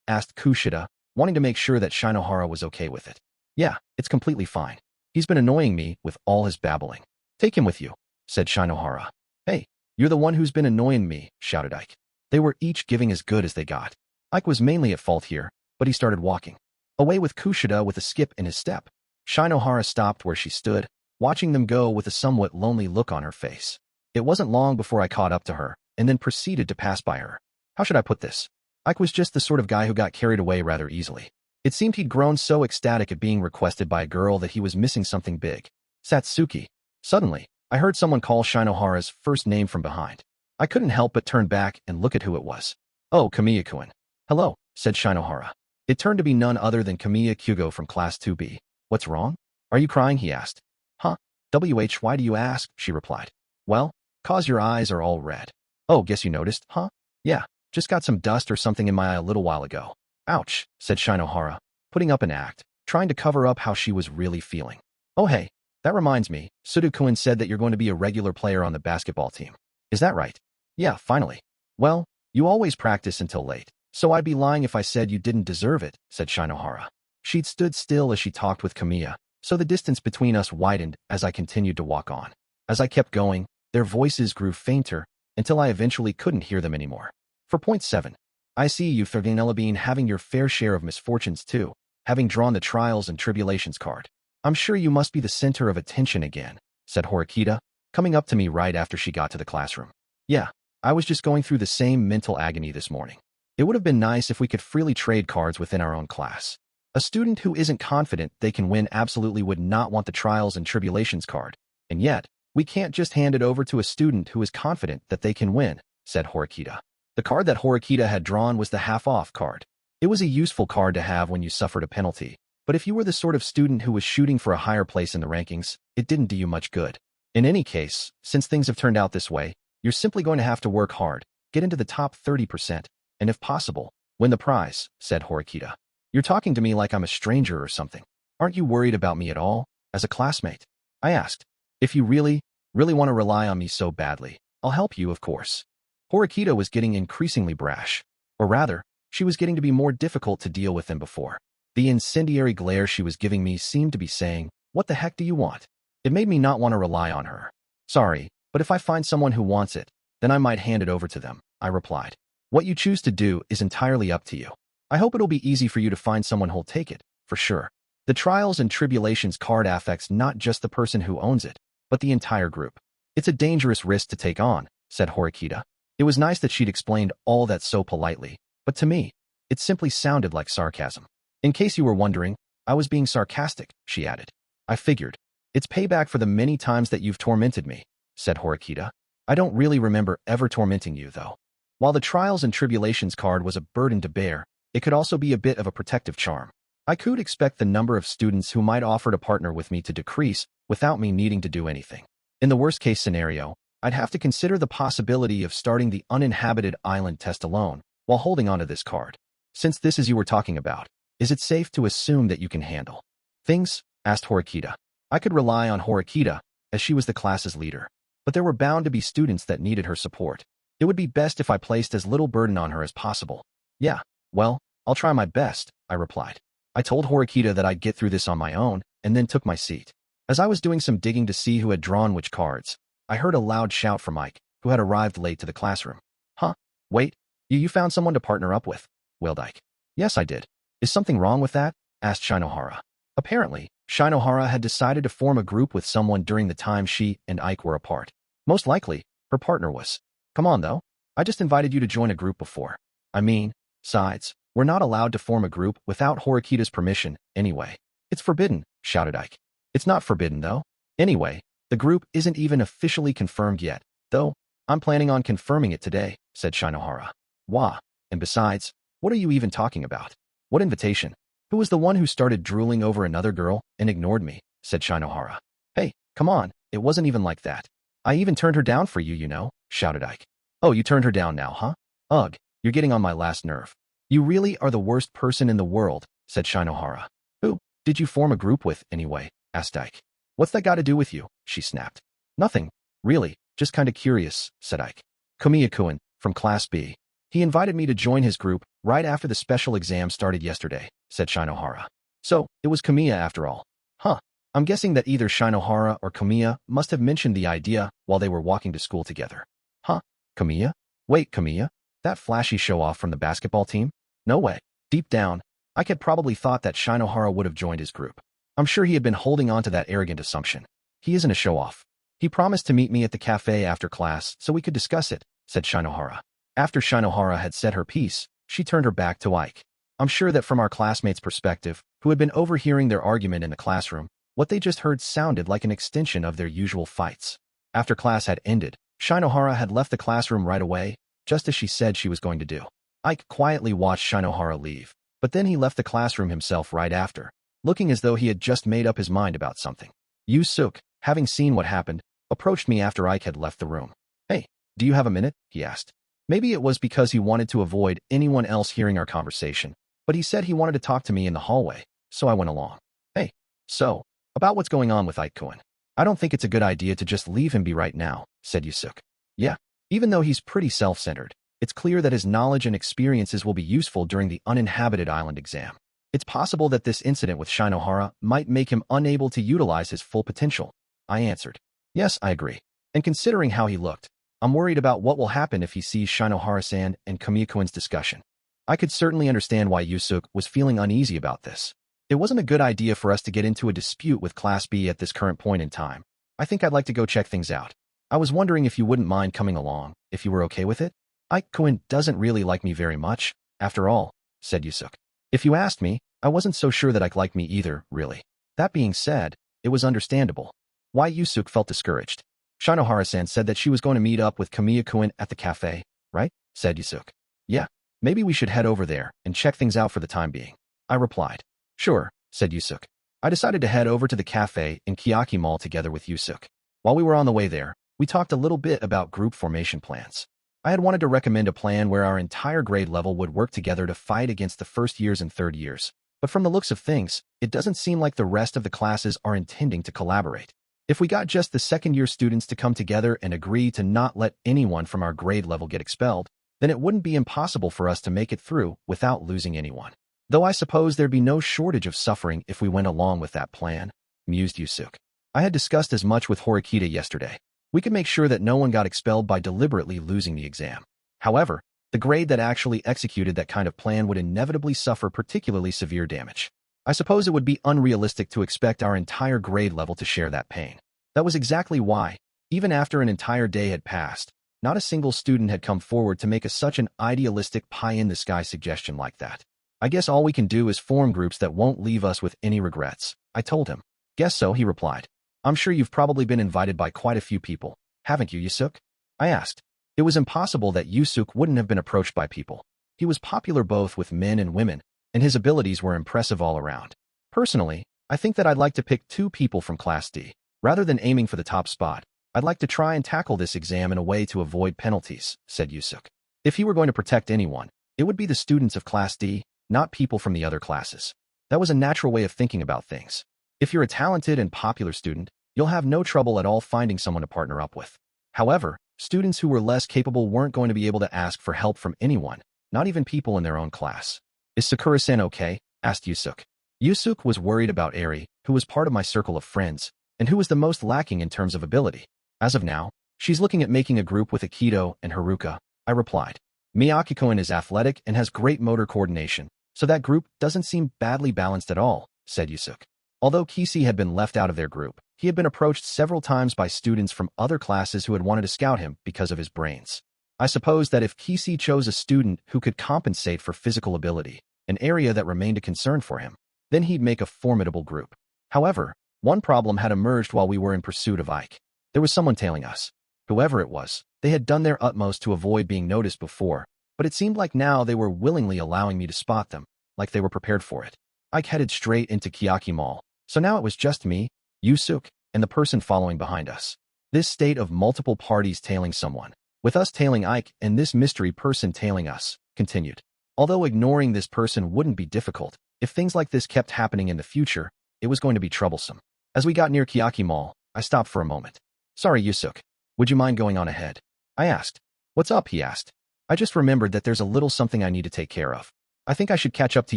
Asked Kushida, wanting to make sure that Shinohara was okay with it. Yeah, it's completely fine. He's been annoying me with all his babbling. Take him with you, said Shinohara. Hey, you're the one who's been annoying me, shouted Ike. They were each giving as good as they got. Ike was mainly at fault here, but he started walking away with Kushida with a skip in his step. Shinohara stopped where she stood, watching them go with a somewhat lonely look on her face. It wasn't long before I caught up to her, and then proceeded to pass by her. How should I put this? Ike was just the sort of guy who got carried away rather easily. It seemed he'd grown so ecstatic at being requested by a girl that he was missing something big. Satsuki. Suddenly, I heard someone call Shinohara's first name from behind. I couldn't help but turn back and look at who it was. Oh, Kamiya-kun. Hello, said Shinohara. It turned to be none other than Kamiya Kyugo from Class 2B. What's wrong? Are you crying? He asked. Huh? Why do you ask? She replied. Well, 'cause your eyes are all red. Oh, guess you noticed, huh? Yeah, just got some dust or something in my eye a little while ago. Ouch, said Shinohara, putting up an act, trying to cover up how she was really feeling. Oh hey, that reminds me, Sudo-kun said that you're going to be a regular player on the basketball team. Is that right? Yeah, finally. Well, you always practice until late, so I'd be lying if I said you didn't deserve it, said Shinohara. She'd stood still as she talked with Kamiya, so the distance between us widened as I continued to walk on. As I kept going, their voices grew fainter until I eventually couldn't hear them anymore. For point 7. I see you, Ferganella, been having your fair share of misfortunes too, having drawn the trials and tribulations card. I'm sure you must be the center of attention again, said Horikita, coming up to me right after she got to the classroom. Yeah, I was just going through the same mental agony this morning. It would have been nice if we could freely trade cards within our own class. A student who isn't confident they can win absolutely would not want the trials and tribulations card, and yet, we can't just hand it over to a student who is confident that they can win, said Horikita. The card that Horikita had drawn was the half-off card. It was a useful card to have when you suffered a penalty, but if you were the sort of student who was shooting for a higher place in the rankings, it didn't do you much good. In any case, since things have turned out this way, you're simply going to have to work hard, get into the top 30%, and if possible, win the prize, said Horikita. You're talking to me like I'm a stranger or something. Aren't you worried about me at all, as a classmate? I asked. If you really want to rely on me so badly, I'll help you, of course. Horikita was getting increasingly brash. Or rather, she was getting to be more difficult to deal with than before. The incendiary glare she was giving me seemed to be saying, what the heck do you want? It made me not want to rely on her. Sorry, but if I find someone who wants it, then I might hand it over to them, I replied. What you choose to do is entirely up to you. I hope it'll be easy for you to find someone who'll take it, for sure. The trials and tribulations card affects not just the person who owns it, but the entire group. It's a dangerous risk to take on, said Horikita. It was nice that she'd explained all that so politely, but to me, it simply sounded like sarcasm. In case you were wondering, I was being sarcastic, she added. I figured. It's payback for the many times that you've tormented me, said Horikita. I don't really remember ever tormenting you, though. While the trials and tribulations card was a burden to bear, it could also be a bit of a protective charm. I could expect the number of students who might offer to partner with me to decrease without me needing to do anything. In the worst-case scenario, I'd have to consider the possibility of starting the uninhabited island test alone while holding onto this card. Since this is you were talking about, is it safe to assume that you can handle things? Asked Horikita. I could rely on Horikita, as she was the class's leader, but there were bound to be students that needed her support. It would be best if I placed as little burden on her as possible. Yeah, well, I'll try my best, I replied. I told Horikita that I'd get through this on my own, and then took my seat. As I was doing some digging to see who had drawn which cards, I heard a loud shout from Mike, who had arrived late to the classroom. Huh? Wait, you found someone to partner up with? Wailed Ike. Yes, I did. Is something wrong with that? Asked Shinohara. Apparently, Shinohara had decided to form a group with someone during the time she and Ike were apart. Most likely, her partner was. Come on, though. I just invited you to join a group before. I mean, besides, we're not allowed to form a group without Horikita's permission, anyway. It's forbidden, shouted Ike. It's not forbidden, though. Anyway, the group isn't even officially confirmed yet, though I'm planning on confirming it today, said Shinohara. Wah, and besides, what are you even talking about? What invitation? Who was the one who started drooling over another girl and ignored me, said Shinohara. Hey, come on, It wasn't even like that. I even turned her down for you, you know, shouted Ike. Oh, you turned her down now, huh? Ugh, you're getting on my last nerve. You really are the worst person in the world, said Shinohara. Who did you form a group with, anyway? Asked Ike. What's that got to do with you? She snapped. Nothing, really, just kinda curious, said Ike. Kamiya-kun, from Class B. He invited me to join his group right after the special exam started yesterday, said Shinohara. So, it was Kamiya after all. Huh. I'm guessing that either Shinohara or Kamiya must have mentioned the idea while they were walking to school together. Huh? Kamiya? Wait, Kamiya? That flashy show-off from the basketball team? No way. Deep down, Ike had probably thought that Shinohara would have joined his group. I'm sure he had been holding on to that arrogant assumption. He isn't a show-off. He promised to meet me at the cafe after class so we could discuss it, said Shinohara. After Shinohara had said her piece, she turned her back to Ike. I'm sure that from our classmates' perspective, who had been overhearing their argument in the classroom, what they just heard sounded like an extension of their usual fights. After class had ended, Shinohara had left the classroom right away, just as she said she was going to do. Ike quietly watched Shinohara leave, but then he left the classroom himself right after, looking as though he had just made up his mind about something. Yu-suk, having seen what happened, approached me after Ike had left the room. Hey, do you have a minute? He asked. Maybe it was because he wanted to avoid anyone else hearing our conversation, but he said he wanted to talk to me in the hallway, so I went along. Hey, so, about what's going on with Ike-kun. I don't think it's a good idea to just leave him be right now, said Yu-suk. Yeah, even though he's pretty self-centered, it's clear that his knowledge and experiences will be useful during the uninhabited island exam. It's possible that this incident with Shinohara might make him unable to utilize his full potential. I answered. Yes, I agree. And considering how he looked, I'm worried about what will happen if he sees Shinohara-san and Kamiya-kun's discussion. I could certainly understand why Yu-suk was feeling uneasy about this. It wasn't a good idea for us to get into a dispute with Class B at this current point in time. I think I'd like to go check things out. I was wondering if you wouldn't mind coming along, if you were okay with it? Ike-kun doesn't really like me very much, after all, said Yu-suk. If you asked me, I wasn't so sure that Ike liked me either, really. That being said, it was understandable why Yu-suk felt discouraged. Shinohara-san said that she was going to meet up with Kamiya-kun at the cafe, right? Said Yu-suk. Yeah, maybe we should head over there and check things out for the time being. I replied. Sure, said Yu-suk. I decided to head over to the cafe in Kiyotaka Mall together with Yu-suk. While we were on the way there, we talked a little bit about group formation plans. I had wanted to recommend a plan where our entire grade level would work together to fight against the first years and third years. But from the looks of things, it doesn't seem like the rest of the classes are intending to collaborate. If we got just the second-year students to come together and agree to not let anyone from our grade level get expelled, then it wouldn't be impossible for us to make it through without losing anyone. Though I suppose there'd be no shortage of suffering if we went along with that plan, mused Yu-suk. I had discussed as much with Horikita yesterday. We could make sure that no one got expelled by deliberately losing the exam. However, the grade that actually executed that kind of plan would inevitably suffer particularly severe damage. I suppose it would be unrealistic to expect our entire grade level to share that pain. That was exactly why, even after an entire day had passed, not a single student had come forward to make such an idealistic pie-in-the-sky suggestion like that. I guess all we can do is form groups that won't leave us with any regrets, I told him. Guess so, he replied. I'm sure you've probably been invited by quite a few people, haven't you, Yu-suk? I asked. It was impossible that Yu-suk wouldn't have been approached by people. He was popular both with men and women, and his abilities were impressive all around. Personally, I think that I'd like to pick 2 people from Class D. Rather than aiming for the top spot, I'd like to try and tackle this exam in a way to avoid penalties, said Yu-suk. If he were going to protect anyone, it would be the students of Class D, not people from the other classes. That was a natural way of thinking about things. If you're a talented and popular student, you'll have no trouble at all finding someone to partner up with. However, students who were less capable weren't going to be able to ask for help from anyone, not even people in their own class. Is Sakura-san okay? Asked Yu-suk. Yu-suk was worried about Eri, who was part of my circle of friends, and who was the most lacking in terms of ability. As of now, she's looking at making a group with Akito and Haruka, I replied. Miyaki-kun is athletic and has great motor coordination, so that group doesn't seem badly balanced at all, said Yu-suk. Although Kisi had been left out of their group, he had been approached several times by students from other classes who had wanted to scout him because of his brains. I suppose that if Kisi chose a student who could compensate for physical ability, an area that remained a concern for him, then he'd make a formidable group. However, one problem had emerged while we were in pursuit of Ike. There was someone tailing us. Whoever it was, they had done their utmost to avoid being noticed before, but it seemed like now they were willingly allowing me to spot them, like they were prepared for it. Ike headed straight into Kiyotaka Mall, so now it was just me, Yu-suk, and and the person following behind us. This state of multiple parties tailing someone, with us tailing Ike and this mystery person tailing us, continued. Although ignoring this person wouldn't be difficult, if things like this kept happening in the future, it was going to be troublesome. As we got near Kiyotaka Mall, I stopped for a moment. Sorry, Yusuke. Would you mind going on ahead? I asked. What's up, he asked. I just remembered that there's a little something I need to take care of. I think I should catch up to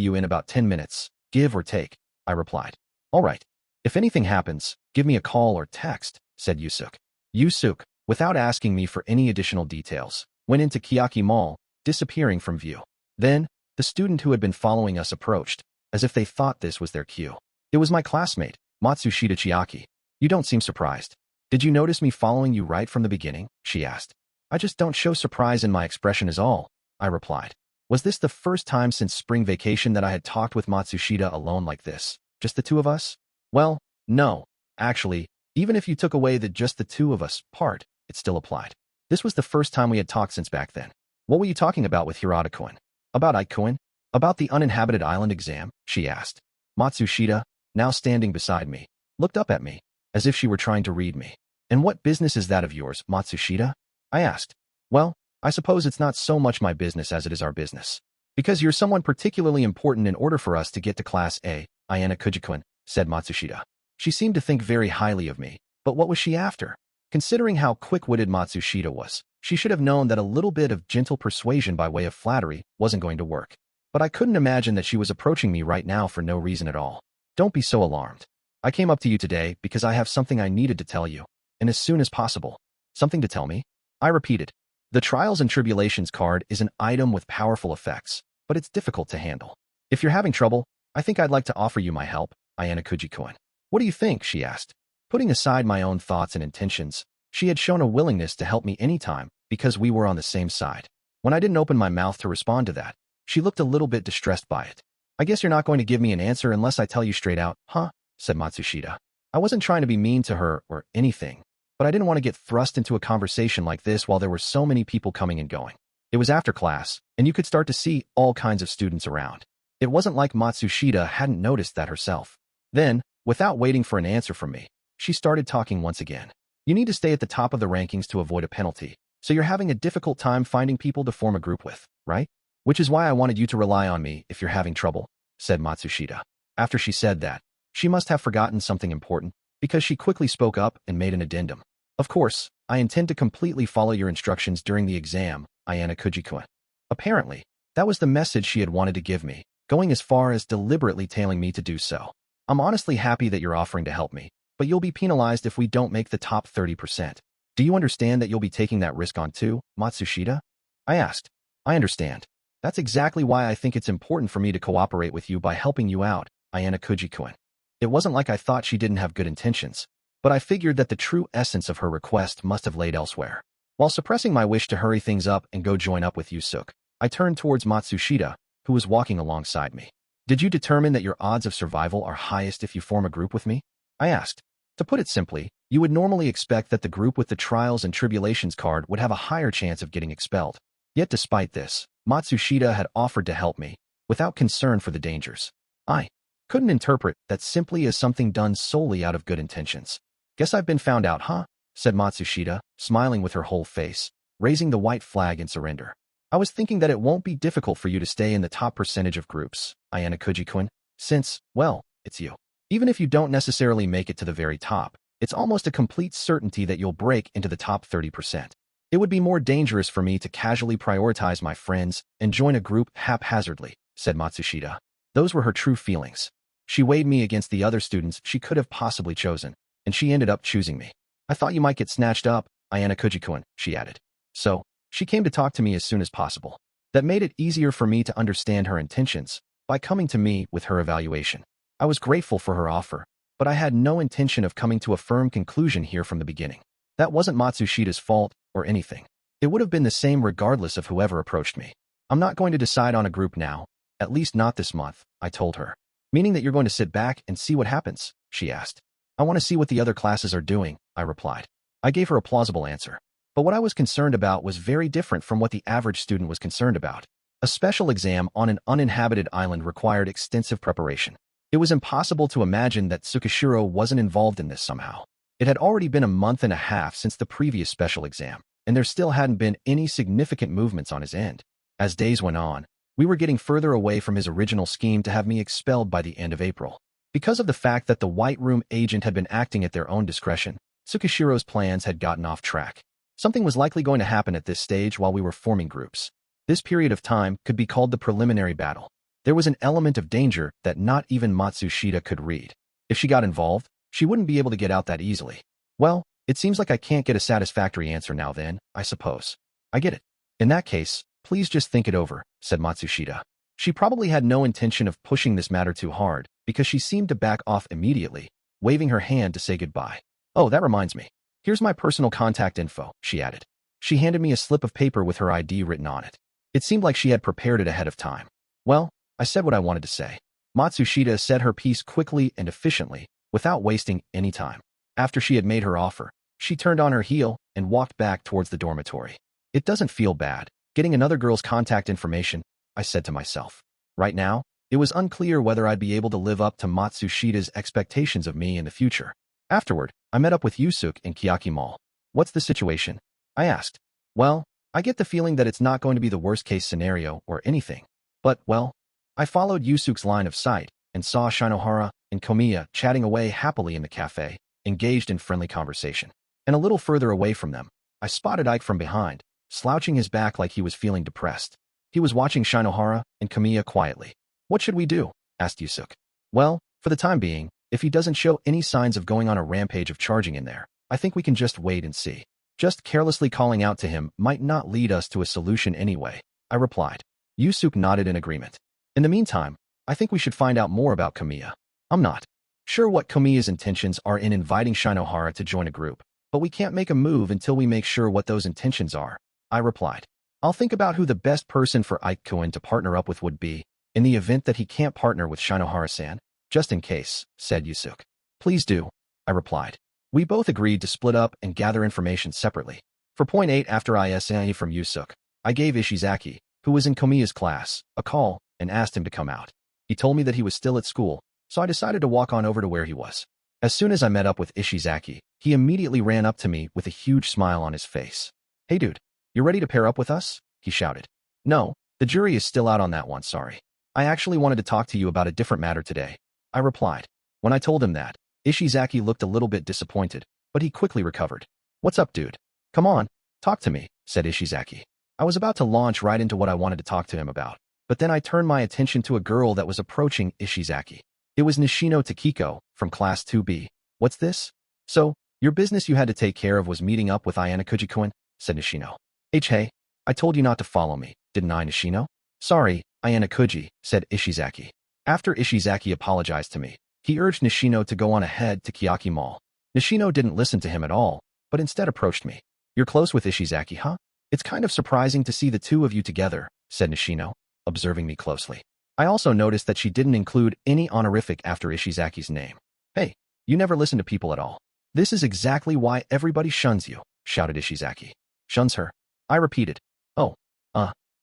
you in about 10 minutes, give or take, I replied. All right. If anything happens, give me a call or text, said Yusuke. Yusuke, without asking me for any additional details, went into Kiyotaka Mall, disappearing from view. Then, the student who had been following us approached, as if they thought this was their cue. It was my classmate, Matsushita Chiaki. You don't seem surprised. Did you notice me following you right from the beginning? She asked. I just don't show surprise in my expression is all, I replied. Was this the first time since spring vacation that I had talked with Matsushita alone like this? Just the two of us? Well, no. Actually, even if you took away the just the two of us part, it still applied. This was the first time we had talked since back then. What were you talking about with Hirata-kun? About Ike-kun? About the uninhabited island exam? She asked. Matsushita, now standing beside me, looked up at me, as if she were trying to read me. And what business is that of yours, Matsushita? I asked. Well, I suppose it's not so much my business as it is our business. Because you're someone particularly important in order for us to get to Class A, Ayanokouji-kun, said Matsushita. She seemed to think very highly of me, but what was she after? Considering how quick-witted Matsushita was, she should have known that a little bit of gentle persuasion by way of flattery wasn't going to work. But I couldn't imagine that she was approaching me right now for no reason at all. Don't be so alarmed. I came up to you today because I have something I needed to tell you, and as soon as possible. Something to tell me? I repeated. The Trials and Tribulations card is an item with powerful effects, but it's difficult to handle. If you're having trouble, I think I'd like to offer you my help, Ayanokouji-kun. What do you think? She asked. Putting aside my own thoughts and intentions, she had shown a willingness to help me anytime because we were on the same side. When I didn't open my mouth to respond to that, she looked a little bit distressed by it. I guess you're not going to give me an answer unless I tell you straight out, huh? Said Matsushita. I wasn't trying to be mean to her or anything, but I didn't want to get thrust into a conversation like this while there were so many people coming and going. It was after class, and you could start to see all kinds of students around. It wasn't like Matsushita hadn't noticed that herself. Then, without waiting for an answer from me, she started talking once again. You need to stay at the top of the rankings to avoid a penalty, so you're having a difficult time finding people to form a group with, right? Which is why I wanted you to rely on me if you're having trouble, said Matsushita. After she said that, she must have forgotten something important, because she quickly spoke up and made an addendum. Of course, I intend to completely follow your instructions during the exam, Ayanokouji-kun. Apparently, that was the message she had wanted to give me, going as far as deliberately tailing me to do so. I'm honestly happy that you're offering to help me, but you'll be penalized if we don't make the top 30%. Do you understand that you'll be taking that risk on too, Matsushita? I asked. I understand. That's exactly why I think it's important for me to cooperate with you by helping you out, Ayanokouji-kun. It wasn't like I thought she didn't have good intentions, but I figured that the true essence of her request must have laid elsewhere. While suppressing my wish to hurry things up and go join up with Yusuke, I turned towards Matsushita, who was walking alongside me. Did you determine that your odds of survival are highest if you form a group with me? I asked. To put it simply, you would normally expect that the group with the Trials and Tribulations card would have a higher chance of getting expelled. Yet despite this, Matsushita had offered to help me, without concern for the dangers. I couldn't interpret that simply as something done solely out of good intentions. Guess I've been found out, huh? Said Matsushita, smiling with her whole face, raising the white flag in surrender. I was thinking that it won't be difficult for you to stay in the top percentage of groups, Ayanokouji-kun, since, well, it's you. Even if you don't necessarily make it to the very top, it's almost a complete certainty that you'll break into the top 30%. It would be more dangerous for me to casually prioritize my friends and join a group haphazardly, said Matsushita. Those were her true feelings. She weighed me against the other students she could have possibly chosen, and she ended up choosing me. I thought you might get snatched up, Ayanokouji-kun, she added. So, she came to talk to me as soon as possible. That made it easier for me to understand her intentions by coming to me with her evaluation. I was grateful for her offer, but I had no intention of coming to a firm conclusion here from the beginning. That wasn't Matsushita's fault or anything. It would have been the same regardless of whoever approached me. I'm not going to decide on a group now, at least not this month, I told her. Meaning that you're going to sit back and see what happens, she asked. I want to see what the other classes are doing, I replied. I gave her a plausible answer. But what I was concerned about was very different from what the average student was concerned about. A special exam on an uninhabited island required extensive preparation. It was impossible to imagine that Tsukishiro wasn't involved in this somehow. It had already been a month and a half since the previous special exam, and there still hadn't been any significant movements on his end. As days went on, we were getting further away from his original scheme to have me expelled by the end of April. Because of the fact that the White Room agent had been acting at their own discretion, Tsukishiro's plans had gotten off track. Something was likely going to happen at this stage while we were forming groups. This period of time could be called the preliminary battle. There was an element of danger that not even Matsushita could read. If she got involved, she wouldn't be able to get out that easily. Well, it seems like I can't get a satisfactory answer now then, I suppose. I get it. In that case, please just think it over, said Matsushita. She probably had no intention of pushing this matter too hard, because she seemed to back off immediately, waving her hand to say goodbye. Oh, that reminds me. Here's my personal contact info, she added. She handed me a slip of paper with her ID written on it. It seemed like she had prepared it ahead of time. Well, I said what I wanted to say. Matsushita said her piece quickly and efficiently, without wasting any time. After she had made her offer, she turned on her heel and walked back towards the dormitory. It doesn't feel bad, getting another girl's contact information, I said to myself. Right now, it was unclear whether I'd be able to live up to Matsushita's expectations of me in the future. Afterward, I met up with Yusuke in Kiyaki Mall. What's the situation? I asked. Well, I get the feeling that it's not going to be the worst-case scenario or anything. But, well, I followed Yusuke's line of sight and saw Shinohara and Komiya chatting away happily in the cafe, engaged in friendly conversation. And a little further away from them, I spotted Ike from behind, slouching his back like he was feeling depressed. He was watching Shinohara and Komiya quietly. What should we do? Asked Yusuke. Well, for the time being, if he doesn't show any signs of going on a rampage of charging in there, I think we can just wait and see. Just carelessly calling out to him might not lead us to a solution anyway, I replied. Yusuke nodded in agreement. In the meantime, I think we should find out more about Komiya. I'm not sure what Komiya's intentions are in inviting Shinohara to join a group, but we can't make a move until we make sure what those intentions are, I replied. I'll think about who the best person for Ike-kun to partner up with would be, in the event that he can't partner with Shinohara-san, just in case, said Yusuke. Please do, I replied. We both agreed to split up and gather information separately. For point 8 after ISA from Yusuke, I gave Ishizaki, who was in Komiya's class, a call and asked him to come out. He told me that he was still at school, so I decided to walk on over to where he was. As soon as I met up with Ishizaki, he immediately ran up to me with a huge smile on his face. Hey dude, you ready to pair up with us? He shouted. No, the jury is still out on that one, sorry. I actually wanted to talk to you about a different matter today, I replied. When I told him that, Ishizaki looked a little bit disappointed, but he quickly recovered. What's up, dude? Come on, talk to me, said Ishizaki. I was about to launch right into what I wanted to talk to him about, but then I turned my attention to a girl that was approaching Ishizaki. It was Nishino Takiko, from Class 2B. What's this? So, your business you had to take care of was meeting up with Ayanokouji-kun, said Nishino. Hey, I told you not to follow me, didn't I, Nishino? Sorry, Ayanokouji, said Ishizaki. After Ishizaki apologized to me, he urged Nishino to go on ahead to Kiyaki Mall. Nishino didn't listen to him at all, but instead approached me. You're close with Ishizaki, huh? It's kind of surprising to see the two of you together, said Nishino, observing me closely. I also noticed that she didn't include any honorific after Ishizaki's name. Hey, you never listen to people at all. This is exactly why everybody shuns you, shouted Ishizaki. Shuns her? I repeated. Oh,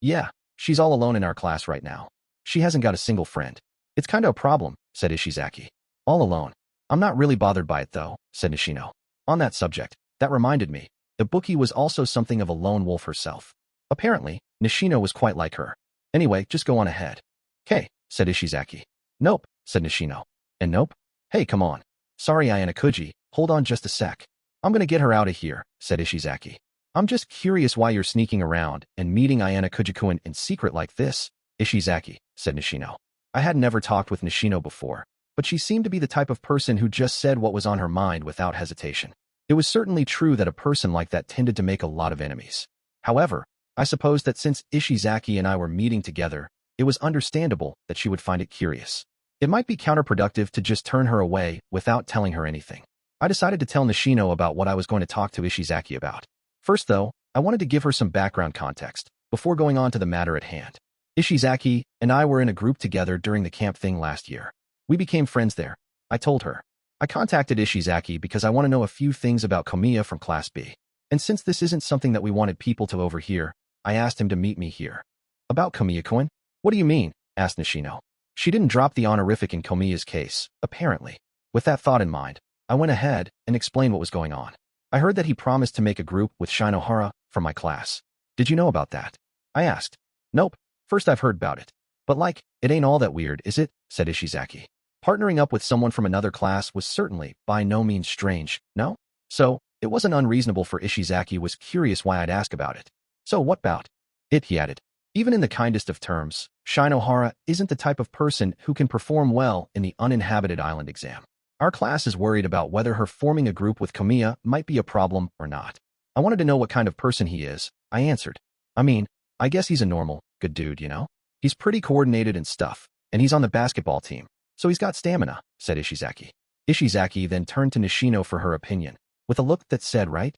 yeah, she's all alone in our class right now. She hasn't got a single friend. It's kind of a problem, said Ishizaki. All alone. I'm not really bothered by it though, said Nishino. On that subject, that reminded me, the bookie was also something of a lone wolf herself. Apparently, Nishino was quite like her. Anyway, just go on ahead. Okay, said Ishizaki. Nope, said Nishino. And nope? Hey, come on. Sorry, Ayanokouji, hold on just a sec. I'm gonna get her out of here, said Ishizaki. I'm just curious why you're sneaking around and meeting Ayanokouji-kun in secret like this, Ishizaki, said Nishino. I had never talked with Nishino before, but she seemed to be the type of person who just said what was on her mind without hesitation. It was certainly true that a person like that tended to make a lot of enemies. However, I suppose that since Ishizaki and I were meeting together, it was understandable that she would find it curious. It might be counterproductive to just turn her away without telling her anything. I decided to tell Nishino about what I was going to talk to Ishizaki about. First though, I wanted to give her some background context, before going on to the matter at hand. Ishizaki and I were in a group together during the camp thing last year. We became friends there, I told her. I contacted Ishizaki because I want to know a few things about Komiya from Class B. And since this isn't something that we wanted people to overhear, I asked him to meet me here. About Komiya-kun? What do you mean? Asked Nishino. She didn't drop the honorific in Komiya's case, apparently. With that thought in mind, I went ahead and explained what was going on. I heard that he promised to make a group with Shinohara from my class. Did you know about that? I asked. Nope. First I've heard about it. But like, it ain't all that weird, is it? Said Ishizaki. Partnering up with someone from another class was certainly by no means strange, no? So, it wasn't unreasonable for Ishizaki was curious why I'd ask about it. So what about it, he added. Even in the kindest of terms, Shinohara isn't the type of person who can perform well in the uninhabited island exam. Our class is worried about whether her forming a group with Kamiya might be a problem or not. I wanted to know what kind of person he is, I answered. I mean, I guess he's a normal, good dude, you know? He's pretty coordinated and stuff, and he's on the basketball team, so he's got stamina, said Ishizaki. Ishizaki then turned to Nishino for her opinion, with a look that said, right?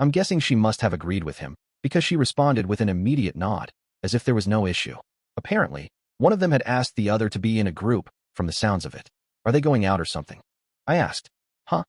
I'm guessing she must have agreed with him, because she responded with an immediate nod, as if there was no issue. Apparently, one of them had asked the other to be in a group, from the sounds of it. Are they going out or something? I asked. Huh?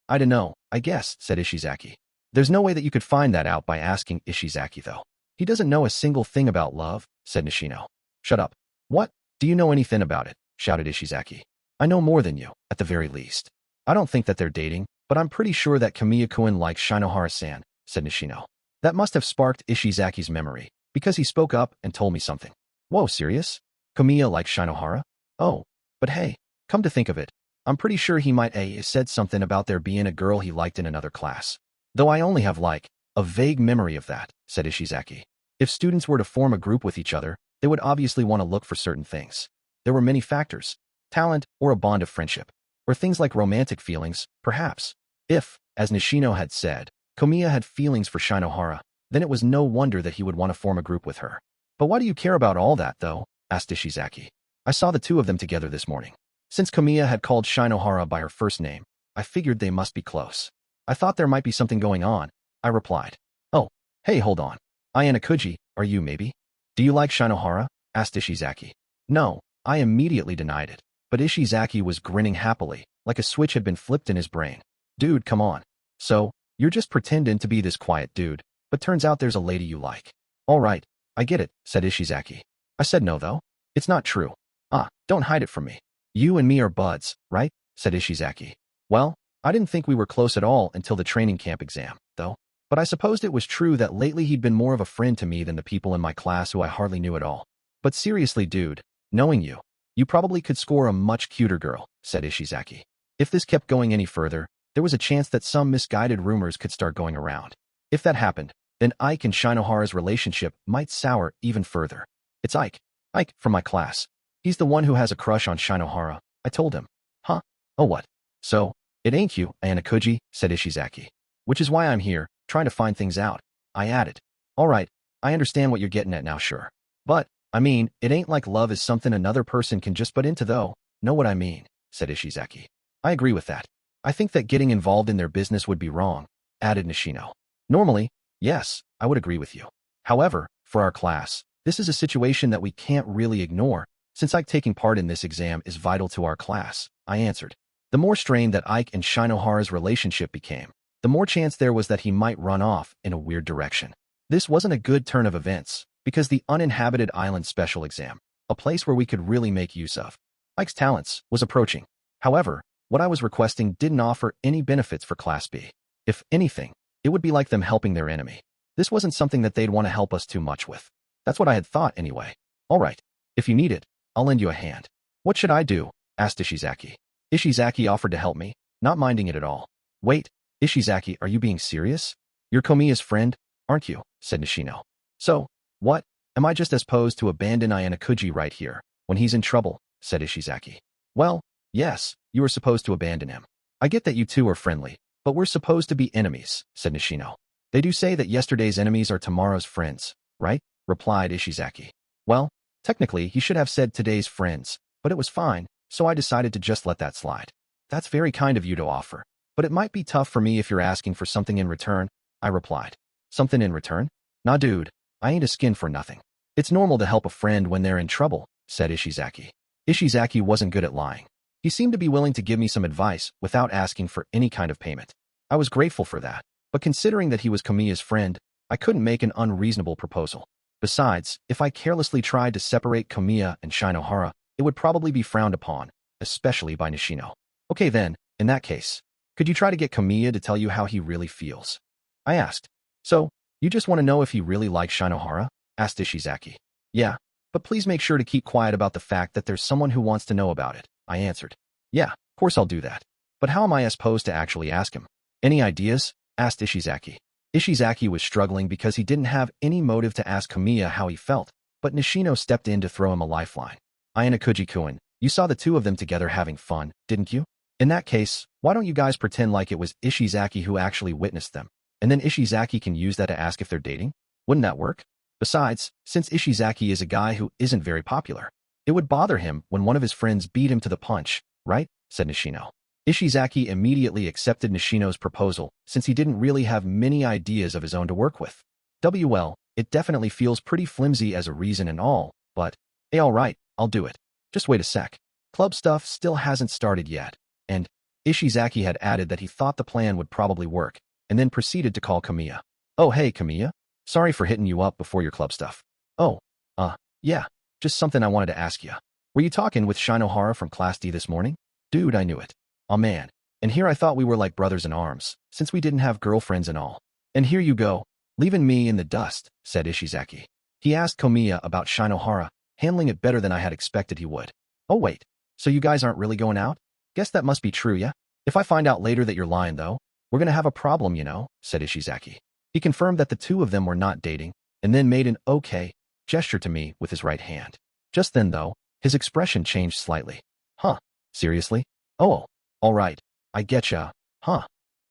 I dunno, I guess, said Ishizaki. There's no way that you could find that out by asking Ishizaki, though. He doesn't know a single thing about love, said Nishino. Shut up. What? Do you know anything about it? Shouted Ishizaki. I know more than you, at the very least. I don't think that they're dating, but I'm pretty sure that Kamiya-kun likes Shinohara-san, said Nishino. That must have sparked Ishizaki's memory, because he spoke up and told me something. Whoa, serious? Kamiya likes Shinohara? Oh, but hey, come to think of it, I'm pretty sure he might have said something about there being a girl he liked in another class. Though I only have a vague memory of that, said Ishizaki. If students were to form a group with each other, they would obviously want to look for certain things. There were many factors, talent or a bond of friendship, or things like romantic feelings, perhaps. If, as Nishino had said, Komiya had feelings for Shinohara, then it was no wonder that he would want to form a group with her. But why do you care about all that, though? Asked Ishizaki. I saw the two of them together this morning. Since Komiya had called Shinohara by her first name, I figured they must be close. I thought there might be something going on, I replied. Oh, hey, hold on. Ayanokouji, are you maybe? Do you like Shinohara? Asked Ishizaki. No, I immediately denied it. But Ishizaki was grinning happily, like a switch had been flipped in his brain. Dude, come on. So, you're just pretending to be this quiet dude, but turns out there's a lady you like. All right, I get it, said Ishizaki. I said no, though. It's not true. Don't hide it from me. You and me are buds, right? Said Ishizaki. Well, I didn't think we were close at all until the training camp exam, though. But I supposed it was true that lately he'd been more of a friend to me than the people in my class who I hardly knew at all. But seriously, dude, knowing you, you probably could score a much cuter girl, said Ishizaki. If this kept going any further, there was a chance that some misguided rumors could start going around. If that happened, then Ike and Shinohara's relationship might sour even further. It's Ike from my class. He's the one who has a crush on Shinohara, I told him. Huh? Oh what? So, it ain't you, Ayanokouji, said Ishizaki. Which is why I'm here, trying to find things out, I added. All right, I understand what you're getting at now, sure. But, I mean, it ain't like love is something another person can just butt into though, know what I mean, said Ishizaki. I agree with that. I think that getting involved in their business would be wrong, added Nishino. Normally, yes, I would agree with you. However, for our class, this is a situation that we can't really ignore, since Ike taking part in this exam is vital to our class, I answered. The more strained that Ike and Shinohara's relationship became, the more chance there was that he might run off in a weird direction. This wasn't a good turn of events, because the uninhabited island special exam, a place where we could really make use of Ike's talents, was approaching. However, what I was requesting didn't offer any benefits for Class B. If anything, it would be like them helping their enemy. This wasn't something that they'd want to help us too much with. That's what I had thought anyway. All right, if you need it, I'll lend you a hand. What should I do? Asked Ishizaki. Ishizaki offered to help me, not minding it at all. Wait, Ishizaki, are you being serious? You're Komiya's friend, aren't you? Said Nishino. So, what? Am I just as posed to abandon Ayanokouji right here, when he's in trouble? Said Ishizaki. Well, yes, you were supposed to abandon him. I get that you two are friendly, but we're supposed to be enemies, said Nishino. They do say that yesterday's enemies are tomorrow's friends, right? Replied Ishizaki. Well, technically he should have said today's friends, but it was fine, so I decided to just let that slide. That's very kind of you to offer, but it might be tough for me if you're asking for something in return, I replied. Something in return? Nah dude, I ain't a skin for nothing. It's normal to help a friend when they're in trouble, said Ishizaki. Ishizaki wasn't good at lying. He seemed to be willing to give me some advice without asking for any kind of payment. I was grateful for that, but considering that he was Komiya's friend, I couldn't make an unreasonable proposal. Besides, if I carelessly tried to separate Komiya and Shinohara, it would probably be frowned upon, especially by Nishino. Okay then, In that case, could you try to get Kamiya to tell you how he really feels? I asked. So, you just want to know if he really likes Shinohara? Asked Ishizaki. Yeah, but please make sure to keep quiet about the fact that there's someone who wants to know about it, I answered. Yeah, of course I'll do that. But how am I supposed to actually ask him? Any ideas? Asked Ishizaki. Ishizaki was struggling because he didn't have any motive to ask Kamiya how he felt, but Nishino stepped in to throw him a lifeline. Ayanokouji-kun, you saw the two of them together having fun, didn't you? In that case, why don't you guys pretend like it was Ishizaki who actually witnessed them, and then Ishizaki can use that to ask if they're dating? Wouldn't that work? Besides, since Ishizaki is a guy who isn't very popular, it would bother him when one of his friends beat him to the punch, right? Said Nishino. Ishizaki immediately accepted Nishino's proposal since he didn't really have many ideas of his own to work with. Well, it definitely feels pretty flimsy as a reason and all, but, hey, alright, I'll do it. Just wait a sec. Club stuff still hasn't started yet, and Ishizaki had added that he thought the plan would probably work, and then proceeded to call Kamiya. Oh hey Kamiya, sorry for hitting you up before your club stuff. Oh, yeah, just something I wanted to ask you. Were you talking with Shinohara from Class D this morning? Dude, I knew it. Oh man, and here I thought we were like brothers in arms, since we didn't have girlfriends and all. And here you go, leaving me in the dust, said Ishizaki. He asked Kamiya about Shinohara, handling it better than I had expected he would. Oh wait, so you guys aren't really going out? Guess that must be true, yeah? If I find out later that you're lying though, we're gonna have a problem, you know, said Ishizaki. He confirmed that the two of them were not dating, and then made an okay gesture to me with his right hand. Just then though, his expression changed slightly. Huh, seriously? Oh, alright, I getcha, huh.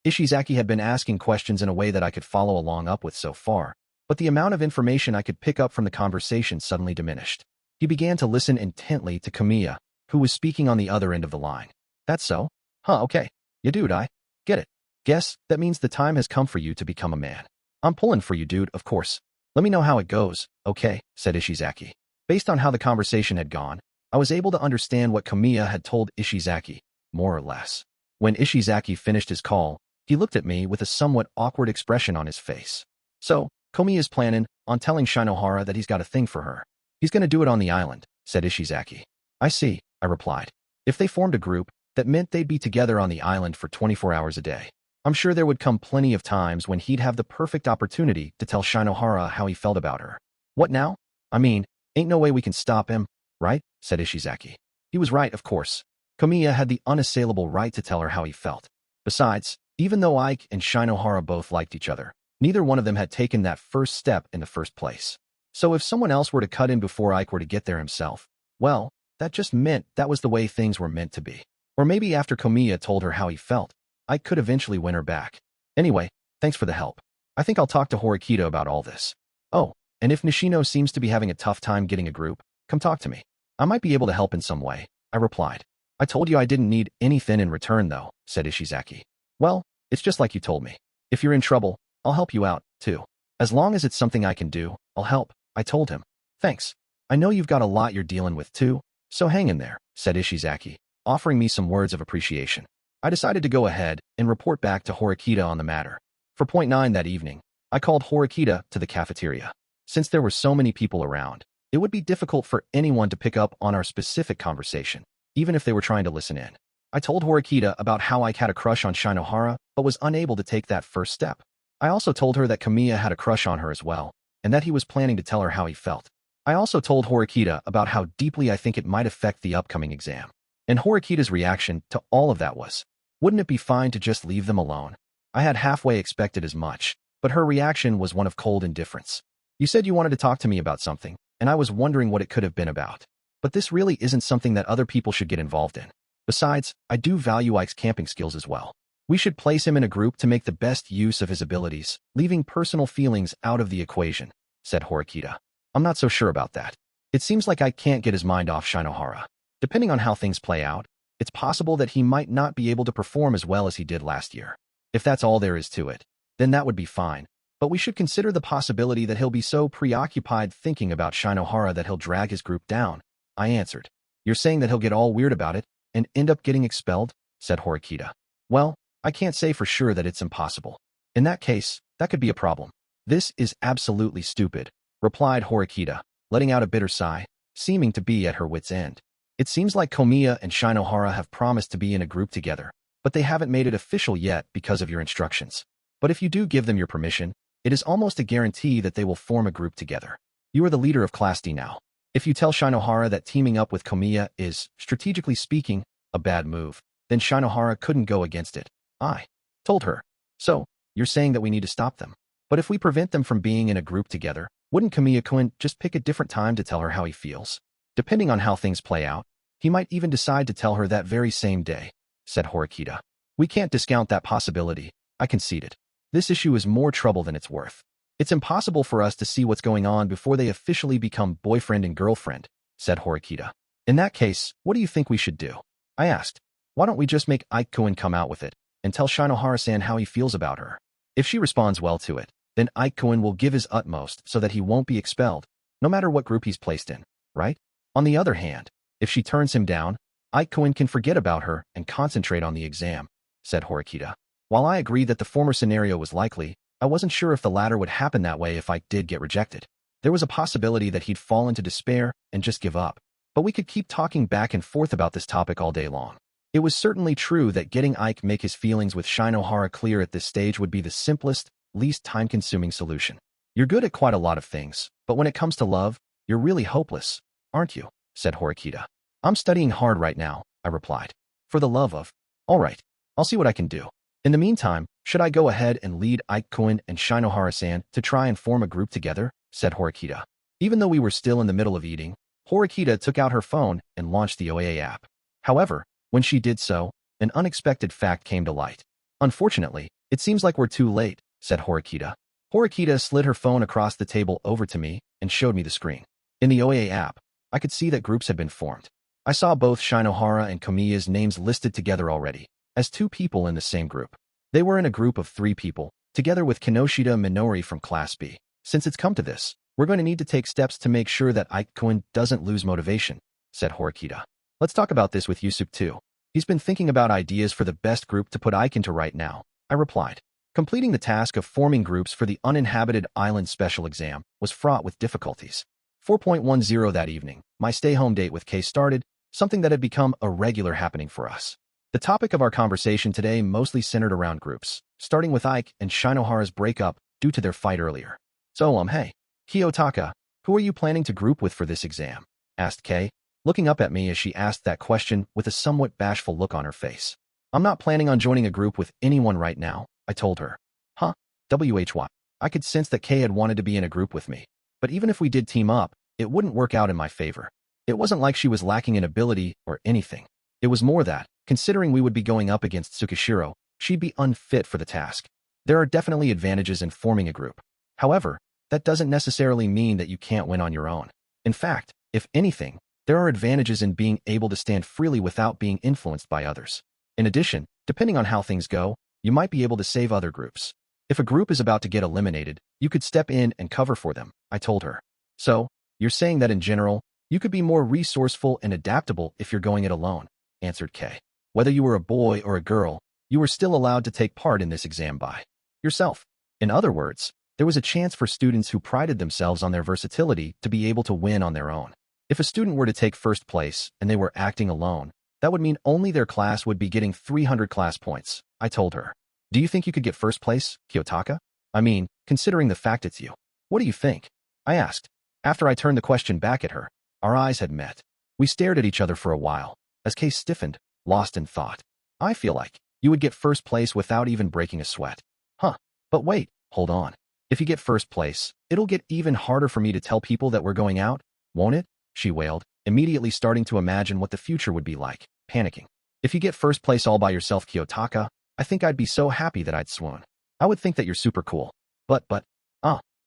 Ishizaki had been asking questions in a way that I could follow along up with so far, but the amount of information I could pick up from the conversation suddenly diminished. He began to listen intently to Kamiya, who was speaking on the other end of the line. That's so? Huh, okay. Yeah, dude, I get it. Guess that means the time has come for you to become a man. I'm pulling for you, dude, of course. Let me know how it goes, okay, said Ishizaki. Based on how the conversation had gone, I was able to understand what Kamiya had told Ishizaki, more or less. When Ishizaki finished his call, he looked at me with a somewhat awkward expression on his face. So, Kamiya's planning on telling Shinohara that he's got a thing for her. He's gonna do it on the island, said Ishizaki. I see, I replied. If they formed a group, that meant they'd be together on the island for 24 hours a day. I'm sure there would come plenty of times when he'd have the perfect opportunity to tell Shinohara how he felt about her. What now? I mean, ain't no way we can stop him, right? Said Ishizaki. He was right, of course. Kamiya had the unassailable right to tell her how he felt. Besides, even though Ike and Shinohara both liked each other, neither one of them had taken that first step in the first place. So if someone else were to cut in before Ike were to get there himself, well, that just meant that was the way things were meant to be. Or maybe after Kamiya told her how he felt, Ike could eventually win her back. Anyway, thanks for the help. I think I'll talk to Horikita about all this. Oh, and if Nishino seems to be having a tough time getting a group, come talk to me. I might be able to help in some way, I replied. I told you I didn't need anything in return though, said Ishizaki. Well, it's just like you told me. If you're in trouble, I'll help you out, too. As long as it's something I can do, I'll help, I told him. Thanks. I know you've got a lot you're dealing with too, so hang in there, said Ishizaki, offering me some words of appreciation. I decided to go ahead and report back to Horikita on the matter. For point 9 that evening, I called Horikita to the cafeteria. Since there were so many people around, it would be difficult for anyone to pick up on our specific conversation, even if they were trying to listen in. I told Horikita about how I had a crush on Shinohara, but was unable to take that first step. I also told her that Kamiya had a crush on her as well, and that he was planning to tell her how he felt. I also told Horikita about how deeply I think it might affect the upcoming exam. And Horikita's reaction to all of that was, wouldn't it be fine to just leave them alone? I had halfway expected as much, but her reaction was one of cold indifference. You said you wanted to talk to me about something, and I was wondering what it could have been about. But this really isn't something that other people should get involved in. Besides, I do value Ike's camping skills as well. We should place him in a group to make the best use of his abilities, leaving personal feelings out of the equation, said Horikita. I'm not so sure about that. It seems like Ike can't get his mind off Shinohara. Depending on how things play out, it's possible that he might not be able to perform as well as he did last year. If that's all there is to it, then that would be fine. But we should consider the possibility that he'll be so preoccupied thinking about Shinohara that he'll drag his group down, I answered. You're saying that he'll get all weird about it and end up getting expelled? Said Horikita. Well, I can't say for sure that it's impossible. In that case, that could be a problem. This is absolutely stupid, replied Horikita, letting out a bitter sigh, seeming to be at her wit's end. It seems like Kamiya and Shinohara have promised to be in a group together, but they haven't made it official yet because of your instructions. But if you do give them your permission, it is almost a guarantee that they will form a group together. You are the leader of Class D now. If you tell Shinohara that teaming up with Komiya is, strategically speaking, a bad move, then Shinohara couldn't go against it. I told her. So, you're saying that we need to stop them. But if we prevent them from being in a group together, wouldn't Komiya-kun just pick a different time to tell her how he feels? Depending on how things play out, he might even decide to tell her that very same day, said Horikita. We can't discount that possibility, I conceded. This issue is more trouble than it's worth. It's impossible for us to see what's going on before they officially become boyfriend and girlfriend, said Horikita. In that case, what do you think we should do? I asked. Why don't we just make Ike-kun come out with it, and tell Shinohara-san how he feels about her? If she responds well to it, then Ike-kun will give his utmost so that he won't be expelled, no matter what group he's placed in, right? On the other hand, if she turns him down, Ike-kun can forget about her and concentrate on the exam, said Horikita. While I agreed that the former scenario was likely, I wasn't sure if the latter would happen that way if Ike did get rejected. There was a possibility that he'd fall into despair and just give up. But we could keep talking back and forth about this topic all day long. It was certainly true that getting Ike make his feelings with Shinohara clear at this stage would be the simplest, least time-consuming solution. You're good at quite a lot of things, but when it comes to love, you're really hopeless, aren't you? Said Horikita. I'm studying hard right now, I replied. For the love of... All right, I'll see what I can do. In the meantime, should I go ahead and lead Ike-kun and Shinohara-san to try and form a group together? Said Horikita. Even though we were still in the middle of eating, Horikita took out her phone and launched the OAA app. However, when she did so, an unexpected fact came to light. Unfortunately, it seems like we're too late, said Horikita. Horikita slid her phone across the table over to me and showed me the screen. In the OAA app, I could see that groups had been formed. I saw both Shinohara and Komiya's names listed together already, as two people in the same group. They were in a group of 3 people, together with Kinoshita Minori from Class B. Since it's come to this, we're going to need to take steps to make sure that Ike-kun doesn't lose motivation, said Horikita. Let's talk about this with Yusuke too. He's been thinking about ideas for the best group to put Ike into right now, I replied. Completing the task of forming groups for the uninhabited island special exam was fraught with difficulties. 4.10 that evening, my stay-home date with Kay started, something that had become a regular happening for us. The topic of our conversation today mostly centered around groups, starting with Ike and Shinohara's breakup due to their fight earlier. So, hey, Kiyotaka, who are you planning to group with for this exam? Asked Kay, looking up at me as she asked that question with a somewhat bashful look on her face. I'm not planning on joining a group with anyone right now, I told her. Huh? WHY? I could sense that Kay had wanted to be in a group with me. But even if we did team up, it wouldn't work out in my favor. It wasn't like she was lacking in ability or anything. It was more that, considering we would be going up against Tsukishiro, she'd be unfit for the task. There are definitely advantages in forming a group. However, that doesn't necessarily mean that you can't win on your own. In fact, if anything, there are advantages in being able to stand freely without being influenced by others. In addition, depending on how things go, you might be able to save other groups. If a group is about to get eliminated, you could step in and cover for them, I told her. So, you're saying that in general, you could be more resourceful and adaptable if you're going it alone, answered Kay. Whether you were a boy or a girl, you were still allowed to take part in this exam by yourself. In other words, there was a chance for students who prided themselves on their versatility to be able to win on their own. If a student were to take first place and they were acting alone, that would mean only their class would be getting 300 class points, I told her. Do you think you could get first place, Kiyotaka? I mean, considering the fact it's you. What do you think? I asked. After I turned the question back at her, our eyes had met. We stared at each other for a while, as Kay stiffened, lost in thought. I feel like you would get first place without even breaking a sweat. Huh, but wait, hold on. If you get first place, it'll get even harder for me to tell people that we're going out, won't it? She wailed, immediately starting to imagine what the future would be like, panicking. If you get first place all by yourself, Kiyotaka, I think I'd be so happy that I'd swoon. I would think that you're super cool.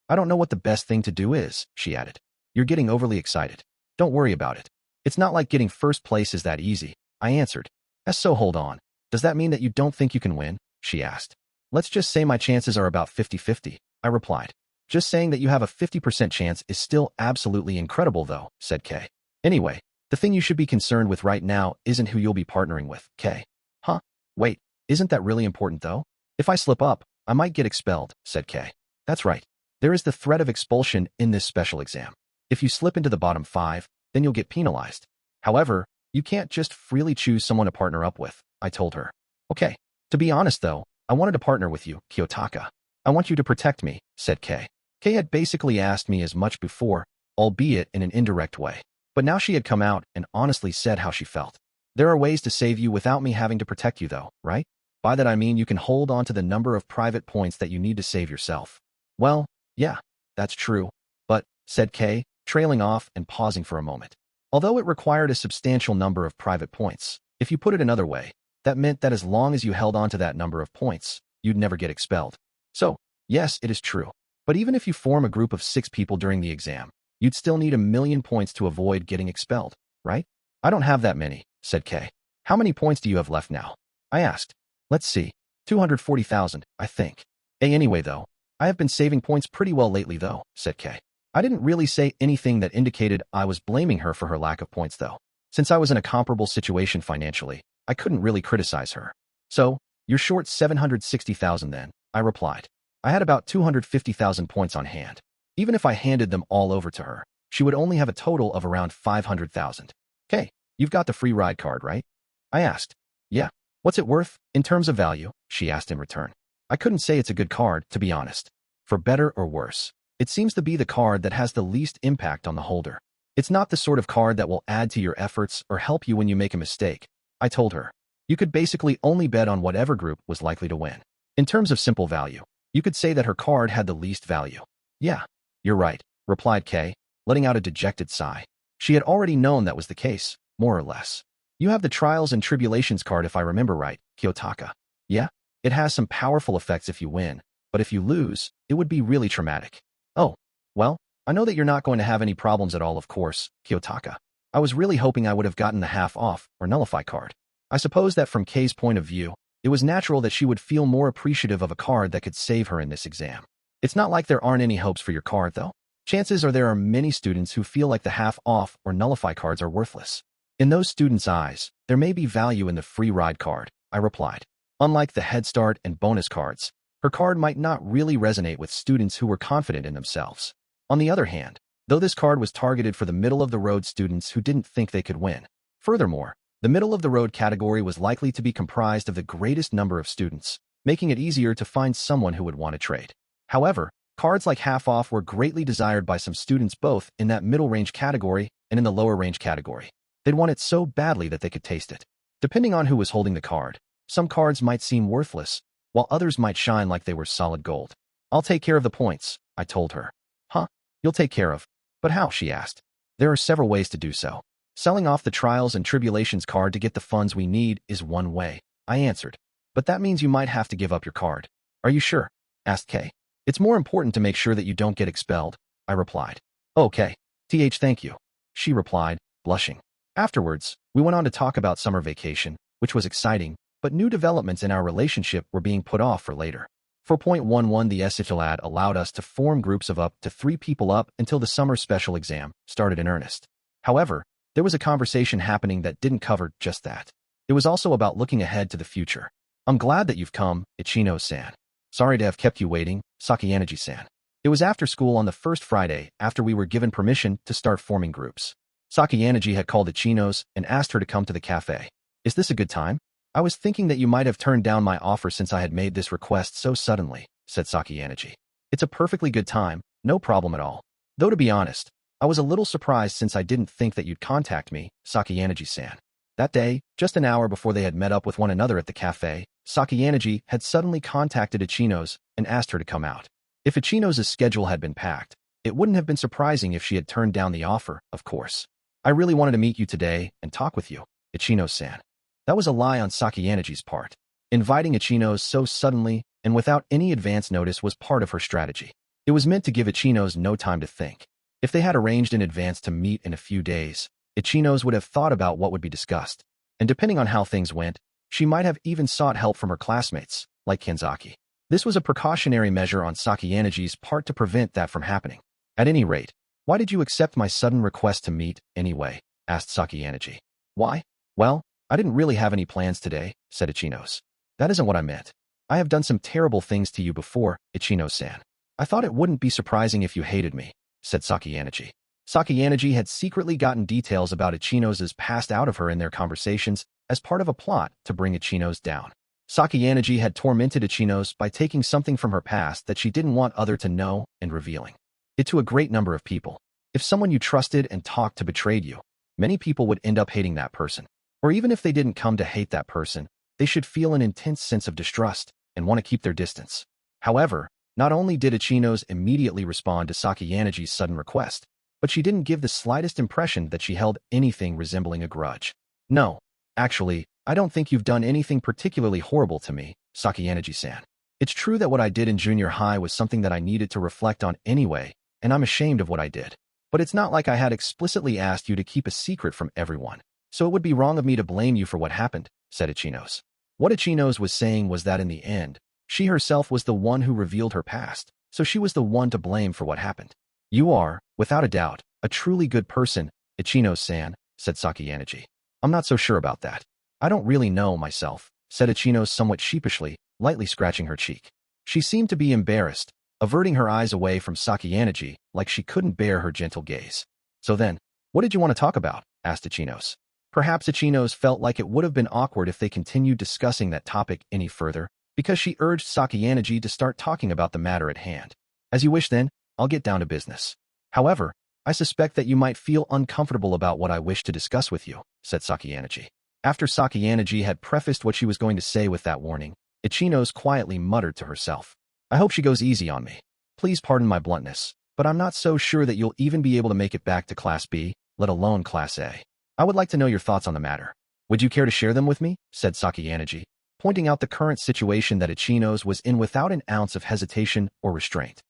I don't know what the best thing to do is, she added. You're getting overly excited. Don't worry about it. It's not like getting first place is that easy, I answered. So hold on. Does that mean that you don't think you can win? She asked. Let's just say my chances are about 50-50, I replied. Just saying that you have a 50% chance is still absolutely incredible though, said Kay. Anyway, the thing you should be concerned with right now isn't who you'll be partnering with, Kay. Huh? Wait, isn't that really important though? If I slip up, I might get expelled, said Kay. That's right. There is the threat of expulsion in this special exam. If you slip into the bottom 5, then you'll get penalized. However, you can't just freely choose someone to partner up with, I told her. Okay. To be honest though, I wanted to partner with you, Kiyotaka. I want you to protect me, said Kei. Kei had basically asked me as much before, albeit in an indirect way. But now she had come out and honestly said how she felt. There are ways to save you without me having to protect you though, right? By that I mean you can hold on to the number of private points that you need to save yourself. Well, yeah, that's true. But, said Kei, trailing off and pausing for a moment. Although it required a substantial number of private points, if you put it another way, that meant that as long as you held on to that number of points, you'd never get expelled. So, yes, it is true. But even if you form a group of 6 people during the exam, you'd still need 1,000,000 points to avoid getting expelled, right? I don't have that many, said Kei. How many points do you have left now? I asked. Let's see. 240,000, I think. Anyway though, I have been saving points pretty well lately though, said Kei. I didn't really say anything that indicated I was blaming her for her lack of points though. Since I was in a comparable situation financially, I couldn't really criticize her. So, you're short 760,000 then, I replied. I had about 250,000 points on hand. Even if I handed them all over to her, she would only have a total of around 500,000. Kei, you've got the free ride card, right? I asked. Yeah. What's it worth, in terms of value? She asked in return. I couldn't say it's a good card, to be honest. For better or worse, it seems to be the card that has the least impact on the holder. It's not the sort of card that will add to your efforts or help you when you make a mistake, I told her. You could basically only bet on whatever group was likely to win. In terms of simple value, you could say that her card had the least value. Yeah, you're right, replied Kei, letting out a dejected sigh. She had already known that was the case, more or less. You have the Trials and Tribulations card if I remember right, Kiyotaka. Yeah, it has some powerful effects if you win, but if you lose, it would be really traumatic. Oh, well, I know that you're not going to have any problems at all, of course, Kiyotaka. I was really hoping I would have gotten the half off or nullify card. I suppose that from Kei's point of view, it was natural that she would feel more appreciative of a card that could save her in this exam. It's not like there aren't any hopes for your card, though. Chances are there are many students who feel like the half off or nullify cards are worthless. In those students' eyes, there may be value in the free ride card, I replied. Unlike the Head Start and bonus cards, her card might not really resonate with students who were confident in themselves. On the other hand, though this card was targeted for the middle-of-the-road students who didn't think they could win. Furthermore, the middle-of-the-road category was likely to be comprised of the greatest number of students, making it easier to find someone who would want to trade. However, cards like half off were greatly desired by some students both in that middle-range category and in the lower-range category. They'd want it so badly that they could taste it. Depending on who was holding the card, some cards might seem worthless, while others might shine like they were solid gold. I'll take care of the points, I told her. Huh? You'll take care of? But how? She asked. There are several ways to do so. Selling off the Trials and Tribulations card to get the funds we need is one way, I answered. But that means you might have to give up your card. Are you sure? Asked Kei. It's more important to make sure that you don't get expelled, I replied. Okay. Thank you, she replied, blushing. Afterwards, we went on to talk about summer vacation, which was exciting, but new developments in our relationship were being put off for later. 4.11 The SHLAD allowed us to form groups of up to 3 people up until the summer special exam started in earnest. However, there was a conversation happening that didn't cover just that. It was also about looking ahead to the future. I'm glad that you've come, Ichino-san. Sorry to have kept you waiting, Sakayanagi-san. It was after school on the first Friday after we were given permission to start forming groups. Sakayanagi had called Ichino's and asked her to come to the cafe. Is this a good time? I was thinking that you might have turned down my offer since I had made this request so suddenly, said Sakayanagi. It's a perfectly good time, no problem at all. Though to be honest, I was a little surprised since I didn't think that you'd contact me, Sakayanagi-san. That day, just an hour before they had met up with one another at the cafe, Sakayanagi had suddenly contacted Ichino's and asked her to come out. If Ichino's schedule had been packed, it wouldn't have been surprising if she had turned down the offer, of course. I really wanted to meet you today and talk with you, Ichino-san. That was a lie on Sakayanagi's part. Inviting Ichino's so suddenly and without any advance notice was part of her strategy. It was meant to give Ichino's no time to think. If they had arranged in advance to meet in a few days, Ichino's would have thought about what would be discussed. And depending on how things went, she might have even sought help from her classmates, like Kanzaki. This was a precautionary measure on Sakayanagi's part to prevent that from happening. At any rate, why did you accept my sudden request to meet, anyway? Asked Sakayanagi. Why? Well, I didn't really have any plans today, said Ichino's. That isn't what I meant. I have done some terrible things to you before, Ichino-san. I thought it wouldn't be surprising if you hated me, said Sakayanagi. Sakayanagi had secretly gotten details about Ichino's past out of her in their conversations as part of a plot to bring Ichino's down. Sakayanagi had tormented Ichinos by taking something from her past that she didn't want other to know and revealing it to a great number of people. If someone you trusted and talked to betrayed you, many people would end up hating that person. Or even if they didn't come to hate that person, they should feel an intense sense of distrust and want to keep their distance. However, not only did Ichinos immediately respond to Sakayanagi's sudden request, but she didn't give the slightest impression that she held anything resembling a grudge. No, actually, I don't think you've done anything particularly horrible to me, Sakayanagi-san. It's true that what I did in junior high was something that I needed to reflect on anyway, and I'm ashamed of what I did. But it's not like I had explicitly asked you to keep a secret from everyone, so it would be wrong of me to blame you for what happened, said Ichinos. What Ichinos was saying was that in the end, she herself was the one who revealed her past, so she was the one to blame for what happened. You are, without a doubt, a truly good person, Ichinos-san, said Sakayanagi. I'm not so sure about that. I don't really know myself, said Ichinos somewhat sheepishly, lightly scratching her cheek. She seemed to be embarrassed, averting her eyes away from Sakayanagi like she couldn't bear her gentle gaze. So then, what did you want to talk about? Asked Ichinos. Perhaps Ichinos felt like it would have been awkward if they continued discussing that topic any further, because she urged Sakayanagi to start talking about the matter at hand. As you wish then, I'll get down to business. However, I suspect that you might feel uncomfortable about what I wish to discuss with you, said Sakayanagi. After Sakayanagi had prefaced what she was going to say with that warning, Ichinos quietly muttered to herself. I hope she goes easy on me. Please pardon my bluntness, but I'm not so sure that you'll even be able to make it back to Class B, let alone Class A. I would like to know your thoughts on the matter. Would you care to share them with me? Said Sakayanagi, pointing out the current situation that Ichinos was in without an ounce of hesitation or restraint.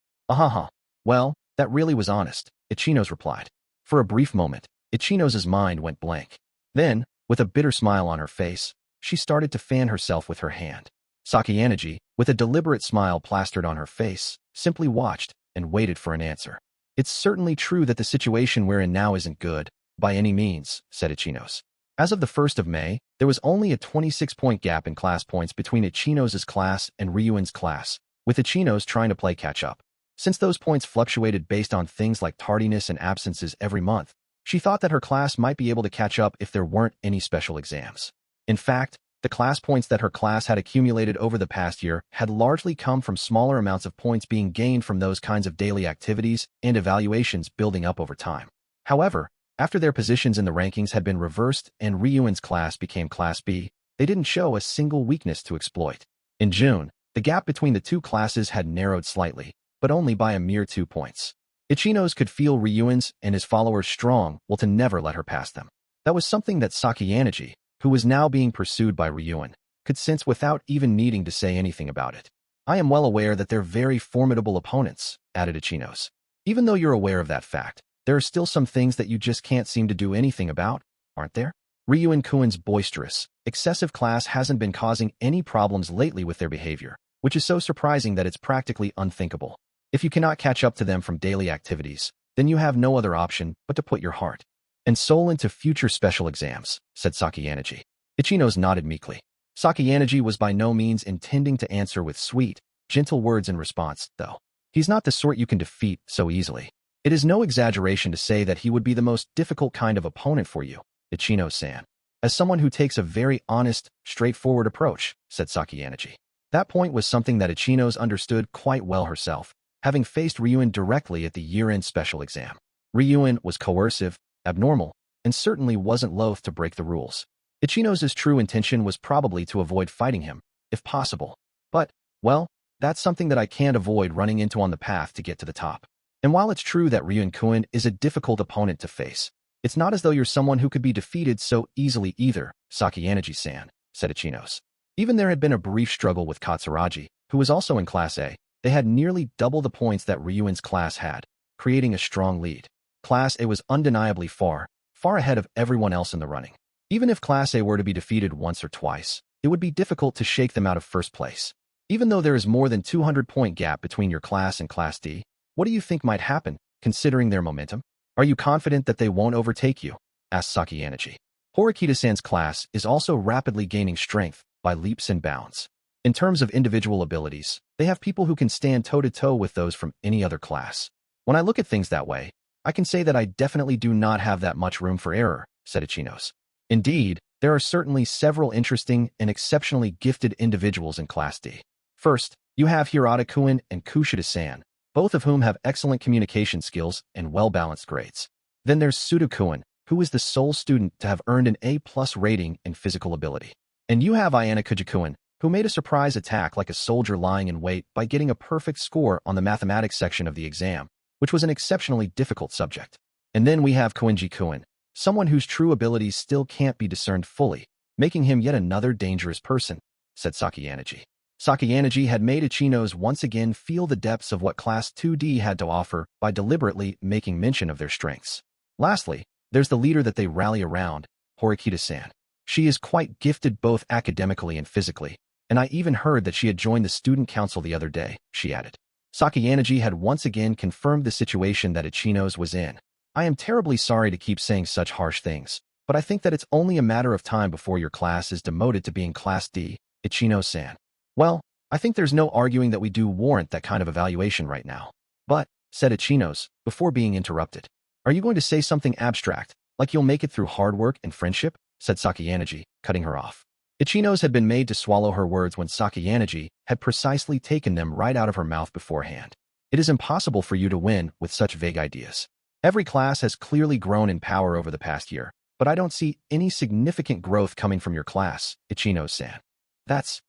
Well, that really was honest, Ichinos replied. For a brief moment, Ichinos' mind went blank. Then, with a bitter smile on her face, she started to fan herself with her hand. Sakayanagi, with a deliberate smile plastered on her face, simply watched and waited for an answer. It's certainly true that the situation we're in now isn't good, by any means, said Ichinos. As of the 1st of May, there was only a 26-point gap in class points between Ichinos' class and Ryuin's class, with Ichinos trying to play catch-up. Since those points fluctuated based on things like tardiness and absences every month, she thought that her class might be able to catch up if there weren't any special exams. In fact, the class points that her class had accumulated over the past year had largely come from smaller amounts of points being gained from those kinds of daily activities and evaluations building up over time. However, after their positions in the rankings had been reversed and Ryuin's class became Class B, they didn't show a single weakness to exploit. In June, the gap between the two classes had narrowed slightly, but only by a mere 2 points. Ichinos could feel Ryuin's and his followers' strong will to never let her pass them. That was something that Sakayanagi, who was now being pursued by Ryuin, could sense without even needing to say anything about it. I am well aware that they're very formidable opponents, added Ichinos. Even though you're aware of that fact, there are still some things that you just can't seem to do anything about, aren't there? Ryuin-kun's boisterous, excessive class hasn't been causing any problems lately with their behavior, which is so surprising that it's practically unthinkable. If you cannot catch up to them from daily activities, then you have no other option but to put your heart and soul into future special exams, said Sakayanagi. Ichinos nodded meekly. Sakayanagi was by no means intending to answer with sweet, gentle words in response, though. He's not the sort you can defeat so easily. It is no exaggeration to say that he would be the most difficult kind of opponent for you, Ichinos-san. As someone who takes a very honest, straightforward approach, said Sakayanagi. That point was something that Ichinos understood quite well herself, having faced Ryuin directly at the year-end special exam. Ryuin was coercive, abnormal, and certainly wasn't loath to break the rules. Ichinos' true intention was probably to avoid fighting him, if possible. But, well, that's something that I can't avoid running into on the path to get to the top. And while it's true that Ryuin-kun is a difficult opponent to face, it's not as though you're someone who could be defeated so easily either, Sakayanagi-san, said Ichinos. Even there had been a brief struggle with Katsuragi, who was also in Class A. They had nearly double the points that Ryuin's class had, creating a strong lead. Class A was undeniably far ahead of everyone else in the running. Even if Class A were to be defeated once or twice, it would be difficult to shake them out of first place. Even though there is more than 200-point gap between your class and Class D, what do you think might happen, considering their momentum? Are you confident that they won't overtake you? Asked Sakayanagi. Horikita-san's class is also rapidly gaining strength by leaps and bounds. In terms of individual abilities, they have people who can stand toe-to-toe with those from any other class. When I look at things that way, I can say that I definitely do not have that much room for error, said Ichinos. Indeed, There are certainly several interesting and exceptionally gifted individuals in Class D. First, you have Hirata-kun and Kushida-san, both of whom have excellent communication skills and well-balanced grades. Then there's Suda-kun, who is the sole student to have earned an A+ rating in physical ability. And you have Ayanokouji-kun, who made a surprise attack like a soldier lying in wait by getting a perfect score on the mathematics section of the exam, which was an exceptionally difficult subject. And then we have Koenji-kun, someone whose true abilities still can't be discerned fully, making him yet another dangerous person, said Sakayanagi. Sakayanagi had made Ichinos once again feel the depths of what Class 2D had to offer by deliberately making mention of their strengths. Lastly, there's the leader that they rally around, Horikita-san. She is quite gifted both academically and physically, and I even heard that she had joined the student council the other day, she added. Sakayanagi had once again confirmed the situation that Ichinos was in. I am terribly sorry to keep saying such harsh things, but I think that it's only a matter of time before your class is demoted to being Class D, Ichino-san. Well, I think there's no arguing that we do warrant that kind of evaluation right now. But, said Ichinos, before being interrupted. Are you going to say something abstract, like you'll make it through hard work and friendship? Said Sakayanagi, cutting her off. Ichinos had been made to swallow her words when Sakayanagi had precisely taken them right out of her mouth beforehand. It is impossible for you to win with such vague ideas. Every class has clearly grown in power over the past year, but I don't see any significant growth coming from your class, Ichino-san. That's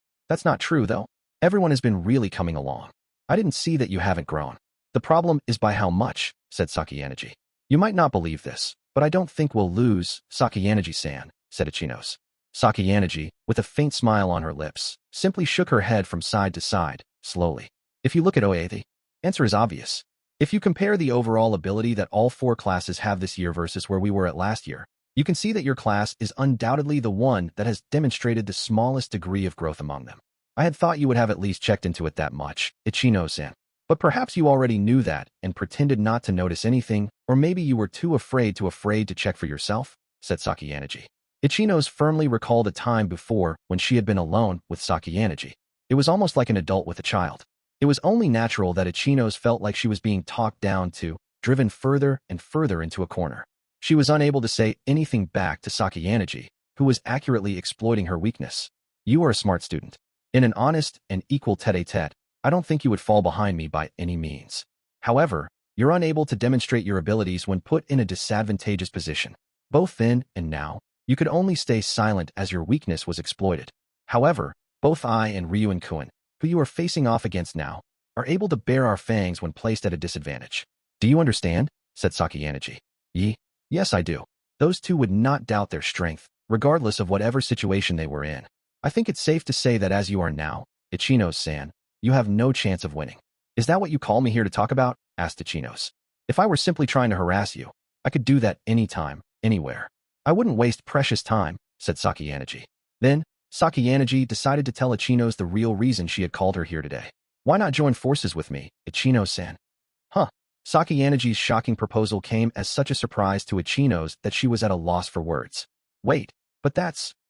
not true, though. Everyone has been really coming along. I didn't see that you haven't grown. The problem is by how much, said Sakayanagi. You might not believe this, but I don't think we'll lose, Sakayanagi-san, said Ichinos. Sakayanagi, with a faint smile on her lips, simply shook her head from side to side, slowly. If you look at OA, the answer is obvious. If you compare the overall ability that all 4 classes have this year versus where we were at last year, you can see that your class is undoubtedly the one that has demonstrated the smallest degree of growth among them. I had thought you would have at least checked into it that much, Ichino-san. But perhaps you already knew that and pretended not to notice anything, or maybe you were too afraid to check for yourself, said Sakayanagi. Ichinos firmly recalled a time before when she had been alone with Sakayanagi. It was almost like an adult with a child. It was only natural that Ichinos felt like she was being talked down to, driven further and further into a corner. She was unable to say anything back to Sakayanagi, who was accurately exploiting her weakness. You are a smart student. In an honest and equal tete-a-tete, I don't think you would fall behind me by any means. However, you're unable to demonstrate your abilities when put in a disadvantageous position. Both then and now, you could only stay silent as your weakness was exploited. However, both I and Ryuen-kun, who you are facing off against now, are able to bear our fangs when placed at a disadvantage. Do you understand? Said Sakayanagi. Yes, I do. Those two would not doubt their strength, regardless of whatever situation they were in. I think it's safe to say that as you are now, Ichinos-san, you have no chance of winning. Is that what you call me here to talk about? Asked Ichinos. If I were simply trying to harass you, I could do that anytime, anywhere. I wouldn't waste precious time, said Sakayanagi. Then, Sakayanagi decided to tell Ichinos the real reason she had called her here today. Why not join forces with me, Ichinos-san? Sakayanagi's shocking proposal came as such a surprise to Ichinos that she was at a loss for words. Wait, but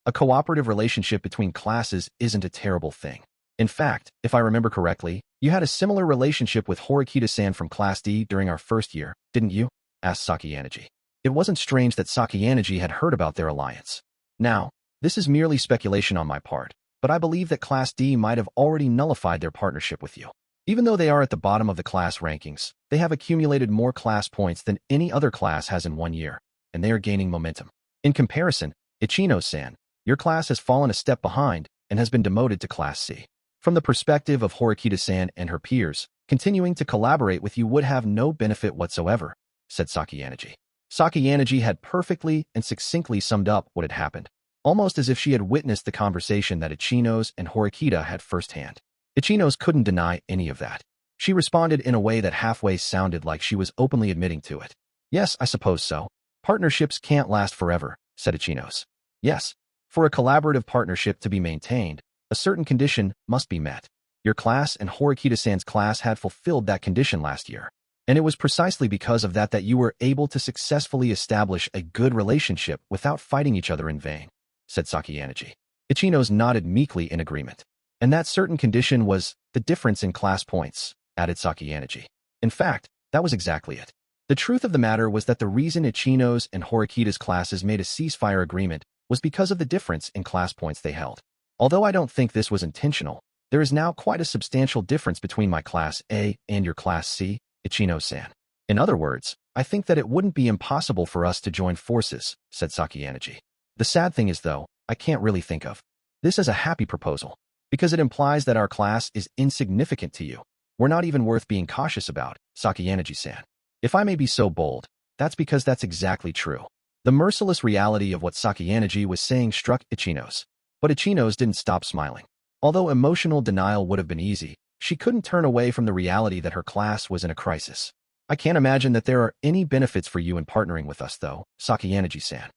a cooperative relationship between classes isn't a terrible thing. In fact, if I remember correctly, you had a similar relationship with Horikita-san from Class D during our first year, didn't you? Asked Sakayanagi. It wasn't strange that Sakayanagi had heard about their alliance. Now, this is merely speculation on my part, but I believe that Class D might have already nullified their partnership with you. Even though they are at the bottom of the class rankings, they have accumulated more class points than any other class has in 1 year, and they are gaining momentum. In comparison, Ichinos-san, your class has fallen a step behind and has been demoted to Class C. From the perspective of Horikita-san and her peers, continuing to collaborate with you would have no benefit whatsoever, said Sakayanagi. Sakayanagi had perfectly and succinctly summed up what had happened, almost as if she had witnessed the conversation that Ichinos and Horikita had firsthand. Ichinos couldn't deny any of that. She responded in a way that halfway sounded like she was openly admitting to it. Yes, I suppose so. Partnerships can't last forever, said Ichinos. Yes, for a collaborative partnership to be maintained, a certain condition must be met. Your class and Horikita-san's class had fulfilled that condition last year. And it was precisely because of that you were able to successfully establish a good relationship without fighting each other in vain, said Sakayanagi. Ichinos nodded meekly in agreement. And that certain condition was the difference in class points, added Sakayanagi. In fact, that was exactly it. The truth of the matter was that the reason Ichinos and Horikita's classes made a ceasefire agreement was because of the difference in class points they held. Although I don't think this was intentional, there is now quite a substantial difference between my Class A and your Class C, Ichino-san. In other words, I think that it wouldn't be impossible for us to join forces, said Sakayaneji. The sad thing is, though, I can't really think of this as a happy proposal, because it implies that our class is insignificant to you. We're not even worth being cautious about, Sakayaneji-san. If I may be so bold, that's because that's exactly true. The merciless reality of what Sakayaneji was saying struck Ichinos, but Ichinos didn't stop smiling. Although emotional denial would have been easy, she couldn't turn away from the reality that her class was in a crisis. I can't imagine that there are any benefits for you in partnering with us, though, Sakayaneji-san.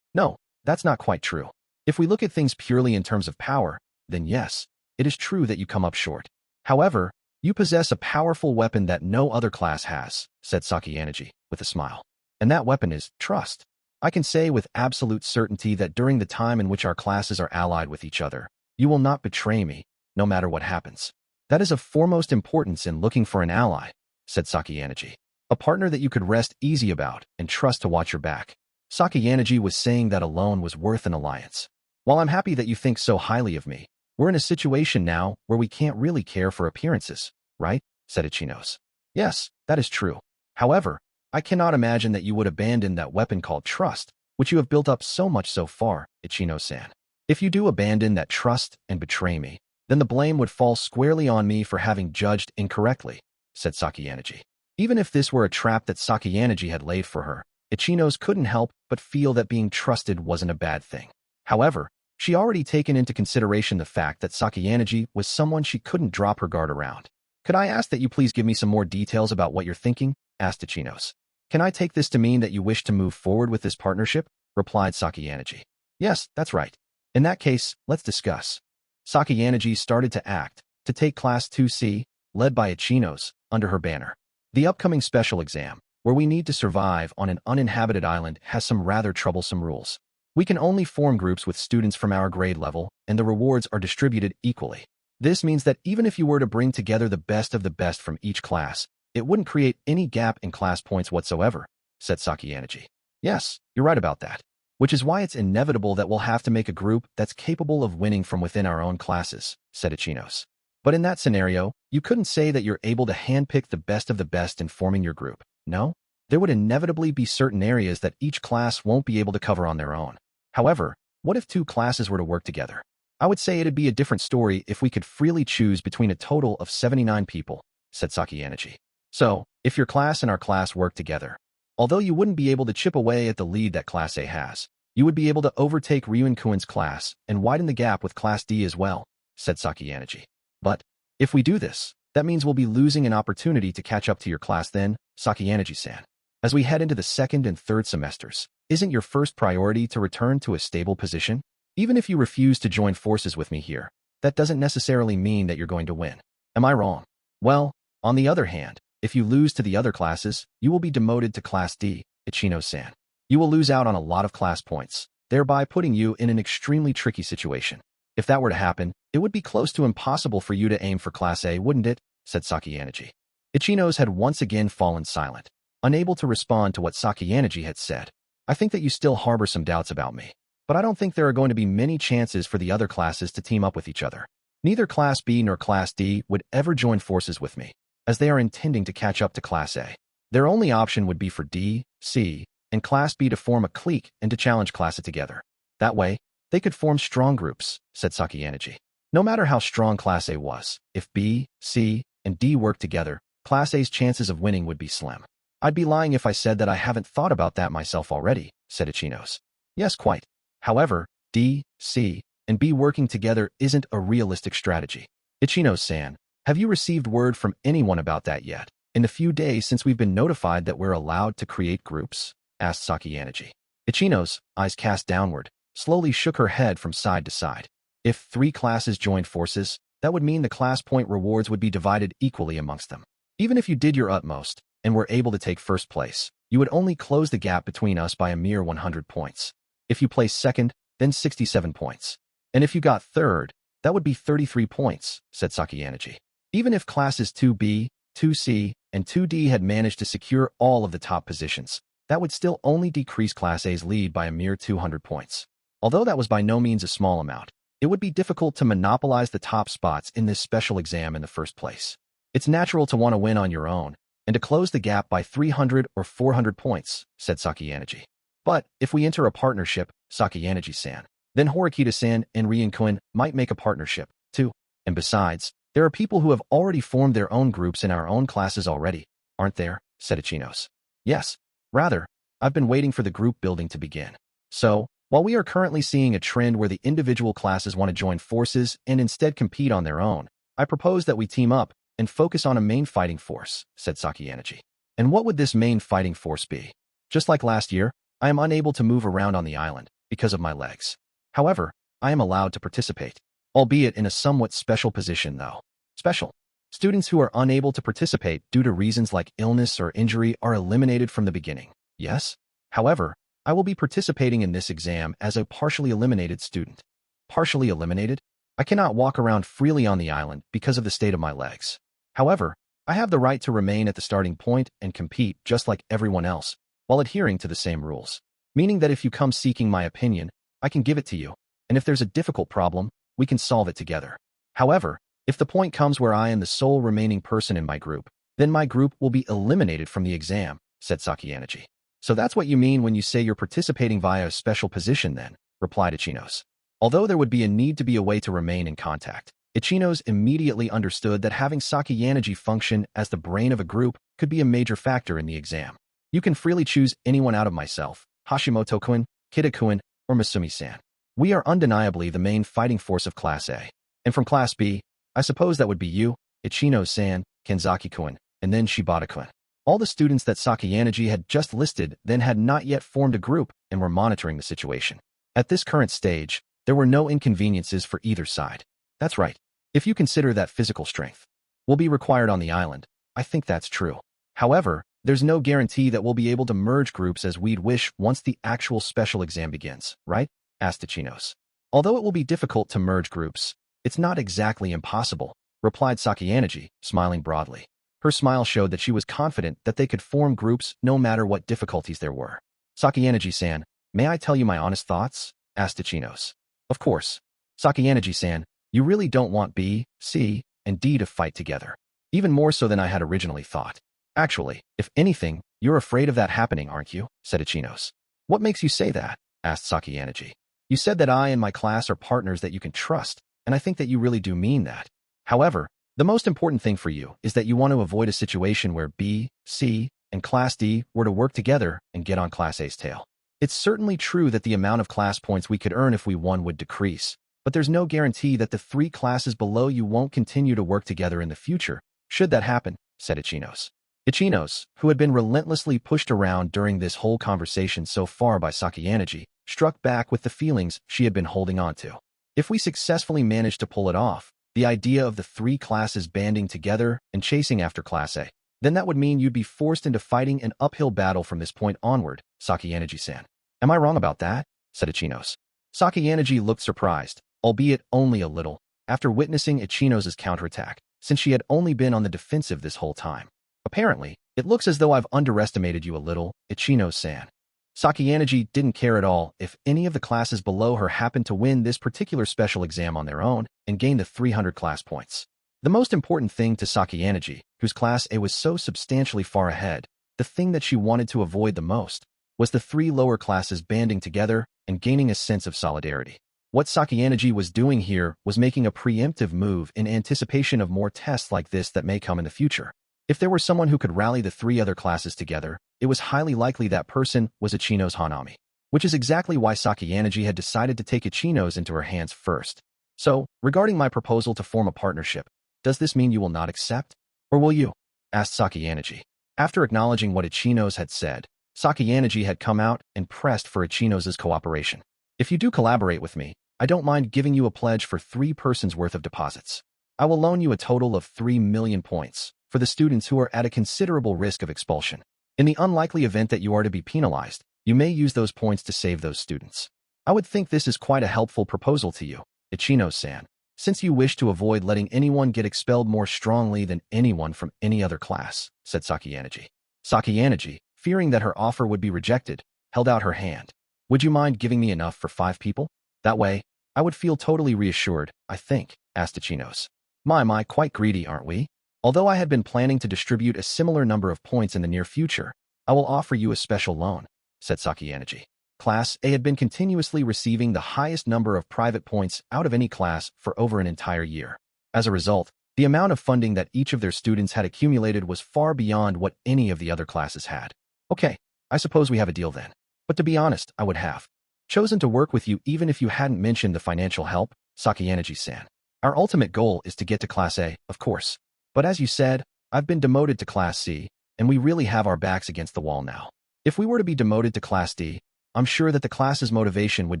No, that's not quite true. If we look at things purely in terms of power, then yes, it is true that you come up short. However, you possess a powerful weapon that no other class has, said Sakayaneji, with a smile. And that weapon is trust. I can say with absolute certainty that during the time in which our classes are allied with each other, you will not betray me, no matter what happens. That is of foremost importance in looking for an ally, said Sakayaneji. A partner that you could rest easy about and trust to watch your back. Sakayaneji was saying that alone was worth an alliance. While I'm happy that you think so highly of me, we're in a situation now where we can't really care for appearances, right? Said Ichinos. Yes, that is true. However, I cannot imagine that you would abandon that weapon called trust, which you have built up so much so far, Ichino-san. If you do abandon that trust and betray me, then the blame would fall squarely on me for having judged incorrectly, said Sakayaneji. Even if this were a trap that Sakayaneji had laid for her, Ichinos couldn't help but feel that being trusted wasn't a bad thing. However, she already taken into consideration the fact that Sakayaneji was someone she couldn't drop her guard around. Could I ask that you please give me some more details about what you're thinking? Asked Ichinos. Can I take this to mean that you wish to move forward with this partnership? Replied Sakayaneji. Yes, that's right. In that case, let's discuss. Sakayaneji started to act, to take Class 2C, led by Ichinos, under her banner. The upcoming special exam, where we need to survive on an uninhabited island, has some rather troublesome rules. We can only form groups with students from our grade level, and the rewards are distributed equally. This means that even if you were to bring together the best of the best from each class, it wouldn't create any gap in class points whatsoever, said Sakayaneji. Yes, you're right about that. Which is why it's inevitable that we'll have to make a group that's capable of winning from within our own classes, said Ichinos. But in that scenario, you couldn't say that you're able to handpick the best of the best in forming your group, no? There would inevitably be certain areas that each class won't be able to cover on their own. However, what if two classes were to work together? I would say it'd be a different story if we could freely choose between a total of 79 people, said Sakayaneji. So, if your class and our class work together, although you wouldn't be able to chip away at the lead that Class A has, you would be able to overtake Ryuin-kun's class and widen the gap with Class D as well, said Sakayaneji. But, if we do this, that means we'll be losing an opportunity to catch up to your class then, Sakayaneji-san. As we head into the second and third semesters, isn't your first priority to return to a stable position? Even if you refuse to join forces with me here, that doesn't necessarily mean that you're going to win. Am I wrong? Well, on the other hand, if you lose to the other classes, you will be demoted to Class D, Ichino-san. You will lose out on a lot of class points, thereby putting you in an extremely tricky situation. If that were to happen, it would be close to impossible for you to aim for Class A, wouldn't it? Said Sakayaneji. Ichinos had once again fallen silent, unable to respond to what Sakayaneji had said. I think that you still harbor some doubts about me, but I don't think there are going to be many chances for the other classes to team up with each other. Neither Class B nor Class D would ever join forces with me, as they are intending to catch up to Class A. Their only option would be for D, C, and Class B to form a clique and to challenge Class A together. That way, they could form strong groups, said Sakayaneji. No matter how strong Class A was, if B, C, and D worked together, Class A's chances of winning would be slim. I'd be lying if I said that I haven't thought about that myself already, said Ichinos. Yes, quite. However, D, C, and B working together isn't a realistic strategy. Ichinos-san, have you received word from anyone about that yet? In the few days since we've been notified that we're allowed to create groups? Asked Sakayaneji. Ichinos, eyes cast downward, slowly shook her head from side to side. If 3 classes joined forces, that would mean the class point rewards would be divided equally amongst them. Even if you did your utmost, and were able to take first place, you would only close the gap between us by a mere 100 points. If you placed second, then 67 points. And if you got third, that would be 33 points, said Sakayaneji. Even if classes 2B, 2C, and 2D had managed to secure all of the top positions, that would still only decrease Class A's lead by a mere 200 points. Although that was by no means a small amount, it would be difficult to monopolize the top spots in this special exam in the first place. It's natural to want to win on your own, and to close the gap by 300 or 400 points, said Sakayanagi. But if we enter a partnership, Sakayanagi-san, then Horikita-san and Ryan-kun might make a partnership, too. And besides, there are people who have already formed their own groups in our own classes already, aren't there? Said Ichinos. Yes. Rather, I've been waiting for the group building to begin. So, while we are currently seeing a trend where the individual classes want to join forces and instead compete on their own, I propose that we team up and focus on a main fighting force, said Sakayanagi. And what would this main fighting force be? Just like last year, I am unable to move around on the island because of my legs. However, I am allowed to participate, albeit in a somewhat special position though. Special. Students who are unable to participate due to reasons like illness or injury are eliminated from the beginning. Yes? However, I will be participating in this exam as a partially eliminated student. Partially eliminated? I cannot walk around freely on the island because of the state of my legs. However, I have the right to remain at the starting point and compete just like everyone else, while adhering to the same rules. Meaning that if you come seeking my opinion, I can give it to you, and if there's a difficult problem, we can solve it together. However, if the point comes where I am the sole remaining person in my group, then my group will be eliminated from the exam, said Sakayanagi. So that's what you mean when you say you're participating via a special position then, replied Ichinos. Although there would be a need to be a way to remain in contact, Ichinos immediately understood that having Sakayanagi function as the brain of a group could be a major factor in the exam. You can freely choose anyone out of myself, Hashimoto-kun, Kida-kun, or Masumi-san. We are undeniably the main fighting force of Class A. And from Class B, I suppose that would be you, Ichino-san, Kenzaki-kun, and then Shibata-kun. All the students that Sakayanagi had just listed then had not yet formed a group and were monitoring the situation. At this current stage, there were no inconveniences for either side. That's right. If you consider that physical strength will be required on the island, I think that's true. However, there's no guarantee that we'll be able to merge groups as we'd wish once the actual special exam begins, right? Asked Ichinos. Although it will be difficult to merge groups, it's not exactly impossible, replied Sakayanagi, smiling broadly. Her smile showed that she was confident that they could form groups no matter what difficulties there were. Sakayanagi-san, may I tell you my honest thoughts? Asked Ichinos. Of course. Sakayanagi-san, you really don't want B, C, and D to fight together. Even more so than I had originally thought. Actually, if anything, you're afraid of that happening, aren't you? Said Ichinos. What makes you say that? Asked Sakayanagi. You said that I and my class are partners that you can trust, and I think that you really do mean that. However, the most important thing for you is that you want to avoid a situation where B, C, and Class D were to work together and get on Class A's tail. It's certainly true that the amount of class points we could earn if we won would decrease, but there's no guarantee that the three classes below you won't continue to work together in the future, should that happen, said Ichinos. Ichinos, who had been relentlessly pushed around during this whole conversation so far by Sakayanagi, struck back with the feelings she had been holding on to. If we successfully manage to pull it off, the idea of the three classes banding together and chasing after Class A, then that would mean you'd be forced into fighting an uphill battle from this point onward, Sakayanagi-san. Am I wrong about that? Said Ichinos. Sakayanagi looked surprised, albeit only a little, after witnessing Ichinos' counterattack, since she had only been on the defensive this whole time. Apparently, it looks as though I've underestimated you a little, Ichinos-san. Sakayanagi didn't care at all if any of the classes below her happened to win this particular special exam on their own and gain the 300 class points. The most important thing to Sakayanagi, whose Class A was so substantially far ahead, the thing that she wanted to avoid the most, was the three lower classes banding together and gaining a sense of solidarity. What Sakayanagi was doing here was making a preemptive move in anticipation of more tests like this that may come in the future. If there were someone who could rally the three other classes together, it was highly likely that person was Ichinos Hanami, which is exactly why Sakayanagi had decided to take Ichinos into her hands first. So, regarding my proposal to form a partnership, does this mean you will not accept? Or will you? Asked Sakayanagi. After acknowledging what Ichinos had said, Sakayanagi had come out and pressed for Ichinos' cooperation. If you do collaborate with me, I don't mind giving you a pledge for 3 persons worth of deposits. I will loan you a total of 3 million points for the students who are at a considerable risk of expulsion. In the unlikely event that you are to be penalized, you may use those points to save those students. I would think this is quite a helpful proposal to you, Ichinos-san, since you wish to avoid letting anyone get expelled more strongly than anyone from any other class, said Sakayanagi. Sakayanagi, fearing that her offer would be rejected, held out her hand. Would you mind giving me enough for 5 people? That way, I would feel totally reassured, I think, asked Ichinos. My, quite greedy, aren't we? Although I had been planning to distribute a similar number of points in the near future, I will offer you a special loan, said Sakayanaji. Class A had been continuously receiving the highest number of private points out of any class for over an entire year. As a result, the amount of funding that each of their students had accumulated was far beyond what any of the other classes had. Okay, I suppose we have a deal then. But to be honest, I would have chosen to work with you even if you hadn't mentioned the financial help, Sakayanaji-san. Our ultimate goal is to get to Class A, of course. But as you said, I've been demoted to Class C, and we really have our backs against the wall now. If we were to be demoted to Class D, I'm sure that the class's motivation would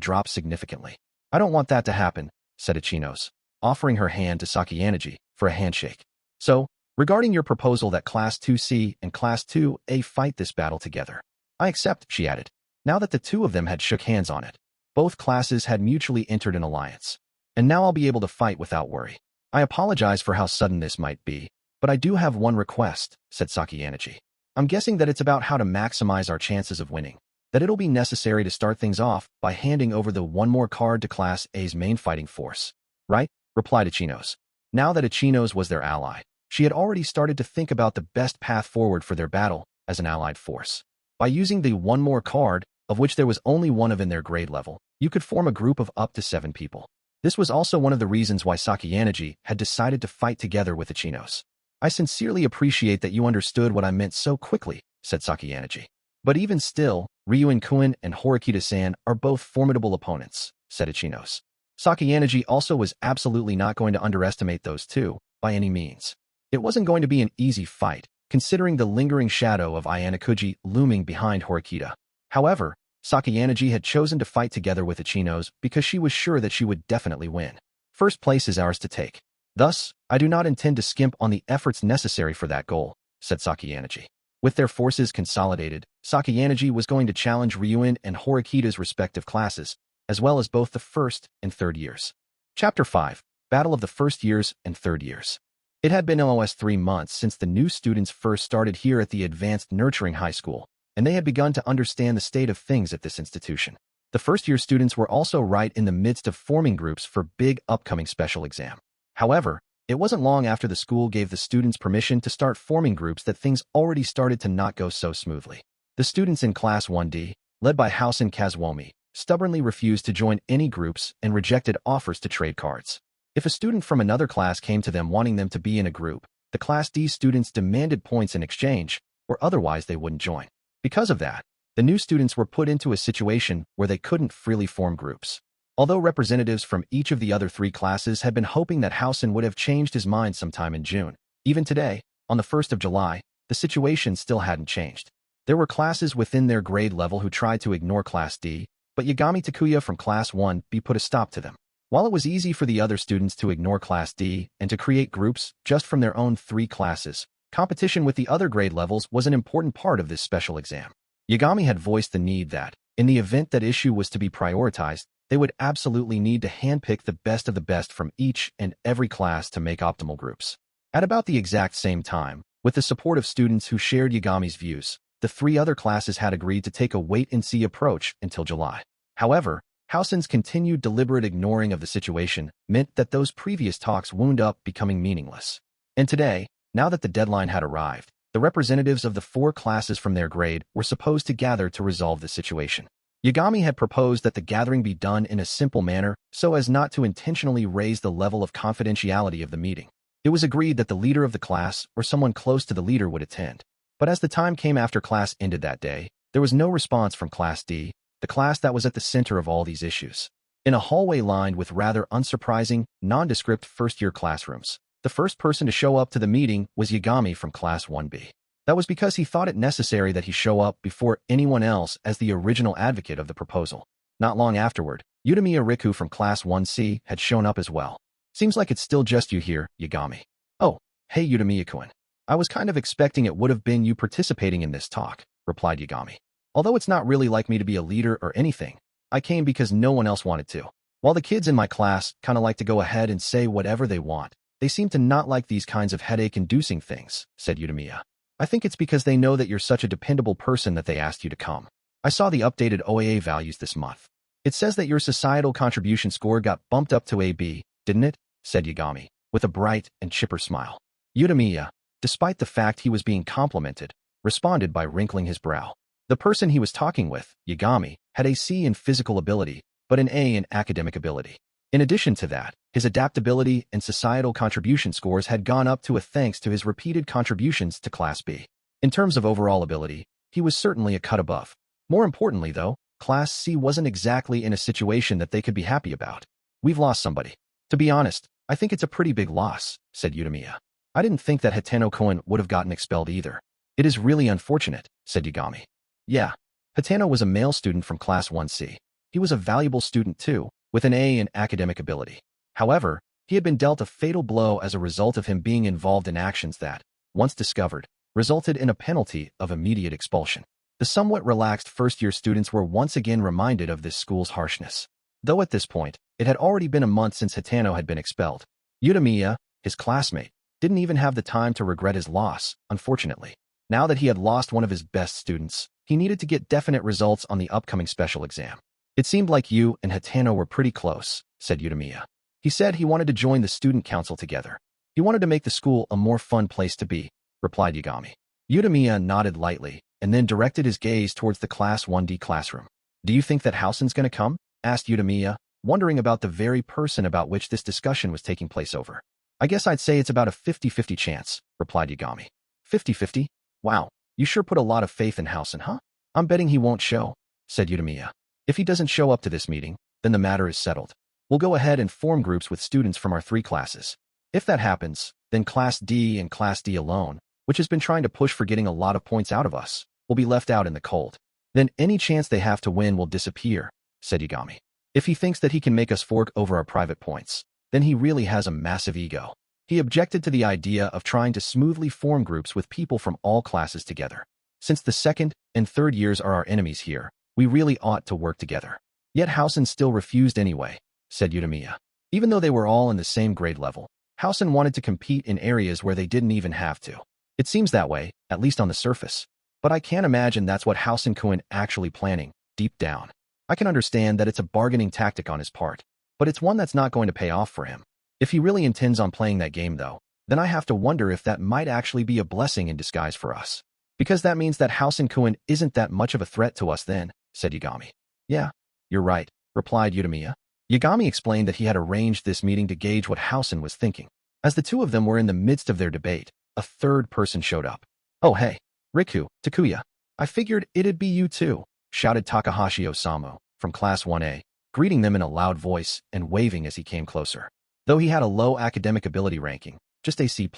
drop significantly. I don't want that to happen, said Ichinos, offering her hand to Sakayanaji for a handshake. So, regarding your proposal that Class 2C and Class 2A fight this battle together, I accept, she added. Now that the two of them had shook hands on it, both classes had mutually entered an alliance. And now I'll be able to fight without worry. I apologize for how sudden this might be, but I do have one request, said Sakayanaji. I'm guessing that it's about how to maximize our chances of winning. That it'll be necessary to start things off by handing over the one more card to Class A's main fighting force. Right? Replied Ichinos. Now that Ichinos was their ally, she had already started to think about the best path forward for their battle as an allied force. By using the one more card, of which there was only one of in their grade level, you could form a group of up to 7 people. This was also one of the reasons why Sakayanaji had decided to fight together with Ichinos. I sincerely appreciate that you understood what I meant so quickly, said Sakayanaji. But even still, Ryuin-kun and Horikita-san are both formidable opponents, said Ichinos. Sakayanaji also was absolutely not going to underestimate those two, by any means. It wasn't going to be an easy fight, considering the lingering shadow of Ayanokouji looming behind Horikita. However, Sakayanaji had chosen to fight together with Ichinos because she was sure that she would definitely win. First place is ours to take. Thus, I do not intend to skimp on the efforts necessary for that goal, said Sakayanaji. With their forces consolidated, Sakayanaji was going to challenge Ryuin and Horikita's respective classes, as well as both the first and third years. Chapter 5. Battle of the First Years and Third Years. It had been almost 3 months since the new students first started here at the Advanced Nurturing High School, and they had begun to understand the state of things at this institution. The first-year students were also right in the midst of forming groups for big upcoming special exam. However, it wasn't long after the school gave the students permission to start forming groups that things already started to not go so smoothly. The students in Class 1D, led by House and Kazuomi, stubbornly refused to join any groups and rejected offers to trade cards. If a student from another class came to them wanting them to be in a group, the Class D students demanded points in exchange, or otherwise they wouldn't join. Because of that, the new students were put into a situation where they couldn't freely form groups. Although representatives from each of the other 3 classes had been hoping that Housen would have changed his mind sometime in June, even today, on the 1st of July, the situation still hadn't changed. There were classes within their grade level who tried to ignore Class D, but Yagami Takuya from Class 1B put a stop to them. While it was easy for the other students to ignore Class D and to create groups just from their own 3 classes, competition with the other grade levels was an important part of this special exam. Yagami had voiced the need that, in the event that issue was to be prioritized, they would absolutely need to handpick the best of the best from each and every class to make optimal groups. At about the exact same time, with the support of students who shared Yagami's views, the 3 other classes had agreed to take a wait-and-see approach until July. However, Housen's continued deliberate ignoring of the situation meant that those previous talks wound up becoming meaningless. And today, now that the deadline had arrived, the representatives of the 4 classes from their grade were supposed to gather to resolve the situation. Yagami had proposed that the gathering be done in a simple manner so as not to intentionally raise the level of confidentiality of the meeting. It was agreed that the leader of the class or someone close to the leader would attend. But as the time came after class ended that day, there was no response from Class D, the class that was at the center of all these issues. In a hallway lined with rather unsurprising, nondescript first-year classrooms, the first person to show up to the meeting was Yagami from Class 1B. That was because he thought it necessary that he show up before anyone else as the original advocate of the proposal. Not long afterward, Utamiya Riku from Class 1C had shown up as well. Seems like it's still just you here, Yagami. Oh, hey Utamiya-kun. I was kind of expecting it would have been you participating in this talk, replied Yagami. Although it's not really like me to be a leader or anything, I came because no one else wanted to. While the kids in my class kind of like to go ahead and say whatever they want, they seem to not like these kinds of headache-inducing things, said Utamiya. I think it's because they know that you're such a dependable person that they asked you to come. I saw the updated OAA values this month. It says that your societal contribution score got bumped up to AB, didn't it? Said Yagami, with a bright and chipper smile. Utamiya, despite the fact he was being complimented, responded by wrinkling his brow. The person he was talking with, Yagami, had a C in physical ability, but an A in academic ability. In addition to that, his adaptability and societal contribution scores had gone up to a thanks to his repeated contributions to Class B. In terms of overall ability, he was certainly a cut above. More importantly, though, Class C wasn't exactly in a situation that they could be happy about. We've lost somebody. To be honest, I think it's a pretty big loss, said Utamiya. I didn't think that Hatano-kun would have gotten expelled either. It is really unfortunate, said Yagami. Yeah, Hatano was a male student from Class 1C. He was a valuable student too, with an A in academic ability. However, he had been dealt a fatal blow as a result of him being involved in actions that, once discovered, resulted in a penalty of immediate expulsion. The somewhat relaxed first-year students were once again reminded of this school's harshness. Though at this point, it had already been a month since Hatano had been expelled. Utamiya, his classmate, didn't even have the time to regret his loss, unfortunately. Now that he had lost one of his best students, he needed to get definite results on the upcoming special exam. It seemed like you and Hatano were pretty close, said Utamiya. He said he wanted to join the student council together. He wanted to make the school a more fun place to be, replied Yagami. Utamiya nodded lightly, and then directed his gaze towards the Class 1D classroom. Do you think that Housen's gonna come? Asked Utamiya, wondering about the very person about which this discussion was taking place over. I guess I'd say it's about a 50-50 chance, replied Yagami. 50-50? Wow, you sure put a lot of faith in Housen, huh? I'm betting he won't show, said Utamiya. If he doesn't show up to this meeting, then the matter is settled. We'll go ahead and form groups with students from our 3 classes. If that happens, then Class D and Class D alone, which has been trying to push for getting a lot of points out of us, will be left out in the cold. Then any chance they have to win will disappear, said Yagami. If he thinks that he can make us fork over our private points, then he really has a massive ego. He objected to the idea of trying to smoothly form groups with people from all classes together. Since the 2nd and 3rd years are our enemies here, we really ought to work together. Yet Housen still refused anyway, said Utamiya. Even though they were all in the same grade level, Housen wanted to compete in areas where they didn't even have to. It seems that way, at least on the surface. But I can't imagine that's what Housen-kun actually planning, deep down. I can understand that it's a bargaining tactic on his part, but it's one that's not going to pay off for him. If he really intends on playing that game though, then I have to wonder if that might actually be a blessing in disguise for us. Because that means that Housen-kun isn't that much of a threat to us then, said Yagami. Yeah, you're right, replied Utamiya. Yagami explained that he had arranged this meeting to gauge what Housen was thinking. As the two of them were in the midst of their debate, a third person showed up. Oh hey, Riku, Takuya. I figured it'd be you too, shouted Takahashi Osamu from Class 1A, greeting them in a loud voice and waving as he came closer. Though he had a low academic ability ranking, just a C+,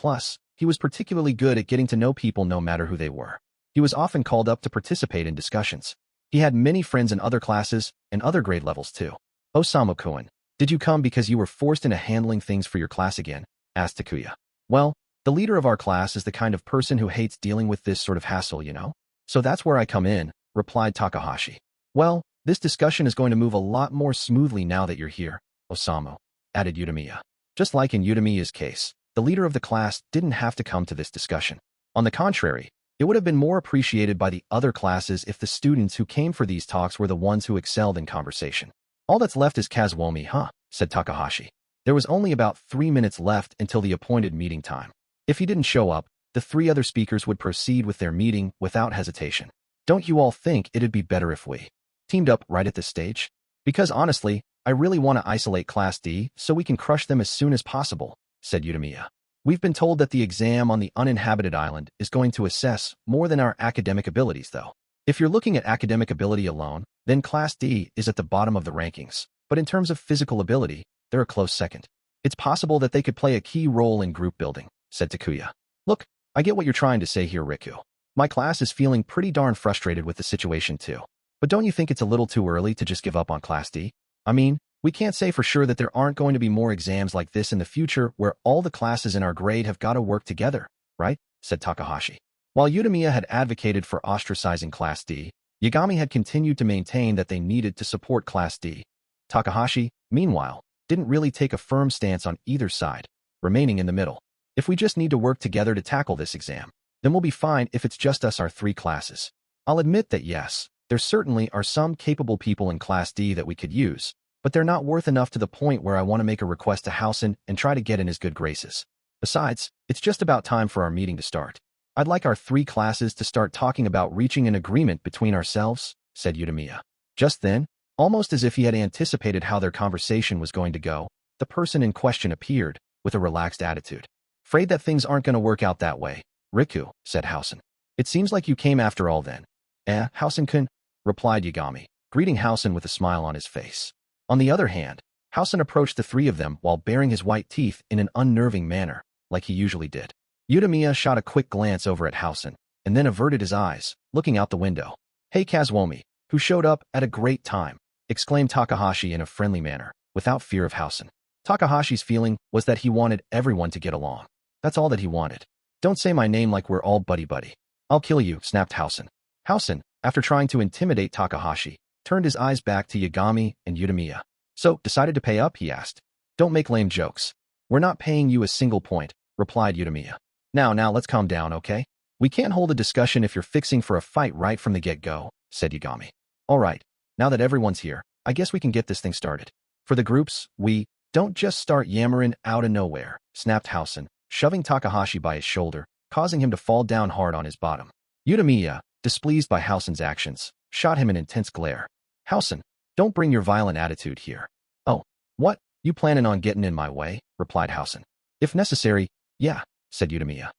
he was particularly good at getting to know people no matter who they were. He was often called up to participate in discussions. He had many friends in other classes and other grade levels too. Osamu-kun, did you come because you were forced into handling things for your class again? Asked Takuya. Well, the leader of our class is the kind of person who hates dealing with this sort of hassle, you know? So that's where I come in, replied Takahashi. Well, this discussion is going to move a lot more smoothly now that you're here, Osamu, added Utamiya. Just like in Utamiya's case, the leader of the class didn't have to come to this discussion. On the contrary, it would have been more appreciated by the other classes if the students who came for these talks were the ones who excelled in conversation. All that's left is Kazuomi, huh? Said Takahashi. There was only about 3 minutes left until the appointed meeting time. If he didn't show up, the 3 other speakers would proceed with their meeting without hesitation. Don't you all think it'd be better if we teamed up right at this stage? Because honestly, I really want to isolate Class D so we can crush them as soon as possible, said Utamiya. We've been told that the exam on the uninhabited island is going to assess more than our academic abilities, though. If you're looking at academic ability alone, then Class D is at the bottom of the rankings, but in terms of physical ability, they're a close second. It's possible that they could play a key role in group building, said Takuya. Look, I get what you're trying to say here, Riku. My class is feeling pretty darn frustrated with the situation too. But don't you think it's a little too early to just give up on Class D? I mean, we can't say for sure that there aren't going to be more exams like this in the future where all the classes in our grade have got to work together, right? Said Takahashi. While Utamiya had advocated for ostracizing Class D, Yagami had continued to maintain that they needed to support Class D. Takahashi, meanwhile, didn't really take a firm stance on either side, remaining in the middle. If we just need to work together to tackle this exam, then we'll be fine if it's just us our 3 classes. I'll admit that yes, There certainly are some capable people in Class D that we could use, but they're not worth enough to the point where I want to make a request to Housen and try to get in his good graces. Besides, it's just about time for our meeting to start. I'd like our 3 classes to start talking about reaching an agreement between ourselves, said Utamiya. Just then, almost as if he had anticipated how their conversation was going to go, the person in question appeared, with a relaxed attitude. Afraid that things aren't going to work out that way, Riku, said Housen. It seems like you came after all then. Housen-kun, replied Yagami, greeting Housen with a smile on his face. On the other hand, Housen approached the 3 of them while baring his white teeth in an unnerving manner, like he usually did. Utamiya shot a quick glance over at Housen, and then averted his eyes, looking out the window. Hey Kazuomi, who showed up at a great time, exclaimed Takahashi in a friendly manner, without fear of Housen. Takahashi's feeling was that he wanted everyone to get along. That's all that he wanted. Don't say my name like we're all buddy-buddy. I'll kill you, snapped Housen. Housen, after trying to intimidate Takahashi, turned his eyes back to Yagami and Utamiya. So, decided to pay up, he asked. Don't make lame jokes. We're not paying you a single point, replied Utamiya. Now, let's calm down, okay? We can't hold a discussion if you're fixing for a fight right from the get-go, said Yagami. All right, now that everyone's here, I guess we can get this thing started. For the groups, we don't just start yammering out of nowhere, snapped Housen, shoving Takahashi by his shoulder, causing him to fall down hard on his bottom. Utamiya, displeased by Housen's actions, shot him an intense glare. Housen, don't bring your violent attitude here. Oh, what? You planning on getting in my way? Replied Housen. If necessary, yeah, said Utamiya.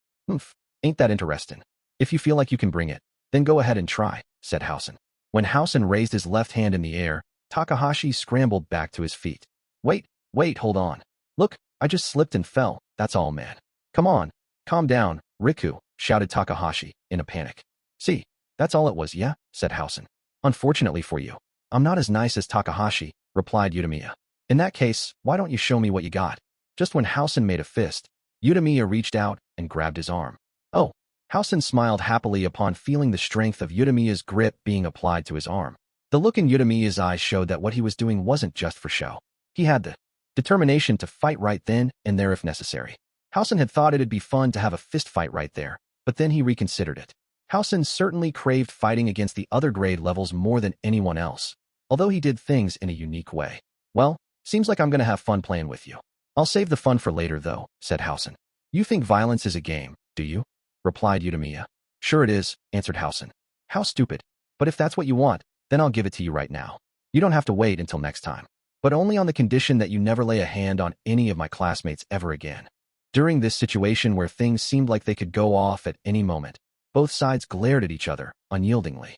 Ain't that interesting. If you feel like you can bring it, then go ahead and try, said Housen. When Housen raised his left hand in the air, Takahashi scrambled back to his feet. Wait, hold on. Look, I just slipped and fell, that's all, man. Come on, calm down, Riku, shouted Takahashi, in a panic. See, that's all it was, yeah, said Housen. Unfortunately for you, I'm not as nice as Takahashi, replied Utamiya. In that case, why don't you show me what you got? Just when Housen made a fist, Utamiya reached out and grabbed his arm. Oh, Housen smiled happily upon feeling the strength of Utamiya's grip being applied to his arm. The look in Utamiya's eyes showed that what he was doing wasn't just for show. He had the determination to fight right then and there if necessary. Housen had thought it'd be fun to have a fist fight right there, but then he reconsidered it. Housen certainly craved fighting against the other grade levels more than anyone else, although he did things in a unique way. Well, seems like I'm gonna have fun playing with you. I'll save the fun for later though, said Housen. You think violence is a game, do you? Replied Utamiya. Sure it is, answered Housen. How stupid. But if that's what you want, then I'll give it to you right now. You don't have to wait until next time. But only on the condition that you never lay a hand on any of my classmates ever again. During this situation where things seemed like they could go off at any moment, both sides glared at each other, unyieldingly.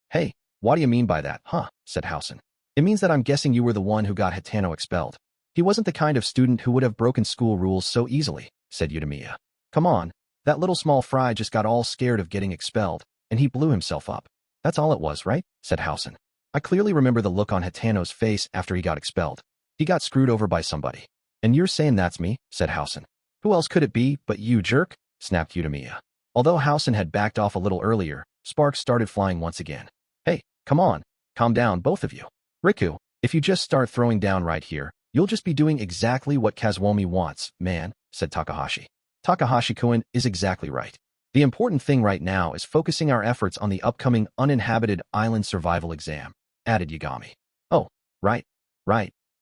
Hey, what do you mean by that, huh? Said Housen. It means that I'm guessing you were the one who got Hitano expelled. He wasn't the kind of student who would have broken school rules so easily, said Utamiya. Come on, that little small fry just got all scared of getting expelled, and he blew himself up. That's all it was, right? Said Housen. I clearly remember the look on Hitano's face after he got expelled. He got screwed over by somebody. And you're saying that's me? Said Housen. Who else could it be but you, jerk? Snapped Utamiya. Although Housen had backed off a little earlier, sparks started flying once again. Hey, come on, calm down, both of you. Riku, if you just start throwing down right here, you'll just be doing exactly what Kazuomi wants, man, said Takahashi. Takahashi-kun is exactly right. The important thing right now is focusing our efforts on the upcoming uninhabited island survival exam, added Yagami. Oh, right.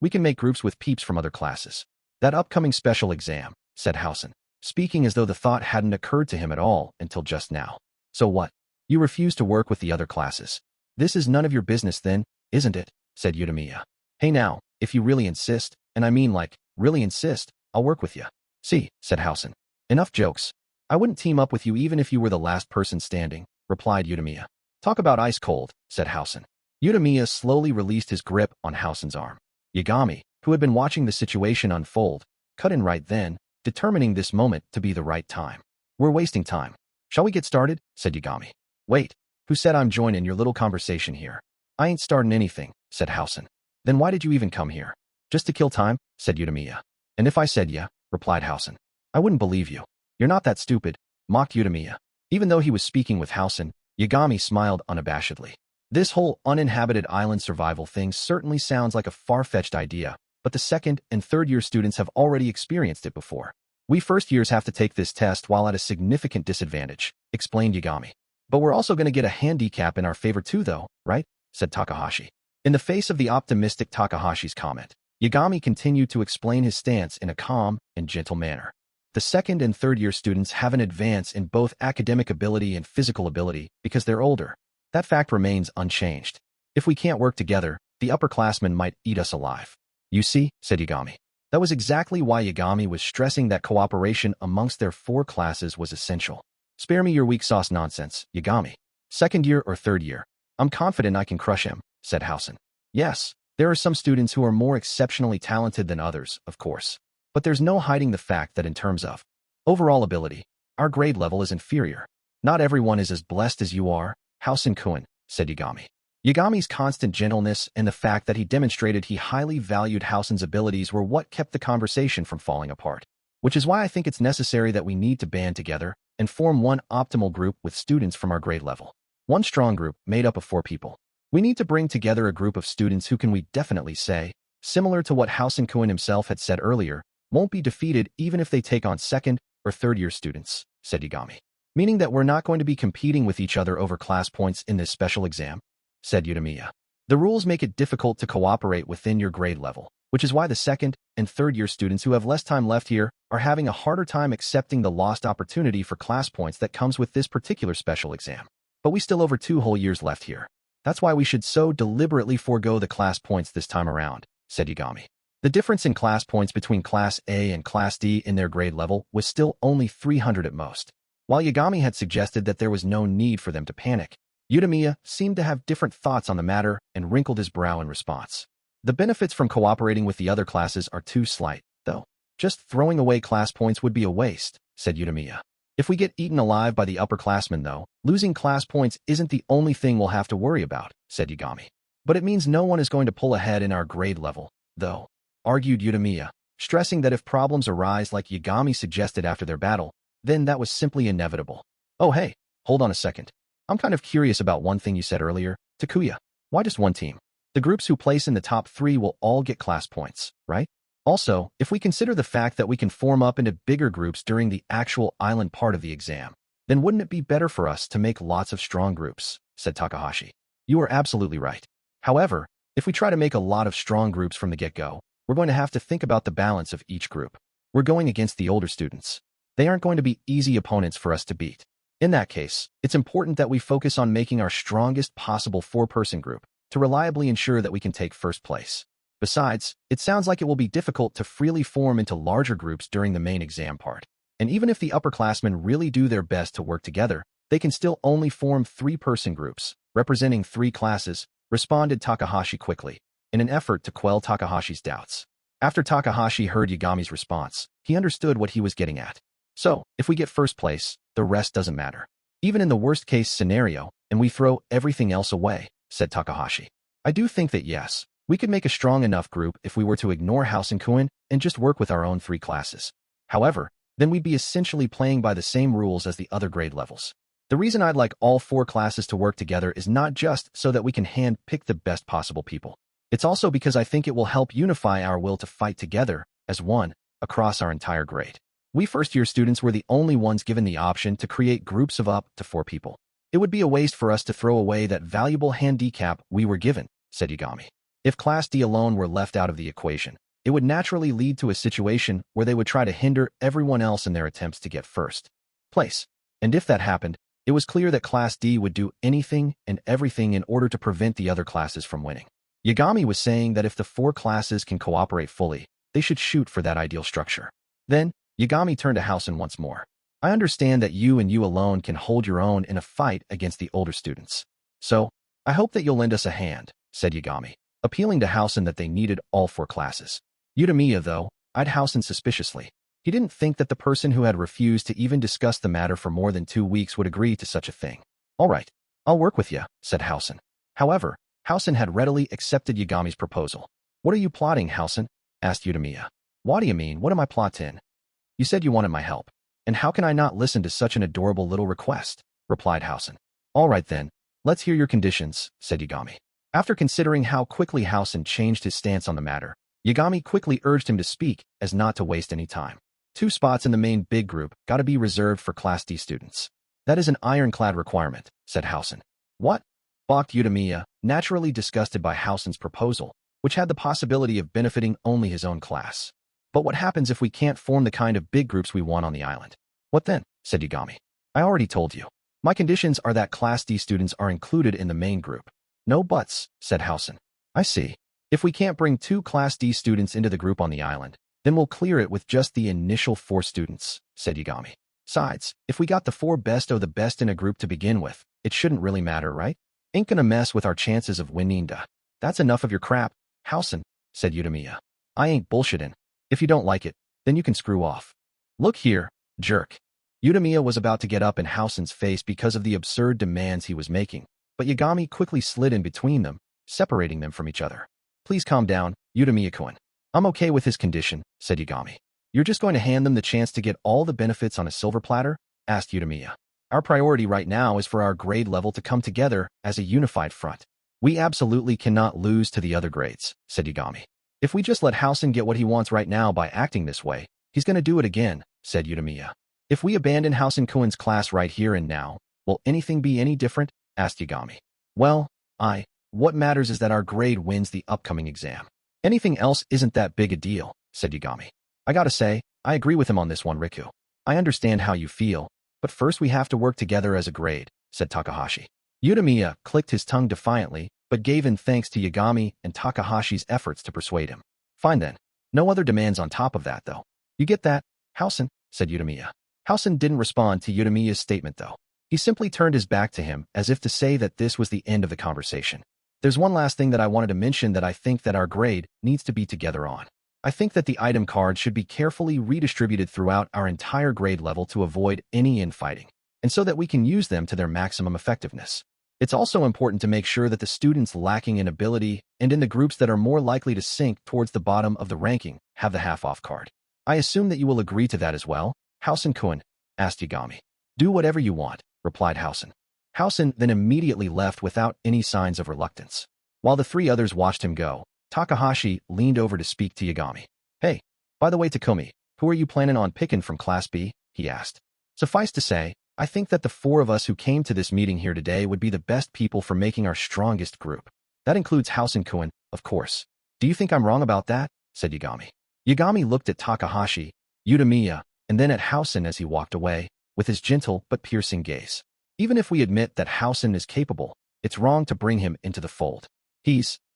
We can make groups with peeps from other classes. That upcoming special exam, said Housen, speaking as though the thought hadn't occurred to him at all until just now. So what? You refuse to work with the other classes. This is none of your business then, isn't it? Said Utamiya. Hey now, if you really insist, and I mean like, really insist, I'll work with you. See, said Housen. Enough jokes. I wouldn't team up with you even if you were the last person standing, replied Utamiya. Talk about ice cold, said Housen. Utamiya slowly released his grip on Housen's arm. Yagami, who had been watching the situation unfold, cut in right then, determining this moment to be the right time. We're wasting time. Shall we get started? Said Yagami. Wait, who said I'm joining your little conversation here? I ain't starting anything, said Housen. Then why did you even come here? Just to kill time? Said Utamiya. And if I said yeah, replied Housen, I wouldn't believe you. You're not that stupid, mocked Utamiya. Even though he was speaking with Housen, Yagami smiled unabashedly. This whole uninhabited island survival thing certainly sounds like a far-fetched idea, but the second and third year students have already experienced it before. We first years have to take this test while at a significant disadvantage, explained Yagami. But we're also going to get a handicap in our favor too though, right? Said Takahashi. In the face of the optimistic Takahashi's comment, Yagami continued to explain his stance in a calm and gentle manner. The second and third year students have an advance in both academic ability and physical ability because they're older. That fact remains unchanged. If we can't work together, the upperclassmen might eat us alive. You see, said Yagami. That was exactly why Yagami was stressing that cooperation amongst their 4 classes was essential. Spare me your weak sauce nonsense, Yagami. Second year or third year? I'm confident I can crush him, said Housen. Yes, there are some students who are more exceptionally talented than others, of course. But there's no hiding the fact that in terms of overall ability, our grade level is inferior. Not everyone is as blessed as you are, Housen-kun, said Yagami. Yagami's constant gentleness and the fact that he demonstrated he highly valued Housen's abilities were what kept the conversation from falling apart. Which is why I think it's necessary that we need to band together and form one optimal group with students from our grade level. One strong group made up of 4 people. We need to bring together a group of students who can we definitely say, similar to what Housen-kun himself had said earlier, won't be defeated even if they take on second or third year students, said Yagami. Meaning that we're not going to be competing with each other over class points in this special exam, said Utamiya. The rules make it difficult to cooperate within your grade level, which is why the second and third year students who have less time left here are having a harder time accepting the lost opportunity for class points that comes with this particular special exam. But we still over 2 whole years left here. That's why we should so deliberately forego the class points this time around, said Yagami. The difference in class points between Class A and Class D in their grade level was still only 300 at most. While Yagami had suggested that there was no need for them to panic, Utamiya seemed to have different thoughts on the matter and wrinkled his brow in response. The benefits from cooperating with the other classes are too slight, though. Just throwing away class points would be a waste, said Utamiya. If we get eaten alive by the upperclassmen though, losing class points isn't the only thing we'll have to worry about, said Yagami. But it means no one is going to pull ahead in our grade level, though, argued Utamiya, stressing that if problems arise like Yagami suggested after their battle, then that was simply inevitable. Oh hey, hold on a second. I'm kind of curious about one thing you said earlier, Takuya. Why just one team? The groups who place in the top 3 will all get class points, right? Also, if we consider the fact that we can form up into bigger groups during the actual island part of the exam, then wouldn't it be better for us to make lots of strong groups, said Takahashi. You are absolutely right. However, if we try to make a lot of strong groups from the get-go, we're going to have to think about the balance of each group. We're going against the older students. They aren't going to be easy opponents for us to beat. In that case, it's important that we focus on making our strongest possible 4-person group to reliably ensure that we can take first place. Besides, it sounds like it will be difficult to freely form into larger groups during the main exam part. And even if the upperclassmen really do their best to work together, they can still only form 3-person groups, representing 3 classes, responded Takahashi quickly, in an effort to quell Takahashi's doubts. After Takahashi heard Yagami's response, he understood what he was getting at. So, if we get first place, the rest doesn't matter. Even in the worst-case scenario, and we throw everything else away, said Takahashi. I do think that yes, we could make a strong enough group if we were to ignore Housen-kun and just work with our own 3 classes. However, then we'd be essentially playing by the same rules as the other grade levels. The reason I'd like all 4 classes to work together is not just so that we can hand-pick the best possible people. It's also because I think it will help unify our will to fight together as one across our entire grade. We first-year students were the only ones given the option to create groups of up to 4 people. It would be a waste for us to throw away that valuable handicap we were given, said Yagami. If Class D alone were left out of the equation, it would naturally lead to a situation where they would try to hinder everyone else in their attempts to get first place. And if that happened, it was clear that Class D would do anything and everything in order to prevent the other classes from winning. Yagami was saying that if the 4 classes can cooperate fully, they should shoot for that ideal structure. Then, Yagami turned to Housen once more. I understand that you and you alone can hold your own in a fight against the older students. So, I hope that you'll lend us a hand, said Yagami, appealing to Housen that they needed all 4 classes. Utamiya, though, eyed Housen suspiciously. He didn't think that the person who had refused to even discuss the matter for more than 2 weeks would agree to such a thing. All right, I'll work with you, said Housen. However, Housen had readily accepted Yagami's proposal. What are you plotting, Housen? Asked Utamiya. What do you mean, what am I plotting? You said you wanted my help. And how can I not listen to such an adorable little request? Replied Housen. All right then, let's hear your conditions, said Yagami. After considering how quickly Housen changed his stance on the matter, Yagami quickly urged him to speak as not to waste any time. 2 spots in the main big group gotta be reserved for Class D students. That is an ironclad requirement, said Housen. What? Balked Utamiya, naturally disgusted by Housen's proposal, which had the possibility of benefiting only his own class. But what happens if we can't form the kind of big groups we want on the island? What then? Said Yagami. I already told you. My conditions are that Class D students are included in the main group. No buts, said Housen. I see. If we can't bring 2 Class D students into the group on the island, then we'll clear it with just the initial 4 students, said Yagami. Besides, if we got the 4 best of the best in a group to begin with, it shouldn't really matter, right? Ain't gonna mess with our chances of winning. That's enough of your crap, Housen, said Utamiya. I ain't bullshitting. If you don't like it, then you can screw off. Look here, jerk. Utamiya was about to get up in Housen's face because of the absurd demands he was making, but Yagami quickly slid in between them, separating them from each other. Please calm down, Utamiya-kun. I'm okay with his condition, said Yagami. You're just going to hand them the chance to get all the benefits on a silver platter? Asked Utamiya. Our priority right now is for our grade level to come together as a unified front. We absolutely cannot lose to the other grades, said Yagami. If we just let Housen get what he wants right now by acting this way, he's going to do it again, said Utamiya. If we abandon Housen-kun's class right here and now, will anything be any different? Asked Yagami. Well, what matters is that our grade wins the upcoming exam. Anything else isn't that big a deal, said Yagami. I gotta say, I agree with him on this one, Riku. I understand how you feel, but first we have to work together as a grade, said Takahashi. Utamiya clicked his tongue defiantly, but gave in thanks to Yagami and Takahashi's efforts to persuade him. Fine then. No other demands on top of that, though. You get that, Housen? Said Utamiya. Housen didn't respond to Utamiya's statement, though. He simply turned his back to him, as if to say that this was the end of the conversation. There's one last thing that I wanted to mention that I think that our grade needs to be together on. I think that the item card should be carefully redistributed throughout our entire grade level to avoid any infighting, and so that we can use them to their maximum effectiveness. It's also important to make sure that the students lacking in ability and in the groups that are more likely to sink towards the bottom of the ranking have the half-off card. I assume that you will agree to that as well, Housen-kun? Asked Yagami. Do whatever you want, replied Housen. Housen then immediately left without any signs of reluctance. While the 3 others watched him go, Takahashi leaned over to speak to Yagami. Hey, by the way, Takumi, who are you planning on picking from Class B? He asked. Suffice to say, I think that the 4 of us who came to this meeting here today would be the best people for making our strongest group. That includes Housen-kun, of course. Do you think I'm wrong about that? Said Yagami. Yagami looked at Takahashi, Utamiya, and then at Housen as he walked away, with his gentle but piercing gaze. Even if we admit that Housen is capable, it's wrong to bring him into the fold.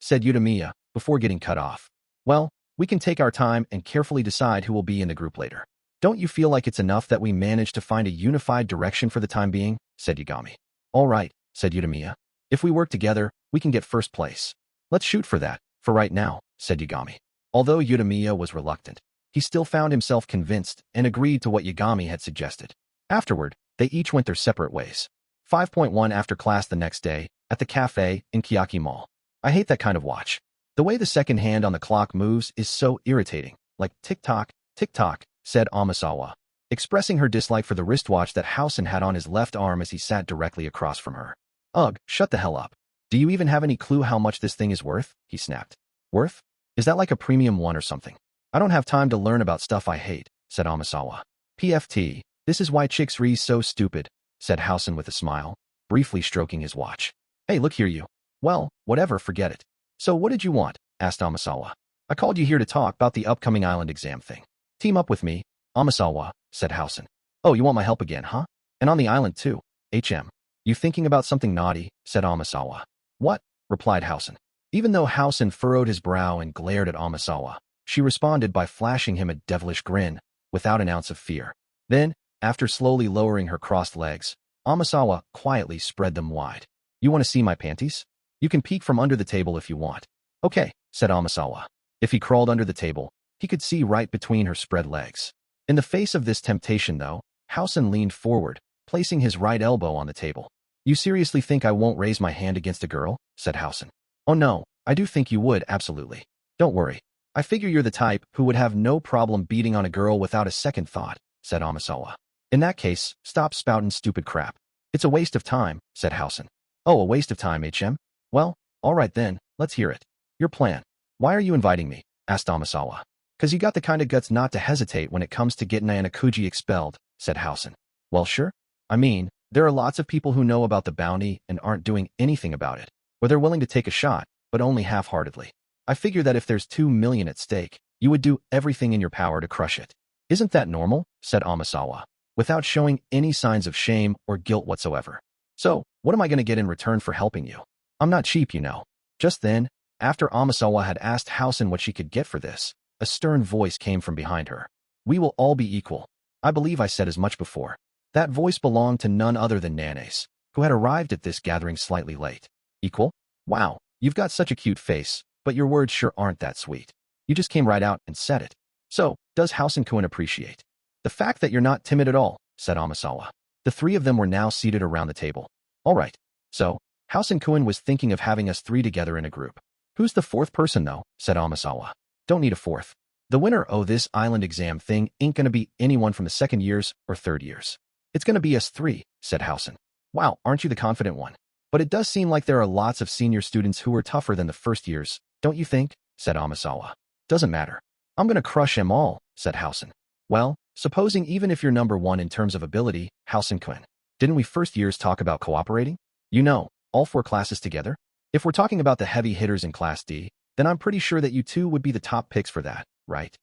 Said Utamiya, before getting cut off. Well, we can take our time and carefully decide who will be in the group later. Don't you feel like it's enough that we managed to find a unified direction for the time being? Said Yagami. All right, said Utamiya. If we work together, we can get first place. Let's shoot for that, for right now, said Yagami. Although Utamiya was reluctant, he still found himself convinced and agreed to what Yagami had suggested. Afterward, they each went their separate ways. 5.1 after class the next day, at the cafe in Kiyaki Mall. I hate that kind of watch. The way the second hand on the clock moves is so irritating, like tick-tock, tick-tock, said Amasawa, expressing her dislike for the wristwatch that Housen had on his left arm as he sat directly across from her. Ugh, shut the hell up. Do you even have any clue how much this thing is worth? He snapped. Worth? Is that like a premium one or something? I don't have time to learn about stuff I hate, said Amasawa. PFT, this is why chicks re so stupid, said Housen with a smile, briefly stroking his watch. Hey, look here you. Well, whatever, forget it. So what did you want? Asked Amasawa. I called you here to talk about the upcoming island exam thing. Team up with me, Amasawa, said Housen. Oh, you want my help again, huh? And on the island too, HM. You thinking about something naughty? Said Amasawa. What? Replied Housen. Even though Housen furrowed his brow and glared at Amasawa, she responded by flashing him a devilish grin, without an ounce of fear. Then, after slowly lowering her crossed legs, Amasawa quietly spread them wide. You want to see my panties? You can peek from under the table if you want. Okay, said Amasawa. If he crawled under the table, he could see right between her spread legs. In the face of this temptation, though, Housen leaned forward, placing his right elbow on the table. You seriously think I won't raise my hand against a girl? Said Housen. Oh no, I do think you would, absolutely. Don't worry. I figure you're the type who would have no problem beating on a girl without a second thought, said Amasawa. In that case, stop spouting stupid crap. It's a waste of time, said Housen. Oh, a waste of time, HM? Well, all right then, let's hear it. Your plan. Why are you inviting me? Asked Amasawa. 'Cause you got the kind of guts not to hesitate when it comes to getting Ayanokouji expelled, said Housen. Well, sure. I mean, There are lots of people who know about the bounty and aren't doing anything about it, or they're willing to take a shot, but only half-heartedly. I figure that if there's 2 million at stake, you would do everything in your power to crush it. Isn't that normal? Said Amasawa, without showing any signs of shame or guilt whatsoever. So, what am I going to get in return for helping you? I'm not cheap, you know. Just then, after Amasawa had asked Housen what she could get for this, a stern voice came from behind her. We will all be equal. I believe I said as much before. That voice belonged to none other than Nanase, who had arrived at this gathering slightly late. Equal? Wow, you've got such a cute face, but your words sure aren't that sweet. You just came right out and said it. So, does Housen-kun appreciate the fact that you're not timid at all? Said Amasawa. The three of them were now seated around the table. All right. So, Housen-kun was thinking of having us three together in a group. Who's the fourth person, though? Said Amasawa. Don't need a fourth. The winner of this island exam thing ain't gonna be anyone from the second years or third years. It's gonna be us three, said Housen. Wow, aren't you the confident one? But it does seem like there are lots of senior students who are tougher than the first years, don't you think? Said Amasawa. Doesn't matter. I'm gonna crush them all, said Housen. Well, supposing even if you're number one in terms of ability, Housen-kun, didn't we first years talk about cooperating? You know, all 4 classes together? If we're talking about the heavy hitters in Class D, then I'm pretty sure that you two would be the top picks for that, right?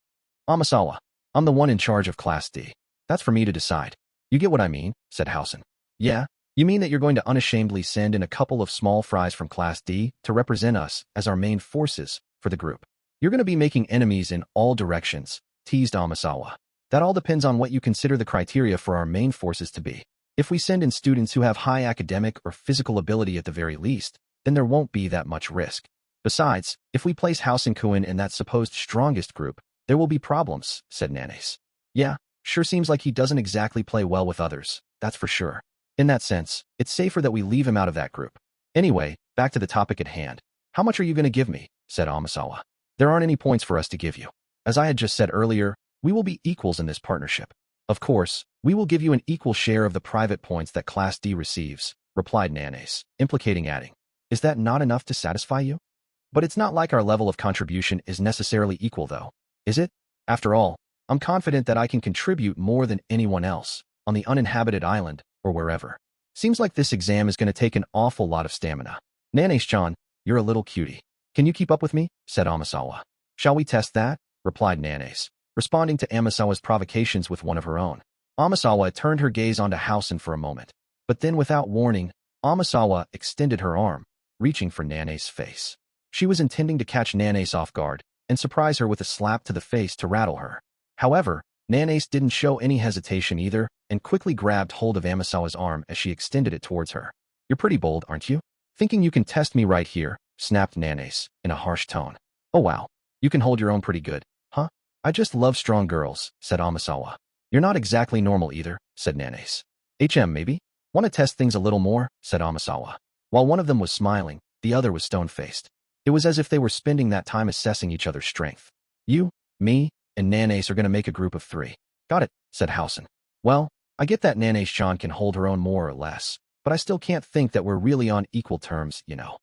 Amasawa, I'm the one in charge of Class D. That's for me to decide. You get what I mean, said Housen. Yeah, you mean that you're going to unashamedly send in a couple of small fries from Class D to represent us as our main forces for the group. You're going to be making enemies in all directions, teased Amasawa. That all depends on what you consider the criteria for our main forces to be. If we send in students who have high academic or physical ability at the very least, then there won't be that much risk. Besides, if we place Housen-kun in that supposed strongest group, there will be problems, said Nanase. Yeah, sure seems like he doesn't exactly play well with others, that's for sure. In that sense, it's safer that we leave him out of that group. Anyway, back to the topic at hand. How much are you going to give me? Said Amasawa. There aren't any points for us to give you. As I had just said earlier, we will be equals in this partnership. Of course, we will give you an equal share of the private points that Class D receives, replied Nanase, implicating adding. Is that not enough to satisfy you? But it's not like our level of contribution is necessarily equal though, is it? After all, I'm confident that I can contribute more than anyone else, on the uninhabited island, or wherever. Seems like this exam is going to take an awful lot of stamina. Nanase-chan, you're a little cutie. Can you keep up with me? Said Amasawa. Shall we test that? Replied Nanase, responding to Amasawa's provocations with one of her own. Amasawa turned her gaze onto Housen for a moment, but then without warning, Amasawa extended her arm, reaching for Nanase's face. She was intending to catch Nanase off guard and surprise her with a slap to the face to rattle her. However, Nanase didn't show any hesitation either and quickly grabbed hold of Amasawa's arm as she extended it towards her. You're pretty bold, aren't you? Thinking you can test me right here, snapped Nanase in a harsh tone. Oh wow, you can hold your own pretty good, huh? I just love strong girls, said Amasawa. You're not exactly normal either, said Nanase. Maybe? Want to test things a little more? Said Amasawa. While one of them was smiling, the other was stone-faced. It was as if they were spending that time assessing each other's strength. You, me, and Nanase are going to make a group of 3. Got it, said Housen. Well, I get that Nanase-chan can hold her own more or less, but I still can't think that we're really on equal terms, you know.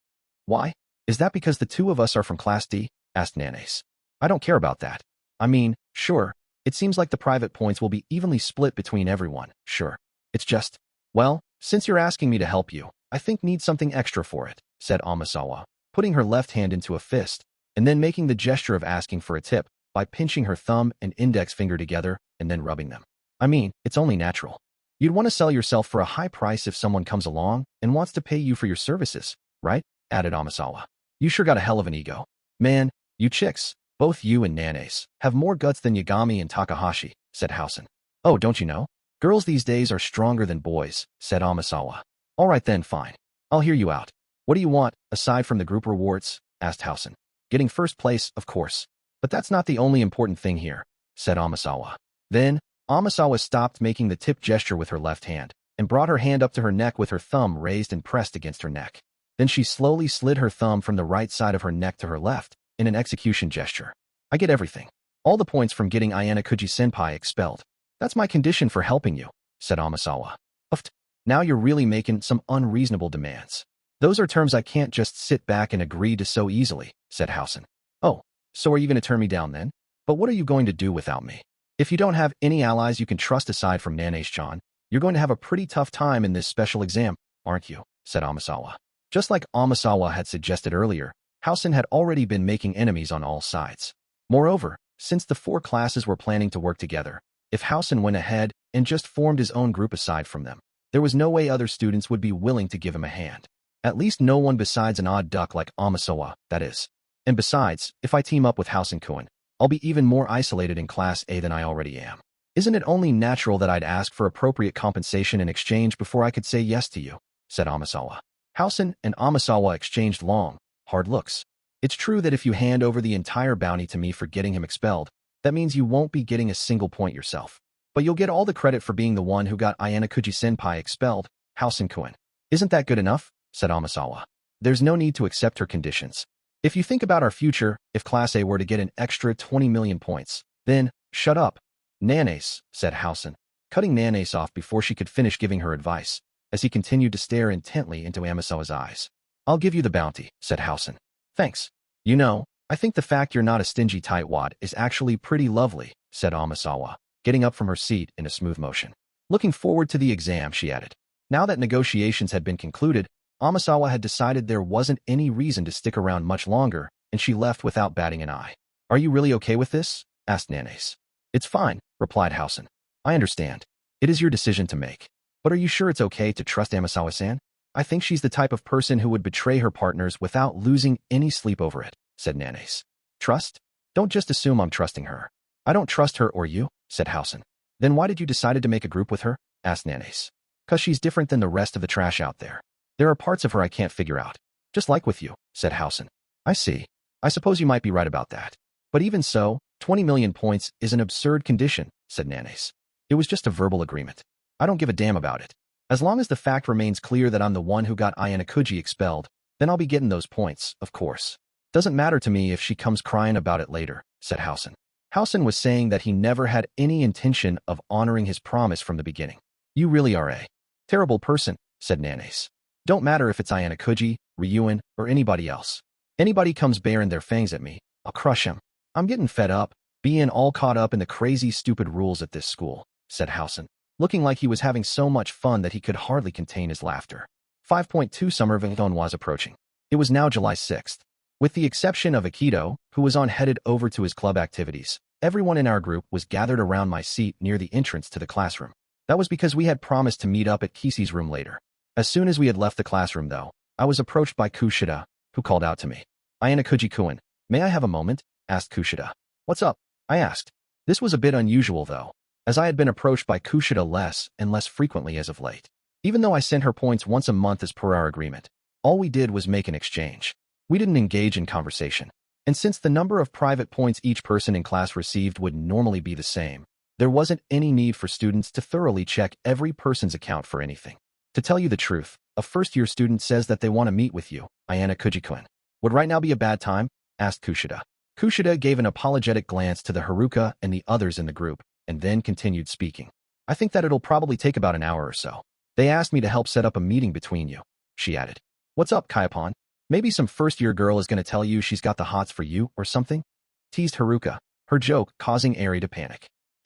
Why? Is that because the 2 of us are from Class D? Asked Nanase. I don't care about that. I mean, sure, it seems like the private points will be evenly split between everyone, sure. It's just, well, since you're asking me to help you, I think need something extra for it, said Amasawa, putting her left hand into a fist, and then making the gesture of asking for a tip by pinching her thumb and index finger together and then rubbing them. I mean, it's only natural. You'd want to sell yourself for a high price if someone comes along and wants to pay you for your services, right? Added Amasawa. You sure got a hell of an ego. Man, you chicks, both you and Nanase, have more guts than Yagami and Takahashi, said Housen. Oh, don't you know? Girls these days are stronger than boys, said Amasawa. All right then, fine. I'll hear you out. What do you want, aside from the group rewards? Asked Housen. Getting first place, of course. But that's not the only important thing here, said Amasawa. Then, Amasawa stopped making the tip gesture with her left hand and brought her hand up to her neck with her thumb raised and pressed against her neck. Then she slowly slid her thumb from the right side of her neck to her left in an execution gesture. I get everything. All the points from getting Ayanokouji-senpai expelled. That's my condition for helping you, said Amasawa. Uft. Now you're really making some unreasonable demands. Those are terms I can't just sit back and agree to so easily, said Housen. Oh, so are you going to turn me down then? But what are you going to do without me? If you don't have any allies you can trust aside from Nanase-chan, you're You're going to have a pretty tough time in this special exam, aren't you? Said Amasawa. Just like Amasawa had suggested earlier, Housen had already been making enemies on all sides. Moreover, since the 4 classes were planning to work together, if Housen went ahead and just formed his own group aside from them, there was no way other students would be willing to give him a hand. At least no one besides an odd duck like Amasawa, that is. And besides, if I team up with Housen-kun, I'll be even more isolated in Class A than I already am. Isn't it only natural that I'd ask for appropriate compensation in exchange before I could say yes to you? Said Amasawa. Housen and Amasawa exchanged long, hard looks. It's true that if you hand over the entire bounty to me for getting him expelled, that means you won't be getting a single point yourself. But you'll get all the credit for being the one who got Ayanokouji-senpai expelled, Housen-kun. Isn't that good enough? Said Amasawa. There's no need to accept her conditions. If you think about our future, if Class A were to get an extra 20 million points, then, shut up. Nanase, said Housen, cutting Nanase off before she could finish giving her advice, as he continued to stare intently into Amasawa's eyes. I'll give you the bounty, said Housen. Thanks. You know, I think the fact you're not a stingy tightwad is actually pretty lovely, said Amasawa, getting up from her seat in a smooth motion. Looking forward to the exam, she added. Now that negotiations had been concluded, Amasawa had decided there wasn't any reason to stick around much longer, and she left without batting an eye. Are you really okay with this? Asked Nanase. It's fine, replied Housen. I understand. It is your decision to make. But are you sure it's okay to trust Amasawa-san? I think she's the type of person who would betray her partners without losing any sleep over it, said Nanase. Trust? Don't just assume I'm trusting her. I don't trust her or you, said Housen. Then why did you decide to make a group with her? Asked Nanase. 'Cause she's different than the rest of the trash out there. There are parts of her I can't figure out. Just like with you, said Housen. I see. I suppose you might be right about that. But even so, 20 million points is an absurd condition, said Nanase. It was just a verbal agreement. I don't give a damn about it. As long as the fact remains clear that I'm the one who got Ayanokouji expelled, then I'll be getting those points, of course. Doesn't matter to me if she comes crying about it later, said Housen. Housen was saying that he never had any intention of honoring his promise from the beginning. You really are a terrible person, said Nanase. Don't matter if it's Ayanokouji, Ryuen, or anybody else. Anybody comes baring their fangs at me, I'll crush him. I'm getting fed up, being all caught up in the crazy stupid rules at this school, said Housen, looking like he was having so much fun that he could hardly contain his laughter. 5.2 Summer Vinton was approaching. It was now July 6th. With the exception of Akito, who was headed over to his club activities, everyone in our group was gathered around my seat near the entrance to the classroom. That was because we had promised to meet up at Kishi's room later. As soon as we had left the classroom, though, I was approached by Kushida, who called out to me. Ayanokouji-kun, may I have a moment? Asked Kushida. What's up? I asked. This was a bit unusual, though, as I had been approached by Kushida less and less frequently as of late. Even though I sent her points once a month as per our agreement, all we did was make an exchange. We didn't engage in conversation. And since the number of private points each person in class received would normally be the same, there wasn't any need for students to thoroughly check every person's account for anything. To tell you the truth, a first-year student says that they want to meet with you, Ayanokouji-kun. Would right now be a bad time? Asked Kushida. Kushida gave an apologetic glance to the Haruka and the others in the group, and then continued speaking. I think that it'll probably take about an hour or so. They asked me to help set up a meeting between you, she added. What's up, Kayapon? Maybe some first-year girl is going to tell you she's got the hots for you or something? Teased Haruka, her joke causing Eri to panic.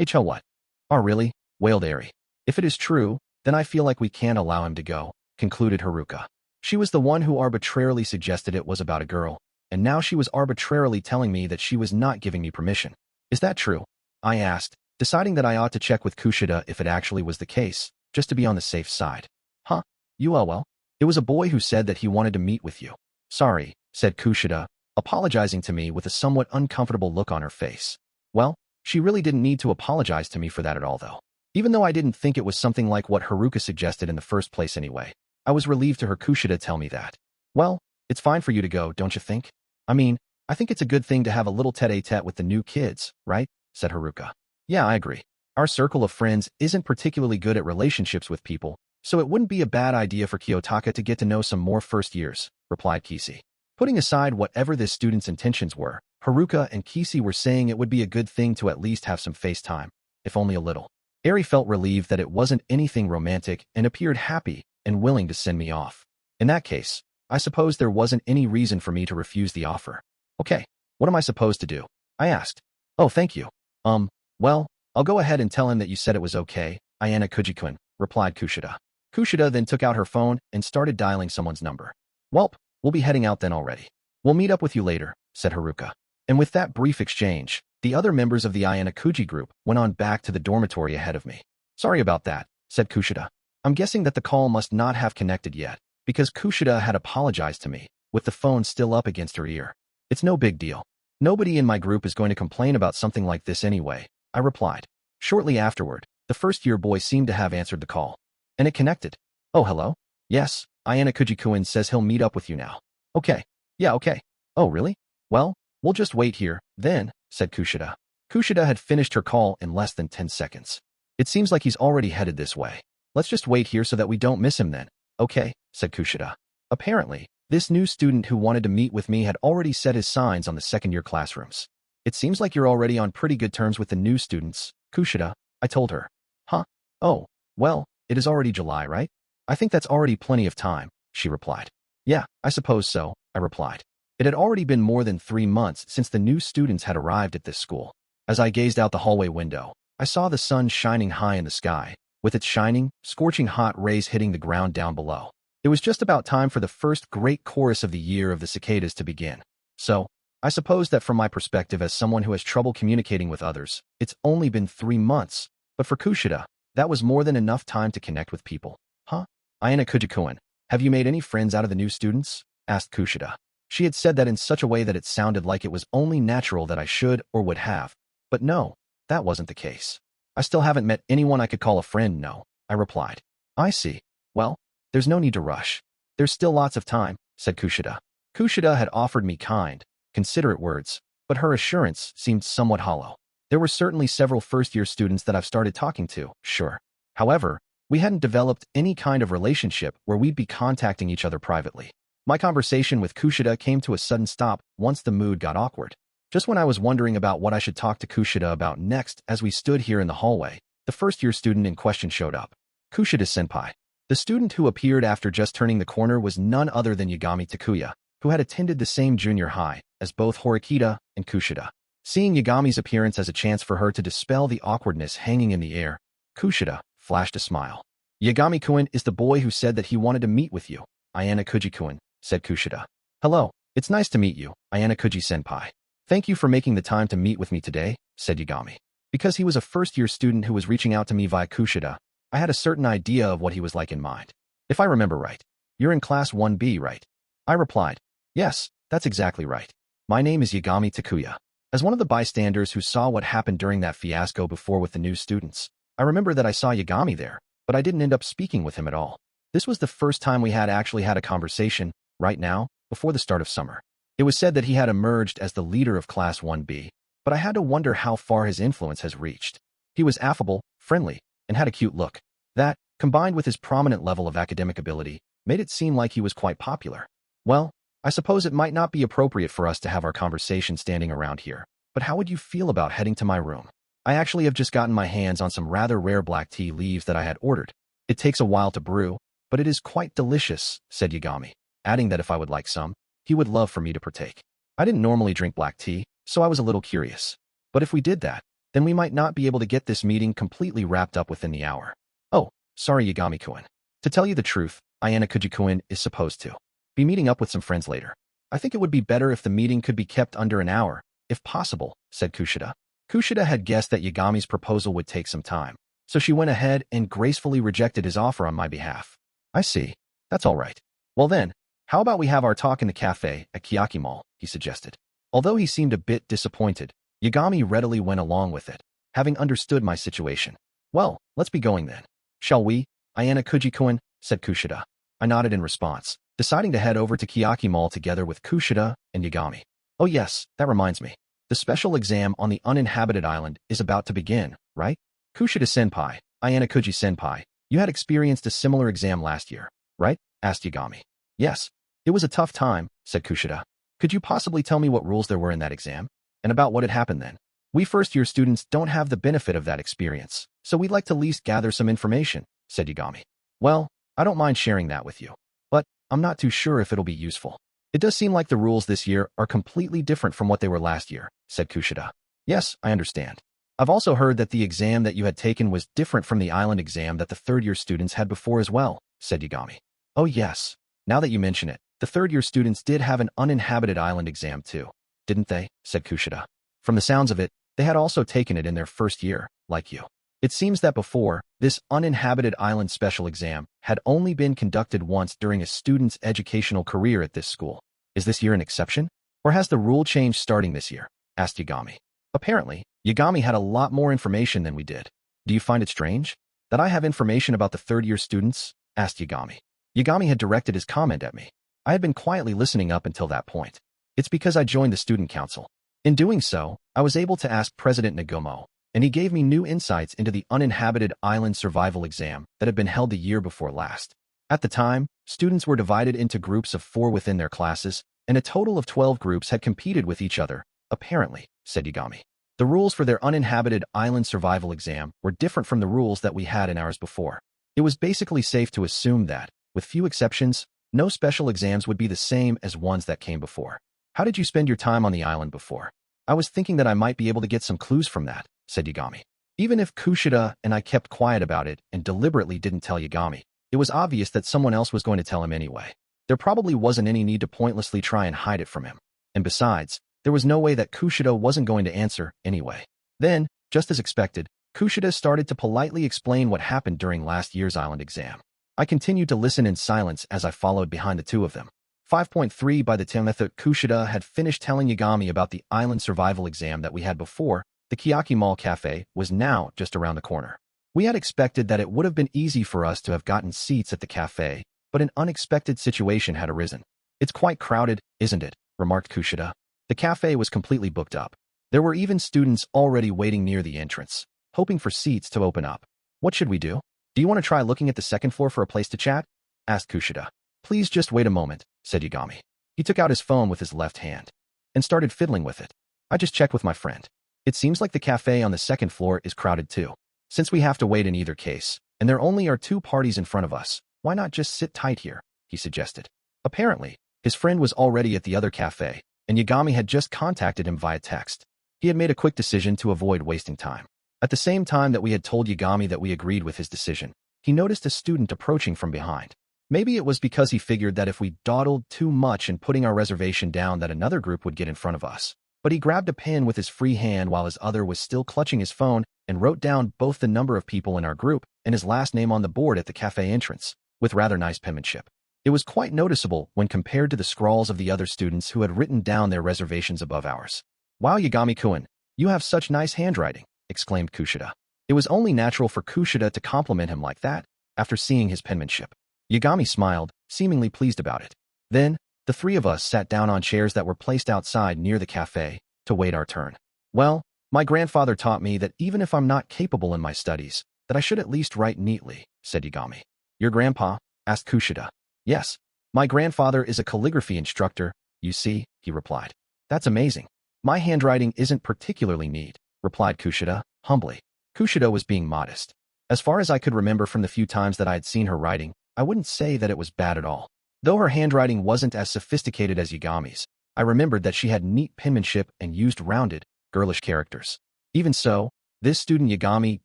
Hell what? Oh really? Wailed Eri. If it is true, then I feel like we can't allow him to go, concluded Haruka. She was the one who arbitrarily suggested it was about a girl, and now she was arbitrarily telling me that she was not giving me permission. Is that true? I asked, deciding that I ought to check with Kushida if it actually was the case, just to be on the safe side. Huh? Well, it was a boy who said that he wanted to meet with you. Sorry, said Kushida, apologizing to me with a somewhat uncomfortable look on her face. Well, she really didn't need to apologize to me for that at all, though. Even though I didn't think it was something like what Haruka suggested in the first place anyway, I was relieved to hear Kushida tell me that. Well, it's fine for you to go, don't you think? I mean, I think it's a good thing to have a little tete-a-tete with the new kids, right? Said Haruka. Yeah, I agree. Our circle of friends isn't particularly good at relationships with people, so it wouldn't be a bad idea for Kiyotaka to get to know some more first years, replied Kishi. Putting aside whatever this student's intentions were, Haruka and Kishi were saying it would be a good thing to at least have some face time, if only a little. Eri felt relieved that it wasn't anything romantic and appeared happy and willing to send me off. In that case, I suppose there wasn't any reason for me to refuse the offer. Okay, what am I supposed to do? I asked. Oh, thank you. Well, I'll go ahead and tell him that you said it was okay, Ayanokouji-kun, replied Kushida. Kushida then took out her phone and started dialing someone's number. Welp, we'll be heading out then already. We'll meet up with you later, said Haruka. And with that brief exchange, the other members of the Ayanokouji group went on back to the dormitory ahead of me. Sorry about that, said Kushida. I'm guessing that the call must not have connected yet, because Kushida had apologized to me, with the phone still up against her ear. It's no big deal. Nobody in my group is going to complain about something like this anyway, I replied. Shortly afterward, the first-year boy seemed to have answered the call. And it connected. Oh, hello? Yes, Ayanokouji-kun says he'll meet up with you now. Okay. Yeah, okay. Oh, really? Well, we'll just wait here, then, said Kushida. Kushida had finished her call in less than 10 seconds. It seems like he's already headed this way. Let's just wait here so that we don't miss him then. Okay, said Kushida. Apparently, this new student who wanted to meet with me had already set his signs on the second-year classrooms. It seems like you're already on pretty good terms with the new students, Kushida, I told her. Huh? Oh, well, it is already July, right? I think that's already plenty of time, she replied. Yeah, I suppose so, I replied. It had already been more than 3 months since the new students had arrived at this school. As I gazed out the hallway window, I saw the sun shining high in the sky, with its shining, scorching hot rays hitting the ground down below. It was just about time for the first great chorus of the year of the cicadas to begin. So, I suppose that from my perspective as someone who has trouble communicating with others, it's only been 3 months, but for Kushida, that was more than enough time to connect with people. Huh? Ayanokouji-kun, have you made any friends out of the new students? Asked Kushida. She had said that in such a way that it sounded like it was only natural that I should or would have. But no, that wasn't the case. I still haven't met anyone I could call a friend, no, I replied. I see. Well, there's no need to rush. There's still lots of time, said Kushida. Kushida had offered me kind, considerate words, but her assurance seemed somewhat hollow. There were certainly several first-year students that I've started talking to, sure. However, we hadn't developed any kind of relationship where we'd be contacting each other privately. My conversation with Kushida came to a sudden stop once the mood got awkward. Just when I was wondering about what I should talk to Kushida about next as we stood here in the hallway, the first-year student in question showed up. Kushida-senpai. The student who appeared after just turning the corner was none other than Yagami Takuya, who had attended the same junior high as both Horikita and Kushida. Seeing Yagami's appearance as a chance for her to dispel the awkwardness hanging in the air, Kushida flashed a smile. Yagami-kun is the boy who said that he wanted to meet with you, Ayanokouji-kun, said Kushida. Hello, it's nice to meet you, Ayanokouji-senpai. Thank you for making the time to meet with me today, said Yagami. Because he was a first-year student who was reaching out to me via Kushida, I had a certain idea of what he was like in mind. If I remember right, you're in class 1B, right? I replied, yes, that's exactly right. My name is Yagami Takuya. As one of the bystanders who saw what happened during that fiasco before with the new students, I remember that I saw Yagami there, but I didn't end up speaking with him at all. This was the first time we had actually had a conversation, right now, before the start of summer. It was said that he had emerged as the leader of Class 1B, but I had to wonder how far his influence has reached. He was affable, friendly, and had a cute look. That, combined with his prominent level of academic ability, made it seem like he was quite popular. Well, I suppose it might not be appropriate for us to have our conversation standing around here, but how would you feel about heading to my room? I actually have just gotten my hands on some rather rare black tea leaves that I had ordered. It takes a while to brew, but it is quite delicious, said Yagami, adding that if I would like some, he would love for me to partake. I didn't normally drink black tea, so I was a little curious. But if we did that, then we might not be able to get this meeting completely wrapped up within the hour. Oh, sorry Yagami-kun. To tell you the truth, Ayanokouji-kun is supposed to be meeting up with some friends later. I think it would be better if the meeting could be kept under an hour, if possible, said Kushida. Kushida had guessed that Yagami's proposal would take some time, so she went ahead and gracefully rejected his offer on my behalf. I see. That's all right. Well then, how about we have our talk in the cafe at Kiyotaka Mall, he suggested. Although he seemed a bit disappointed, Yagami readily went along with it, having understood my situation. Well, let's be going then. Shall we, Ayanokouji-kun, said Kushida. I nodded in response, deciding to head over to Kiyotaka Mall together with Kushida and Yagami. Oh yes, that reminds me. The special exam on the uninhabited island is about to begin, right? Kushida-senpai, Ayanokouji-senpai, you had experienced a similar exam last year, right? Asked Yagami. Yes. It was a tough time, said Kushida. Could you possibly tell me what rules there were in that exam? And about what had happened then? We first-year students don't have the benefit of that experience, so we'd like to at least gather some information, said Yagami. Well, I don't mind sharing that with you, but I'm not too sure if it'll be useful. It does seem like the rules this year are completely different from what they were last year, said Kushida. Yes, I understand. I've also heard that the exam that you had taken was different from the island exam that the third-year students had before as well, said Yagami. Oh yes. Now that you mention it, the third-year students did have an uninhabited island exam too, didn't they? Said Kushida. From the sounds of it, they had also taken it in their first year, like you. It seems that before, this uninhabited island special exam had only been conducted once during a student's educational career at this school. Is this year an exception? Or has the rule changed starting this year? Asked Yagami. Apparently, Yagami had a lot more information than we did. Do you find it strange that I have information about the third-year students? Asked Yagami. Yagami had directed his comment at me. I had been quietly listening up until that point. It's because I joined the student council. In doing so, I was able to ask President Nagomo, and he gave me new insights into the uninhabited island survival exam that had been held the year before last. At the time, students were divided into groups of 4 within their classes, and a total of 12 groups had competed with each other, apparently, said Yagami. The rules for their uninhabited island survival exam were different from the rules that we had in ours before. It was basically safe to assume that, with few exceptions, no special exams would be the same as ones that came before. How did you spend your time on the island before? I was thinking that I might be able to get some clues from that, said Yagami. Even if Kushida and I kept quiet about it and deliberately didn't tell Yagami, it was obvious that someone else was going to tell him anyway. There probably wasn't any need to pointlessly try and hide it from him. And besides, there was no way that Kushida wasn't going to answer anyway. Then, just as expected, Kushida started to politely explain what happened during last year's island exam. I continued to listen in silence as I followed behind the two of them. 5.3 By the time that Kushida had finished telling Yagami about the island survival exam that we had before, the Kiyotaka Mall Cafe was now just around the corner. We had expected that it would have been easy for us to have gotten seats at the cafe, but an unexpected situation had arisen. It's quite crowded, isn't it? Remarked Kushida. The cafe was completely booked up. There were even students already waiting near the entrance, hoping for seats to open up. What should we do? Do you want to try looking at the second floor for a place to chat? Asked Kushida. Please just wait a moment, said Yagami. He took out his phone with his left hand and started fiddling with it. I just checked with my friend. It seems like the cafe on the second floor is crowded too. Since we have to wait in either case, and there only are 2 parties in front of us, why not just sit tight here? He suggested. Apparently, his friend was already at the other cafe, and Yagami had just contacted him via text. He had made a quick decision to avoid wasting time. At the same time that we had told Yagami that we agreed with his decision, he noticed a student approaching from behind. Maybe it was because he figured that if we dawdled too much in putting our reservation down that another group would get in front of us. But he grabbed a pen with his free hand while his other was still clutching his phone and wrote down both the number of people in our group and his last name on the board at the cafe entrance, with rather nice penmanship. It was quite noticeable when compared to the scrawls of the other students who had written down their reservations above ours. Wow, Yagami-kun, you have such nice handwriting, exclaimed Kushida. It was only natural for Kushida to compliment him like that, after seeing his penmanship. Yagami smiled, seemingly pleased about it. Then, the 3 of us sat down on chairs that were placed outside near the cafe to wait our turn. Well, my grandfather taught me that even if I'm not capable in my studies, that I should at least write neatly, said Yagami. Your grandpa? Asked Kushida. Yes, my grandfather is a calligraphy instructor, you see, he replied. That's amazing. My handwriting isn't particularly neat, replied Kushida, humbly. Kushida was being modest. As far as I could remember from the few times that I had seen her writing, I wouldn't say that it was bad at all. Though her handwriting wasn't as sophisticated as Yagami's, I remembered that she had neat penmanship and used rounded, girlish characters. Even so, this student Yagami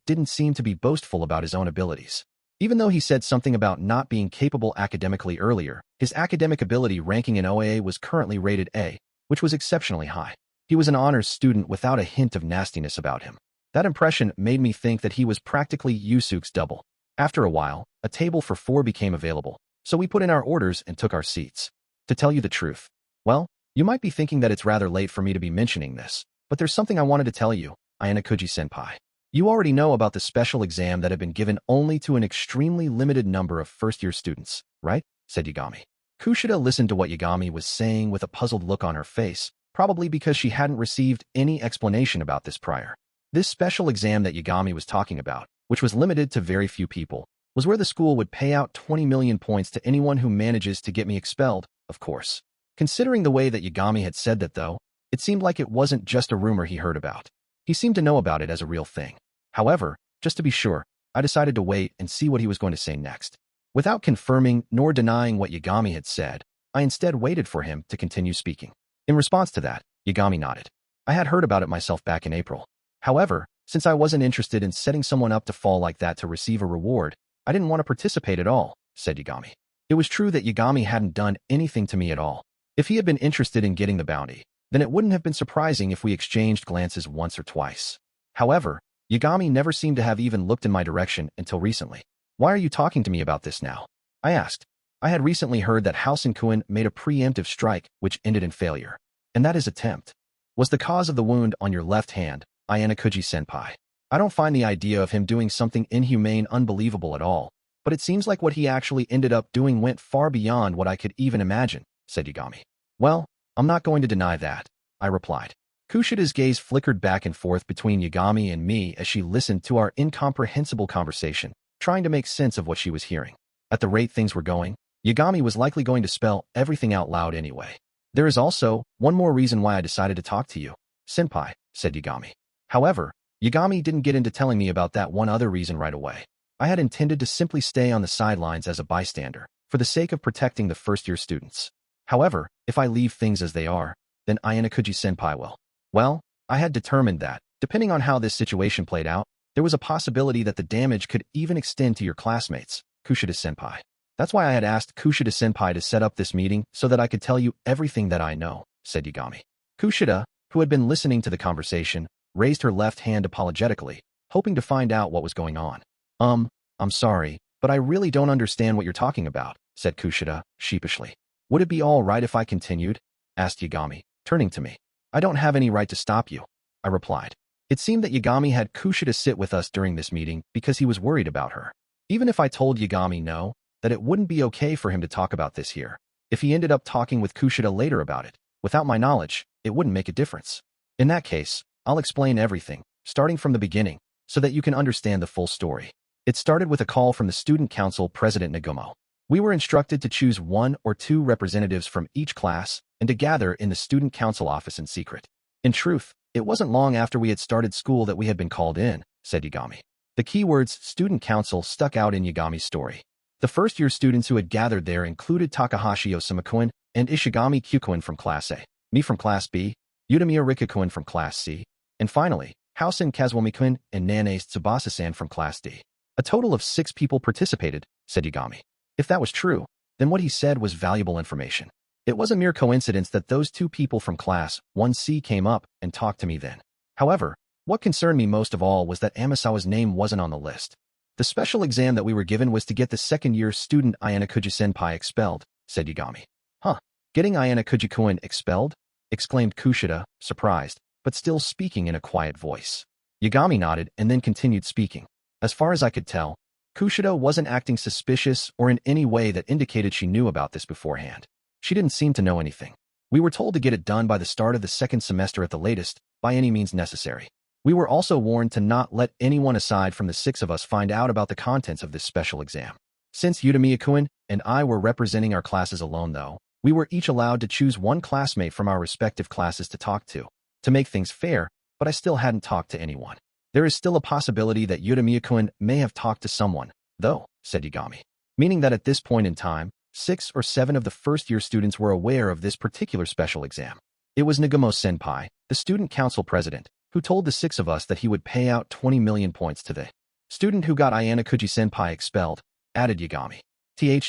didn't seem to be boastful about his own abilities. Even though he said something about not being capable academically earlier, his academic ability ranking in OAA was currently rated A, which was exceptionally high. He was an honors student without a hint of nastiness about him. That impression made me think that he was practically Yusuke's double. After a while, a table for 4 became available, so we put in our orders and took our seats. To tell you the truth, well, you might be thinking that it's rather late for me to be mentioning this, but there's something I wanted to tell you, Ayanokouji-senpai. You already know about the special exam that had been given only to an extremely limited number of first-year students, right? Said Yagami. Kushida listened to what Yagami was saying with a puzzled look on her face, probably because she hadn't received any explanation about this prior. This special exam that Yagami was talking about, which was limited to very few people, was where the school would pay out 20 million points to anyone who manages to get me expelled, of course. Considering the way that Yagami had said that, though, it seemed like it wasn't just a rumor he heard about. He seemed to know about it as a real thing. However, just to be sure, I decided to wait and see what he was going to say next. Without confirming nor denying what Yagami had said, I instead waited for him to continue speaking. In response to that, Yagami nodded. I had heard about it myself back in April. However, Since I wasn't interested in setting someone up to fall like that to receive a reward, I didn't want to participate at all, said Yagami. It was true that Yagami hadn't done anything to me at all. If he had been interested in getting the bounty, then it wouldn't have been surprising if we exchanged glances once or twice. However, Yagami never seemed to have even looked in my direction until recently. Why are you talking to me about this now? I asked. I had recently heard that House-in-Kuin made a preemptive strike which ended in failure. And that his attempt was the cause of the wound on your left hand, Ayanokouji-senpai. I don't find the idea of him doing something inhumane unbelievable at all, but it seems like what he actually ended up doing went far beyond what I could even imagine, said Yagami. Well, I'm not going to deny that, I replied. Kushida's gaze flickered back and forth between Yagami and me as she listened to our incomprehensible conversation, trying to make sense of what she was hearing. At the rate things were going, Yagami was likely going to spell everything out loud anyway. There is also one more reason why I decided to talk to you, senpai, said Yagami. However, Yagami didn't get into telling me about that one other reason right away. I had intended to simply stay on the sidelines as a bystander, for the sake of protecting the first-year students. However, if I leave things as they are, then Ayanokouji-senpai will. Well, I had determined that, depending on how this situation played out, there was a possibility that the damage could even extend to your classmates, Kushida-senpai. That's why I had asked Kushida-senpai to set up this meeting so that I could tell you everything that I know, said Yagami. Kushida, who had been listening to the conversation, raised her left hand apologetically, hoping to find out what was going on. I'm sorry, but I really don't understand what you're talking about, said Kushida, sheepishly. Would it be all right if I continued? Asked Yagami, turning to me. I don't have any right to stop you, I replied. It seemed that Yagami had Kushida sit with us during this meeting because he was worried about her. Even if I told Yagami no, that it wouldn't be okay for him to talk about this here. If he ended up talking with Kushida later about it, without my knowledge, it wouldn't make a difference. In that case, I'll explain everything, starting from the beginning, so that you can understand the full story. It started with a call from the Student Council President Nagumo. We were instructed to choose 1 or 2 representatives from each class and to gather in the Student Council office in secret. In truth, it wasn't long after we had started school that we had been called in, said Yagami. The keywords Student Council stuck out in Yagami's story. The first-year students who had gathered there included Takahashi Osama-kun and Ishigami Kyukun from Class A, me from Class B, Utamiya Rika-kun from Class C, and finally, Housen Kazuomi-kun and Nanae Tsubasa-san from Class D. A total of 6 people participated, said Yagami. If that was true, then what he said was valuable information. It was a mere coincidence that those 2 people from Class 1C came up and talked to me then. However, what concerned me most of all was that Amasawa's name wasn't on the list. The special exam that we were given was to get the second-year student Ayanokouji-senpai expelled, said Yagami. Huh, getting Ayanokouji-kun expelled? Exclaimed Kushida, surprised, but still speaking in a quiet voice. Yagami nodded and then continued speaking. As far as I could tell, Kushida wasn't acting suspicious or in any way that indicated she knew about this beforehand. She didn't seem to know anything. We were told to get it done by the start of the second semester at the latest, by any means necessary. We were also warned to not let anyone aside from the 6 of us find out about the contents of this special exam. Since Utamiya-kun and I were representing our classes alone though, we were each allowed to choose 1 classmate from our respective classes to talk to make things fair, but I still hadn't talked to anyone. There is still a possibility that Utamiya-kun may have talked to someone, though, said Yagami. Meaning that at this point in time, 6 or 7 of the first-year students were aware of this particular special exam. It was Nagumo-senpai, the student council president, who told the 6 of us that he would pay out 20 million points to the student who got Ayanokouji-senpai expelled, added Yagami.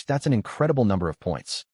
That's an incredible number of points.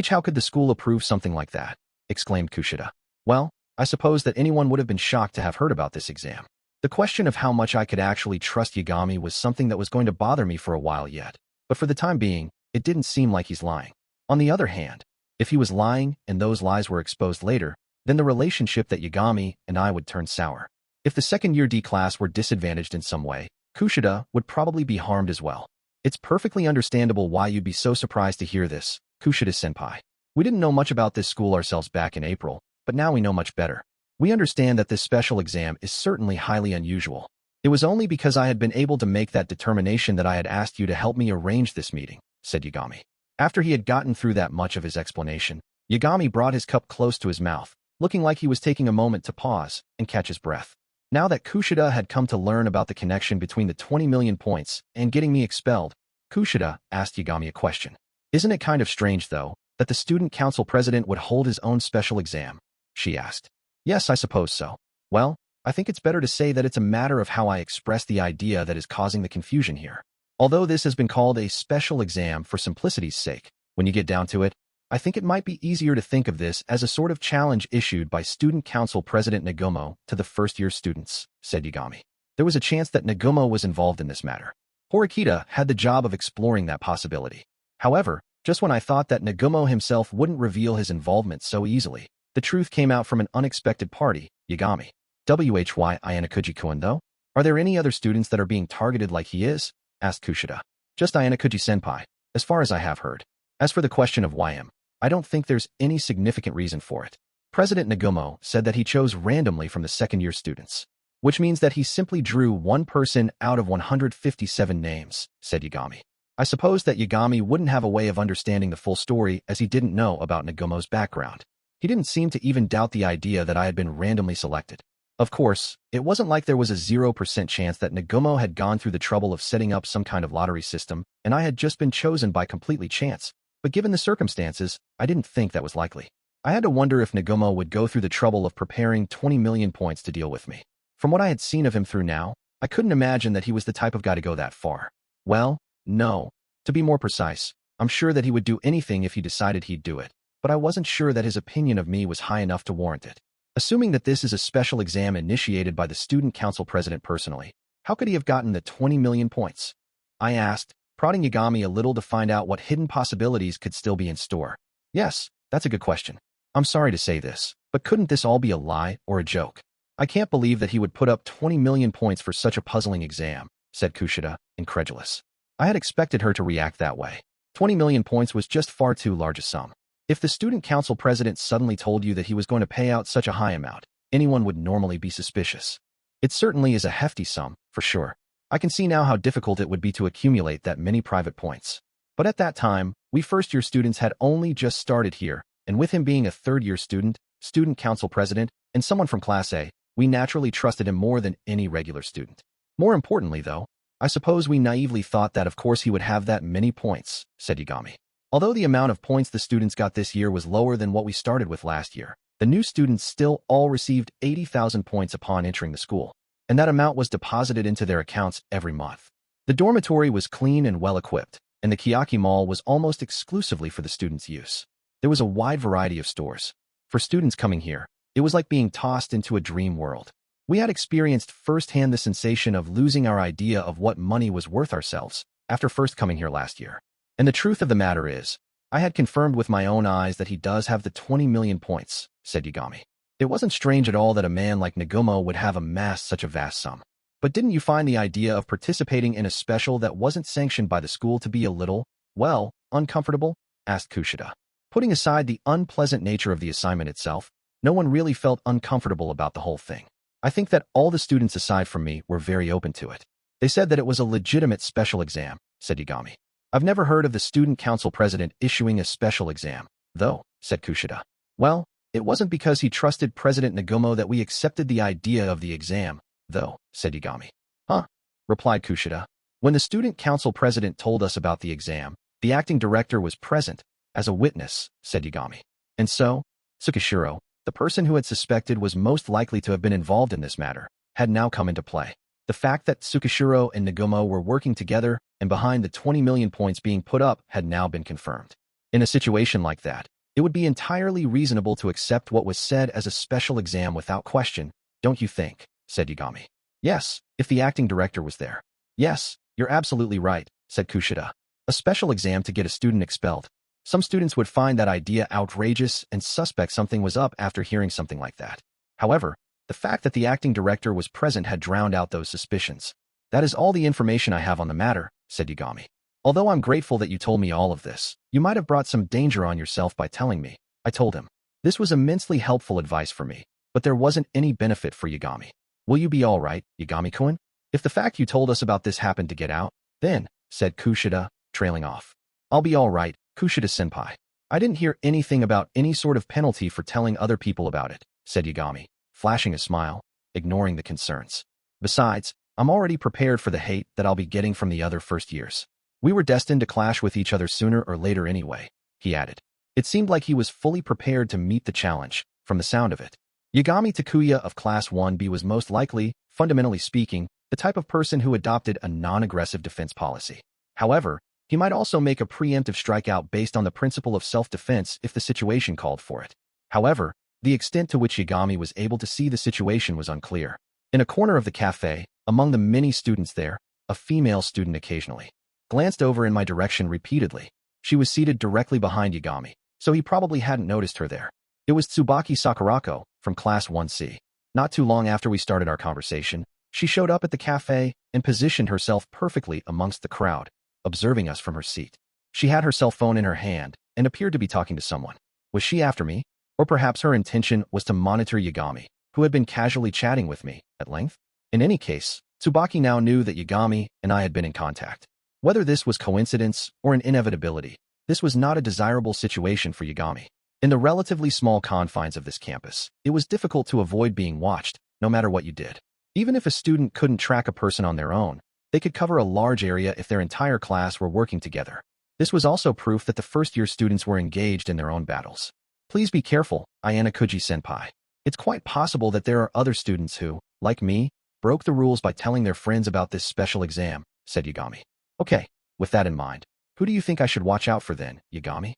How could the school approve something like that? Exclaimed Kushida. Well, I suppose that anyone would have been shocked to have heard about this exam. The question of how much I could actually trust Yagami was something that was going to bother me for a while yet, but for the time being, it didn't seem like he's lying. On the other hand, if he was lying and those lies were exposed later, then the relationship that Yagami and I would turn sour. If the second-year D class were disadvantaged in some way, Kushida would probably be harmed as well. It's perfectly understandable why you'd be so surprised to hear this, Kushida-senpai. We didn't know much about this school ourselves back in April, but now we know much better. We understand that this special exam is certainly highly unusual. It was only because I had been able to make that determination that I had asked you to help me arrange this meeting, said Yagami. After he had gotten through that much of his explanation, Yagami brought his cup close to his mouth, looking like he was taking a moment to pause and catch his breath. Now that Kushida had come to learn about the connection between the 20 million points and getting me expelled, Kushida asked Yagami a question. Isn't it kind of strange, though, that the student council president would hold his own special exam? She asked. Yes, I suppose so. Well, I think it's better to say that it's a matter of how I express the idea that is causing the confusion here. Although this has been called a special exam for simplicity's sake, when you get down to it, I think it might be easier to think of this as a sort of challenge issued by Student Council President Nagumo to the first-year students, said Yagami. There was a chance that Nagumo was involved in this matter. Horikita had the job of exploring that possibility. However, just when I thought that Nagumo himself wouldn't reveal his involvement so easily, the truth came out from an unexpected party, Yagami. Why Ayanokouji-kun though? Are there any other students that are being targeted like he is? Asked Kushida. Just Ayanokouji-senpai, as far as I have heard. As for the question of why him, I don't think there's any significant reason for it. President Nagumo said that he chose randomly from the second-year students, which means that he simply drew one person out of 157 names, said Yagami. I suppose that Yagami wouldn't have a way of understanding the full story as he didn't know about Nagumo's background. He didn't seem to even doubt the idea that I had been randomly selected. Of course, it wasn't like there was a 0% chance that Nagumo had gone through the trouble of setting up some kind of lottery system and I had just been chosen by completely chance. But given the circumstances, I didn't think that was likely. I had to wonder if Nagumo would go through the trouble of preparing 20 million points to deal with me. From what I had seen of him through now, I couldn't imagine that he was the type of guy to go that far. Well, no. To be more precise, I'm sure that he would do anything if he decided he'd do it, but I wasn't sure that his opinion of me was high enough to warrant it. Assuming that this is a special exam initiated by the student council president personally, how could he have gotten the 20 million points? I asked, prodding Yagami a little to find out what hidden possibilities could still be in store. Yes, that's a good question. I'm sorry to say this, but couldn't this all be a lie or a joke? I can't believe that he would put up 20 million points for such a puzzling exam, said Kushida, incredulous. I had expected her to react that way. 20 million points was just far too large a sum. If the student council president suddenly told you that he was going to pay out such a high amount, anyone would normally be suspicious. It certainly is a hefty sum, for sure. I can see now how difficult it would be to accumulate that many private points. But at that time, we first-year students had only just started here, and with him being a third-year student, student council president, and someone from Class A, we naturally trusted him more than any regular student. More importantly, though, I suppose we naively thought that of course he would have that many points, said Yagami. Although the amount of points the students got this year was lower than what we started with last year, the new students still all received 80,000 points upon entering the school, and that amount was deposited into their accounts every month. The dormitory was clean and well-equipped, and the Kiyotaka Mall was almost exclusively for the students' use. There was a wide variety of stores. For students coming here, it was like being tossed into a dream world. We had experienced firsthand the sensation of losing our idea of what money was worth ourselves after first coming here last year. And the truth of the matter is, I had confirmed with my own eyes that he does have the 20 million points, said Yagami. It wasn't strange at all that a man like Nagumo would have amassed such a vast sum. But didn't you find the idea of participating in a special that wasn't sanctioned by the school to be a little, well, uncomfortable? Asked Kushida. Putting aside the unpleasant nature of the assignment itself, no one really felt uncomfortable about the whole thing. I think that all the students aside from me were very open to it. They said that it was a legitimate special exam, said Yagami. I've never heard of the student council president issuing a special exam, though, said Kushida. Well, it wasn't because he trusted President Nagumo that we accepted the idea of the exam, though, said Yagami. Huh, replied Kushida. When the student council president told us about the exam, the acting director was present, as a witness, said Yagami. And so, Tsukishiro, the person who had suspected was most likely to have been involved in this matter, had now come into play. The fact that Tsukishiro and Nagumo were working together and behind the 20 million points being put up had now been confirmed. In a situation like that, it would be entirely reasonable to accept what was said as a special exam without question, don't you think? Said Yagami. Yes, if the acting director was there. Yes, you're absolutely right, said Kushida. A special exam to get a student expelled. Some students would find that idea outrageous and suspect something was up after hearing something like that. However, the fact that the acting director was present had drowned out those suspicions. That is all the information I have on the matter, said Yagami. Although I'm grateful that you told me all of this, you might have brought some danger on yourself by telling me, I told him. This was immensely helpful advice for me, but there wasn't any benefit for Yagami. Will you be all right, Yagami-kun? If the fact you told us about this happened to get out, then, said Kushida, trailing off. I'll be all right, Kushida-senpai. I didn't hear anything about any sort of penalty for telling other people about it, said Yagami, flashing a smile, ignoring the concerns. Besides, I'm already prepared for the hate that I'll be getting from the other first years. We were destined to clash with each other sooner or later anyway, he added. It seemed like he was fully prepared to meet the challenge, from the sound of it. Yagami Takuya of Class 1B was most likely, fundamentally speaking, the type of person who adopted a non-aggressive defense policy. However, he might also make a preemptive strikeout based on the principle of self-defense if the situation called for it. However, the extent to which Yagami was able to see the situation was unclear. In a corner of the cafe, among the many students there, a female student occasionally glanced over in my direction repeatedly. She was seated directly behind Yagami, so he probably hadn't noticed her there. It was Tsubaki Sakurako, from Class 1C. Not too long after we started our conversation, she showed up at the cafe and positioned herself perfectly amongst the crowd, observing us from her seat. She had her cell phone in her hand and appeared to be talking to someone. Was she after me? Or perhaps her intention was to monitor Yagami, who had been casually chatting with me, at length? In any case, Tsubaki now knew that Yagami and I had been in contact. Whether this was coincidence or an inevitability, this was not a desirable situation for Yagami. In the relatively small confines of this campus, it was difficult to avoid being watched, no matter what you did. Even if a student couldn't track a person on their own, they could cover a large area if their entire class were working together. This was also proof that the first-year students were engaged in their own battles. Please be careful, Ayanokouji-senpai. It's quite possible that there are other students who, like me, broke the rules by telling their friends about this special exam, said Yagami. Okay, with that in mind, who do you think I should watch out for then, Yagami?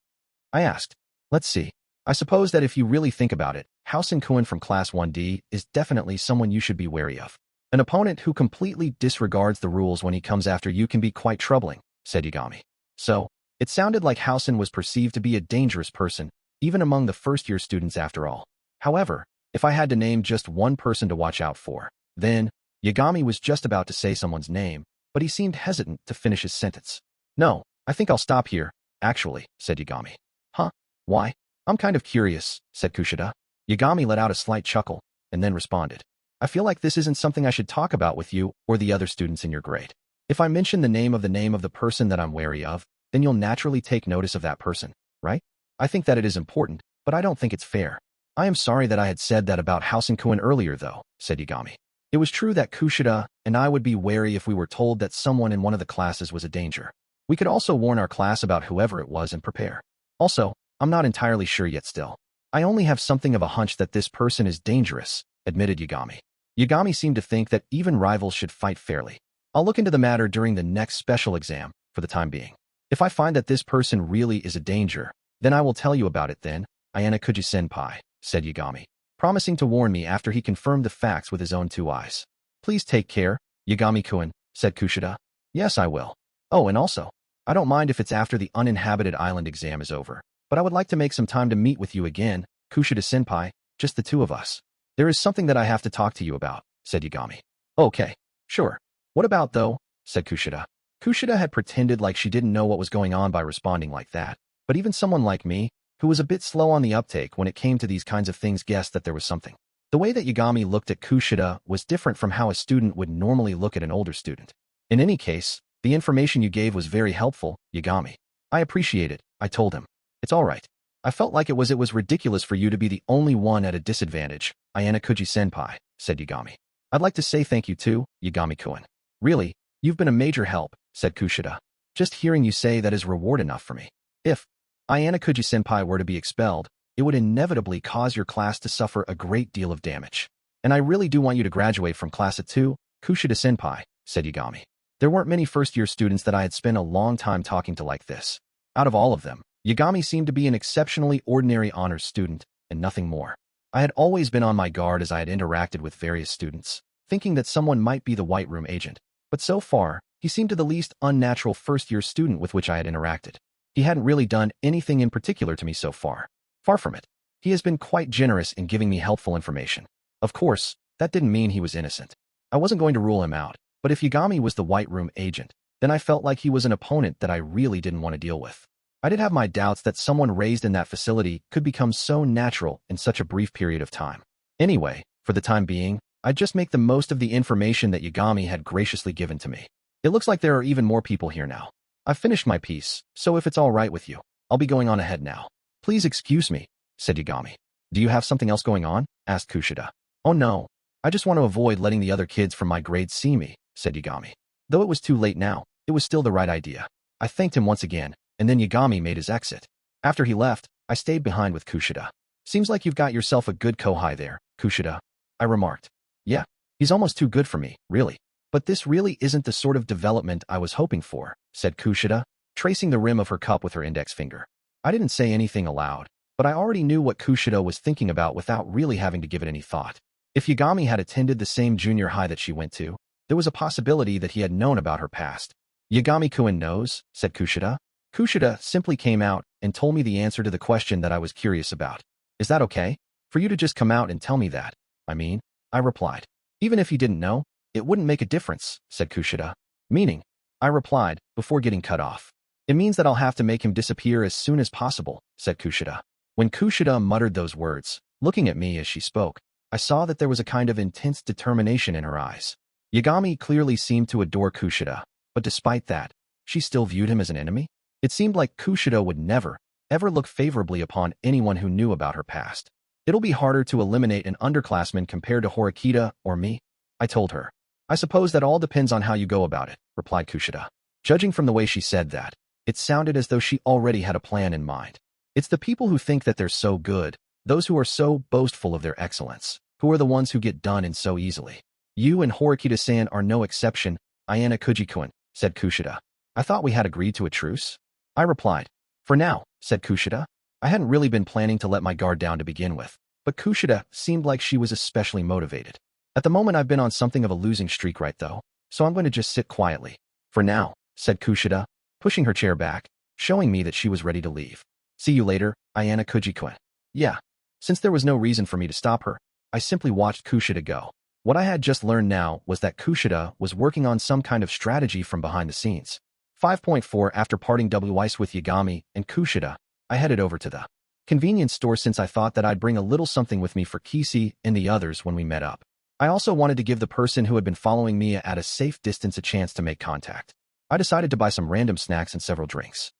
I asked. Let's see. I suppose that if you really think about it, Housing-kun from Class 1D is definitely someone you should be wary of. An opponent who completely disregards the rules when he comes after you can be quite troubling, said Yagami. So, it sounded like Housen was perceived to be a dangerous person, even among the first-year students after all. However, if I had to name just one person to watch out for, then, Yagami was just about to say someone's name, but he seemed hesitant to finish his sentence. No, I think I'll stop here, actually, said Yagami. Huh? Why? I'm kind of curious, said Kushida. Yagami let out a slight chuckle, and then responded. I feel like this isn't something I should talk about with you or the other students in your grade. If I mention the name of the person that I'm wary of, then you'll naturally take notice of that person, right? I think that it is important, but I don't think it's fair. I am sorry that I had said that about Housing-kun earlier, though, said Yagami. It was true that Kushida and I would be wary if we were told that someone in one of the classes was a danger. We could also warn our class about whoever it was and prepare. Also, I'm not entirely sure yet still. I only have something of a hunch that this person is dangerous, admitted Yagami. Yagami seemed to think that even rivals should fight fairly. I'll look into the matter during the next special exam, for the time being. If I find that this person really is a danger, then I will tell you about it then, Ayanokouji-senpai, said Yagami, promising to warn me after he confirmed the facts with his own two eyes. Please take care, Yagami-kun, said Kushida. Yes, I will. Oh, and also, I don't mind if it's after the uninhabited island exam is over, but I would like to make some time to meet with you again, Kushida-senpai, just the two of us. There is something that I have to talk to you about, said Yagami. Okay, sure. What about, though? Said Kushida. Kushida had pretended like she didn't know what was going on by responding like that, but even someone like me, who was a bit slow on the uptake when it came to these kinds of things, guessed that there was something. The way that Yagami looked at Kushida was different from how a student would normally look at an older student. In any case, the information you gave was very helpful, Yagami. I appreciate it, I told him. It's all right. I felt like it was ridiculous for you to be the only one at a disadvantage, Ayanokouji-senpai, said Yagami. I'd like to say thank you too, Yagami-kun. Really, you've been a major help, said Kushida. Just hearing you say that is reward enough for me. If Ayanokouji-senpai were to be expelled, it would inevitably cause your class to suffer a great deal of damage. And I really do want you to graduate from class at 2, Kushida-senpai, said Yagami. There weren't many first-year students that I had spent a long time talking to like this. Out of all of them, Yagami seemed to be an exceptionally ordinary honors student, and nothing more. I had always been on my guard as I had interacted with various students, thinking that someone might be the White Room agent, but so far, he seemed to the least unnatural first-year student with which I had interacted. He hadn't really done anything in particular to me so far. Far from it. He has been quite generous in giving me helpful information. Of course, that didn't mean he was innocent. I wasn't going to rule him out, but if Yagami was the White Room agent, then I felt like he was an opponent that I really didn't want to deal with. I did have my doubts that someone raised in that facility could become so natural in such a brief period of time. Anyway, for the time being, I'd just make the most of the information that Yagami had graciously given to me. It looks like there are even more people here now. I've finished my piece, so if it's all right with you, I'll be going on ahead now. Please excuse me, said Yagami. Do you have something else going on? Asked Kushida. Oh no, I just want to avoid letting the other kids from my grade see me, said Yagami. Though it was too late now, it was still the right idea. I thanked him once again, and then Yagami made his exit. After he left, I stayed behind with Kushida. Seems like you've got yourself a good kohai there, Kushida. I remarked. Yeah, he's almost too good for me, really. But this really isn't the sort of development I was hoping for, said Kushida, tracing the rim of her cup with her index finger. I didn't say anything aloud, but I already knew what Kushida was thinking about without really having to give it any thought. If Yagami had attended the same junior high that she went to, there was a possibility that he had known about her past. Yagami-kun knows, said Kushida. Kushida simply came out and told me the answer to the question that I was curious about. Is that okay? For you to just come out and tell me that? I replied. Even if he didn't know, it wouldn't make a difference, said Kushida. Meaning? I replied, before getting cut off. It means that I'll have to make him disappear as soon as possible, said Kushida. When Kushida muttered those words, looking at me as she spoke, I saw that there was a kind of intense determination in her eyes. Yagami clearly seemed to adore Kushida, but despite that, she still viewed him as an enemy? It seemed like Kushida would never, ever look favorably upon anyone who knew about her past. It'll be harder to eliminate an underclassman compared to Horikita or me, I told her. I suppose that all depends on how you go about it, replied Kushida. Judging from the way she said that, it sounded as though she already had a plan in mind. It's the people who think that they're so good, those who are so boastful of their excellence, who are the ones who get done in so easily. You and Horikita-san are no exception, Ayanokouji-kun, said Kushida. I thought we had agreed to a truce? I replied. For now, said Kushida. I hadn't really been planning to let my guard down to begin with, but Kushida seemed like she was especially motivated. At the moment I've been on something of a losing streak right though, so I'm going to just sit quietly. For now, said Kushida, pushing her chair back, showing me that she was ready to leave. See you later, Ayanokouji-kun. Yeah. Since there was no reason for me to stop her, I simply watched Kushida go. What I had just learned now was that Kushida was working on some kind of strategy from behind the scenes. 5.4 After parting twice with Yagami and Kushida, I headed over to the convenience store since I thought that I'd bring a little something with me for Kisi and the others when we met up. I also wanted to give the person who had been following me at a safe distance a chance to make contact. I decided to buy some random snacks and several drinks.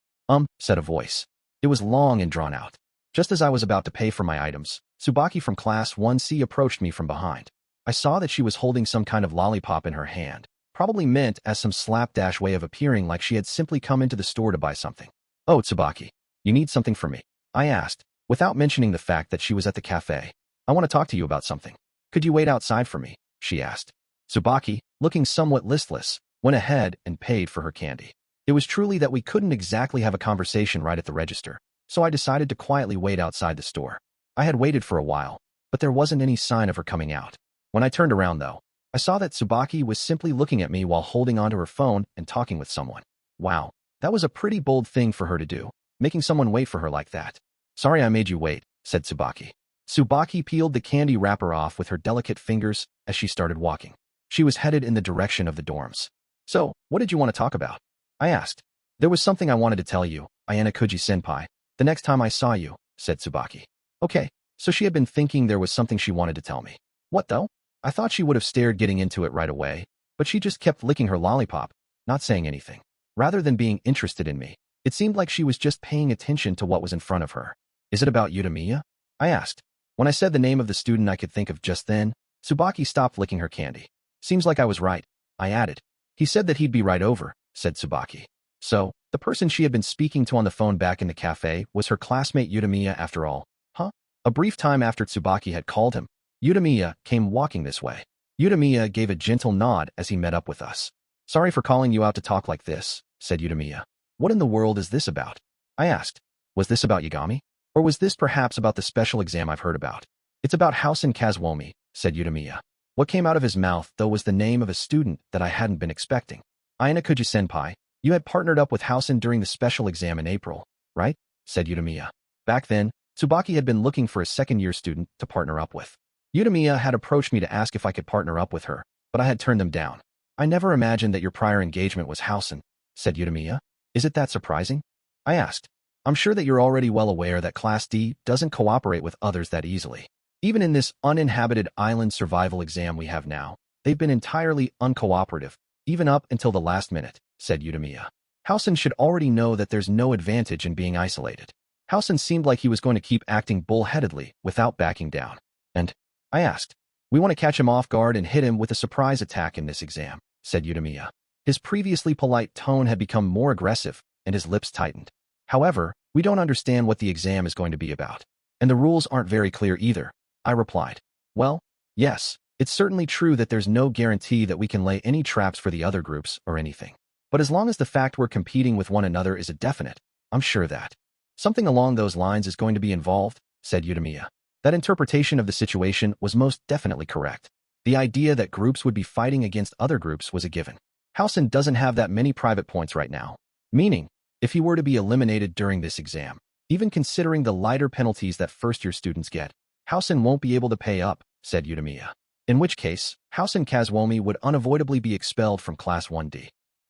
Said a voice. It was long and drawn out. Just as I was about to pay for my items, Tsubaki from Class 1C approached me from behind. I saw that she was holding some kind of lollipop in her hand, probably meant as some slapdash way of appearing like she had simply come into the store to buy something. Oh, Tsubaki, you need something from me? I asked, without mentioning the fact that she was at the cafe. I want to talk to you about something. Could you wait outside for me? She asked. Tsubaki, looking somewhat listless, went ahead and paid for her candy. It was truly that we couldn't exactly have a conversation right at the register, so I decided to quietly wait outside the store. I had waited for a while, but there wasn't any sign of her coming out. When I turned around, though, I saw that Tsubaki was simply looking at me while holding onto her phone and talking with someone. Wow, that was a pretty bold thing for her to do, making someone wait for her like that. Sorry I made you wait, said Tsubaki. Tsubaki peeled the candy wrapper off with her delicate fingers as she started walking. She was headed in the direction of the dorms. So, what did you want to talk about? I asked. There was something I wanted to tell you, Ayanokouji-senpai, the next time I saw you, said Tsubaki. Okay, so she had been thinking there was something she wanted to tell me. What though? I thought she would have stared getting into it right away, but she just kept licking her lollipop, not saying anything. Rather than being interested in me, it seemed like she was just paying attention to what was in front of her. Is it about Utamiya? I asked. When I said the name of the student I could think of just then, Tsubaki stopped licking her candy. Seems like I was right, I added. He said that he'd be right over, said Tsubaki. So, the person she had been speaking to on the phone back in the cafe was her classmate Utamiya after all. Huh? A brief time after Tsubaki had called him, Utamiya came walking this way. Utamiya gave a gentle nod as he met up with us. Sorry for calling you out to talk like this, said Utamiya. What in the world is this about? I asked. Was this about Yagami? Or was this perhaps about the special exam I've heard about? It's about Housen Kazuomi, said Utamiya. What came out of his mouth, though, was the name of a student that I hadn't been expecting. Ayanokouji-senpai, you had partnered up with Housen during the special exam in April, right? Said Utamiya. Back then, Tsubaki had been looking for a second-year student to partner up with. Utamiya had approached me to ask if I could partner up with her, but I had turned them down. I never imagined that your prior engagement was Housen, said Utamiya. Is it that surprising? I asked. I'm sure that you're already well aware that Class D doesn't cooperate with others that easily. Even in this uninhabited island survival exam we have now, they've been entirely uncooperative, even up until the last minute, said Utamiya. Housen should already know that there's no advantage in being isolated. Housen seemed like he was going to keep acting bullheadedly without backing down. And I asked. We want to catch him off guard and hit him with a surprise attack in this exam, said Utamiya. His previously polite tone had become more aggressive, and his lips tightened. However, we don't understand what the exam is going to be about. And the rules aren't very clear either, I replied. Well, yes, it's certainly true that there's no guarantee that we can lay any traps for the other groups or anything. But as long as the fact we're competing with one another is a definite, I'm sure that something along those lines is going to be involved, said Utamiya. That interpretation of the situation was most definitely correct. The idea that groups would be fighting against other groups was a given. Howson doesn't have that many private points right now. Meaning, if he were to be eliminated during this exam, even considering the lighter penalties that first-year students get, Howson won't be able to pay up, said Utamiya. In which case, Howson Kazwomi would unavoidably be expelled from Class 1D.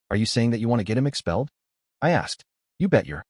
Are you saying that you want to get him expelled? I asked. You bet you're.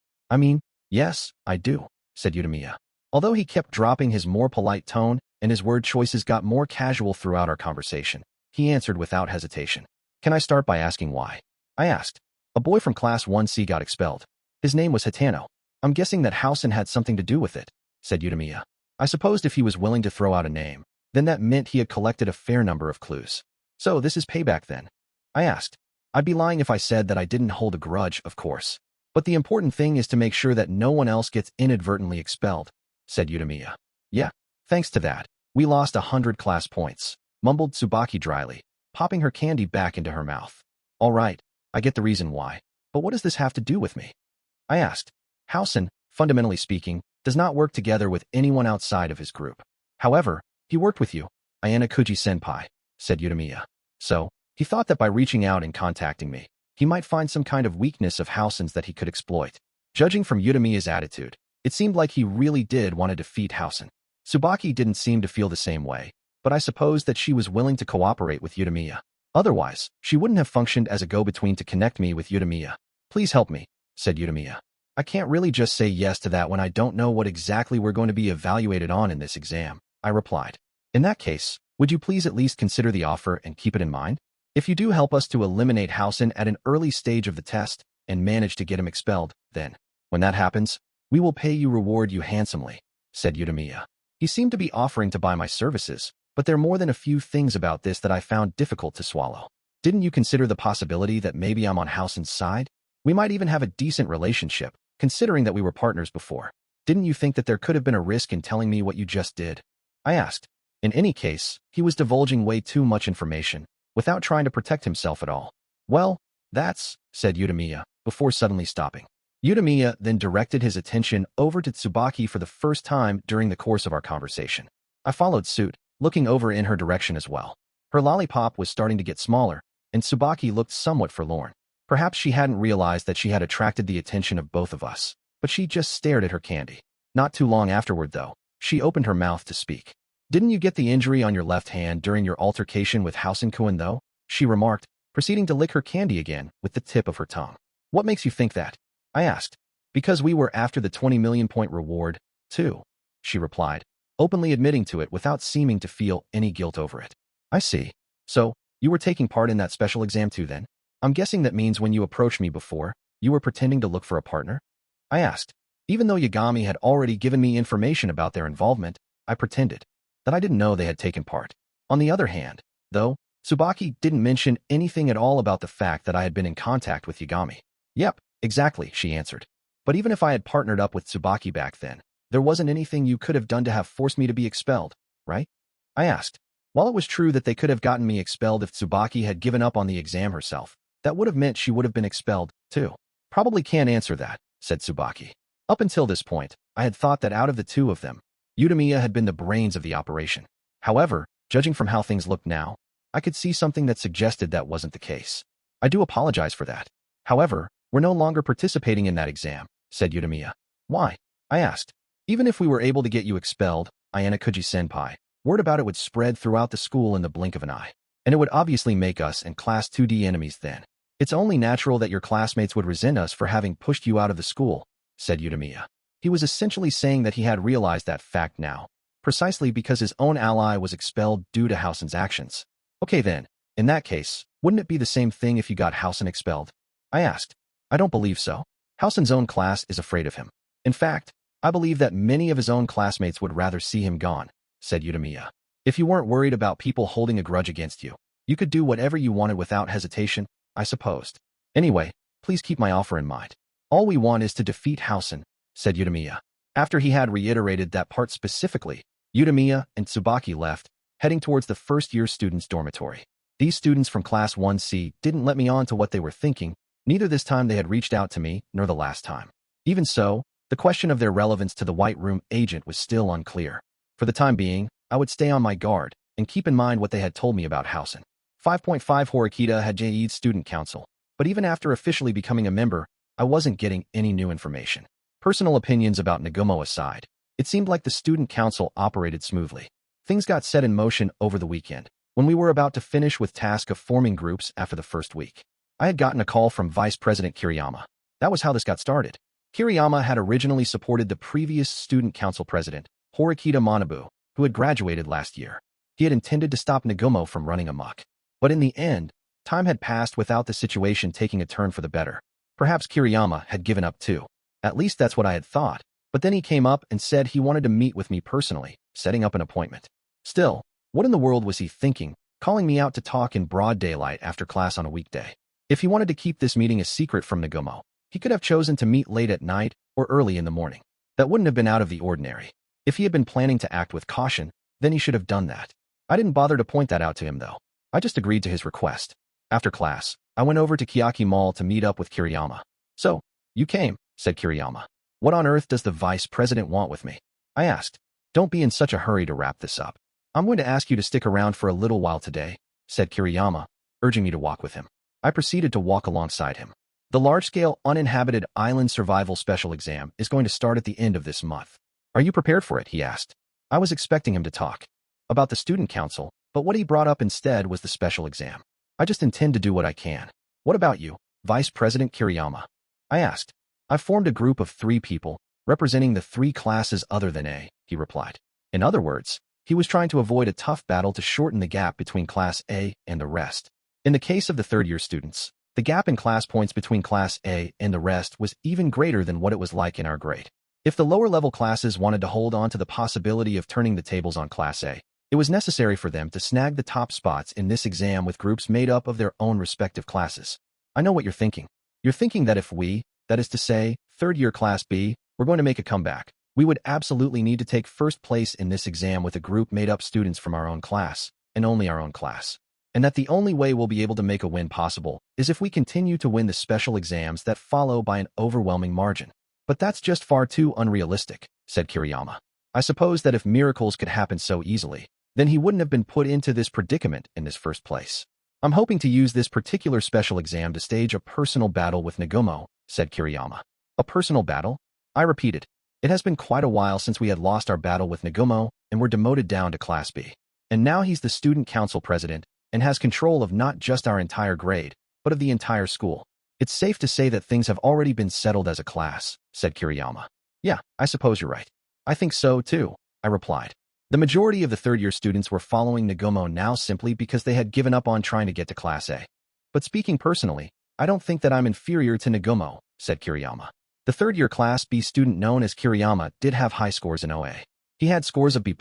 Yes, I do, said Utamiya. Although he kept dropping his more polite tone and his word choices got more casual throughout our conversation, he answered without hesitation. Can I start by asking why? I asked. A boy from Class 1C got expelled. His name was Hitano. I'm guessing that Howson had something to do with it, said Utamiya. I supposed if he was willing to throw out a name, then that meant he had collected a fair number of clues. So this is payback then? I asked. I'd be lying if I said that I didn't hold a grudge, of course. But the important thing is to make sure that no one else gets inadvertently expelled, said Utamiya. Yeah, thanks to that, we lost 100 class points, mumbled Tsubaki dryly, popping her candy back into her mouth. All right, I get the reason why. But what does this have to do with me? I asked. Howson, fundamentally speaking, does not work together with anyone outside of his group. However, he worked with you, Ayanokouji-senpai, said Utamiya. So, he thought that by reaching out and contacting me, he might find some kind of weakness of Howson's that he could exploit. Judging from Utamiya's attitude, it seemed like he really did want to defeat Howson. Tsubaki didn't seem to feel the same way, but I suppose that she was willing to cooperate with Utamiya. Otherwise, she wouldn't have functioned as a go-between to connect me with Utamiya. Please help me, said Utamiya. I can't really just say yes to that when I don't know what exactly we're going to be evaluated on in this exam, I replied. In that case, would you please at least consider the offer and keep it in mind? If you do help us to eliminate Howson at an early stage of the test and manage to get him expelled, then, when that happens, we will reward you handsomely, said Utamiya. He seemed to be offering to buy my services, but there are more than a few things about this that I found difficult to swallow. Didn't you consider the possibility that maybe I'm on Howson's side? We might even have a decent relationship, considering that we were partners before. Didn't you think that there could have been a risk in telling me what you just did? I asked. In any case, he was divulging way too much information, without trying to protect himself at all. Well, that's, said Utamiya, before suddenly stopping. Utamiya then directed his attention over to Tsubaki for the first time during the course of our conversation. I followed suit, looking over in her direction as well. Her lollipop was starting to get smaller, and Tsubaki looked somewhat forlorn. Perhaps she hadn't realized that she had attracted the attention of both of us, but she just stared at her candy. Not too long afterward, though, she opened her mouth to speak. Didn't you get the injury on your left hand during your altercation with Howson-kun, though? She remarked, proceeding to lick her candy again with the tip of her tongue. What makes you think that? I asked. Because we were after the 20 million point reward, too, she replied, openly admitting to it without seeming to feel any guilt over it. I see. So, you were taking part in that special exam too then? I'm guessing that means when you approached me before, you were pretending to look for a partner? I asked. Even though Yagami had already given me information about their involvement, I pretended that I didn't know they had taken part. On the other hand, though, Tsubaki didn't mention anything at all about the fact that I had been in contact with Yagami. Yep, exactly, she answered. But even if I had partnered up with Tsubaki back then, there wasn't anything you could have done to have forced me to be expelled, right? I asked. While it was true that they could have gotten me expelled if Tsubaki had given up on the exam herself, that would have meant she would have been expelled, too. Probably can't answer that, said Tsubaki. Up until this point, I had thought that out of the two of them, Utamiya had been the brains of the operation. However, judging from how things looked now, I could see something that suggested that wasn't the case. I do apologize for that. However, we're no longer participating in that exam, said Utamiya. Why? I asked. Even if we were able to get you expelled, Ayanokouji-senpai, word about it would spread throughout the school in the blink of an eye. And it would obviously make us and Class 2D enemies then. It's only natural that your classmates would resent us for having pushed you out of the school, said Utamiya. He was essentially saying that he had realized that fact now, precisely because his own ally was expelled due to Howson's actions. Okay then, in that case, wouldn't it be the same thing if you got Howson expelled? I asked. I don't believe so. Howson's own class is afraid of him. In fact, I believe that many of his own classmates would rather see him gone, said Utamiya. If you weren't worried about people holding a grudge against you, you could do whatever you wanted without hesitation, I supposed. Anyway, please keep my offer in mind. All we want is to defeat Howson, said Utamiya. After he had reiterated that part specifically, Utamiya and Tsubaki left, heading towards the first-year students' dormitory. These students from Class 1C didn't let me on to what they were thinking, neither this time they had reached out to me, nor the last time. Even so, the question of their relevance to the White Room agent was still unclear. For the time being, I would stay on my guard and keep in mind what they had told me about Housen. 5.5 Horikita had JE'd student council, but even after officially becoming a member, I wasn't getting any new information. Personal opinions about Nagumo aside, it seemed like the student council operated smoothly. Things got set in motion over the weekend, when we were about to finish with task of forming groups after the first week. I had gotten a call from Vice President Kiriyama. That was how this got started. Kiriyama had originally supported the previous student council president, Horikita Manabu, who had graduated last year. He had intended to stop Nagumo from running amok. But in the end, time had passed without the situation taking a turn for the better. Perhaps Kiriyama had given up too. At least that's what I had thought. But then he came up and said he wanted to meet with me personally, setting up an appointment. Still, what in the world was he thinking, calling me out to talk in broad daylight after class on a weekday? If he wanted to keep this meeting a secret from Nagumo, he could have chosen to meet late at night or early in the morning. That wouldn't have been out of the ordinary. If he had been planning to act with caution, then he should have done that. I didn't bother to point that out to him, though. I just agreed to his request. After class, I went over to Kiyaki Mall to meet up with Kiriyama. "So, you came," said Kiriyama. "What on earth does the vice president want with me?" I asked. "Don't be in such a hurry to wrap this up. I'm going to ask you to stick around for a little while today," said Kiriyama, urging me to walk with him. I proceeded to walk alongside him. The large-scale uninhabited island survival special exam is going to start at the end of this month. "Are you prepared for it?" he asked. I was expecting him to talk about the student council, but what he brought up instead was the special exam. "I just intend to do what I can." "What about you, Vice President Kiriyama?" I asked. "I formed a group of 3 people, representing the 3 classes other than A," he replied. In other words, he was trying to avoid a tough battle to shorten the gap between Class A and the rest. In the case of the third-year students, the gap in class points between Class A and the rest was even greater than what it was like in our grade. If the lower-level classes wanted to hold on to the possibility of turning the tables on Class A, it was necessary for them to snag the top spots in this exam with groups made up of their own respective classes. I know what you're thinking. You're thinking that if we, that is to say, third-year Class B, were going to make a comeback, we would absolutely need to take first place in this exam with a group made up students from our own class, and only our own class. And that the only way we'll be able to make a win possible is if we continue to win the special exams that follow by an overwhelming margin. But that's just far too unrealistic, said Kiriyama. I suppose that if miracles could happen so easily, then he wouldn't have been put into this predicament in this first place. I'm hoping to use this particular special exam to stage a personal battle with Nagumo, said Kiriyama. A personal battle? I repeated. It has been quite a while since we had lost our battle with Nagumo and were demoted down to Class B. And now he's the student council president and has control of not just our entire grade, but of the entire school. It's safe to say that things have already been settled as a class, said Kiriyama. Yeah, I suppose you're right. I think so, too, I replied. The majority of the third-year students were following Nagumo now simply because they had given up on trying to get to Class A. But speaking personally, I don't think that I'm inferior to Nagumo, said Kiriyama. The third-year Class B student known as Kiriyama did have high scores in OA. He had scores of B+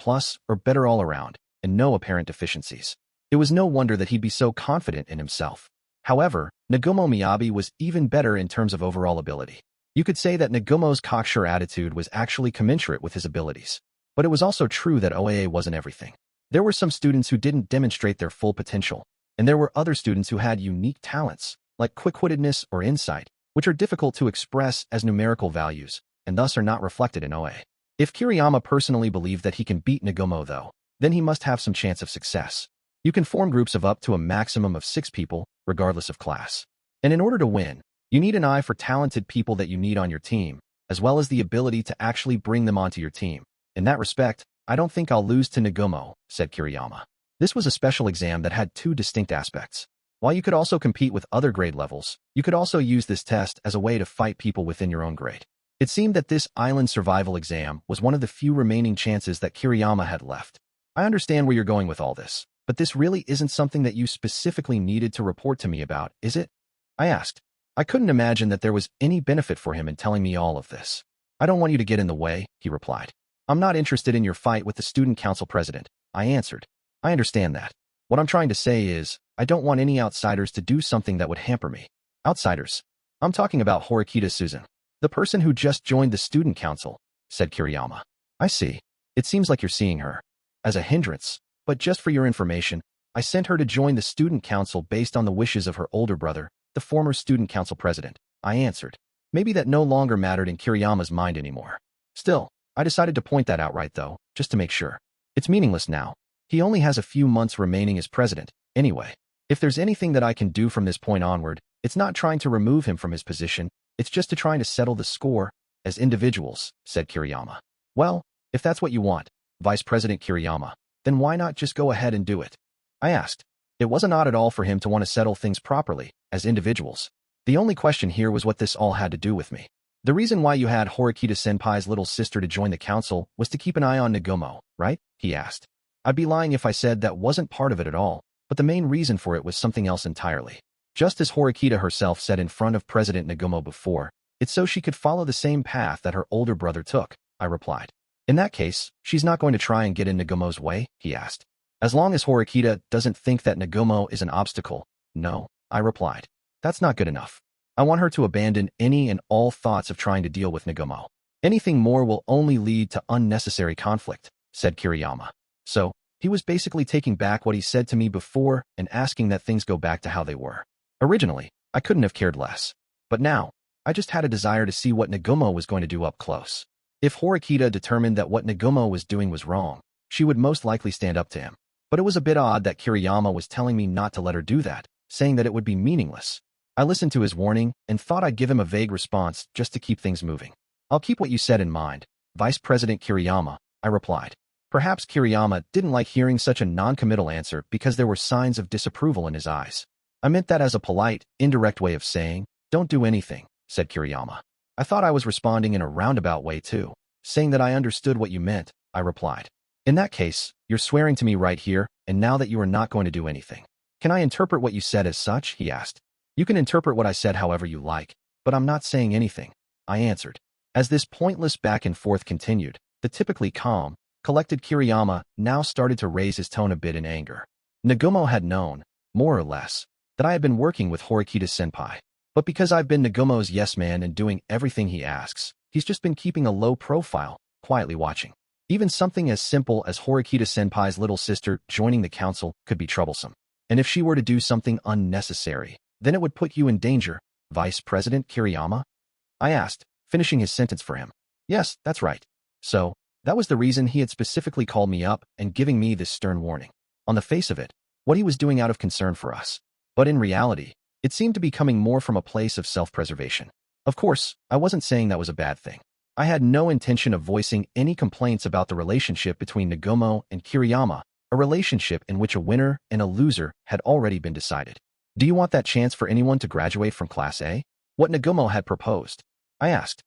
or better all around, and no apparent deficiencies. It was no wonder that he'd be so confident in himself. However, Nagumo Miyabi was even better in terms of overall ability. You could say that Nagumo's cocksure attitude was actually commensurate with his abilities. But it was also true that OAA wasn't everything. There were some students who didn't demonstrate their full potential, and there were other students who had unique talents, like quick-wittedness or insight, which are difficult to express as numerical values, and thus are not reflected in OA. If Kiriyama personally believed that he can beat Nagumo, though, then he must have some chance of success. You can form groups of up to a maximum of 6 people, regardless of class. And in order to win, you need an eye for talented people that you need on your team, as well as the ability to actually bring them onto your team. In that respect, I don't think I'll lose to Nagumo, said Kiriyama. This was a special exam that had 2 distinct aspects. While you could also compete with other grade levels, you could also use this test as a way to fight people within your own grade. It seemed that this island survival exam was one of the few remaining chances that Kiriyama had left. I understand where you're going with all this, but this really isn't something that you specifically needed to report to me about, is it? I asked. I couldn't imagine that there was any benefit for him in telling me all of this. I don't want you to get in the way, he replied. I'm not interested in your fight with the student council president, I answered. I understand that. What I'm trying to say is, I don't want any outsiders to do something that would hamper me. Outsiders? I'm talking about Horikita Susan, the person who just joined the student council, said Kiriyama. I see. It seems like you're seeing her as a hindrance, But just for your information, I sent her to join the student council based on the wishes of her older brother, the former student council president, I answered. Maybe that no longer mattered in Kiriyama's mind anymore. Still, I decided to point that out right though, just to make sure. It's meaningless now. He only has a few months remaining as president, anyway. If there's anything that I can do from this point onward, it's not trying to remove him from his position, it's just to trying to settle the score as individuals, said Kiriyama. Well, if that's what you want, Vice President Kiriyama, then why not just go ahead and do it? I asked. It wasn't odd at all for him to want to settle things properly, as individuals. The only question here was what this all had to do with me. The reason why you had Horikita-senpai's little sister to join the council was to keep an eye on Nagumo, right? He asked. I'd be lying if I said that wasn't part of it at all, but the main reason for it was something else entirely. Just as Horikita herself said in front of President Nagumo before, it's so she could follow the same path that her older brother took, I replied. In that case, she's not going to try and get in Nagumo's way, he asked. As long as Horikita doesn't think that Nagumo is an obstacle, no, I replied. That's not good enough. I want her to abandon any and all thoughts of trying to deal with Nagumo. Anything more will only lead to unnecessary conflict, said Kiriyama. So, he was basically taking back what he said to me before and asking that things go back to how they were. Originally, I couldn't have cared less. But now, I just had a desire to see what Nagumo was going to do up close. If Horikita determined that what Nagumo was doing was wrong, she would most likely stand up to him. But it was a bit odd that Kiriyama was telling me not to let her do that, saying that it would be meaningless. I listened to his warning and thought I'd give him a vague response just to keep things moving. I'll keep what you said in mind, Vice President Kiriyama, I replied. Perhaps Kiriyama didn't like hearing such a non-committal answer because there were signs of disapproval in his eyes. I meant that as a polite, indirect way of saying, don't do anything, said Kiriyama. I thought I was responding in a roundabout way too, saying that I understood what you meant, I replied. In that case, you're swearing to me right here, and now that you are not going to do anything. Can I interpret what you said as such? He asked. You can interpret what I said however you like, but I'm not saying anything, I answered. As this pointless back and forth continued, the typically calm, collected Kiriyama now started to raise his tone a bit in anger. Nagumo had known, more or less, that I had been working with Horikita-senpai. But because I've been Nagumo's yes man and doing everything he asks, he's just been keeping a low profile, quietly watching. Even something as simple as Horikita-senpai's little sister joining the council could be troublesome. And if she were to do something unnecessary, then it would put you in danger, Vice President Kiriyama? I asked, finishing his sentence for him. Yes, that's right. So, that was the reason he had specifically called me up and giving me this stern warning. On the face of it, what he was doing out of concern for us. But in reality, it seemed to be coming more from a place of self-preservation. Of course, I wasn't saying that was a bad thing. I had no intention of voicing any complaints about the relationship between Nagumo and Kiriyama, a relationship in which a winner and a loser had already been decided. Do you want that chance for anyone to graduate from Class A? What Nagumo had proposed? I asked.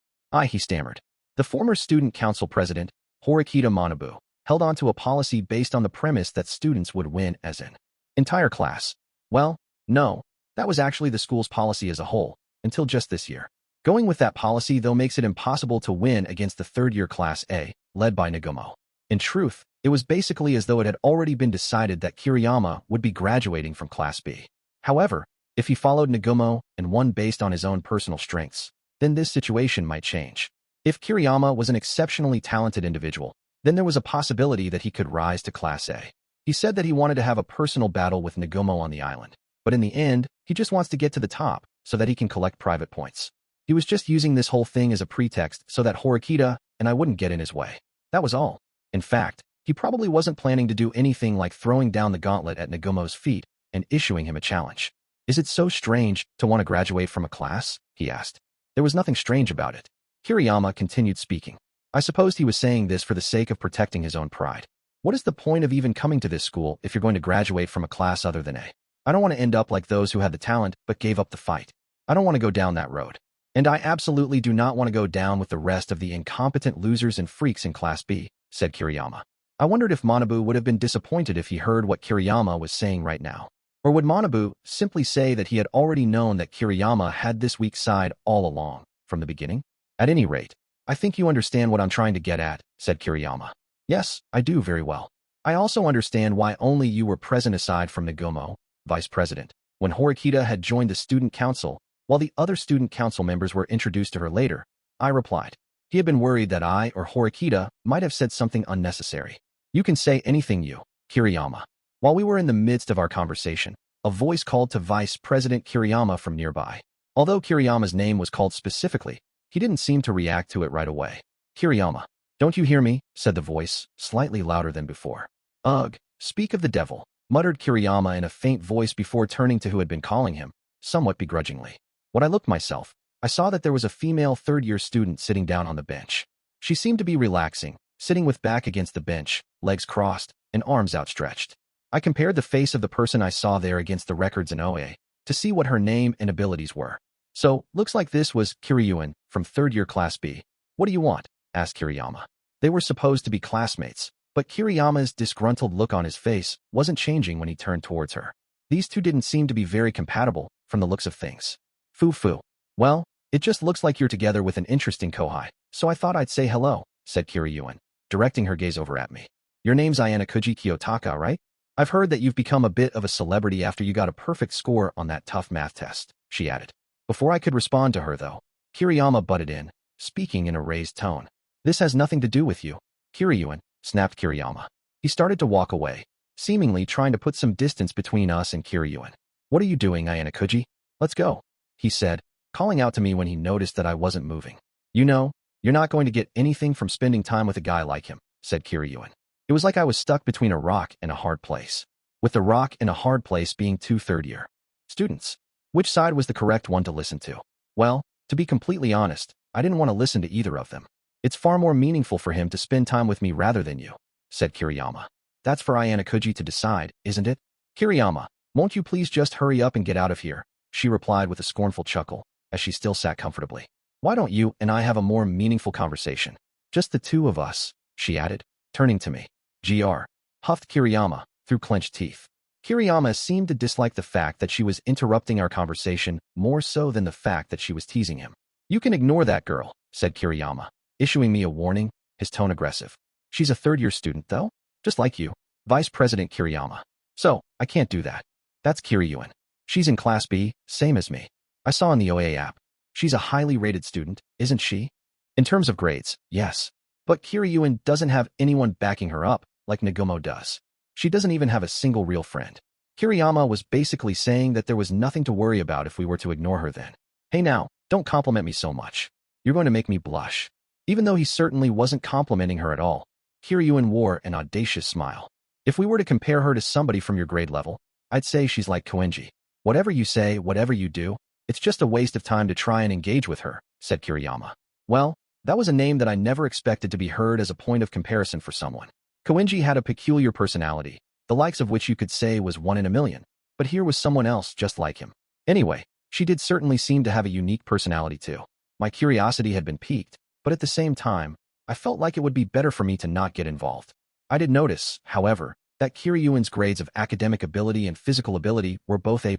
He stammered. The former student council president, Horikita Manabu, held on to a policy based on the premise that students would win as an entire class. Well, no, that was actually the school's policy as a whole, until just this year. Going with that policy, though, makes it impossible to win against the third-year Class A, led by Nagumo. In truth, it was basically as though it had already been decided that Kiriyama would be graduating from Class B. However, if he followed Nagumo and won based on his own personal strengths, then this situation might change. If Kiriyama was an exceptionally talented individual, then there was a possibility that he could rise to Class A. He said that he wanted to have a personal battle with Nagumo on the island, but in the end, he just wants to get to the top so that he can collect private points. He was just using this whole thing as a pretext so that Horikita and I wouldn't get in his way. That was all. In fact, he probably wasn't planning to do anything like throwing down the gauntlet at Nagumo's feet and issuing him a challenge. Is it so strange to want to graduate from a class? He asked. There was nothing strange about it. Kiriyama continued speaking. I supposed he was saying this for the sake of protecting his own pride. What is the point of even coming to this school if you're going to graduate from a class other than A? I don't want to end up like those who had the talent but gave up the fight. I don't want to go down that road. And I absolutely do not want to go down with the rest of the incompetent losers and freaks in Class B, said Kiriyama. I wondered if Manabu would have been disappointed if he heard what Kiriyama was saying right now. Or would Manabu simply say that he had already known that Kiriyama had this weak side all along, from the beginning? At any rate, I think you understand what I'm trying to get at, said Kiriyama. Yes, I do very well. I also understand why only you were present aside from Nagumo, Vice President, when Horikita had joined the student council, while the other student council members were introduced to her later. I replied. He had been worried that I or Horikita might have said something unnecessary. You can say anything you Kiriyama. While we were in the midst of our conversation, a voice called to Vice President Kiriyama from nearby. Although Kiriyama's name was called specifically, he didn't seem to react to it right away. Kiriyama, don't you hear me? Said the voice, slightly louder than before. Ugh, speak of the devil, muttered Kiriyama in a faint voice before turning to who had been calling him, somewhat begrudgingly. When I looked myself, I saw that there was a female third-year student sitting down on the bench. She seemed to be relaxing, sitting with back against the bench, legs crossed, and arms outstretched. I compared the face of the person I saw there against the records in OA to see what her name and abilities were. So, looks like this was Kiriyuin from third-year Class B. What do you want? Asked Kiriyama. They were supposed to be classmates, but Kiriyama's disgruntled look on his face wasn't changing when he turned towards her. These two didn't seem to be very compatible from the looks of things. Foo. Well, it just looks like you're together with an interesting kohai, so I thought I'd say hello, said Kiriyuin, directing her gaze over at me. Your name's Ayanokouji Kiyotaka, right? I've heard that you've become a bit of a celebrity after you got a perfect score on that tough math test, she added. Before I could respond to her, though, Kiriyama butted in, speaking in a raised tone. This has nothing to do with you, Kiriyuin, snapped Kiriyama. He started to walk away, seemingly trying to put some distance between us and Kiriyuin. What are you doing, Ayanokouji? Let's go, he said, calling out to me when he noticed that I wasn't moving. You know, you're not going to get anything from spending time with a guy like him, said Kiriyuin. It was like I was stuck between a rock and a hard place, with the rock and a hard place being two third-year students. Which side was the correct one to listen to? Well, to be completely honest, I didn't want to listen to either of them. It's far more meaningful for him to spend time with me rather than you, said Kiriyama. That's for Ayanokouji to decide, isn't it? Kiriyama, won't you please just hurry up and get out of here? She replied with a scornful chuckle, as she still sat comfortably. Why don't you and I have a more meaningful conversation? Just the two of us, she added, turning to me. Gr. Huffed Kiriyama, through clenched teeth. Kiriyama seemed to dislike the fact that she was interrupting our conversation more so than the fact that she was teasing him. You can ignore that girl, said Kiriyama, issuing me a warning, his tone aggressive. She's a third-year student, though? Just like you, Vice President Kiriyama. So, I can't do that. That's Kiriyuin. She's in Class B, same as me. I saw in the OA app. She's a highly rated student, isn't she? In terms of grades, yes. But Kiriyuin doesn't have anyone backing her up, like Nagumo does. She doesn't even have a single real friend. Kiriyama was basically saying that there was nothing to worry about if we were to ignore her then. Hey now, don't compliment me so much. You're going to make me blush. Even though he certainly wasn't complimenting her at all, Kiriyuin wore an audacious smile. If we were to compare her to somebody from your grade level, I'd say she's like Koenji. Whatever you say, whatever you do, it's just a waste of time to try and engage with her, said Kiriyama. Well, that was a name that I never expected to be heard as a point of comparison for someone. Koenji had a peculiar personality, the likes of which you could say was one in a million, but here was someone else just like him. Anyway, she did certainly seem to have a unique personality too. My curiosity had been piqued, but at the same time, I felt like it would be better for me to not get involved. I did notice, however, that Kiriyuin's grades of academic ability and physical ability were both A+.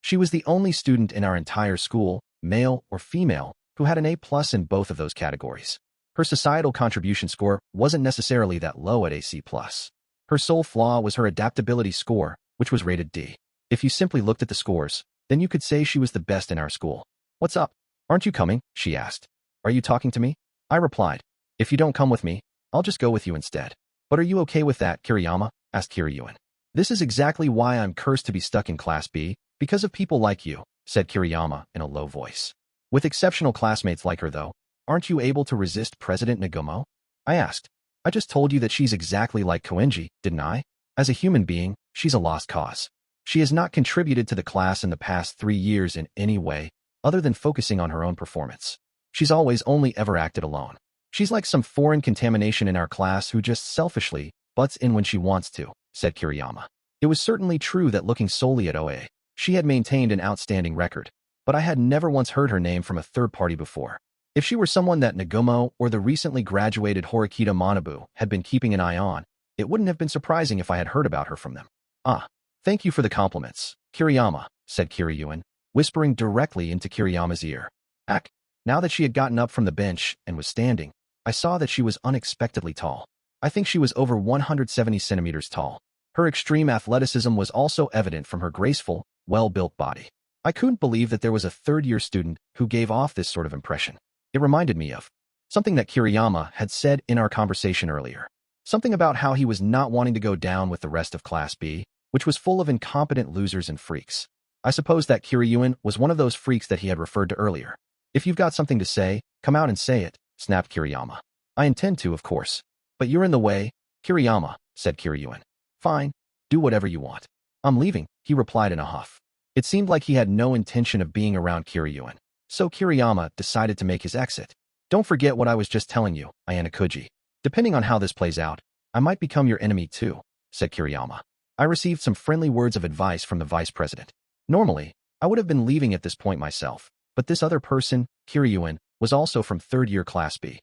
She was the only student in our entire school, male or female, who had an A+ in both of those categories. Her societal contribution score wasn't necessarily that low at a C+. Her sole flaw was her adaptability score, which was rated D. If you simply looked at the scores, then you could say she was the best in our school. What's up? Aren't you coming? She asked. Are you talking to me? I replied. If you don't come with me, I'll just go with you instead. But are you okay with that, Kiriyama? Asked Kiriyuin. This is exactly why I'm cursed to be stuck in Class B, because of people like you, said Kiriyama in a low voice. With exceptional classmates like her, though, aren't you able to resist President Nagumo? I asked. I just told you that she's exactly like Koenji, didn't I? As a human being, she's a lost cause. She has not contributed to the class in the past 3 years in any way, other than focusing on her own performance. She's always only ever acted alone. She's like some foreign contamination in our class who just selfishly butts in when she wants to, said Kiriyama. It was certainly true that looking solely at OA, she had maintained an outstanding record, but I had never once heard her name from a third party before. If she were someone that Nagumo or the recently graduated Horikita Manabu had been keeping an eye on, it wouldn't have been surprising if I had heard about her from them. Ah, thank you for the compliments, Kiriyama, said Kiriyuin, whispering directly into Kiriyama's ear. Now that she had gotten up from the bench and was standing, I saw that she was unexpectedly tall. I think she was over 170 centimeters tall. Her extreme athleticism was also evident from her graceful, well-built body. I couldn't believe that there was a third-year student who gave off this sort of impression. It reminded me of something that Kiriyama had said in our conversation earlier. Something about how he was not wanting to go down with the rest of Class B, which was full of incompetent losers and freaks. I suppose that Kiryuin was one of those freaks that he had referred to earlier. If you've got something to say, come out and say it, snapped Kiriyama. I intend to, of course. But you're in the way, Kiriyama, said Kiryuin. Fine, do whatever you want. I'm leaving, he replied in a huff. It seemed like he had no intention of being around Kiryuin, so Kiriyama decided to make his exit. Don't forget what I was just telling you, Ayanokouji. Depending on how this plays out, I might become your enemy too, said Kiriyama. I received some friendly words of advice from the vice president. Normally, I would have been leaving at this point myself, but this other person, Kiryuin, was also from third-year Class B.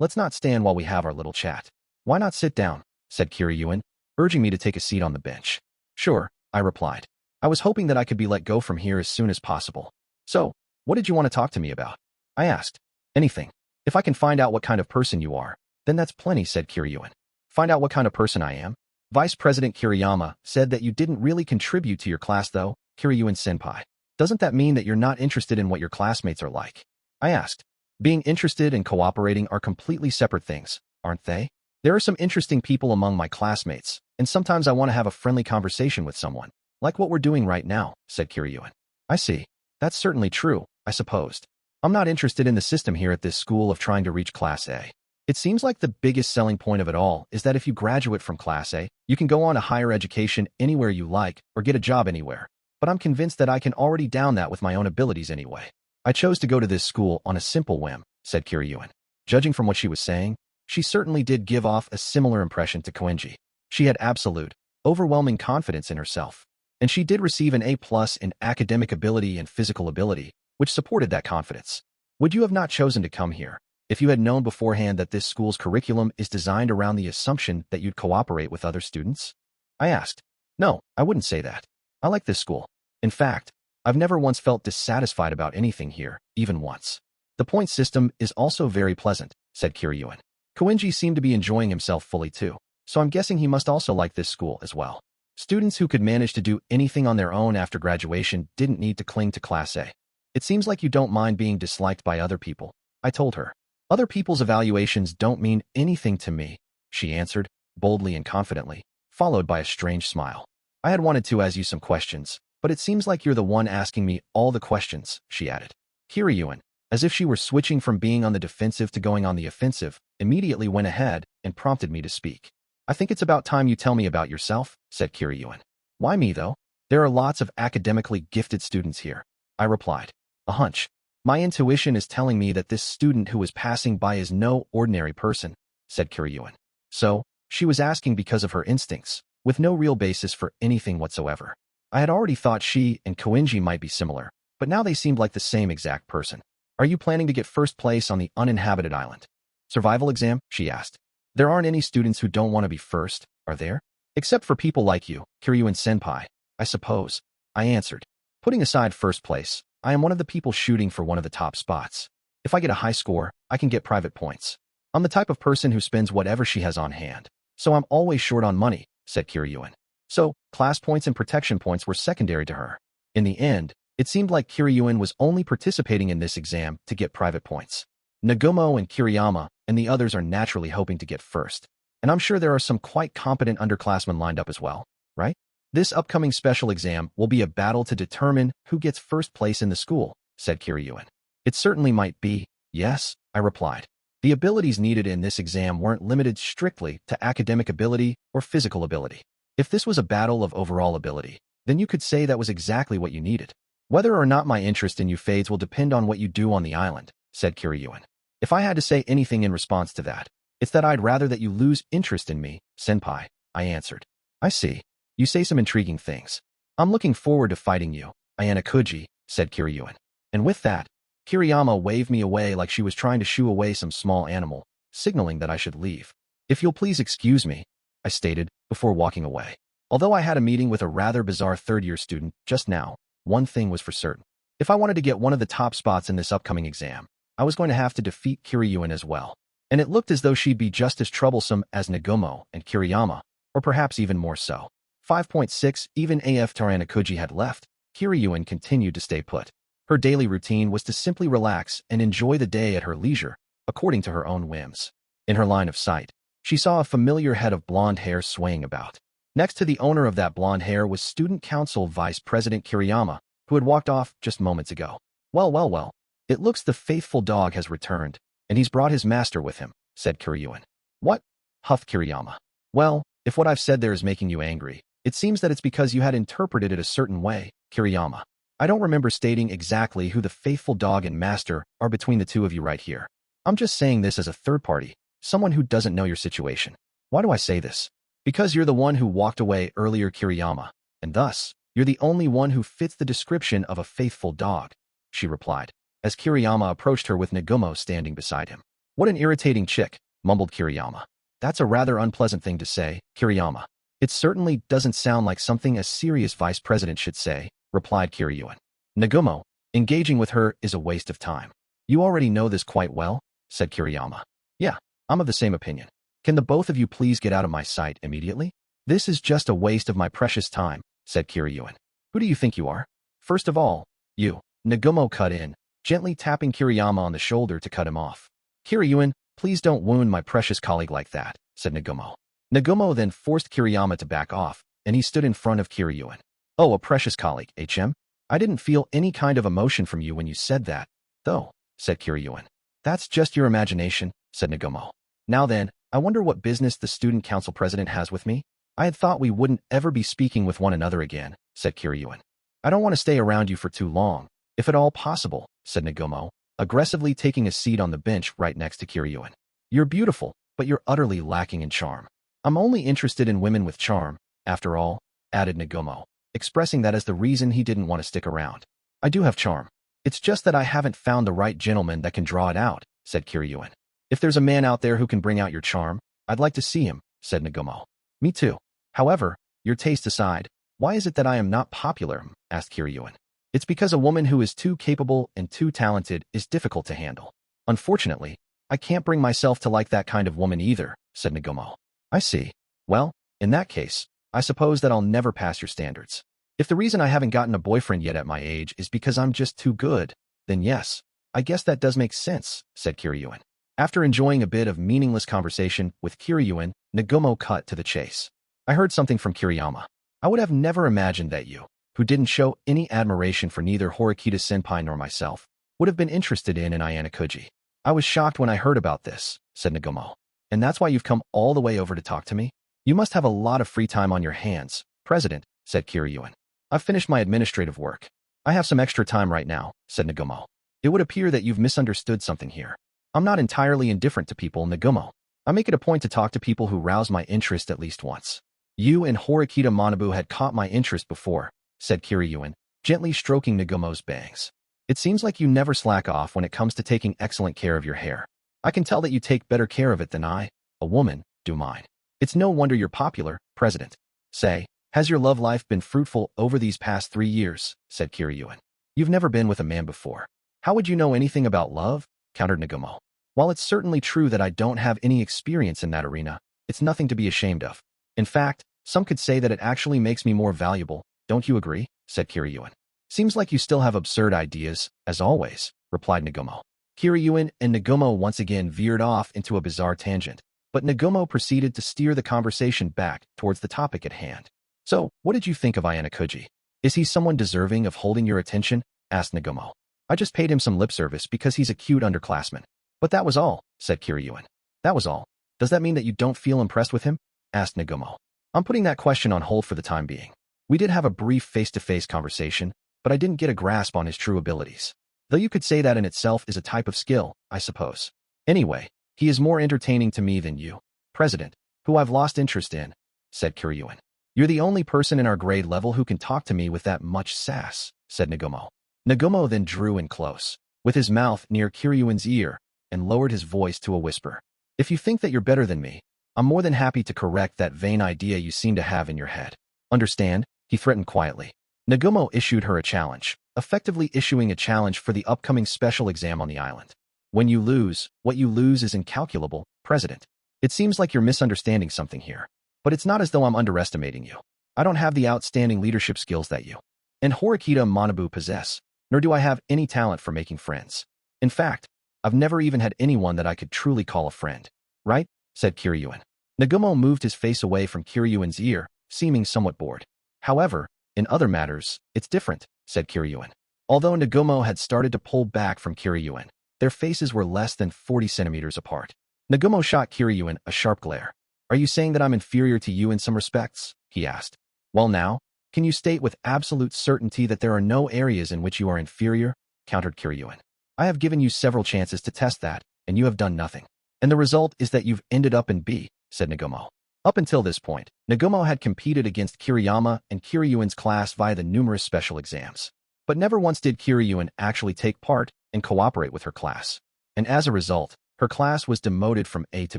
Let's not stand while we have our little chat. Why not sit down, said Kiryuin, urging me to take a seat on the bench. Sure, I replied. I was hoping that I could be let go from here as soon as possible. So, what did you want to talk to me about? I asked. Anything. If I can find out what kind of person you are, then that's plenty, said Kiryuin. Find out what kind of person I am? Vice President Kiriyama said that you didn't really contribute to your class though, Kiryuin-senpai. Doesn't that mean that you're not interested in what your classmates are like? I asked. Being interested and cooperating are completely separate things, aren't they? There are some interesting people among my classmates, and sometimes I want to have a friendly conversation with someone, like what we're doing right now, said Kiryuin. I see. That's certainly true, I supposed. I'm not interested in the system here at this school of trying to reach Class A. It seems like the biggest selling point of it all is that if you graduate from Class A, you can go on to higher education anywhere you like or get a job anywhere. But I'm convinced that I can already down that with my own abilities anyway. I chose to go to this school on a simple whim, said Kiryuin. Judging from what she was saying, she certainly did give off a similar impression to Koenji. She had absolute, overwhelming confidence in herself. And she did receive an A+ in academic ability and physical ability, which supported that confidence. Would you have not chosen to come here if you had known beforehand that this school's curriculum is designed around the assumption that you'd cooperate with other students? I asked. No, I wouldn't say that. I like this school. In fact, I've never once felt dissatisfied about anything here, even once. The point system is also very pleasant, said Kiryuin. Koenji seemed to be enjoying himself fully too, so I'm guessing he must also like this school as well. Students who could manage to do anything on their own after graduation didn't need to cling to Class A. It seems like you don't mind being disliked by other people, I told her. Other people's evaluations don't mean anything to me, she answered, boldly and confidently, followed by a strange smile. I had wanted to ask you some questions, but it seems like you're the one asking me all the questions, she added. Kiryuin, as if she were switching from being on the defensive to going on the offensive, immediately went ahead and prompted me to speak. I think it's about time you tell me about yourself, said Kiryuin. Why me, though? There are lots of academically gifted students here, I replied. A hunch. My intuition is telling me that this student who was passing by is no ordinary person, said Kiryuin. So, she was asking because of her instincts, with no real basis for anything whatsoever. I had already thought she and Koenji might be similar, but now they seemed like the same exact person. Are you planning to get first place on the uninhabited island? Survival exam? She asked. There aren't any students who don't want to be first, are there? Except for people like you, Kiryuin-senpai, I suppose, I answered. Putting aside first place, I am one of the people shooting for one of the top spots. If I get a high score, I can get private points. I'm the type of person who spends whatever she has on hand, so I'm always short on money, said Kiryuin. So, class points and protection points were secondary to her. In the end, it seemed like Kiryuin was only participating in this exam to get private points. Nagumo and Kiriyama and the others are naturally hoping to get first. And I'm sure there are some quite competent underclassmen lined up as well, right? This upcoming special exam will be a battle to determine who gets first place in the school, said Kiryuin. It certainly might be, yes, I replied. The abilities needed in this exam weren't limited strictly to academic ability or physical ability. If this was a battle of overall ability, then you could say that was exactly what you needed. Whether or not my interest in you fades will depend on what you do on the island, said Kiryuin. If I had to say anything in response to that, it's that I'd rather that you lose interest in me, senpai, I answered. I see. You say some intriguing things. I'm looking forward to fighting you, Ayanokouji, said Kiryuin. And with that, Kiriyama waved me away like she was trying to shoo away some small animal, signaling that I should leave. If you'll please excuse me, I stated, before walking away. Although I had a meeting with a rather bizarre third-year student just now, one thing was for certain. If I wanted to get one of the top spots in this upcoming exam, I was going to have to defeat Kiryuin as well. And it looked as though she'd be just as troublesome as Nagumo and Kiriyama, or perhaps even more so. 5.6 Even after Ayanokouji had left, Kiryuin continued to stay put. Her daily routine was to simply relax and enjoy the day at her leisure, according to her own whims. In her line of sight, She saw a familiar head of blonde hair swaying about. Next to the owner of that blonde hair was Student Council Vice President Kiriyama, who had walked off just moments ago. Well. It looks the faithful dog has returned, and he's brought his master with him, said Kiryuin. What? Huffed Kiriyama. Well, if what I've said there is making you angry, it seems that it's because you had interpreted it a certain way, Kiriyama. I don't remember stating exactly who the faithful dog and master are between the two of you right here. I'm just saying this as a third party, someone who doesn't know your situation. Why do I say this? Because you're the one who walked away earlier, Kiriyama, and thus, you're the only one who fits the description of a faithful dog, she replied, as Kiriyama approached her with Nagumo standing beside him. What an irritating chick, mumbled Kiriyama. That's a rather unpleasant thing to say, Kiriyama. It certainly doesn't sound like something a serious vice president should say, replied Kiryuin. Nagumo, engaging with her is a waste of time. You already know this quite well, said Kiriyama. Yeah, I'm of the same opinion. Can the both of you please get out of my sight immediately? This is just a waste of my precious time, said Kiryuin. Who do you think you are? First of all, you. Nagumo cut in, gently tapping Kiriyama on the shoulder to cut him off. Kiryuin, please don't wound my precious colleague like that, said Nagumo. Nagumo then forced Kiriyama to back off, and he stood in front of Kiryuin. Oh, a precious colleague, HM? I didn't feel any kind of emotion from you when you said that, though, said Kiryuin. That's just your imagination, said Nagumo. Now then, I wonder what business the student council president has with me? I had thought we wouldn't ever be speaking with one another again, said Kiryuin. I don't want to stay around you for too long, if at all possible, said Nagumo, aggressively taking a seat on the bench right next to Kiryuin. You're beautiful, but you're utterly lacking in charm. I'm only interested in women with charm, after all, added Nagumo, expressing that as the reason he didn't want to stick around. I do have charm. It's just that I haven't found the right gentleman that can draw it out, said Kiryuin. If there's a man out there who can bring out your charm, I'd like to see him, said Nagumo. Me too. However, your taste aside, why is it that I am not popular? Asked Kiryuin. It's because a woman who is too capable and too talented is difficult to handle. Unfortunately, I can't bring myself to like that kind of woman either, said Nagumo. I see. Well, in that case, I suppose that I'll never pass your standards. If the reason I haven't gotten a boyfriend yet at my age is because I'm just too good, then yes, I guess that does make sense, said Kiryuin. After enjoying a bit of meaningless conversation with Kiryuin, Nagumo cut to the chase. I heard something from Kiriyama. I would have never imagined that you, who didn't show any admiration for neither Horikita-senpai nor myself, would have been interested in Ayanokouji. I was shocked when I heard about this, said Nagumo. And that's why you've come all the way over to talk to me? You must have a lot of free time on your hands, President, said Kiryuin. I've finished my administrative work. I have some extra time right now, said Nagumo. It would appear that you've misunderstood something here. I'm not entirely indifferent to people, Nagumo. I make it a point to talk to people who rouse my interest at least once. You and Horikita Manabu had caught my interest before, said Kiryuin, gently stroking Nagumo's bangs. It seems like you never slack off when it comes to taking excellent care of your hair. I can tell that you take better care of it than I, a woman, do mine. It's no wonder you're popular, President. Say, has your love life been fruitful over these past 3 years? Said Kiryuin. You've never been with a man before. How would you know anything about love? Countered Nagumo. While it's certainly true that I don't have any experience in that arena, it's nothing to be ashamed of. In fact, some could say that it actually makes me more valuable. Don't you agree? Said Kiryuin. Seems like you still have absurd ideas, as always, replied Nagumo. Kiryuin and Nagumo once again veered off into a bizarre tangent, but Nagumo proceeded to steer the conversation back towards the topic at hand. So, what did you think of Ayanokouji? Is he someone deserving of holding your attention? Asked Nagumo. I just paid him some lip service because he's a cute underclassman. But that was all, said Kiryuin. That was all. Does that mean that you don't feel impressed with him? Asked Nagumo. I'm putting that question on hold for the time being. We did have a brief face-to-face conversation, but I didn't get a grasp on his true abilities. Though you could say that in itself is a type of skill, I suppose. Anyway, he is more entertaining to me than you, President, who I've lost interest in, said Kiryuin. You're the only person in our grade level who can talk to me with that much sass, said Nagumo. Nagumo then drew in close, with his mouth near Kiryuin's ear, and lowered his voice to a whisper. If you think that you're better than me, I'm more than happy to correct that vain idea you seem to have in your head. Understand? He threatened quietly. Nagumo issued her a challenge, effectively issuing a challenge for the upcoming special exam on the island. When you lose, what you lose is incalculable, President. It seems like you're misunderstanding something here. But it's not as though I'm underestimating you. I don't have the outstanding leadership skills that you and Horikita Manabu possess, nor do I have any talent for making friends. In fact, I've never even had anyone that I could truly call a friend. Right? Said Kiryuin. Nagumo moved his face away from Kiryuin's ear, seeming somewhat bored. However, in other matters, it's different, said Kiryuin. Although Nagumo had started to pull back from Kiryuin, their faces were less than 40 centimeters apart. Nagumo shot Kiryuin a sharp glare. Are you saying that I'm inferior to you in some respects? He asked. Well now, can you state with absolute certainty that there are no areas in which you are inferior? Countered Kiryuin. I have given you several chances to test that, and you have done nothing. And the result is that you've ended up in B, said Nagumo. Up until this point, Nagumo had competed against Kiriyama and Kiryuin's class via the numerous special exams. But never once did Kiryuin actually take part and cooperate with her class. And as a result, her class was demoted from A to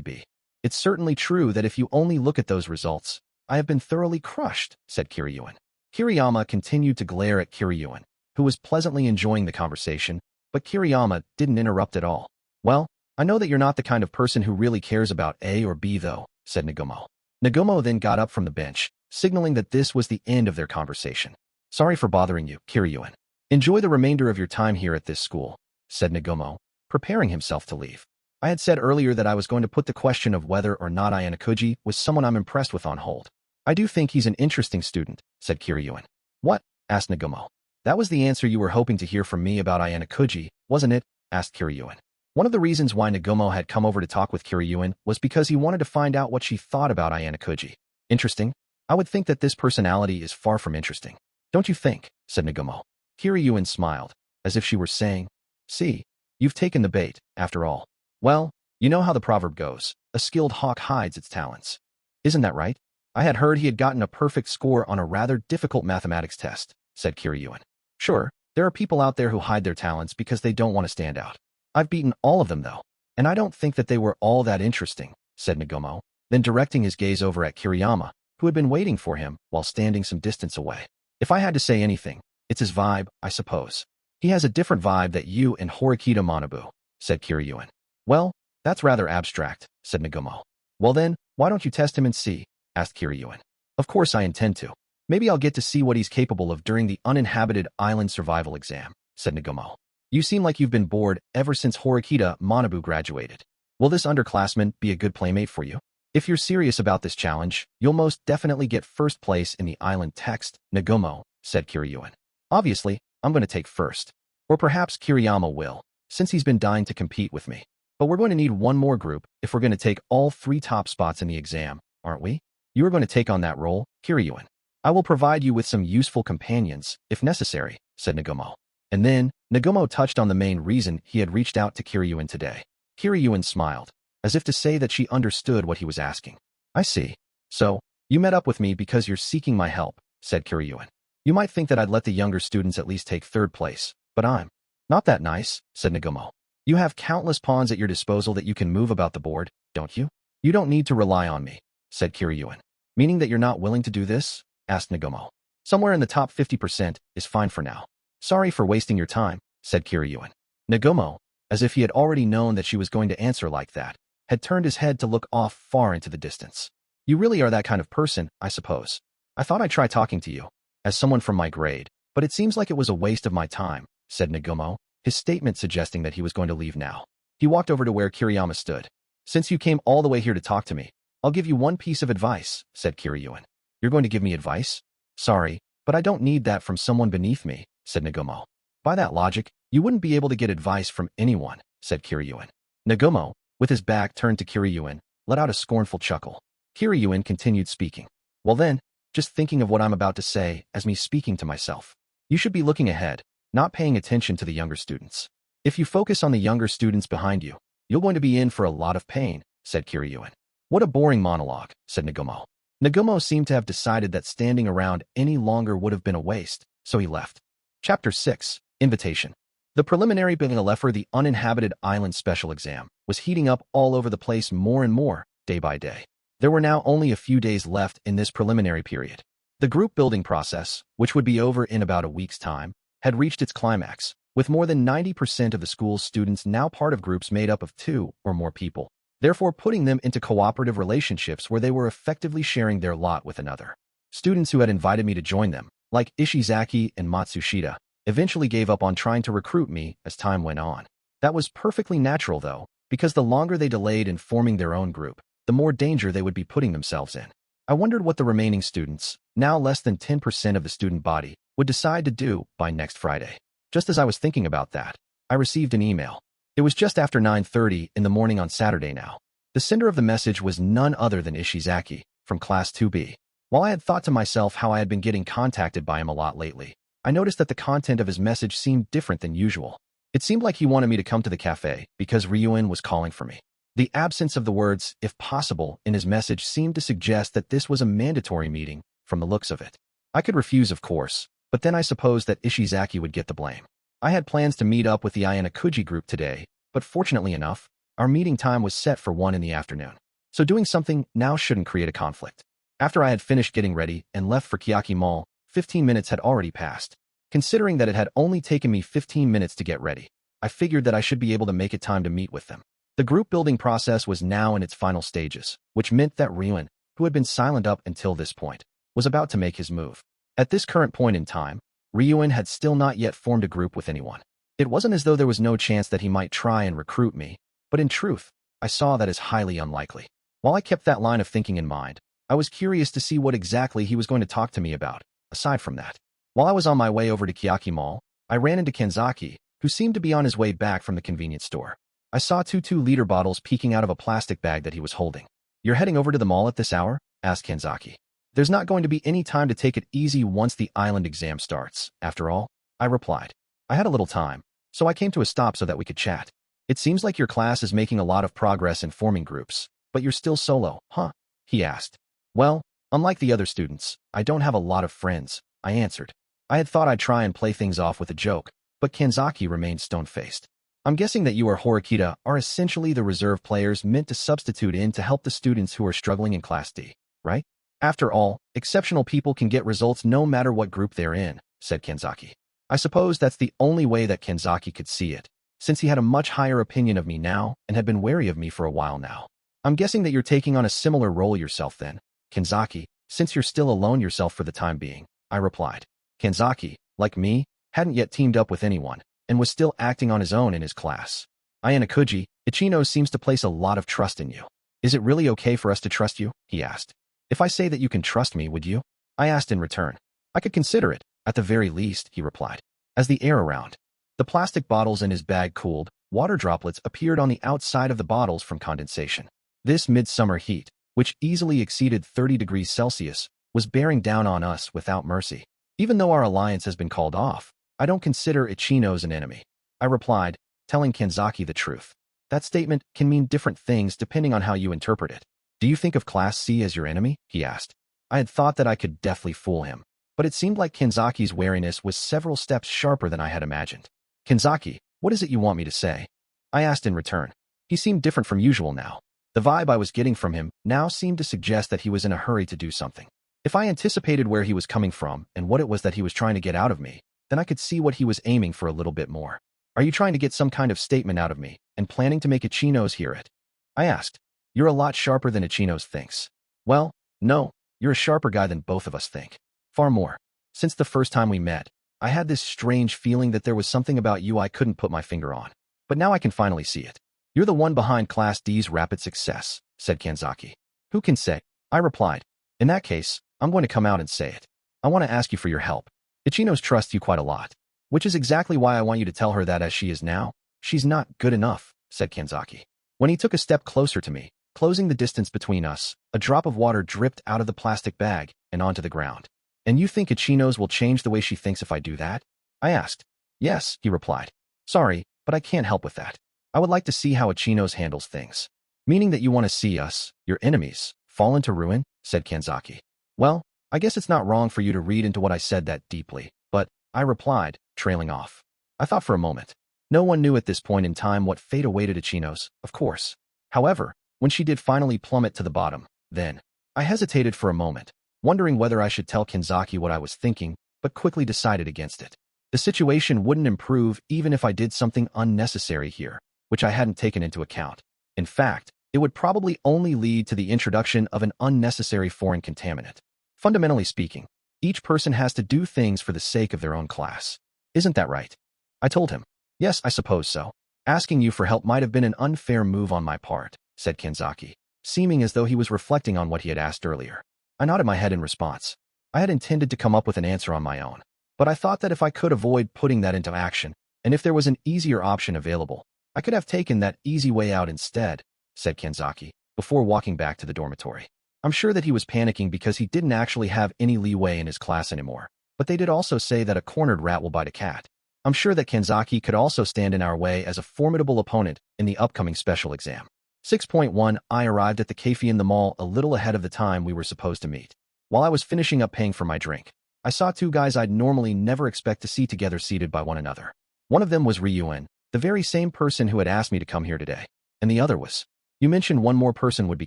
B. It's certainly true that if you only look at those results, I have been thoroughly crushed, said Kiryuin. Kiriyama continued to glare at Kiryuin, who was pleasantly enjoying the conversation, but Kiriyama didn't interrupt at all. Well, I know that you're not the kind of person who really cares about A or B though, said Nagumo. Nagumo then got up from the bench, signaling that this was the end of their conversation. Sorry for bothering you, Kiryuin. Enjoy the remainder of your time here at this school, said Nagumo, preparing himself to leave. I had said earlier that I was going to put the question of whether or not Ayanokouji was someone I'm impressed with on hold. I do think he's an interesting student, said Kiryuin. What? Asked Nagumo. That was the answer you were hoping to hear from me about Ayanokouji, wasn't it? Asked Kiryuin. One of the reasons why Nagumo had come over to talk with Kiryuin was because he wanted to find out what she thought about Ayanokouji. Interesting? I would think that this personality is far from interesting. Don't you think? Said Nagumo. Kiryuin smiled, as if she were saying, see, you've taken the bait, after all. Well, you know how the proverb goes, a skilled hawk hides its talents. Isn't that right? I had heard he had gotten a perfect score on a rather difficult mathematics test, said Kiryuin. Sure, there are people out there who hide their talents because they don't want to stand out. I've beaten all of them though, and I don't think that they were all that interesting, said Nagumo, then directing his gaze over at Kiriyama, who had been waiting for him while standing some distance away. If I had to say anything, it's his vibe, I suppose. He has a different vibe that you and Horikita Manabu, said Kiryuin. Well, that's rather abstract, said Nagumo. Well then, why don't you test him and see? Asked Kiryuin. Of course I intend to. Maybe I'll get to see what he's capable of during the uninhabited island survival exam, said Nagumo. You seem like you've been bored ever since Horikita Manabu graduated. Will this underclassman be a good playmate for you? If you're serious about this challenge, you'll most definitely get first place in the island text, Nagumo, said Kiryuin. Obviously, I'm going to take first. Or perhaps Kiriyama will, since he's been dying to compete with me. But we're going to need one more group if we're going to take all 3 top spots in the exam, aren't we? You are going to take on that role, Kiryuin. I will provide you with some useful companions, if necessary, said Nagumo. And then, Nagumo touched on the main reason he had reached out to Kiryuin today. Kiryuin smiled, as if to say that she understood what he was asking. I see. So, you met up with me because you're seeking my help, said Kiryuin. You might think that I'd let the younger students at least take 3rd place, but I'm not that nice, said Nagumo. You have countless pawns at your disposal that you can move about the board, don't you? You don't need to rely on me, said Kiryuin. Meaning that you're not willing to do this? Asked Nagumo. Somewhere in the top 50% is fine for now. Sorry for wasting your time, said Kiryuin. Nagumo, as if he had already known that she was going to answer like that, had turned his head to look off far into the distance. You really are that kind of person, I suppose. I thought I'd try talking to you, as someone from my grade, but it seems like it was a waste of my time, said Nagumo, his statement suggesting that he was going to leave now. He walked over to where Kiriyama stood. Since you came all the way here to talk to me, I'll give you one piece of advice, said Kiryuin. You're going to give me advice? Sorry, but I don't need that from someone beneath me, said Nagumo. By that logic, you wouldn't be able to get advice from anyone, said Kiryuin. Nagumo, with his back turned to Kiryuin, let out a scornful chuckle. Kiryuin continued speaking. Well then, just thinking of what I'm about to say as me speaking to myself. You should be looking ahead, not paying attention to the younger students. If you focus on the younger students behind you, you're going to be in for a lot of pain, said Kiryuin. What a boring monologue, said Nagumo. Nagumo seemed to have decided that standing around any longer would have been a waste, so he left. Chapter 6, Invitation. The preliminary bill for the uninhabited island special exam was heating up all over the place more and more, day by day. There were now only a few days left in this preliminary period. The group building process, which would be over in about a week's time, had reached its climax, with more than 90% of the school's students now part of groups made up of 2 or more people, therefore putting them into cooperative relationships where they were effectively sharing their lot with another. Students who had invited me to join them, like Ishizaki and Matsushita, eventually gave up on trying to recruit me as time went on. That was perfectly natural though, because the longer they delayed in forming their own group, the more danger they would be putting themselves in. I wondered what the remaining students, now less than 10% of the student body, would decide to do by next Friday. Just as I was thinking about that, I received an email. It was just after 9:30 in the morning on Saturday now. The sender of the message was none other than Ishizaki, from Class 2B. While I had thought to myself how I had been getting contacted by him a lot lately, I noticed that the content of his message seemed different than usual. It seemed like he wanted me to come to the cafe because Ryuin was calling for me. The absence of the words, if possible, in his message seemed to suggest that this was a mandatory meeting, from the looks of it. I could refuse, of course, but then I supposed that Ishizaki would get the blame. I had plans to meet up with the Ayanokouji group today, but fortunately enough, our meeting time was set for 1 in the afternoon. So doing something now shouldn't create a conflict. After I had finished getting ready and left for Kiyotaka Mall, 15 minutes had already passed. Considering that it had only taken me 15 minutes to get ready, I figured that I should be able to make it time to meet with them. The group building process was now in its final stages, which meant that Ryuin, who had been silent up until this point, was about to make his move. At this current point in time, Ryuin had still not yet formed a group with anyone. It wasn't as though there was no chance that he might try and recruit me, but in truth, I saw that as highly unlikely. While I kept that line of thinking in mind, I was curious to see what exactly he was going to talk to me about, aside from that. While I was on my way over to Kiyotaka Mall, I ran into Kenzaki, who seemed to be on his way back from the convenience store. I saw 2 2-liter bottles peeking out of a plastic bag that he was holding. "You're heading over to the mall at this hour?" asked Kenzaki. "There's not going to be any time to take it easy once the island exam starts, after all," I replied. "I had a little time, so I came to a stop so that we could chat." "It seems like your class is making a lot of progress in forming groups, but you're still solo, huh?" he asked. "Well, unlike the other students, I don't have a lot of friends," I answered. I had thought I'd try and play things off with a joke, but Kenzaki remained stone-faced. "I'm guessing that you or Horikita are essentially the reserve players meant to substitute in to help the students who are struggling in Class D, right? After all, exceptional people can get results no matter what group they're in," said Kenzaki. I suppose that's the only way that Kenzaki could see it, since he had a much higher opinion of me now and had been wary of me for a while now. "I'm guessing that you're taking on a similar role yourself then, Kenzaki, since you're still alone yourself for the time being," I replied. Kenzaki, like me, hadn't yet teamed up with anyone, and was still acting on his own in his class. "Ayanokouji, Ichino seems to place a lot of trust in you. Is it really okay for us to trust you?" he asked. "If I say that you can trust me, would you?" I asked in return. "I could consider it, at the very least," he replied. As the air around the plastic bottles in his bag cooled, water droplets appeared on the outside of the bottles from condensation. This midsummer heat, which easily exceeded 30 degrees Celsius, was bearing down on us without mercy. "Even though our alliance has been called off, I don't consider Ichino's an enemy," I replied, telling Kenzaki the truth. "That statement can mean different things depending on how you interpret it." "Do you think of Class C as your enemy?" he asked. I had thought that I could deftly fool him, but it seemed like Kenzaki's wariness was several steps sharper than I had imagined. "Kenzaki, what is it you want me to say?" I asked in return. He seemed different from usual now. The vibe I was getting from him now seemed to suggest that he was in a hurry to do something. If I anticipated where he was coming from and what it was that he was trying to get out of me, then I could see what he was aiming for a little bit more. "Are you trying to get some kind of statement out of me and planning to make Ichino's hear it?" I asked. "You're a lot sharper than Ichino's thinks." "Well, no, you're a sharper guy than both of us think. Far more. Since the first time we met, I had this strange feeling that there was something about you I couldn't put my finger on. But now I can finally see it. You're the one behind Class D's rapid success," said Kenzaki. "Who can say?" I replied. "In that case, I'm going to come out and say it. I want to ask you for your help. Ichino's trusts you quite a lot, which is exactly why I want you to tell her that as she is now, she's not good enough," said Kenzaki. When he took a step closer to me, closing the distance between us, a drop of water dripped out of the plastic bag and onto the ground. "And you think Ichino's will change the way she thinks if I do that?" I asked. "Yes," he replied. "Sorry, but I can't help with that. I would like to see how Ichino's handles things." "Meaning that you want to see us, your enemies, fall into ruin?" said Kenzaki. "Well, I guess it's not wrong for you to read into what I said that deeply, but," I replied, trailing off. I thought for a moment. No one knew at this point in time what fate awaited Ichino's, of course. However, when she did finally plummet to the bottom, then I hesitated for a moment, wondering whether I should tell Kenzaki what I was thinking, but quickly decided against it. The situation wouldn't improve even if I did something unnecessary here, which I hadn't taken into account. In fact, it would probably only lead to the introduction of an unnecessary foreign contaminant. Fundamentally speaking, each person has to do things for the sake of their own class. Isn't that right? I told him. "Yes, I suppose so. Asking you for help might have been an unfair move on my part," said Kenzaki. seeming as though he was reflecting on what he had asked earlier. I nodded my head in response. I had intended to come up with an answer on my own, but I thought that if I could avoid putting that into action, and if there was an easier option available, I could have taken that easy way out instead, said Kenzaki, before walking back to the dormitory. I'm sure that he was panicking because he didn't actually have any leeway in his class anymore, but they did also say that a cornered rat will bite a cat. I'm sure that Kenzaki could also stand in our way as a formidable opponent in the upcoming special exam. 6.1 I arrived at the cafe in the mall a little ahead of the time we were supposed to meet. While I was finishing up paying for my drink, I saw two guys I'd normally never expect to see together seated by one another. One of them was Ryuen, the very same person who had asked me to come here today, and the other was. You mentioned one more person would be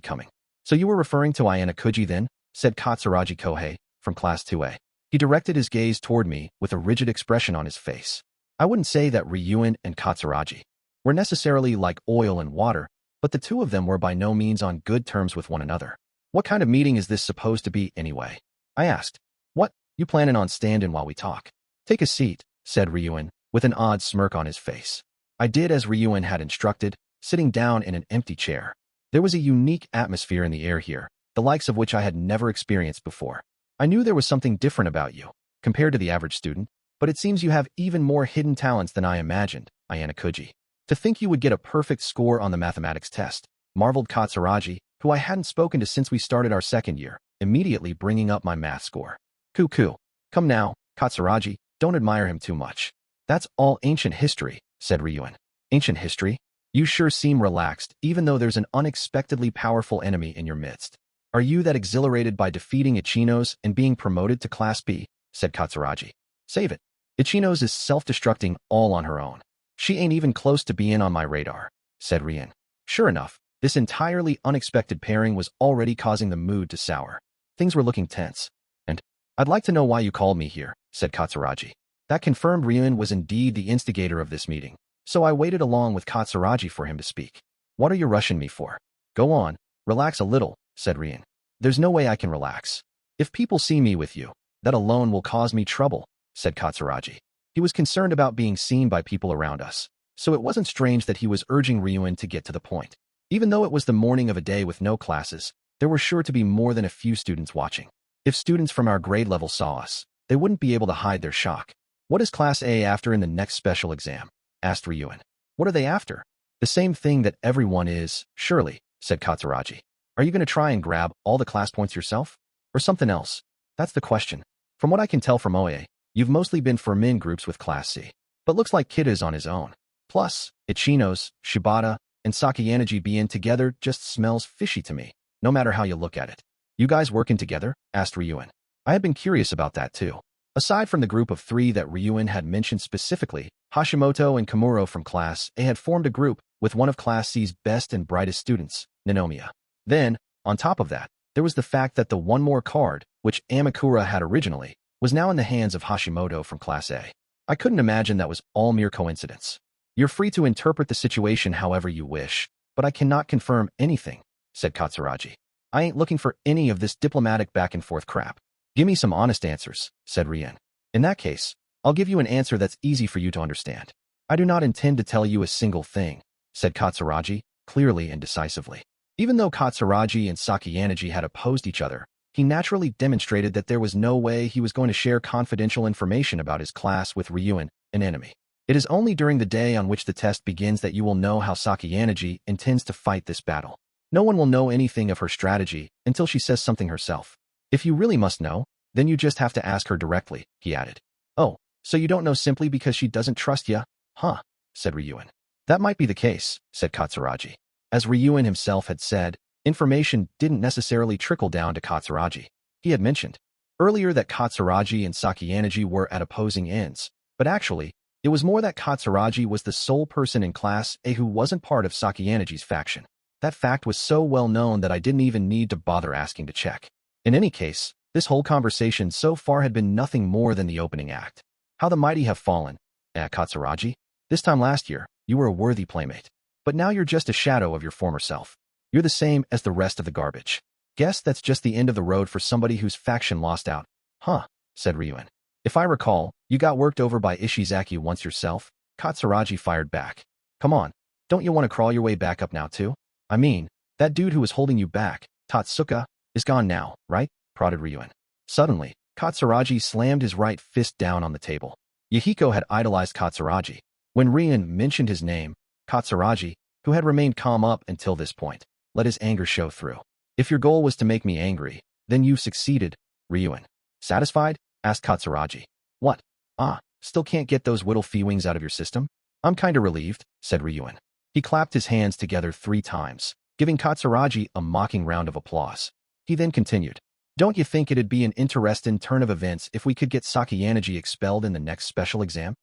coming. So you were referring to Ayanokouji then? Said Katsuragi Kohei, from Class 2A. He directed his gaze toward me with a rigid expression on his face. I wouldn't say that Ryuen and Katsuragi were necessarily like oil and water, but the two of them were by no means on good terms with one another. What kind of meeting is this supposed to be anyway? I asked. What, you planning on standing while we talk? Take a seat, said Ryuen, with an odd smirk on his face. I did as Ryuen had instructed, sitting down in an empty chair. There was a unique atmosphere in the air here, the likes of which I had never experienced before. I knew there was something different about you, compared to the average student, but it seems you have even more hidden talents than I imagined, Ayanokouji. To think you would get a perfect score on the mathematics test, marveled Katsuragi, who I hadn't spoken to since we started our second year, immediately bringing up my math score. Cuckoo. Come now, Katsuragi, don't admire him too much. That's all ancient history, said Ryuen. Ancient history? You sure seem relaxed, even though there's an unexpectedly powerful enemy in your midst. Are you that exhilarated by defeating Ichinos and being promoted to Class B? Said Katsuragi. Save it. Ichinos is self-destructing all on her own. She ain't even close to being on my radar, said Ryuen. Sure enough, this entirely unexpected pairing was already causing the mood to sour. Things were looking tense. And, I'd like to know why you called me here, said Katsuragi. That confirmed Ryuen was indeed the instigator of this meeting, so I waited along with Katsuragi for him to speak. What are you rushing me for? Go on, relax a little, said Ryuen. There's no way I can relax. If people see me with you, that alone will cause me trouble, said Katsuragi. He was concerned about being seen by people around us, so it wasn't strange that he was urging Ryuen to get to the point. Even though it was the morning of a day with no classes, there were sure to be more than a few students watching. If students from our grade level saw us, they wouldn't be able to hide their shock. What is Class A after in the next special exam? Asked Ryuen. What are they after? The same thing that everyone is, surely, said Katsuragi. Are you going to try and grab all the class points yourself? Or something else? That's the question. From what I can tell from Oe, you've mostly been for men groups with Class C. But looks like Kid is on his own. Plus, Ichinos, Shibata, and Sakayanagi being together just smells fishy to me, no matter how you look at it. You guys working together? Asked Ryuen. I had been curious about that too. Aside from the group of three that Ryuen had mentioned specifically, Hashimoto and Komuro from Class A had formed a group with one of Class C's best and brightest students, Ninomiya. Then, on top of that, there was the fact that the one more card, which Amakura had originally, was now in the hands of Hashimoto from Class A. I couldn't imagine that was all mere coincidence. You're free to interpret the situation however you wish, but I cannot confirm anything, said Katsuragi. I ain't looking for any of this diplomatic back-and-forth crap. Give me some honest answers, said Ryuen. In that case, I'll give you an answer that's easy for you to understand. I do not intend to tell you a single thing, said Katsuragi, clearly and decisively. Even though Katsuragi and Sakayanagi had opposed each other, he naturally demonstrated that there was no way he was going to share confidential information about his class with Ryuen, an enemy. It is only during the day on which the test begins that you will know how Sakayanagi intends to fight this battle. No one will know anything of her strategy until she says something herself. If you really must know, then you just have to ask her directly, he added. Oh, so you don't know simply because she doesn't trust ya? Huh, said Ryuen. That might be the case, said Katsuragi. As Ryuen himself had said, information didn't necessarily trickle down to Katsuragi. He had mentioned earlier that Katsuragi and Sakayanagi were at opposing ends, but actually, it was more that Katsuragi was the sole person in Class A who wasn't part of Sakayanagi's faction. That fact was so well known that I didn't even need to bother asking to check. In any case, this whole conversation so far had been nothing more than the opening act. How the mighty have fallen. Katsuragi, this time last year, you were a worthy playmate. But now you're just a shadow of your former self. You're the same as the rest of the garbage. Guess that's just the end of the road for somebody whose faction lost out. Huh, said Ryuen. If I recall, you got worked over by Ishizaki once yourself. Katsuragi fired back. Come on, don't you want to crawl your way back up now too? I mean, That dude who was holding you back, Tatsuka, is gone now, right? Prodded Ryuen. Suddenly, Katsuragi slammed his right fist down on the table. Yahiko had idolized Katsuragi. When Ryuen mentioned his name, Katsuragi, who had remained calm up until this point, let his anger show through. If your goal was to make me angry, then you've succeeded, Ryuen. Satisfied? Asked Katsuragi. What? Still can't get those whittle feelings out of your system? I'm kinda relieved, said Ryuen. He clapped his hands together 3 times, giving Katsuragi a mocking round of applause. He then continued. Don't you think it'd be an interesting turn of events if we could get Sakayanaji expelled in the next special exam?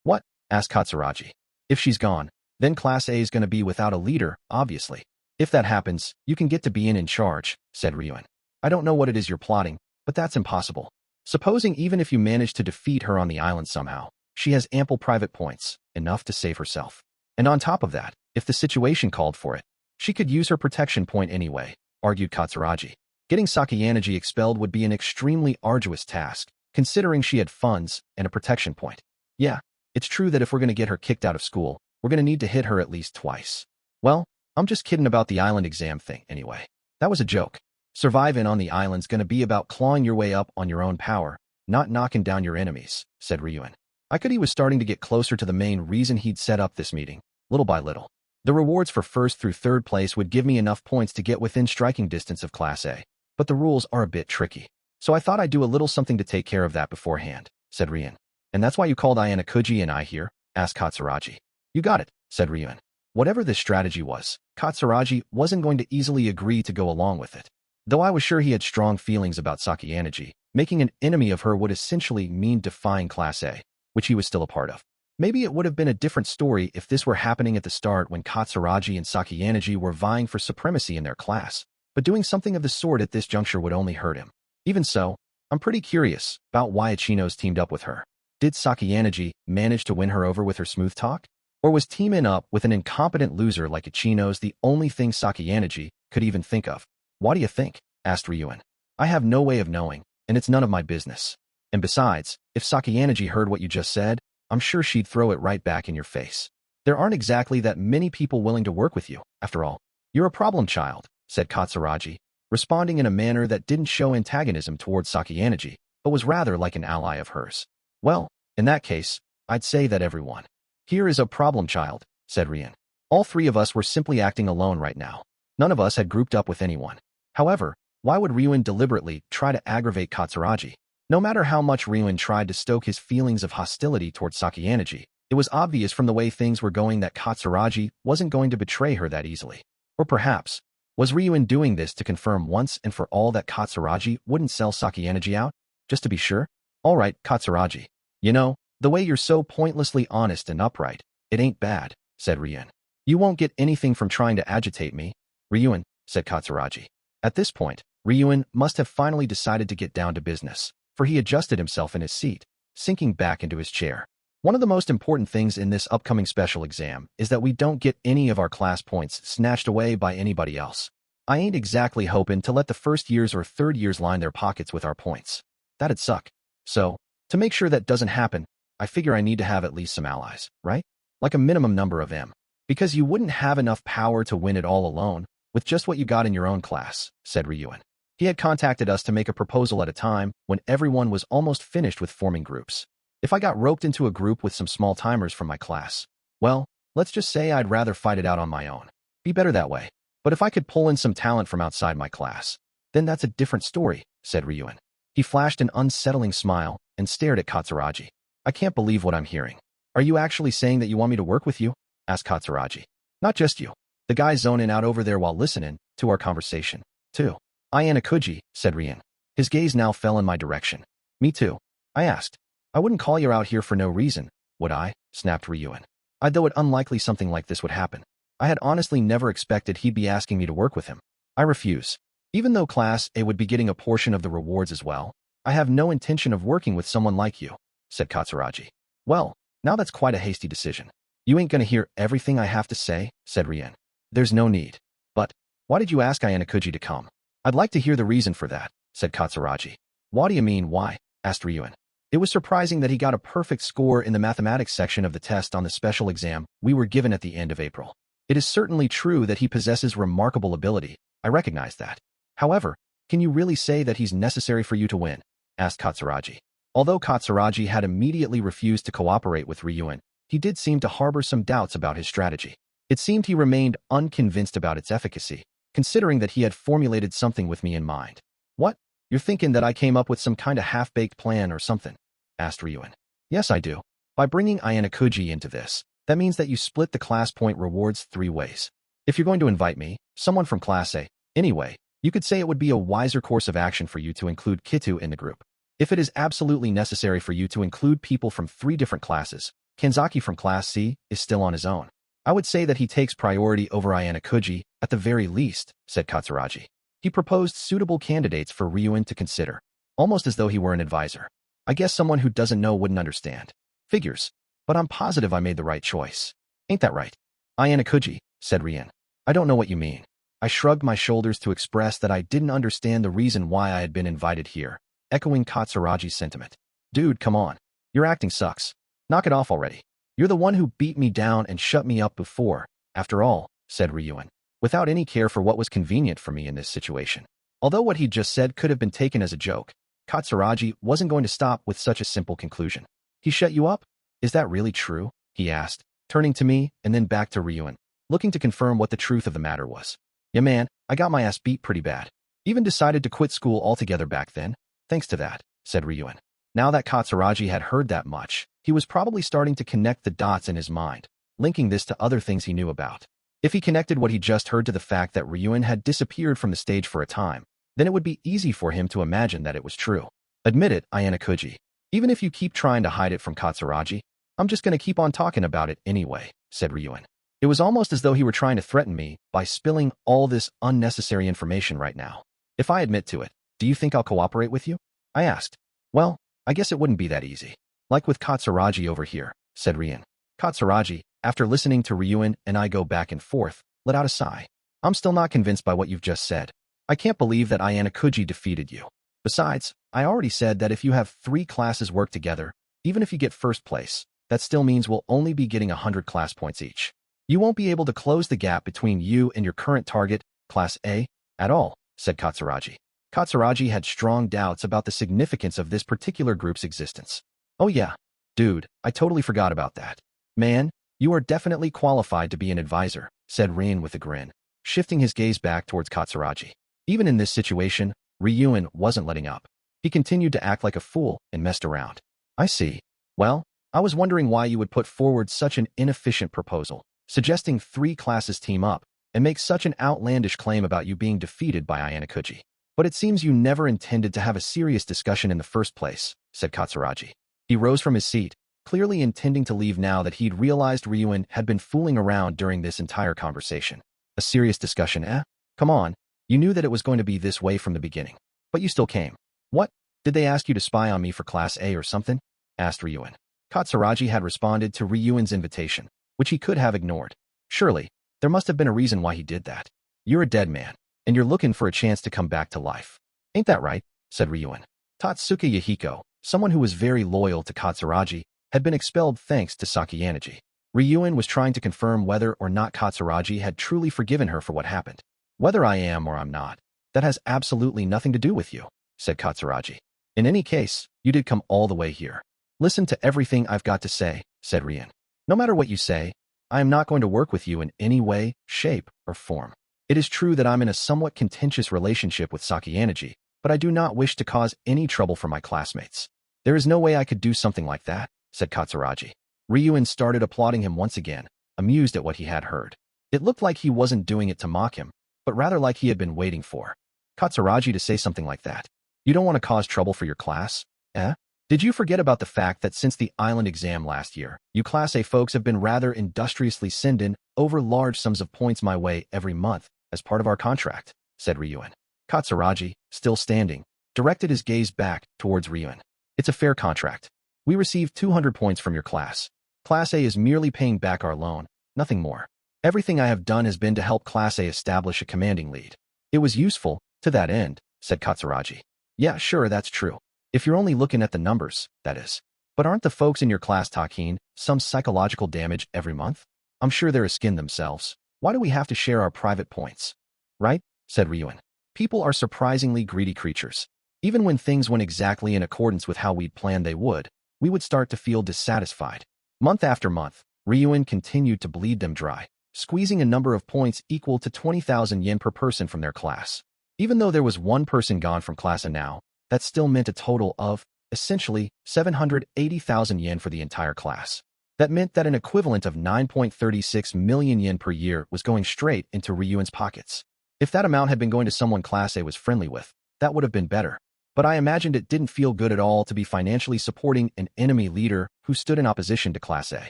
What? Asked Katsuragi. If she's gone, then Class A is gonna be without a leader, obviously. If that happens, you can get to being in charge, said Ryuen. I don't know what it is you're plotting, but that's impossible. Supposing even if you manage to defeat her on the island somehow, she has ample private points, enough to save herself. And on top of that, if the situation called for it, she could use her protection point anyway, argued Katsuragi. Getting Sakayanaji expelled would be an extremely arduous task, considering she had funds and a protection point. Yeah, it's true that if we're going to get her kicked out of school, we're going to need to hit her at least twice. Well, I'm just kidding about the island exam thing anyway. That was a joke. Surviving on the island's going to be about clawing your way up on your own power, not knocking down your enemies, said Ryuen. I could he was starting to get closer to the main reason he'd set up this meeting, little by little. The rewards for 1st through 3rd place would give me enough points to get within striking distance of Class A, but the rules are a bit tricky. So I thought I'd do a little something to take care of that beforehand, said Ryuen. And that's why you called Ayanokouji and I here? Asked Katsuragi. You got it, said Ryuen. Whatever this strategy was, Katsuragi wasn't going to easily agree to go along with it. Though I was sure he had strong feelings about Sakayanaji, making an enemy of her would essentially mean defying Class A, which he was still a part of. Maybe it would have been a different story if this were happening at the start when Katsuragi and Sakayanaji were vying for supremacy in their class, but doing something of the sort at this juncture would only hurt him. Even so, I'm pretty curious about why Ichino's teamed up with her. Did Sakayanaji manage to win her over with her smooth talk? Or was teaming up with an incompetent loser like Ichino's the only thing Sakayanaji could even think of? What do you think? Asked Ryuen. I have no way of knowing, and it's none of my business. And besides, if Sakayanaji heard what you just said, I'm sure she'd throw it right back in your face. There aren't exactly that many people willing to work with you, after all. You're a problem child, said Katsuragi, responding in a manner that didn't show antagonism towards Sakayanaji, but was rather like an ally of hers. Well, in that case, I'd say that everyone here is a problem child, said Ryuen. All 3 of us were simply acting alone right now. None of us had grouped up with anyone. However, why would Ryuen deliberately try to aggravate Katsuragi? No matter how much Ryuen tried to stoke his feelings of hostility towards Sakayanaji, it was obvious from the way things were going that Katsuragi wasn't going to betray her that easily. Or perhaps, was Ryuen doing this to confirm once and for all that Katsuragi wouldn't sell Sakayanaji out? Just to be sure? All right, Katsuragi. You know, the way you're so pointlessly honest and upright, it ain't bad, said Ryuen. You won't get anything from trying to agitate me. Ryuen, said Katsuragi. At this point, Ryuen must have finally decided to get down to business, for he adjusted himself in his seat, sinking back into his chair. One of the most important things in this upcoming special exam is that we don't get any of our class points snatched away by anybody else. I ain't exactly hoping to let the 1st years or 3rd years line their pockets with our points. That'd suck. So, to make sure that doesn't happen, I figure I need to have at least some allies, right? Like a minimum number of them. Because you wouldn't have enough power to win it all alone, with just what you got in your own class, said Ryuen. He had contacted us to make a proposal at a time when everyone was almost finished with forming groups. If I got roped into a group with some small-timers from my class, well, let's just say I'd rather fight it out on my own. Be better that way. But if I could pull in some talent from outside my class, then that's a different story, said Ryuen. He flashed an unsettling smile and stared at Katsuragi. I can't believe what I'm hearing. Are you actually saying that you want me to work with you? Asked Katsuragi. Not just you. The guy zoning out over there while listening to our conversation, too. Ayanokouji, said Ryuen. His gaze now fell in my direction. Me too. I asked. I wouldn't call you out here for no reason, would I? Snapped Ryuen. Though it unlikely something like this would happen. I had honestly never expected he'd be asking me to work with him. I refuse. Even though Class A would be getting a portion of the rewards as well, I have no intention of working with someone like you, said Katsuragi. Well, now that's quite a hasty decision. You ain't gonna hear everything I have to say, said Ryuen. There's no need. But, why did you ask Ayanokouji to come? I'd like to hear the reason for that, said Katsuragi. What do you mean, why? Asked Ryuen. It was surprising that he got a perfect score in the mathematics section of the test on the special exam we were given at the end of April. It is certainly true that he possesses remarkable ability. I recognize that. However, can you really say that he's necessary for you to win? Asked Katsuragi. Although Katsuragi had immediately refused to cooperate with Ryuen, he did seem to harbor some doubts about his strategy. It seemed he remained unconvinced about its efficacy, considering that he had formulated something with me in mind. What? You're thinking that I came up with some kind of half-baked plan or something? Asked Ryuen. Yes, I do. By bringing Ayanokouji into this, that means that you split the class point rewards 3 ways. If you're going to invite me, someone from Class A, anyway, you could say it would be a wiser course of action for you to include Kitu in the group. If it is absolutely necessary for you to include people from 3 different classes, Kanzaki from Class C is still on his own. I would say that he takes priority over Ayanokouji at the very least, said Katsuragi. He proposed suitable candidates for Ryuen to consider, almost as though he were an advisor. I guess someone who doesn't know wouldn't understand. Figures. But I'm positive I made the right choice. Ain't that right? Ayanokouji, said Ryuen. I don't know what you mean. I shrugged my shoulders to express that I didn't understand the reason why I had been invited here, echoing Katsuragi's sentiment. Dude, come on. Your acting sucks. Knock it off already. You're the one who beat me down and shut me up before, after all, said Ryuen, without any care for what was convenient for me in this situation. Although what he'd just said could have been taken as a joke, Katsuragi wasn't going to stop with such a simple conclusion. He shut you up? Is that really true? He asked, turning to me and then back to Ryuen, looking to confirm what the truth of the matter was. Yeah man, I got my ass beat pretty bad. Even decided to quit school altogether back then, thanks to that, said Ryuen. Now that Katsuragi had heard that much, he was probably starting to connect the dots in his mind, linking this to other things he knew about. If he connected what he just heard to the fact that Ryuen had disappeared from the stage for a time, then it would be easy for him to imagine that it was true. Admit it, Ayanokouji. Even if you keep trying to hide it from Katsuragi, I'm just going to keep on talking about it anyway, said Ryuen. It was almost as though he were trying to threaten me by spilling all this unnecessary information right now. If I admit to it, do you think I'll cooperate with you? I asked. Well, I guess it wouldn't be that easy. Like with Katsuragi over here, said Ryuen. Katsuragi, after listening to Ryuen and I go back and forth, let out a sigh. I'm still not convinced by what you've just said. I can't believe that Ayanokouji defeated you. Besides, I already said that if you have 3 classes work together, even if you get first place, that still means we'll only be getting 100 class points each. You won't be able to close the gap between you and your current target, Class A, at all, said Katsuragi. Katsuragi had strong doubts about the significance of this particular group's existence. Oh yeah, dude, I totally forgot about that. Man, you are definitely qualified to be an advisor, said Ryuen with a grin, shifting his gaze back towards Katsuragi. Even in this situation, Ryuen wasn't letting up. He continued to act like a fool and messed around. I see. Well, I was wondering why you would put forward such an inefficient proposal, suggesting 3 classes team up, and make such an outlandish claim about you being defeated by Ayanokouji. But it seems you never intended to have a serious discussion in the first place, said Katsuragi. He rose from his seat, clearly intending to leave now that he'd realized Ryuen had been fooling around during this entire conversation. A serious discussion, eh? Come on, you knew that it was going to be this way from the beginning. But you still came. What? Did they ask you to spy on me for Class A or something? Asked Ryuen. Katsuragi had responded to Ryuen's invitation, which he could have ignored. Surely, there must have been a reason why he did that. You're a dead man, and you're looking for a chance to come back to life. Ain't that right? Said Ryuen. Tatsuka Yahiko, someone who was very loyal to Katsuragi, had been expelled thanks to Sakayaneji. Ryuen was trying to confirm whether or not Katsuragi had truly forgiven her for what happened. Whether I am or I'm not, that has absolutely nothing to do with you, said Katsuragi. In any case, you did come all the way here. Listen to everything I've got to say, said Ryuen. No matter what you say, I am not going to work with you in any way, shape, or form. It is true that I'm in a somewhat contentious relationship with Sakayaneji, but I do not wish to cause any trouble for my classmates. There is no way I could do something like that, said Katsuragi. Ryuen started applauding him once again, amused at what he had heard. It looked like he wasn't doing it to mock him, but rather like he had been waiting for Katsuragi to say something like that. You don't want to cause trouble for your class, eh? Did you forget about the fact that since the island exam last year, you Class A folks have been rather industriously sending over large sums of points my way every month as part of our contract, said Ryuen. Katsuragi, still standing, directed his gaze back towards Ryuen. It's a fair contract. We received 200 points from your class. Class A is merely paying back our loan, nothing more. Everything I have done has been to help Class A establish a commanding lead. It was useful, to that end, said Katsuragi. Yeah, sure, that's true. If you're only looking at the numbers, that is. But aren't the folks in your class taking some psychological damage every month? I'm sure they're a skin themselves. Why do we have to share our private points? Right? Said Ryuin. People are surprisingly greedy creatures. Even when things went exactly in accordance with how we'd planned they would, we would start to feel dissatisfied. Month after month, Ryuin continued to bleed them dry, squeezing a number of points equal to 20,000 yen per person from their class. Even though there was one person gone from class and now, that still meant a total of, essentially, 780,000 yen for the entire class. That meant that an equivalent of 9.36 million yen per year was going straight into Ryuin's pockets. If that amount had been going to someone Class A was friendly with, that would have been better. But I imagined it didn't feel good at all to be financially supporting an enemy leader who stood in opposition to Class A.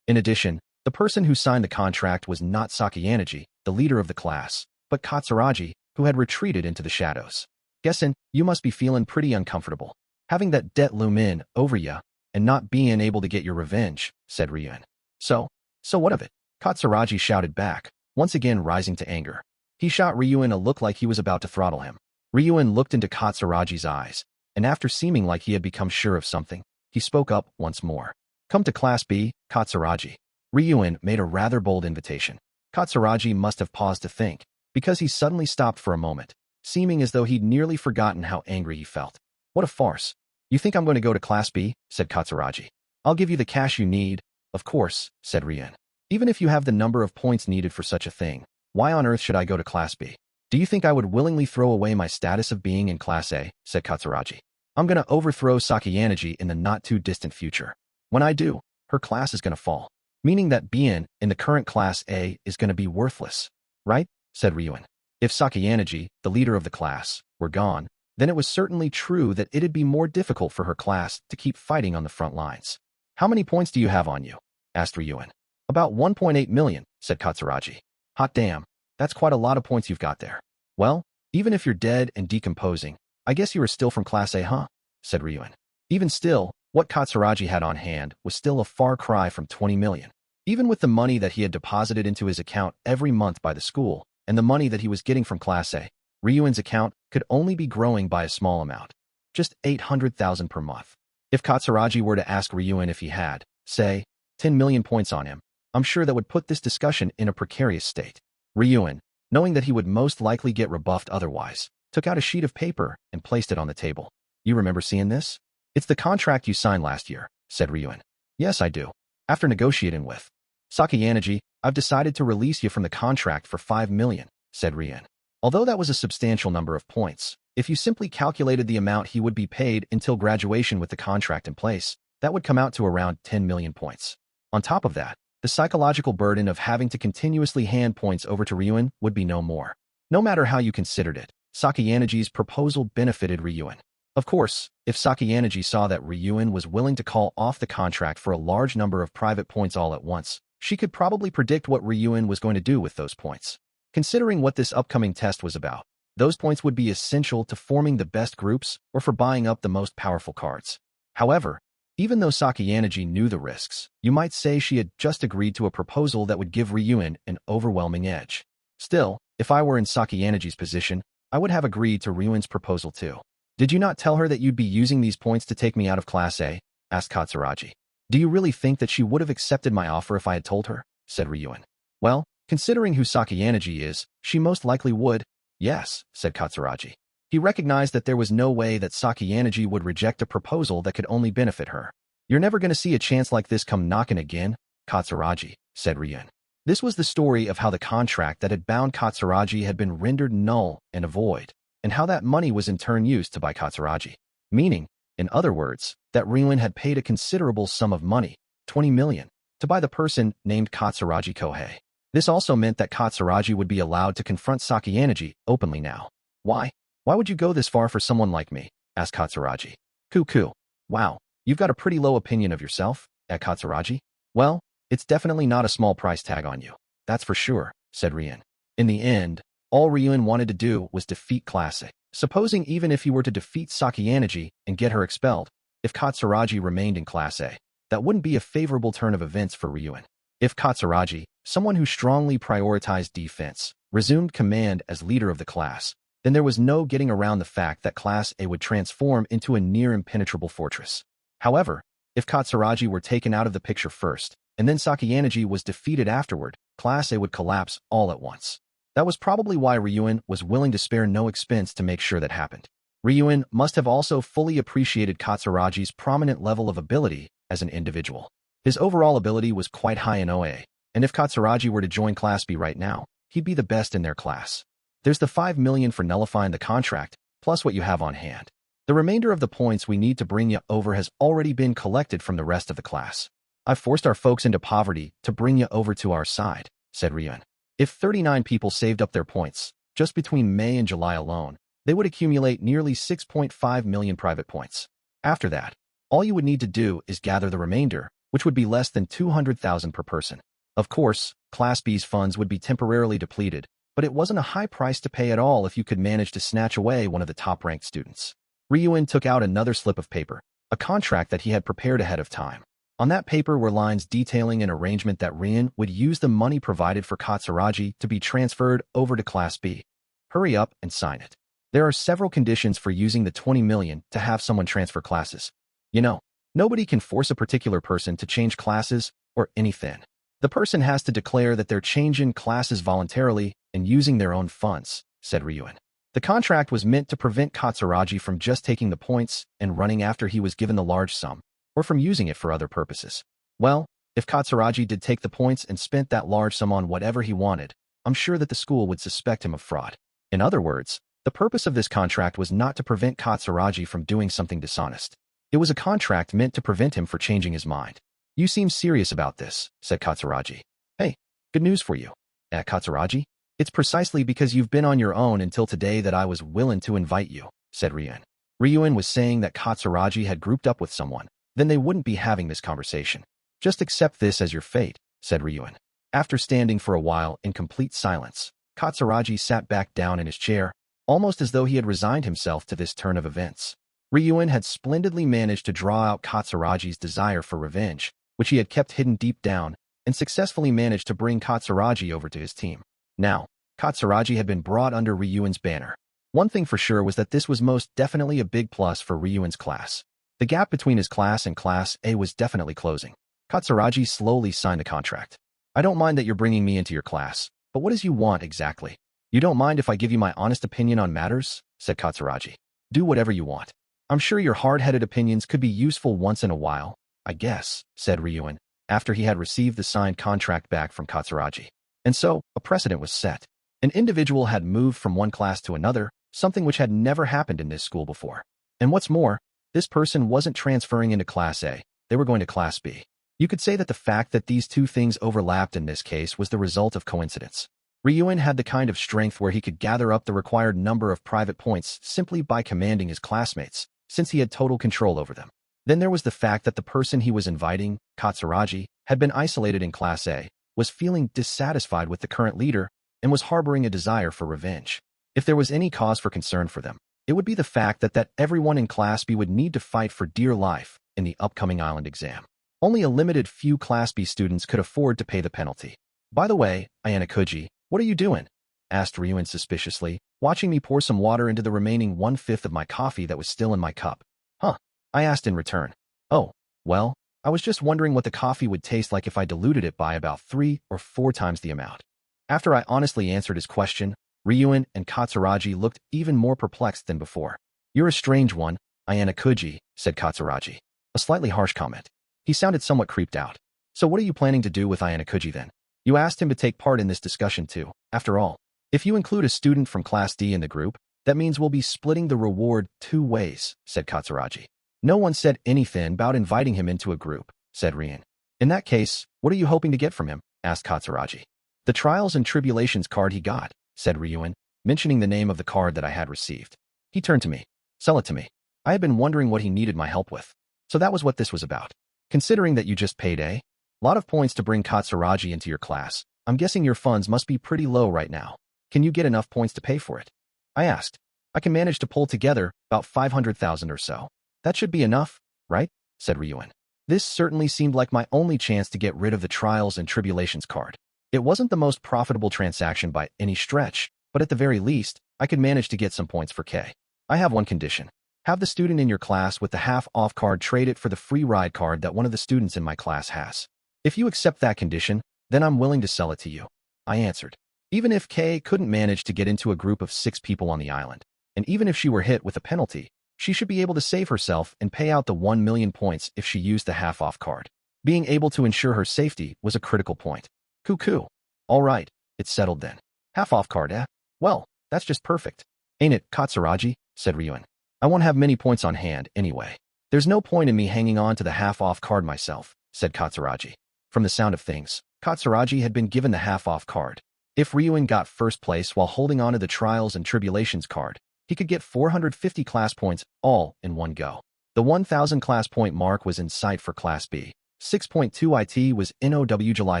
In addition, the person who signed the contract was not Sakayanagi, the leader of the class, but Katsuragi, who had retreated into the shadows. Guessin', you must be feeling pretty uncomfortable, having that debt loom in over ya, and not being able to get your revenge, said Ryuin. So what of it? Katsuragi shouted back, once again rising to anger. He shot Ryuin a look like he was about to throttle him. Ryuin looked into Katsuragi's eyes, and after seeming like he had become sure of something, he spoke up once more. Come to Class B, Katsuragi. Ryuin made a rather bold invitation. Katsuragi must have paused to think, because he suddenly stopped for a moment, seeming as though he'd nearly forgotten how angry he felt. What a farce. You think I'm going to go to Class B? Said Katsuragi. I'll give you the cash you need, of course, said Ryuin. Even if you have the number of points needed for such a thing, why on earth should I go to Class B? Do you think I would willingly throw away my status of being in Class A? Said Katsuragi. I'm going to overthrow Sakayanagi in the not-too-distant future. When I do, her class is going to fall, meaning that being in the current Class A is going to be worthless. Right? Said Ryuin. If Sakayanagi, the leader of the class, were gone, then it was certainly true that it'd be more difficult for her class to keep fighting on the front lines. How many points do you have on you? Asked Ryuin. About 1.8 million, said Katsuragi. Hot damn, that's quite a lot of points you've got there. Well, even if you're dead and decomposing, I guess you are still from Class A, huh? Said Ryuin. Even still, what Katsuragi had on hand was still a far cry from 20 million. Even with the money that he had deposited into his account every month by the school, and the money that he was getting from Class A, Ryuin's account could only be growing by a small amount. Just 800,000 per month. If Katsuragi were to ask Ryuin if he had, say, 10 million points on him, I'm sure that would put this discussion in a precarious state. Ryuin, knowing that he would most likely get rebuffed otherwise, took out a sheet of paper and placed it on the table. You remember seeing this? It's the contract you signed last year, said Ryuin. Yes, I do. After negotiating with Sakayanagi, I've decided to release you from the contract for 5 million, said Ryuin. Although that was a substantial number of points, if you simply calculated the amount he would be paid until graduation with the contract in place, that would come out to around 10 million points. On top of that, the psychological burden of having to continuously hand points over to Ryuin would be no more. No matter how you considered it, Sakayanagi's proposal benefited Ryuin. Of course, if Sakayanagi saw that Ryuin was willing to call off the contract for a large number of private points all at once, she could probably predict what Ryuin was going to do with those points. Considering what this upcoming test was about, those points would be essential to forming the best groups or for buying up the most powerful cards. However, even though Sakayanagi knew the risks, you might say she had just agreed to a proposal that would give Ryuin an overwhelming edge. Still, if I were in Sakayanagi's position, I would have agreed to Ryuin's proposal too. Did you not tell her that you'd be using these points to take me out of Class A? Asked Katsuragi. Do you really think that she would have accepted my offer if I had told her? Said Ryuin. Well, considering who Sakayanagi is, she most likely would. Yes, said Katsuragi. He recognized that there was no way that Sakayanagi would reject a proposal that could only benefit her. You're never going to see a chance like this come knocking again, Katsuragi, said Ryuin. This was the story of how the contract that had bound Katsuragi had been rendered null and void, and how that money was in turn used to buy Katsuragi. Meaning, in other words, that Ryuin had paid a considerable sum of money, 20 million, to buy the person named Katsuragi Kohei. This also meant that Katsuragi would be allowed to confront Sakayanagi openly now. Why? Why would you go this far for someone like me? Asked Katsuragi. Cuckoo. Wow, you've got a pretty low opinion of yourself, at Katsuragi? Well, it's definitely not a small price tag on you. That's for sure, said Ryuin. In the end, all Ryuin wanted to do was defeat Class A. Supposing even if he were to defeat Sakayanagi and get her expelled, if Katsuragi remained in Class A, that wouldn't be a favorable turn of events for Ryuin. If Katsuragi, someone who strongly prioritized defense, resumed command as leader of the class, then there was no getting around the fact that Class A would transform into a near-impenetrable fortress. However, if Katsuragi were taken out of the picture first, and then Sakayanagi was defeated afterward, Class A would collapse all at once. That was probably why Ryuin was willing to spare no expense to make sure that happened. Ryuin must have also fully appreciated Katsuragi's prominent level of ability as an individual. His overall ability was quite high in OA, and if Katsuragi were to join Class B right now, he'd be the best in their class. There's the 5 million for nullifying the contract, plus what you have on hand. The remainder of the points we need to bring you over has already been collected from the rest of the class. I've forced our folks into poverty to bring you over to our side, said Ryuin. If 39 people saved up their points, just between May and July alone, they would accumulate nearly 6.5 million private points. After that, all you would need to do is gather the remainder, which would be less than 200,000 per person. Of course, Class B's funds would be temporarily depleted, but it wasn't a high price to pay at all if you could manage to snatch away one of the top-ranked students. Ryuin took out another slip of paper, a contract that he had prepared ahead of time. On that paper were lines detailing an arrangement that Ryuin would use the money provided for Katsuragi to be transferred over to Class B. Hurry up and sign it. There are several conditions for using the 20 million to have someone transfer classes. You know, nobody can force a particular person to change classes or anything. The person has to declare that they're changing classes voluntarily and using their own funds, said Ryuin. The contract was meant to prevent Katsuragi from just taking the points and running after he was given the large sum, or from using it for other purposes. Well, if Katsuragi did take the points and spent that large sum on whatever he wanted, I'm sure that the school would suspect him of fraud. In other words, the purpose of this contract was not to prevent Katsuragi from doing something dishonest. It was a contract meant to prevent him from changing his mind. You seem serious about this, said Katsuragi. Hey, good news for you. Katsuragi? It's precisely because you've been on your own until today that I was willing to invite you, said Ryuin. Ryuin was saying that Katsuragi had grouped up with someone. Then they wouldn't be having this conversation. Just accept this as your fate, said Ryuin. After standing for a while in complete silence, Katsuragi sat back down in his chair, almost as though he had resigned himself to this turn of events. Ryuin had splendidly managed to draw out Katsuragi's desire for revenge, which he had kept hidden deep down, and successfully managed to bring Katsuragi over to his team. Now, Katsuragi had been brought under Ryuin's banner. One thing for sure was that this was most definitely a big plus for Ryuin's class. The gap between his class and Class A was definitely closing. Katsuragi slowly signed the contract. I don't mind that you're bringing me into your class, but what is you want exactly? You don't mind if I give you my honest opinion on matters? Said Katsuragi. Do whatever you want. I'm sure your hard-headed opinions could be useful once in a while, I guess, said Ryuin, after he had received the signed contract back from Katsuragi. And so, a precedent was set. An individual had moved from one class to another, something which had never happened in this school before. And what's more, this person wasn't transferring into Class A, they were going to Class B. You could say that the fact that these two things overlapped in this case was the result of coincidence. Ryuin had the kind of strength where he could gather up the required number of private points simply by commanding his classmates, since he had total control over them. Then there was the fact that the person he was inviting, Katsuragi, had been isolated in Class A, was feeling dissatisfied with the current leader, and was harboring a desire for revenge. If there was any cause for concern for them, it would be the fact that everyone in Class B would need to fight for dear life in the upcoming island exam. Only a limited few Class B students could afford to pay the penalty. By the way, Ayanokouji, what are you doing? Asked Ryuin suspiciously, watching me pour some water into the remaining 1/5 of my coffee that was still in my cup. Huh? I asked in return. Oh, well, I was just wondering what the coffee would taste like if I diluted it by about 3 or 4 times the amount. After I honestly answered his question, Ryuin and Katsuragi looked even more perplexed than before. You're a strange one, Ayanokouji, said Katsuragi. A slightly harsh comment. He sounded somewhat creeped out. So what are you planning to do with Ayanokouji then? You asked him to take part in this discussion too. After all, if you include a student from Class D in the group, that means we'll be splitting the reward 2 ways, said Katsuragi. No one said anything about inviting him into a group, said Ryuin. In that case, what are you hoping to get from him? Asked Katsuragi. The trials and tribulations card he got, said Ryuin, mentioning the name of the card that I had received. He turned to me. Sell it to me. I had been wondering what he needed my help with. So that was what this was about. Considering that you just paid a lot of points to bring Katsuragi into your class, I'm guessing your funds must be pretty low right now. Can you get enough points to pay for it? I asked. I can manage to pull together about 500,000 or so. That should be enough, right? Said Ryuin. This certainly seemed like my only chance to get rid of the trials and tribulations card. It wasn't the most profitable transaction by any stretch, but at the very least, I could manage to get some points for K. I have one condition. Have the student in your class with the half-off card trade it for the free ride card that one of the students in my class has. If you accept that condition, then I'm willing to sell it to you, I answered. Even if Kay couldn't manage to get into a group of 6 people on the island, and even if she were hit with a penalty, she should be able to save herself and pay out the 1 million points if she used the half-off card. Being able to ensure her safety was a critical point. Cuckoo. All right, it's settled then. Half-off card, eh? Well, that's just perfect. Ain't it, Katsuragi? Said Ryuen. I won't have many points on hand anyway. There's no point in me hanging on to the half-off card myself, said Katsuragi. From the sound of things, Katsuragi had been given the half-off card. If Ryuen got first place while holding on to the Trials and Tribulations card, he could get 450 class points all in one go. The 1,000 class point mark was in sight for Class B. 6.2 IT was NOW July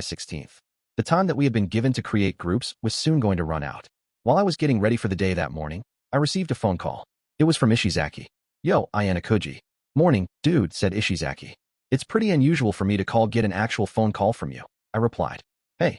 16th. The time that we had been given to create groups was soon going to run out. While I was getting ready for the day that morning, I received a phone call. It was from Ishizaki. Yo, Ayanokouji. Morning, dude, said Ishizaki. It's pretty unusual for me to get an actual phone call from you, I replied. Hey,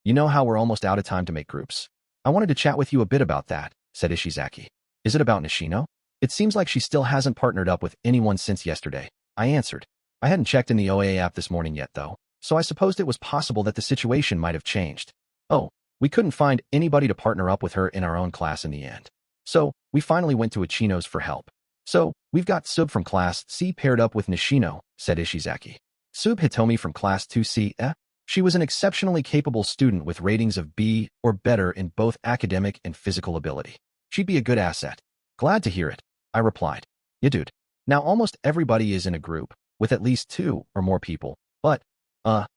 you know how we're almost out of time to make groups? I wanted to chat with you a bit about that, said Ishizaki. Is it about Nishino? It seems like she still hasn't partnered up with anyone since yesterday, I answered. I hadn't checked in the OA app this morning yet, though, so I supposed it was possible that the situation might have changed. Oh, we couldn't find anybody to partner up with her in our own class in the end. So, we finally went to Ichino's for help. So, we've got Sub from Class C paired up with Nishino, said Ishizaki. Sub Hitomi from Class 2C, eh? She was an exceptionally capable student with ratings of B or better in both academic and physical ability. She'd be a good asset. Glad to hear it, I replied. Yeah, dude. Now almost everybody is in a group, with at least 2 or more people, but,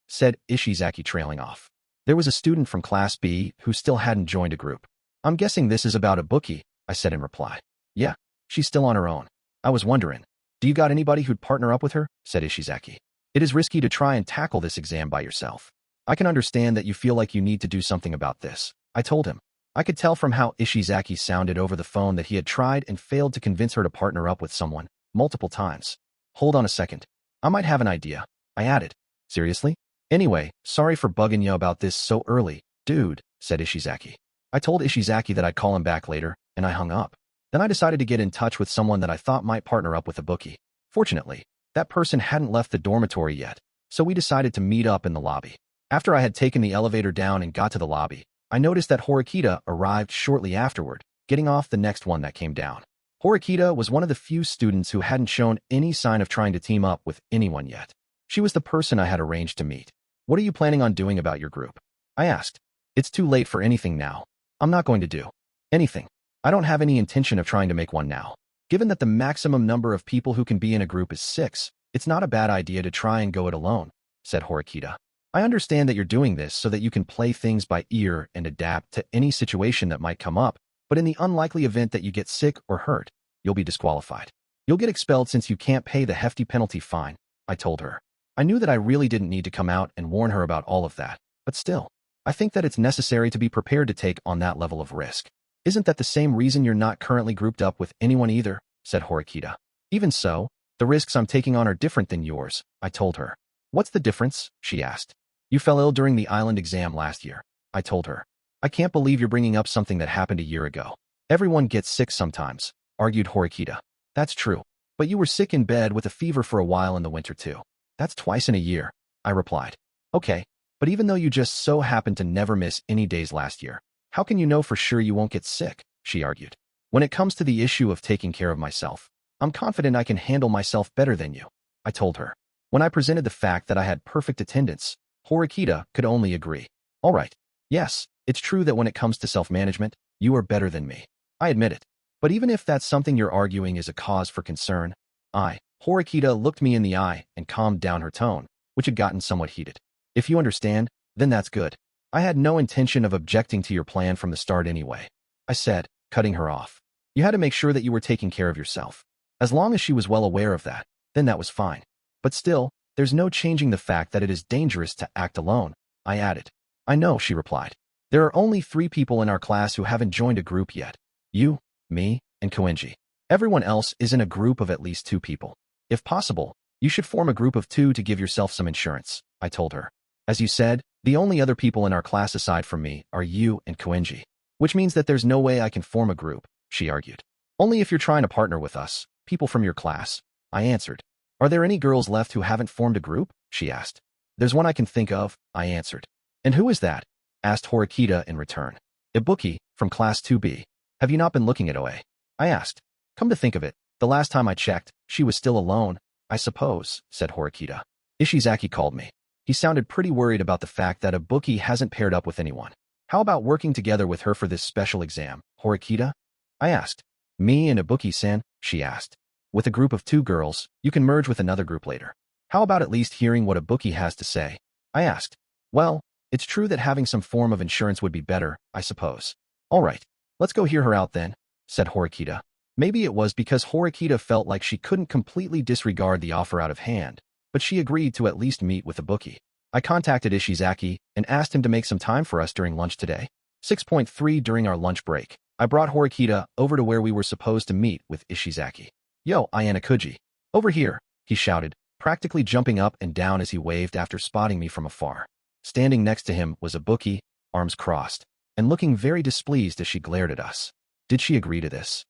said Ishizaki trailing off. There was a student from Class B who still hadn't joined a group. I'm guessing this is about a bookie, I said in reply. Yeah, she's still on her own. I was wondering, do you got anybody who'd partner up with her? Said Ishizaki. It is risky to try and tackle this exam by yourself. I can understand that you feel like you need to do something about this, I told him. I could tell from how Ishizaki sounded over the phone that he had tried and failed to convince her to partner up with someone, multiple times. Hold on a second. I might have an idea, I added. Seriously? Anyway, sorry for bugging you about this so early, dude, said Ishizaki. I told Ishizaki that I'd call him back later, and I hung up. Then I decided to get in touch with someone that I thought might partner up with a bookie. Fortunately, that person hadn't left the dormitory yet, so we decided to meet up in the lobby. After I had taken the elevator down and got to the lobby, I noticed that Horikita arrived shortly afterward, getting off the next one that came down. Horikita was one of the few students who hadn't shown any sign of trying to team up with anyone yet. She was the person I had arranged to meet. What are you planning on doing about your group? I asked. It's too late for anything now. I'm not going to do anything. I don't have any intention of trying to make one now. Given that the maximum number of people who can be in a group is 6, it's not a bad idea to try and go it alone, said Horikita. I understand that you're doing this so that you can play things by ear and adapt to any situation that might come up, but in the unlikely event that you get sick or hurt, you'll be disqualified. You'll get expelled since you can't pay the hefty penalty fine, I told her. I knew that I really didn't need to come out and warn her about all of that, but still, I think that it's necessary to be prepared to take on that level of risk. Isn't that the same reason you're not currently grouped up with anyone either? Said Horikita. Even so, the risks I'm taking on are different than yours, I told her. What's the difference? She asked. You fell ill during the island exam last year, I told her. I can't believe you're bringing up something that happened a year ago. Everyone gets sick sometimes, argued Horikita. That's true, but you were sick in bed with a fever for a while in the winter too. That's twice in a year, I replied. Okay, but even though you just so happened to never miss any days last year, how can you know for sure you won't get sick? She argued. When it comes to the issue of taking care of myself, I'm confident I can handle myself better than you, I told her. When I presented the fact that I had perfect attendance, Horikita could only agree. All right, yes, it's true that when it comes to self-management, you are better than me. I admit it. But even if that's something you're arguing is a cause for concern, Horikita looked me in the eye and calmed down her tone, which had gotten somewhat heated. If you understand, then that's good. I had no intention of objecting to your plan from the start anyway, I said, cutting her off. You had to make sure that you were taking care of yourself. As long as she was well aware of that, then that was fine. But still, there's no changing the fact that it is dangerous to act alone, I added. I know, she replied. There are only 3 people in our class who haven't joined a group yet. You, me, and Koenji. Everyone else is in a group of at least 2 people. If possible, you should form a group of 2 to give yourself some insurance, I told her. As you said, the only other people in our class aside from me are you and Koenji, which means that there's no way I can form a group, she argued. Only if you're trying to partner with us, people from your class, I answered. Are there any girls left who haven't formed a group? She asked. There's one I can think of, I answered. And who is that? Asked Horikita in return. Ibuki, from Class 2B. Have you not been looking at OA? I asked. Come to think of it, the last time I checked, she was still alone, I suppose, said Horikita. Ishizaki called me. He sounded pretty worried about the fact that Ibuki hasn't paired up with anyone. How about working together with her for this special exam, Horikita? I asked. Me and Ibuki-san, she asked. With a group of 2 girls, you can merge with another group later. How about at least hearing what Ibuki has to say? I asked. Well, it's true that having some form of insurance would be better, I suppose. All right, let's go hear her out then, said Horikita. Maybe it was because Horikita felt like she couldn't completely disregard the offer out of hand, but she agreed to at least meet with Ibuki. I contacted Ishizaki and asked him to make some time for us during lunch today. 6.3 During our lunch break, I brought Horikita over to where we were supposed to meet with Ishizaki. Yo, Ayanokouji. Over here, he shouted, practically jumping up and down as he waved after spotting me from afar. Standing next to him was Ibuki, arms crossed, and looking very displeased as she glared at us. Did she agree to this?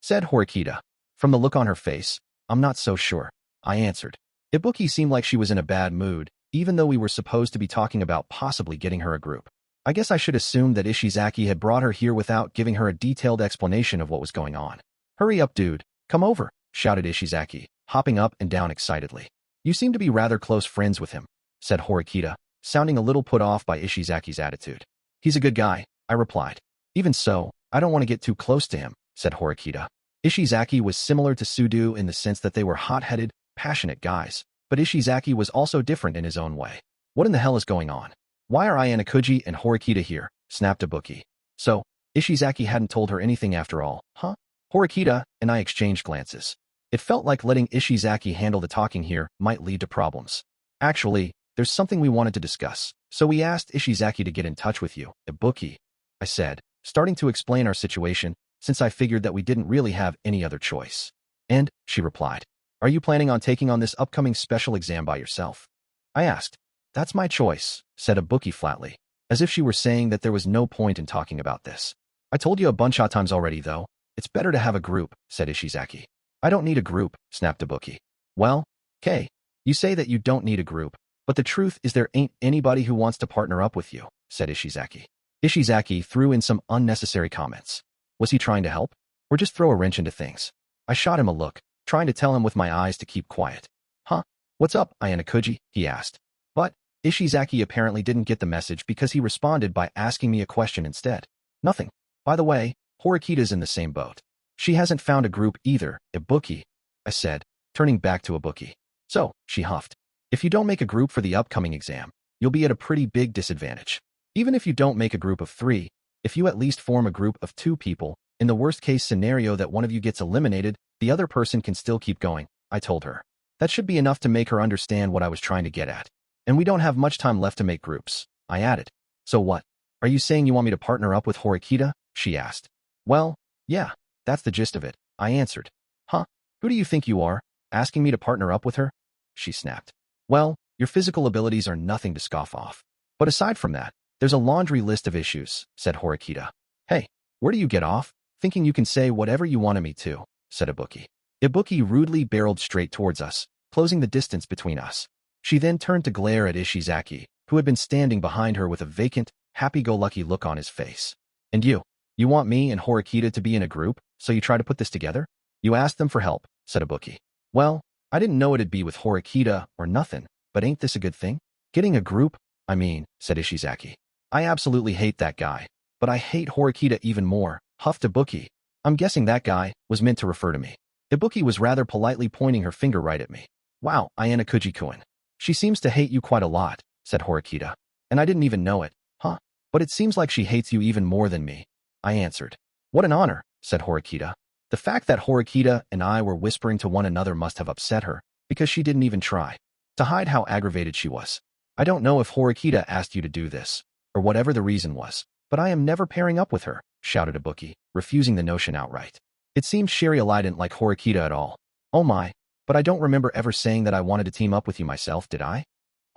Said Horikita. From the look on her face, I'm not so sure, I answered. Ibuki seemed like she was in a bad mood, even though we were supposed to be talking about possibly getting her a group. I guess I should assume that Ishizaki had brought her here without giving her a detailed explanation of what was going on. Hurry up, dude. Come over, shouted Ishizaki, hopping up and down excitedly. You seem to be rather close friends with him, said Horikita, sounding a little put off by Ishizaki's attitude. He's a good guy, I replied. Even so, I don't want to get too close to him, said Horikita. Ishizaki was similar to Sudu in the sense that they were hot-headed, passionate guys, but Ishizaki was also different in his own way. What in the hell is going on? Why are Ayanokouji and Horikita here? Snapped Ibuki. So, Ishizaki hadn't told her anything after all, huh? Horikita and I exchanged glances. It felt like letting Ishizaki handle the talking here might lead to problems. Actually, there's something we wanted to discuss, so we asked Ishizaki to get in touch with you, Ibuki, I said, starting to explain our situation, since I figured that we didn't really have any other choice. And, she replied, are you planning on taking on this upcoming special exam by yourself? I asked. That's my choice, said Ibuki flatly, as if she were saying that there was no point in talking about this. I told you a bunch of times already, though. It's better to have a group, said Ishizaki. I don't need a group, snapped Ibuki. Well, Kay, you say that you don't need a group, but the truth is there ain't anybody who wants to partner up with you, said Ishizaki. Ishizaki threw in some unnecessary comments. Was he trying to help? Or just throw a wrench into things? I shot him a look, trying to tell him with my eyes to keep quiet. Huh? What's up, Ayanokouji? He asked. But Ishizaki apparently didn't get the message because he responded by asking me a question instead. Nothing. By the way, Horikita's in the same boat. She hasn't found a group either, Ibuki, I said, turning back to Ibuki. So, she huffed. If you don't make a group for the upcoming exam, you'll be at a pretty big disadvantage. Even if you don't make a group of 3, if you at least form a group of 2 people, in the worst-case scenario that one of you gets eliminated, the other person can still keep going, I told her. That should be enough to make her understand what I was trying to get at. And we don't have much time left to make groups, I added. So what? Are you saying you want me to partner up with Horikita? She asked. Well, yeah, that's the gist of it, I answered. Huh? Who do you think you are, asking me to partner up with her? She snapped. Well, your physical abilities are nothing to scoff off. But aside from that, there's a laundry list of issues, said Horikita. Hey, where do you get off? Thinking you can say whatever you wanted me to, said Ibuki. Ibuki rudely barreled straight towards us, closing the distance between us. She then turned to glare at Ishizaki, who had been standing behind her with a vacant, happy-go-lucky look on his face. And you want me and Horikita to be in a group, so you try to put this together? You asked them for help, said Ibuki. Well, I didn't know it'd be with Horikita or nothing, but ain't this a good thing? Getting a group? I mean, said Ishizaki. I absolutely hate that guy, but I hate Horikita even more, huffed Ibuki. I'm guessing that guy was meant to refer to me. Ibuki was rather politely pointing her finger right at me. Wow, Ayanokouji-kun. She seems to hate you quite a lot, said Horikita. And I didn't even know it, huh? But it seems like she hates you even more than me, I answered. What an honor, said Horikita. The fact that Horikita and I were whispering to one another must have upset her, because she didn't even try to hide how aggravated she was. I don't know if Horikita asked you to do this, or whatever the reason was, but I am never pairing up with her, shouted Ibuki, refusing the notion outright. It seemed Shari'Ali didn't like Horikita at all. Oh my, but I don't remember ever saying that I wanted to team up with you myself, did I?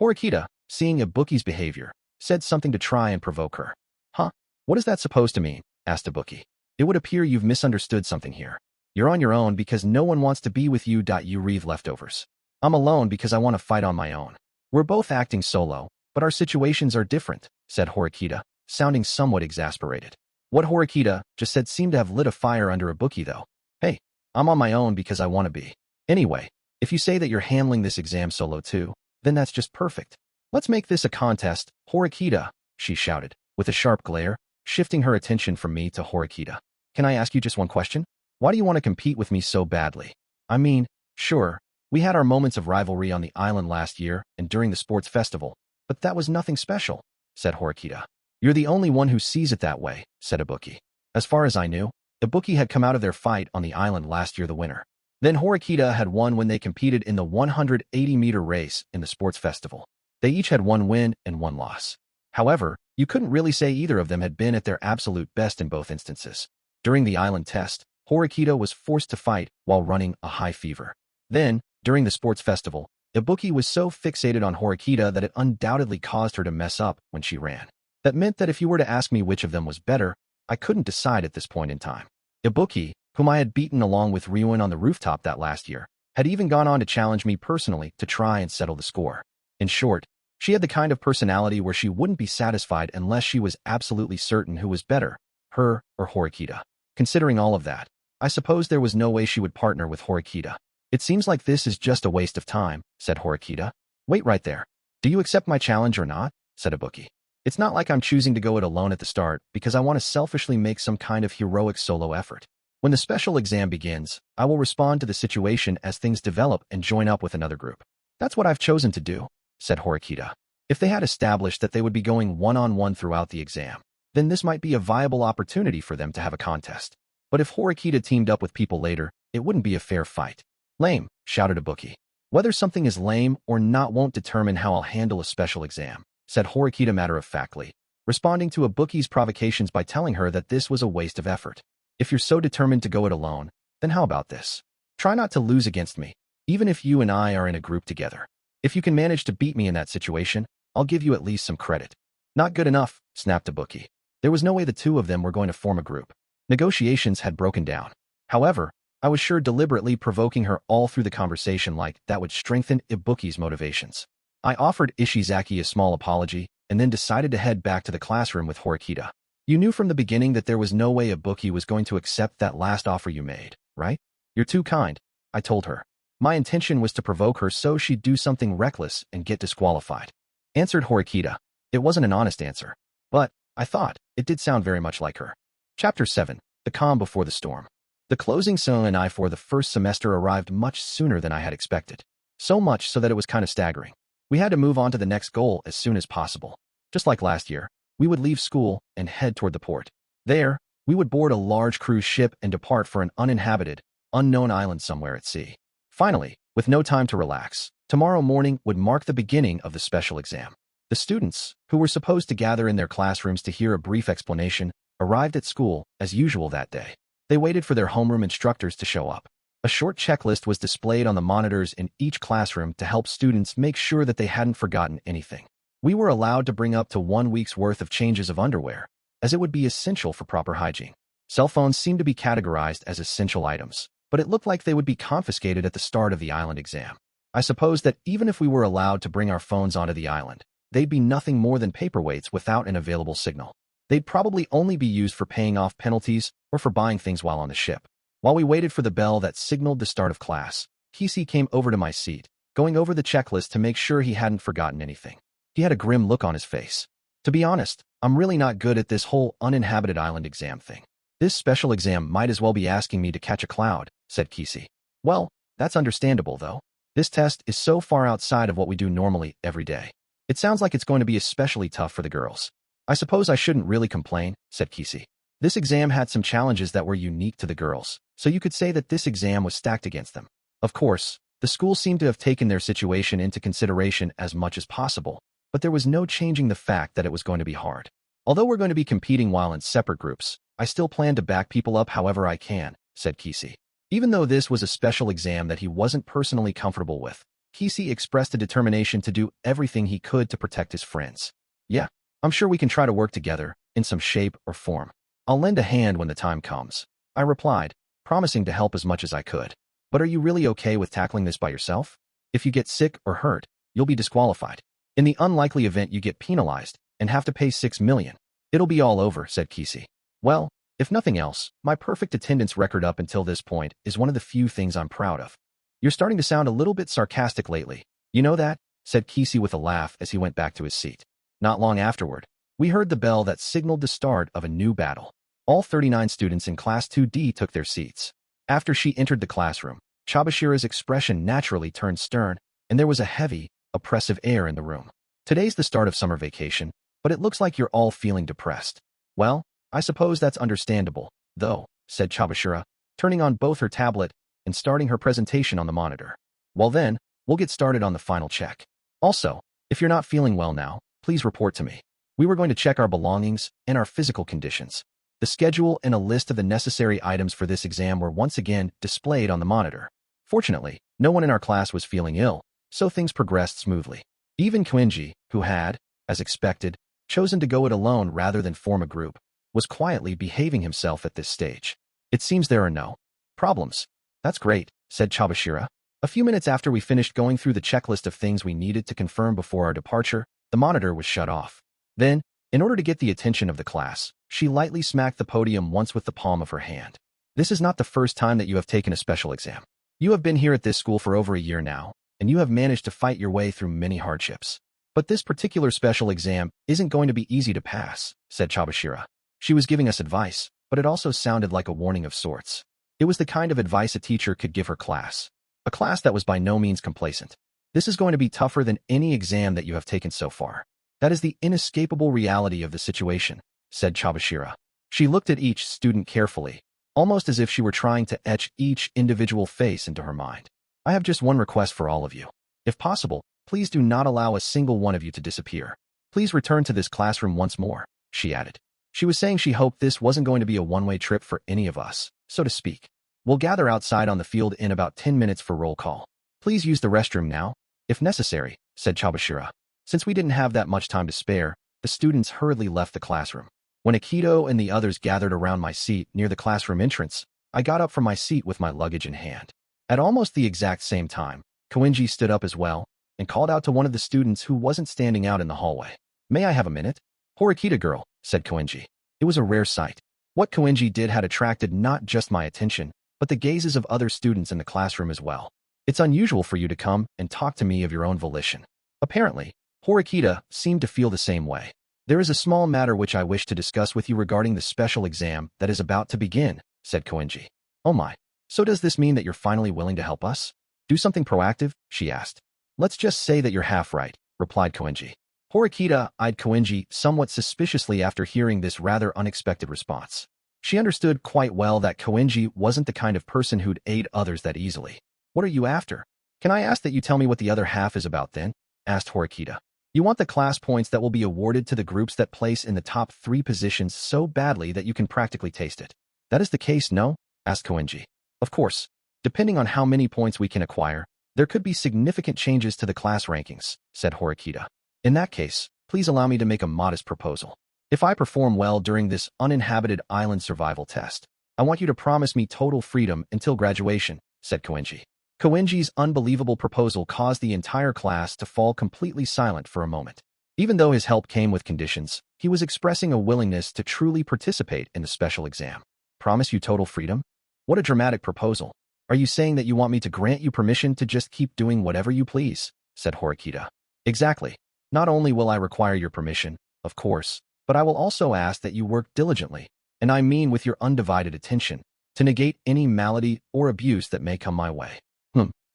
Horikita, seeing Ibuki's behavior, said something to try and provoke her. Huh? What is that supposed to mean? Asked Ibuki. It would appear you've misunderstood something here. You're on your own because no one wants to be with you. You reeve leftovers. I'm alone because I want to fight on my own. We're both acting solo, but our situations are different, said Horikita, sounding somewhat exasperated. What Horikita just said seemed to have lit a fire under Ibuki though. Hey, I'm on my own because I want to be. Anyway, if you say that you're handling this exam solo too, then that's just perfect. Let's make this a contest, Horikita, she shouted, with a sharp glare, shifting her attention from me to Horikita. Can I ask you just one question? Why do you want to compete with me so badly? I mean, sure, we had our moments of rivalry on the island last year and during the sports festival, but that was nothing special, said Horikita. You're the only one who sees it that way, said Ibuki. As far as I knew, Ibuki had come out of their fight on the island last year the winner. Then Horikita had won when they competed in the 180-meter race in the sports festival. They each had one win and one loss. However, you couldn't really say either of them had been at their absolute best in both instances. During the island test, Horikita was forced to fight while running a high fever. Then, during the sports festival, Ibuki was so fixated on Horikita that it undoubtedly caused her to mess up when she ran. That meant that if you were to ask me which of them was better, I couldn't decide at this point in time. Ibuki, whom I had beaten along with Ryuin on the rooftop that last year, had even gone on to challenge me personally to try and settle the score. In short, she had the kind of personality where she wouldn't be satisfied unless she was absolutely certain who was better, her or Horikita. Considering all of that, I suppose there was no way she would partner with Horikita. It seems like this is just a waste of time, said Horikita. Wait right there. Do you accept my challenge or not? Said Ibuki. It's not like I'm choosing to go it alone at the start because I want to selfishly make some kind of heroic solo effort. When the special exam begins, I will respond to the situation as things develop and join up with another group. That's what I've chosen to do, said Horikita. If they had established that they would be going one-on-one throughout the exam, then this might be a viable opportunity for them to have a contest. But if Horikita teamed up with people later, it wouldn't be a fair fight. Lame, shouted Ibuki. Whether something is lame or not won't determine how I'll handle a special exam, said Horikita matter-of-factly, responding to Ibuki's provocations by telling her that this was a waste of effort. If you're so determined to go it alone, then how about this? Try not to lose against me, even if you and I are in a group together. If you can manage to beat me in that situation, I'll give you at least some credit. Not good enough, snapped Ibuki. There was no way the two of them were going to form a group. Negotiations had broken down. However, I was sure deliberately provoking her all through the conversation like that would strengthen Ibuki's motivations. I offered Ishizaki a small apology and then decided to head back to the classroom with Horikita. You knew from the beginning that there was no way Ibuki was going to accept that last offer you made, right? You're too kind, I told her. My intention was to provoke her so she'd do something reckless and get disqualified. Answered Horikita. It wasn't an honest answer, but, I thought, it did sound very much like her. Chapter 7. The Calm Before the Storm. The closing semi for the first semester arrived much sooner than I had expected. So much so that it was kind of staggering. We had to move on to the next goal as soon as possible. Just like last year, we would leave school and head toward the port. There, we would board a large cruise ship and depart for an uninhabited, unknown island somewhere at sea. Finally, with no time to relax, tomorrow morning would mark the beginning of the special exam. The students, who were supposed to gather in their classrooms to hear a brief explanation, arrived at school as usual that day. They waited for their homeroom instructors to show up. A short checklist was displayed on the monitors in each classroom to help students make sure that they hadn't forgotten anything. We were allowed to bring up to 1 week's worth of changes of underwear, as it would be essential for proper hygiene. Cell phones seemed to be categorized as essential items, but it looked like they would be confiscated at the start of the island exam. I suppose that even if we were allowed to bring our phones onto the island, they'd be nothing more than paperweights without an available signal. They'd probably only be used for paying off penalties or for buying things while on the ship. While we waited for the bell that signaled the start of class, Kisi came over to my seat, going over the checklist to make sure he hadn't forgotten anything. He had a grim look on his face. To be honest, I'm really not good at this whole uninhabited island exam thing. This special exam might as well be asking me to catch a cloud, said Kisi. Well, that's understandable though. This test is so far outside of what we do normally every day. It sounds like it's going to be especially tough for the girls. I suppose I shouldn't really complain, said Kisi. This exam had some challenges that were unique to the girls, so you could say that this exam was stacked against them. Of course, the school seemed to have taken their situation into consideration as much as possible, but there was no changing the fact that it was going to be hard. Although we're going to be competing while in separate groups, I still plan to back people up however I can, said Kisi. Even though this was a special exam that he wasn't personally comfortable with, Kisi expressed a determination to do everything he could to protect his friends. Yeah, I'm sure we can try to work together, in some shape or form. I'll lend a hand when the time comes, I replied, promising to help as much as I could. But are you really okay with tackling this by yourself? If you get sick or hurt, you'll be disqualified. In the unlikely event you get penalized and have to pay 6 million, it'll be all over, said Kisi. Well, if nothing else, my perfect attendance record up until this point is one of the few things I'm proud of. You're starting to sound a little bit sarcastic lately. You know that? Said Kisi with a laugh as he went back to his seat. Not long afterward, we heard the bell that signaled the start of a new battle. All 39 students in Class 2D took their seats. After she entered the classroom, Chabashira's expression naturally turned stern, and there was a heavy, oppressive air in the room. Today's the start of summer vacation, but it looks like you're all feeling depressed. Well, I suppose that's understandable, though, said Chabashira, turning on both her tablet and starting her presentation on the monitor. Well then, we'll get started on the final check. Also, if you're not feeling well now, please report to me. We were going to check our belongings and our physical conditions. The schedule and a list of the necessary items for this exam were once again displayed on the monitor. Fortunately, no one in our class was feeling ill, so things progressed smoothly. Even Koenji, who had, as expected, chosen to go it alone rather than form a group, was quietly behaving himself at this stage. It seems there are no problems. That's great, said Chabashira. A few minutes after we finished going through the checklist of things we needed to confirm before our departure, the monitor was shut off. Then, in order to get the attention of the class, she lightly smacked the podium once with the palm of her hand. This is not the first time that you have taken a special exam. You have been here at this school for over a year now, and you have managed to fight your way through many hardships. But this particular special exam isn't going to be easy to pass, said Chabashira. She was giving us advice, but it also sounded like a warning of sorts. It was the kind of advice a teacher could give her class. A class that was by no means complacent. This is going to be tougher than any exam that you have taken so far. That is the inescapable reality of the situation, said Chabashira. She looked at each student carefully, almost as if she were trying to etch each individual face into her mind. I have just one request for all of you. If possible, please do not allow a single one of you to disappear. Please return to this classroom once more, she added. She was saying she hoped this wasn't going to be a one-way trip for any of us, so to speak. We'll gather outside on the field in about 10 minutes for roll call. Please use the restroom now, if necessary, said Chabashira. Since we didn't have that much time to spare, the students hurriedly left the classroom. When Akito and the others gathered around my seat near the classroom entrance, I got up from my seat with my luggage in hand. At almost the exact same time, Koenji stood up as well and called out to one of the students who wasn't standing out in the hallway. May I have a minute? Horikita girl, said Koenji. It was a rare sight. What Koenji did had attracted not just my attention, but the gazes of other students in the classroom as well. It's unusual for you to come and talk to me of your own volition. Apparently, Horikita seemed to feel the same way. There is a small matter which I wish to discuss with you regarding the special exam that is about to begin, said Koenji. Oh my, so does this mean that you're finally willing to help us? Do something proactive? She asked. Let's just say that you're half right, replied Koenji. Horikita eyed Koenji somewhat suspiciously after hearing this rather unexpected response. She understood quite well that Koenji wasn't the kind of person who'd aid others that easily. What are you after? Can I ask that you tell me what the other half is about then? Asked Horikita. You want the class points that will be awarded to the groups that place in the top 3 positions so badly that you can practically taste it. That is the case, no? Asked Koenji. Of course, depending on how many points we can acquire, there could be significant changes to the class rankings, said Horikita. In that case, please allow me to make a modest proposal. If I perform well during this uninhabited island survival test, I want you to promise me total freedom until graduation, said Koenji. Koenji's unbelievable proposal caused the entire class to fall completely silent for a moment. Even though his help came with conditions, he was expressing a willingness to truly participate in the special exam. Promise you total freedom? What a dramatic proposal. Are you saying that you want me to grant you permission to just keep doing whatever you please? Said Horikita. Exactly. Not only will I require your permission, of course, but I will also ask that you work diligently, and I mean with your undivided attention, to negate any malady or abuse that may come my way.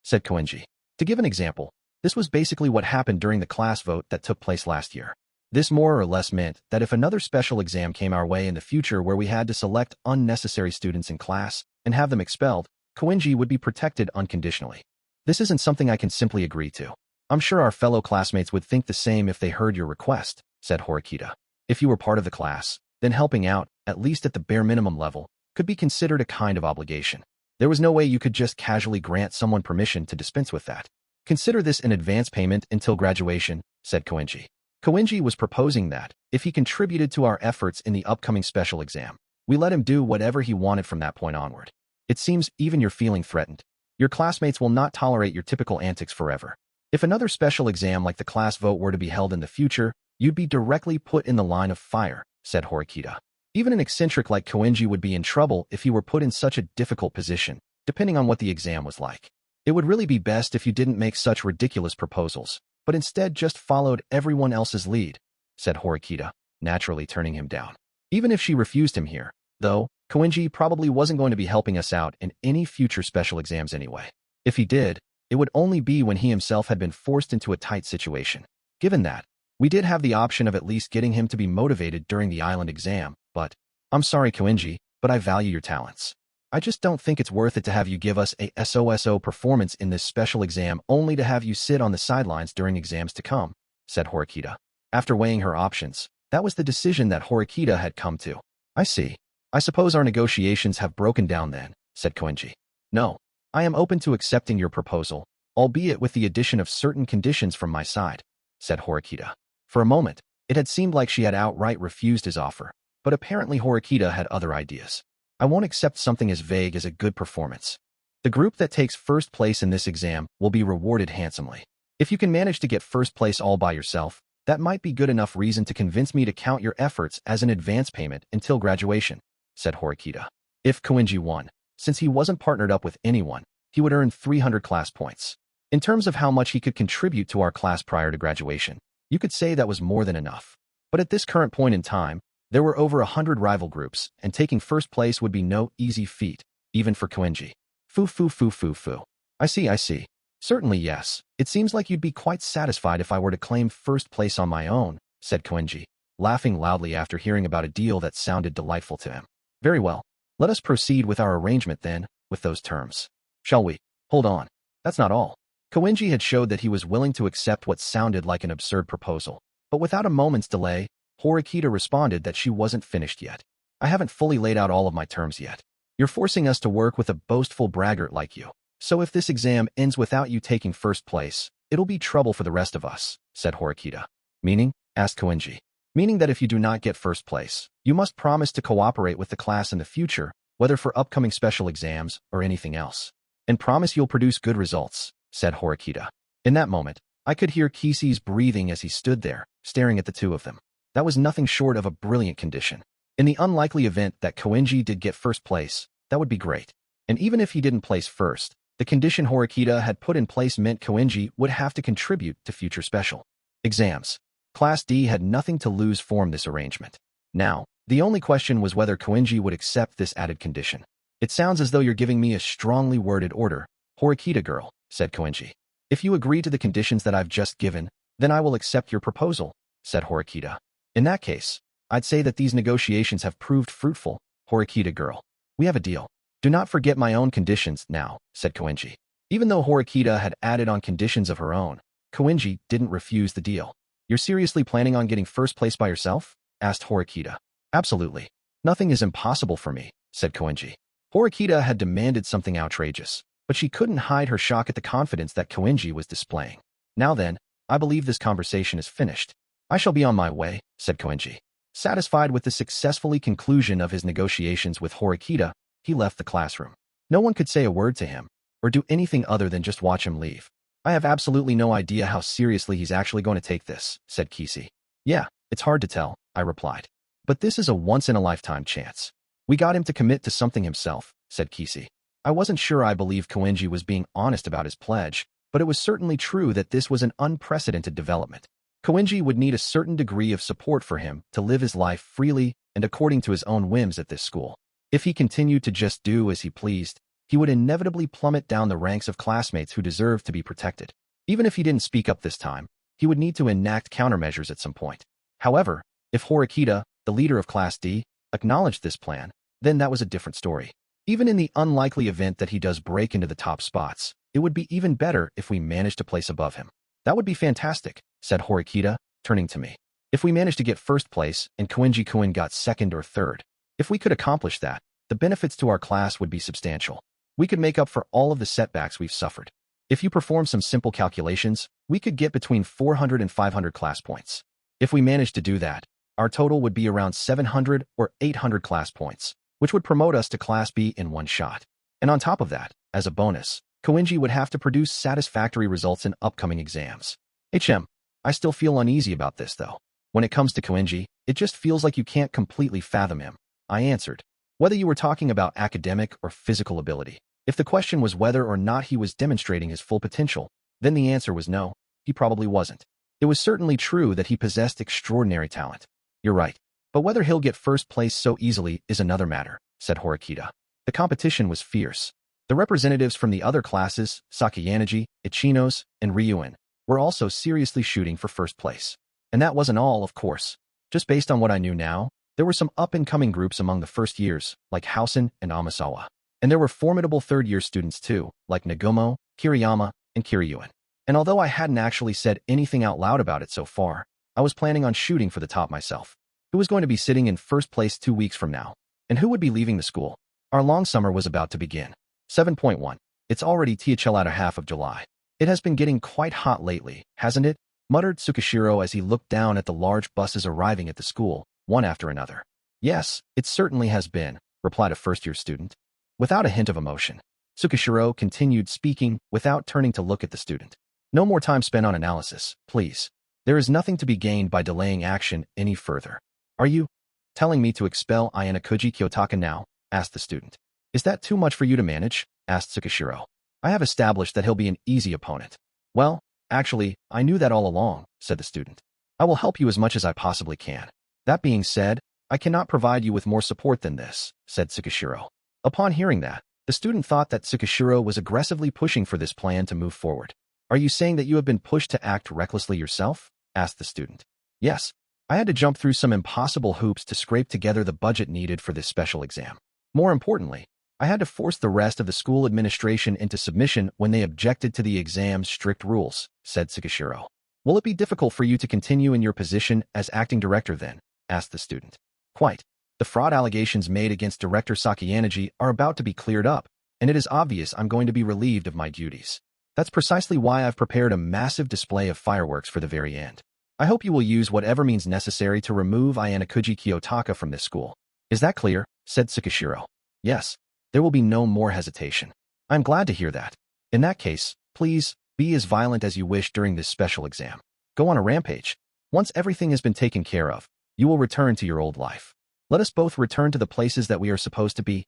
Said Koenji. To give an example, this was basically what happened during the class vote that took place last year. This more or less meant that if another special exam came our way in the future where we had to select unnecessary students in class and have them expelled, Koenji would be protected unconditionally. This isn't something I can simply agree to. I'm sure our fellow classmates would think the same if they heard your request, said Horikita. If you were part of the class, then helping out, at least at the bare minimum level, could be considered a kind of obligation. There was no way you could just casually grant someone permission to dispense with that. Consider this an advance payment until graduation, said Koenji. Koenji was proposing that, if he contributed to our efforts in the upcoming special exam, we let him do whatever he wanted from that point onward. It seems even you're feeling threatened. Your classmates will not tolerate your typical antics forever. If another special exam like the class vote were to be held in the future, you'd be directly put in the line of fire, said Horikita. Even an eccentric like Koenji would be in trouble if he were put in such a difficult position, depending on what the exam was like. It would really be best if you didn't make such ridiculous proposals, but instead just followed everyone else's lead, said Horikita, naturally turning him down. Even if she refused him here, though, Koenji probably wasn't going to be helping us out in any future special exams anyway. If he did, it would only be when he himself had been forced into a tight situation. Given that, we did have the option of at least getting him to be motivated during the island exam, but I'm sorry, Koenji, but I value your talents. I just don't think it's worth it to have you give us a SOSO performance in this special exam only to have you sit on the sidelines during exams to come, said Horikita. After weighing her options, that was the decision that Horikita had come to. I see. I suppose our negotiations have broken down then, said Koenji. No, I am open to accepting your proposal, albeit with the addition of certain conditions from my side, said Horikita. For a moment, it had seemed like she had outright refused his offer, but apparently Horikita had other ideas. I won't accept something as vague as a good performance. The group that takes first place in this exam will be rewarded handsomely. If you can manage to get first place all by yourself, that might be good enough reason to convince me to count your efforts as an advance payment until graduation, said Horikita. If Koenji won, since he wasn't partnered up with anyone, he would earn 300 class points. In terms of how much he could contribute to our class prior to graduation, you could say that was more than enough. But at this current point in time, there were over 100 rival groups, and taking first place would be no easy feat, even for Koenji. Foo. I see. Certainly yes. It seems like you'd be quite satisfied if I were to claim first place on my own, said Koenji, laughing loudly after hearing about a deal that sounded delightful to him. Very well. Let us proceed with our arrangement then, with those terms. Shall we? Hold on. That's not all. Koenji had showed that he was willing to accept what sounded like an absurd proposal, but without a moment's delay, Horikita responded that she wasn't finished yet. I haven't fully laid out all of my terms yet. You're forcing us to work with a boastful braggart like you. So if this exam ends without you taking first place, it'll be trouble for the rest of us, said Horikita. Meaning? Asked Koenji. Meaning that if you do not get first place, you must promise to cooperate with the class in the future, whether for upcoming special exams or anything else. And promise you'll produce good results, said Horikita. In that moment, I could hear Kishi's breathing as he stood there, staring at the two of them. That was nothing short of a brilliant condition. In the unlikely event that Koenji did get first place, that would be great. And even if he didn't place first, the condition Horikita had put in place meant Koenji would have to contribute to future special exams. Class D had nothing to lose from this arrangement. Now, the only question was whether Koenji would accept this added condition. It sounds as though you're giving me a strongly worded order, Horikita girl, said Koenji. If you agree to the conditions that I've just given, then I will accept your proposal, said Horikita. In that case, I'd say that these negotiations have proved fruitful, Horikita girl. We have a deal. Do not forget my own conditions now, said Koenji. Even though Horikita had added on conditions of her own, Koenji didn't refuse the deal. You're seriously planning on getting first place by yourself? Asked Horikita. Absolutely. Nothing is impossible for me, said Koenji. Horikita had demanded something outrageous, but she couldn't hide her shock at the confidence that Koenji was displaying. Now then, I believe this conversation is finished. I shall be on my way, said Koenji. Satisfied with the successfully conclusion of his negotiations with Horikita, he left the classroom. No one could say a word to him, or do anything other than just watch him leave. I have absolutely no idea how seriously he's actually going to take this, said Kishi. Yeah, it's hard to tell, I replied. But this is a once-in-a-lifetime chance. We got him to commit to something himself, said Kishi. I wasn't sure I believed Koenji was being honest about his pledge, but it was certainly true that this was an unprecedented development. Koenji would need a certain degree of support for him to live his life freely and according to his own whims at this school. If he continued to just do as he pleased, he would inevitably plummet down the ranks of classmates who deserved to be protected. Even if he didn't speak up this time, he would need to enact countermeasures at some point. However, if Horikita, the leader of Class D, acknowledged this plan, then that was a different story. Even in the unlikely event that he does break into the top spots, it would be even better if we managed to place above him. That would be fantastic, said Horikita, turning to me. If we managed to get first place and Koenji-kun got second or third, if we could accomplish that, the benefits to our class would be substantial. We could make up for all of the setbacks we've suffered. If you perform some simple calculations, we could get between 400 and 500 class points. If we managed to do that, our total would be around 700 or 800 class points, which would promote us to Class B in one shot. And on top of that, as a bonus, Koenji would have to produce satisfactory results in upcoming exams. I still feel uneasy about this, though. When it comes to Koenji, it just feels like you can't completely fathom him, I answered. Whether you were talking about academic or physical ability. If the question was whether or not he was demonstrating his full potential, then the answer was no, he probably wasn't. It was certainly true that he possessed extraordinary talent. You're right. But whether he'll get first place so easily is another matter, said Horikita. The competition was fierce. The representatives from the other classes, Sakayanagi, Ichinos, and Ryuin, were also seriously shooting for first place. And that wasn't all, of course. Just based on what I knew now, there were some up-and-coming groups among the first years, like Housen and Amasawa. And there were formidable third-year students too, like Nagumo, Kiriyama, and Kiryuin. And although I hadn't actually said anything out loud about it so far, I was planning on shooting for the top myself. Who was going to be sitting in first place 2 weeks from now? And who would be leaving the school? Our long summer was about to begin. 7.1. It's already half of July. It has been getting quite hot lately, hasn't it? Muttered Tsukishiro as he looked down at the large buses arriving at the school, one after another. Yes, it certainly has been, replied a first-year student. Without a hint of emotion, Tsukishiro continued speaking without turning to look at the student. No more time spent on analysis, please. There is nothing to be gained by delaying action any further. Are you telling me to expel Ayanokouji Kiyotaka now? Asked the student. Is that too much for you to manage? Asked Tsukishiro. I have established that he'll be an easy opponent. Well, actually, I knew that all along, said the student. I will help you as much as I possibly can. That being said, I cannot provide you with more support than this, said Tsukishiro. Upon hearing that, the student thought that Tsukishiro was aggressively pushing for this plan to move forward. Are you saying that you have been pushed to act recklessly yourself? Asked the student. Yes. I had to jump through some impossible hoops to scrape together the budget needed for this special exam. More importantly, I had to force the rest of the school administration into submission when they objected to the exam's strict rules, said Tsukishiro. Will it be difficult for you to continue in your position as acting director then? Asked the student. Quite. The fraud allegations made against Director Sakayanagi are about to be cleared up, and it is obvious I'm going to be relieved of my duties. That's precisely why I've prepared a massive display of fireworks for the very end. I hope you will use whatever means necessary to remove Ayanokouji Kiyotaka from this school. Is that clear? Said Tsukishiro. Yes. There will be no more hesitation. I'm glad to hear that. In that case, please, be as violent as you wish during this special exam. Go on a rampage. Once everything has been taken care of, you will return to your old life. Let us both return to the places that we are supposed to be,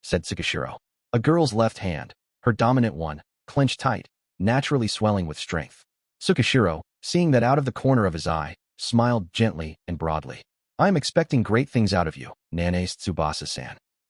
said Tsukishiro. A girl's left hand, her dominant one, clenched tight, naturally swelling with strength. Tsukishiro, seeing that out of the corner of his eye, smiled gently and broadly. I am expecting great things out of you, Nanae Tsubasa-san.